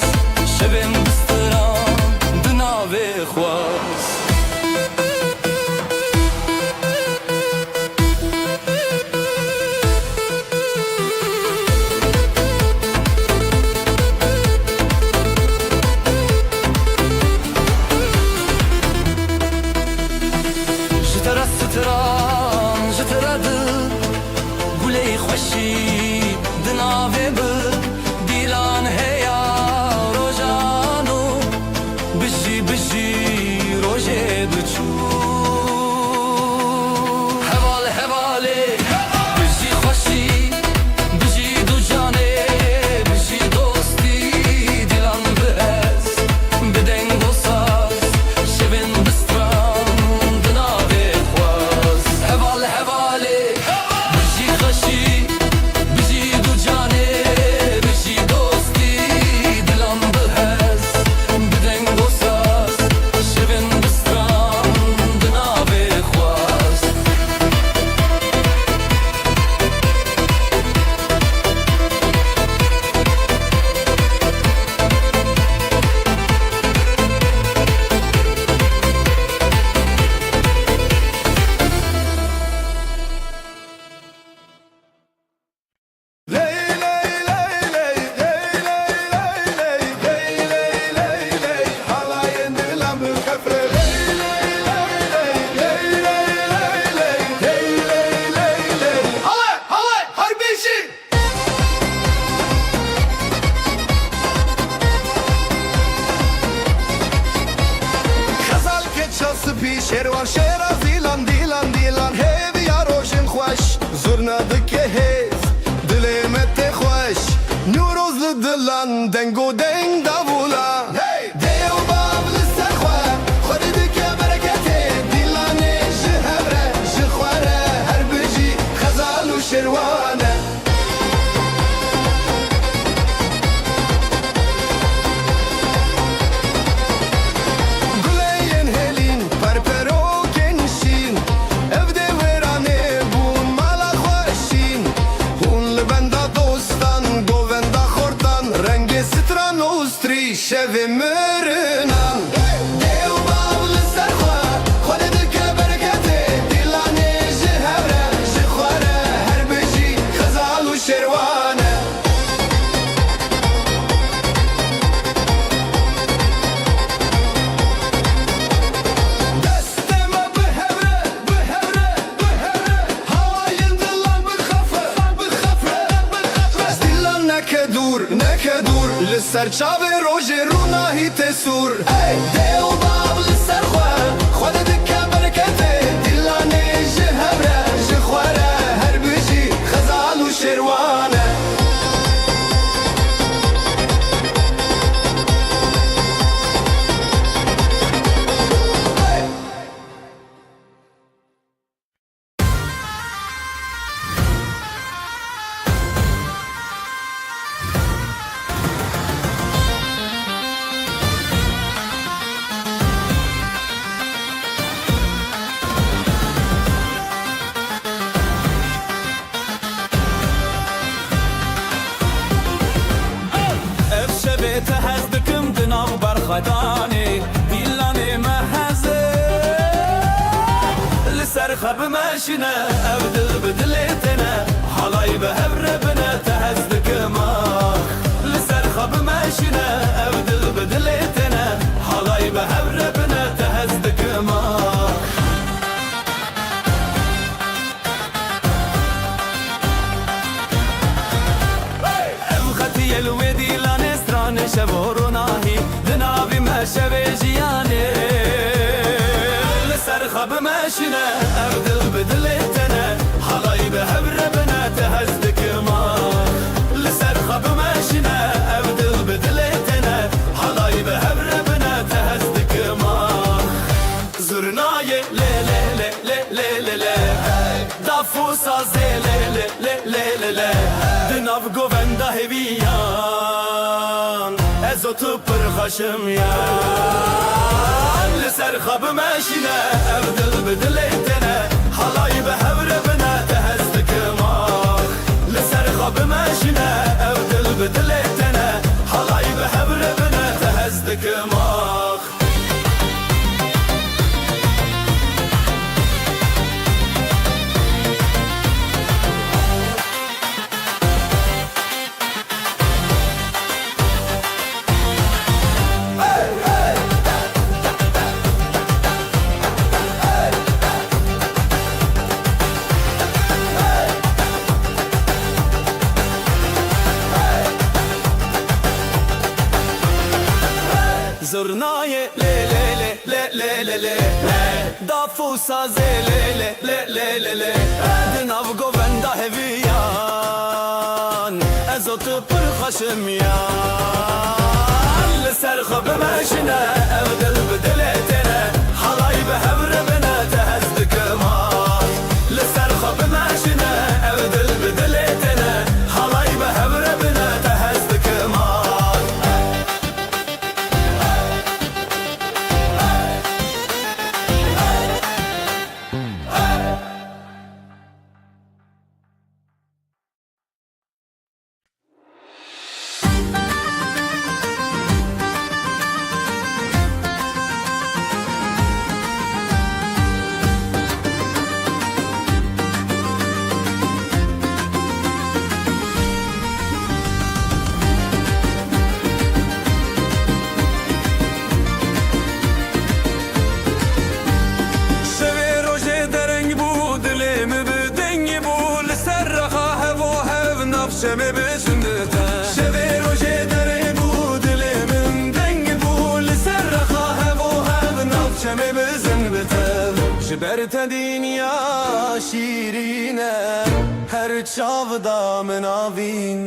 شێروان شێرە زیلان دیلان دیلان هێویا ڕۆژن خوۆش زورنا دکێ هێز دلێ me tê xweş nûroz li dilan deng û deng davûla dêw bav li ser xwe xwedî dike bereketê dîlanê ji hev re ji xwe re her bijî xezal û şêrwan e guleyên hêlîn perperokên şîn ev dê wêranê bûn mala xwe şîn hûn li benda dostan govenda xortan rengê stran û strî şevê mirinan dêw bav li ser xwe xwedî dike bereketê dîlanê ji hev re ji xwe re her bijî xezal û şêrwan e destê me bihevre bihevre bihevre hawayên dilan bixefe bixefe ez dîlan neke dûr li ser çavê rojê rûnahî tê sûr dêw bav li ser xwe xwedî dike bereketê dîlanê ji hev re ji xwe re her bijî xezal û şêrwan e ev şevê te hez dikim di nav berxwedanê dîlanê me heze li ser xwe bimeşîne ev dil bi dilê têne halayî bi hev re bine te hez dikim ah li ser xwe bimeşîne ev dil bi dilê têne halayî bi hev re bine te hez dikim ah ev xetiyê li wê dîlanê stranê şev û rûnahî di navî me şevê jiyanê li ser xwe bimeşîne ev dil bi dilê têne halayî bi hev re bine te hez dikim ah li ser xwe bimeşîne ev dil bi dilê têne halayî bi hev re bine te hez dikim ah zurnayê lê lê lê lê lê lê lê dafû sazê lê lê lê lê lê lê di nav govenda hêviyan ez û tu pir xweşim yan li ser xwe bimeşîne ev dil bi dilê têne halayî bi hev re bine te hez dikim ah li ser xwe bimeşîne ev dil bi dilê têne halayî bi hev re bine te hez dikim ah zurnayê lê lê lê lê lê lê lê dafû sazê lê lê lê lê lê lê di nav govenda hêviyan ez û tu pir xweşim yan li ser xwe bimeşîne ev dil bi dilê têne halayî bi hev re bine te hez dikim ah li ser xwe bimeşîne ev dil bi dilê têne halayî bi hev re bine te hez dikim ah برت دنیا شیرینه هر çavda مناوین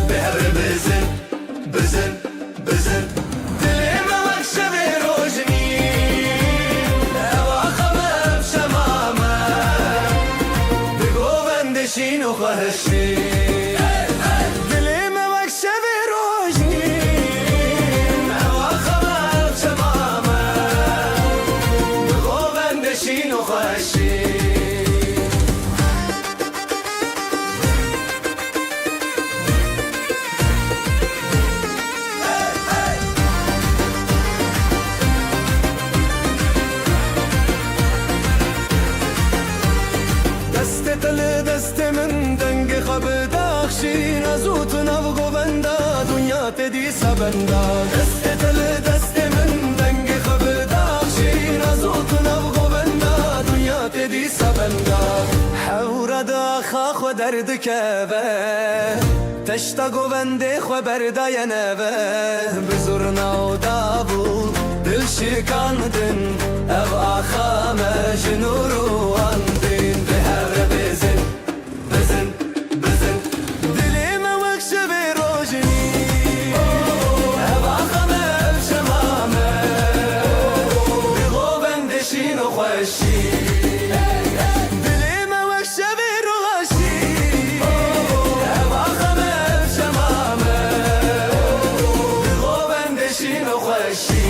بهر بزن بزن بزن دلم وکشب روزنی هوا خمم شمامه بگو بندشین و خواهشی دلم وکشب روزنی هوا خمم شمامه بگو بندشین و خواهشی دست من دنگ خب داخشین از اوت نو گووندا دنیا تدی سبندا دست من دنگ خب داخشین از اوت نو گووندا دنیا تدی سبندا حور دا خو درد کبه تشتا گوونده خو بردای نوه بزرنا و دابو دل شکاندن او آخا مجنورو اندین به هر بزن بزن بزن دلم وکشب روزنی او آخا مجمامه بگو بندشین و خوشی دلم وکشب روزنی او آخا مجمامه بگو بندشین و خوشی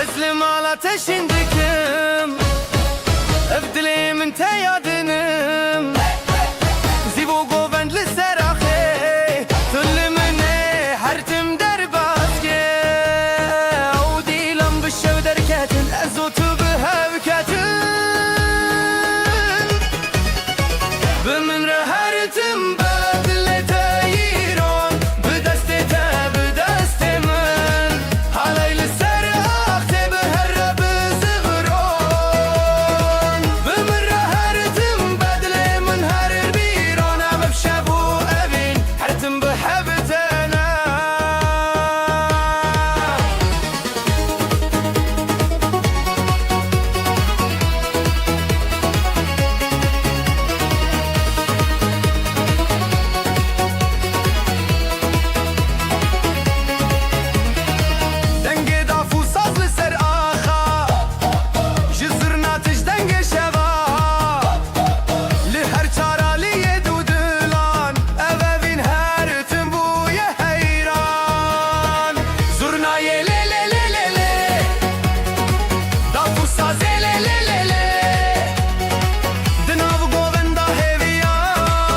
اسلم على تشندكم ابدلي من تيادنم زيبو قوبند للسراخي ثل مني حرتم درباسكي عودي لم بالشو دركاتن ازوت بها بكاتن بمن رهرتم بدل تايرون بدستي بدستي من علي للسراخ تبهرب زغرون بمن رهرتم بدل من هر بيرون عم بشابو أبين حرتم بحبتنا دنگ دافو ساز لسر آخا جزرنا تش دنگ شوا لهر چارالی دودلان اوین هر تنبوی حیران زرنای لی لی لی لی لی دافو ساز لی لی لی لی دناو گووندا هیویان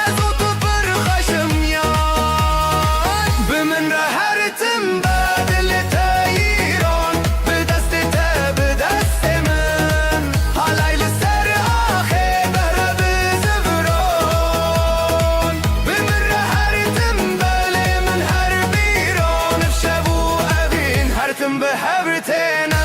از او تو برخشم یان بمن رهرتم بدل تايرون بدستي بدست من حالي لسر آخي برب زفرون بمن رهرتم بلي من هر بيرون بشبو أبين هرتم بحبرتنا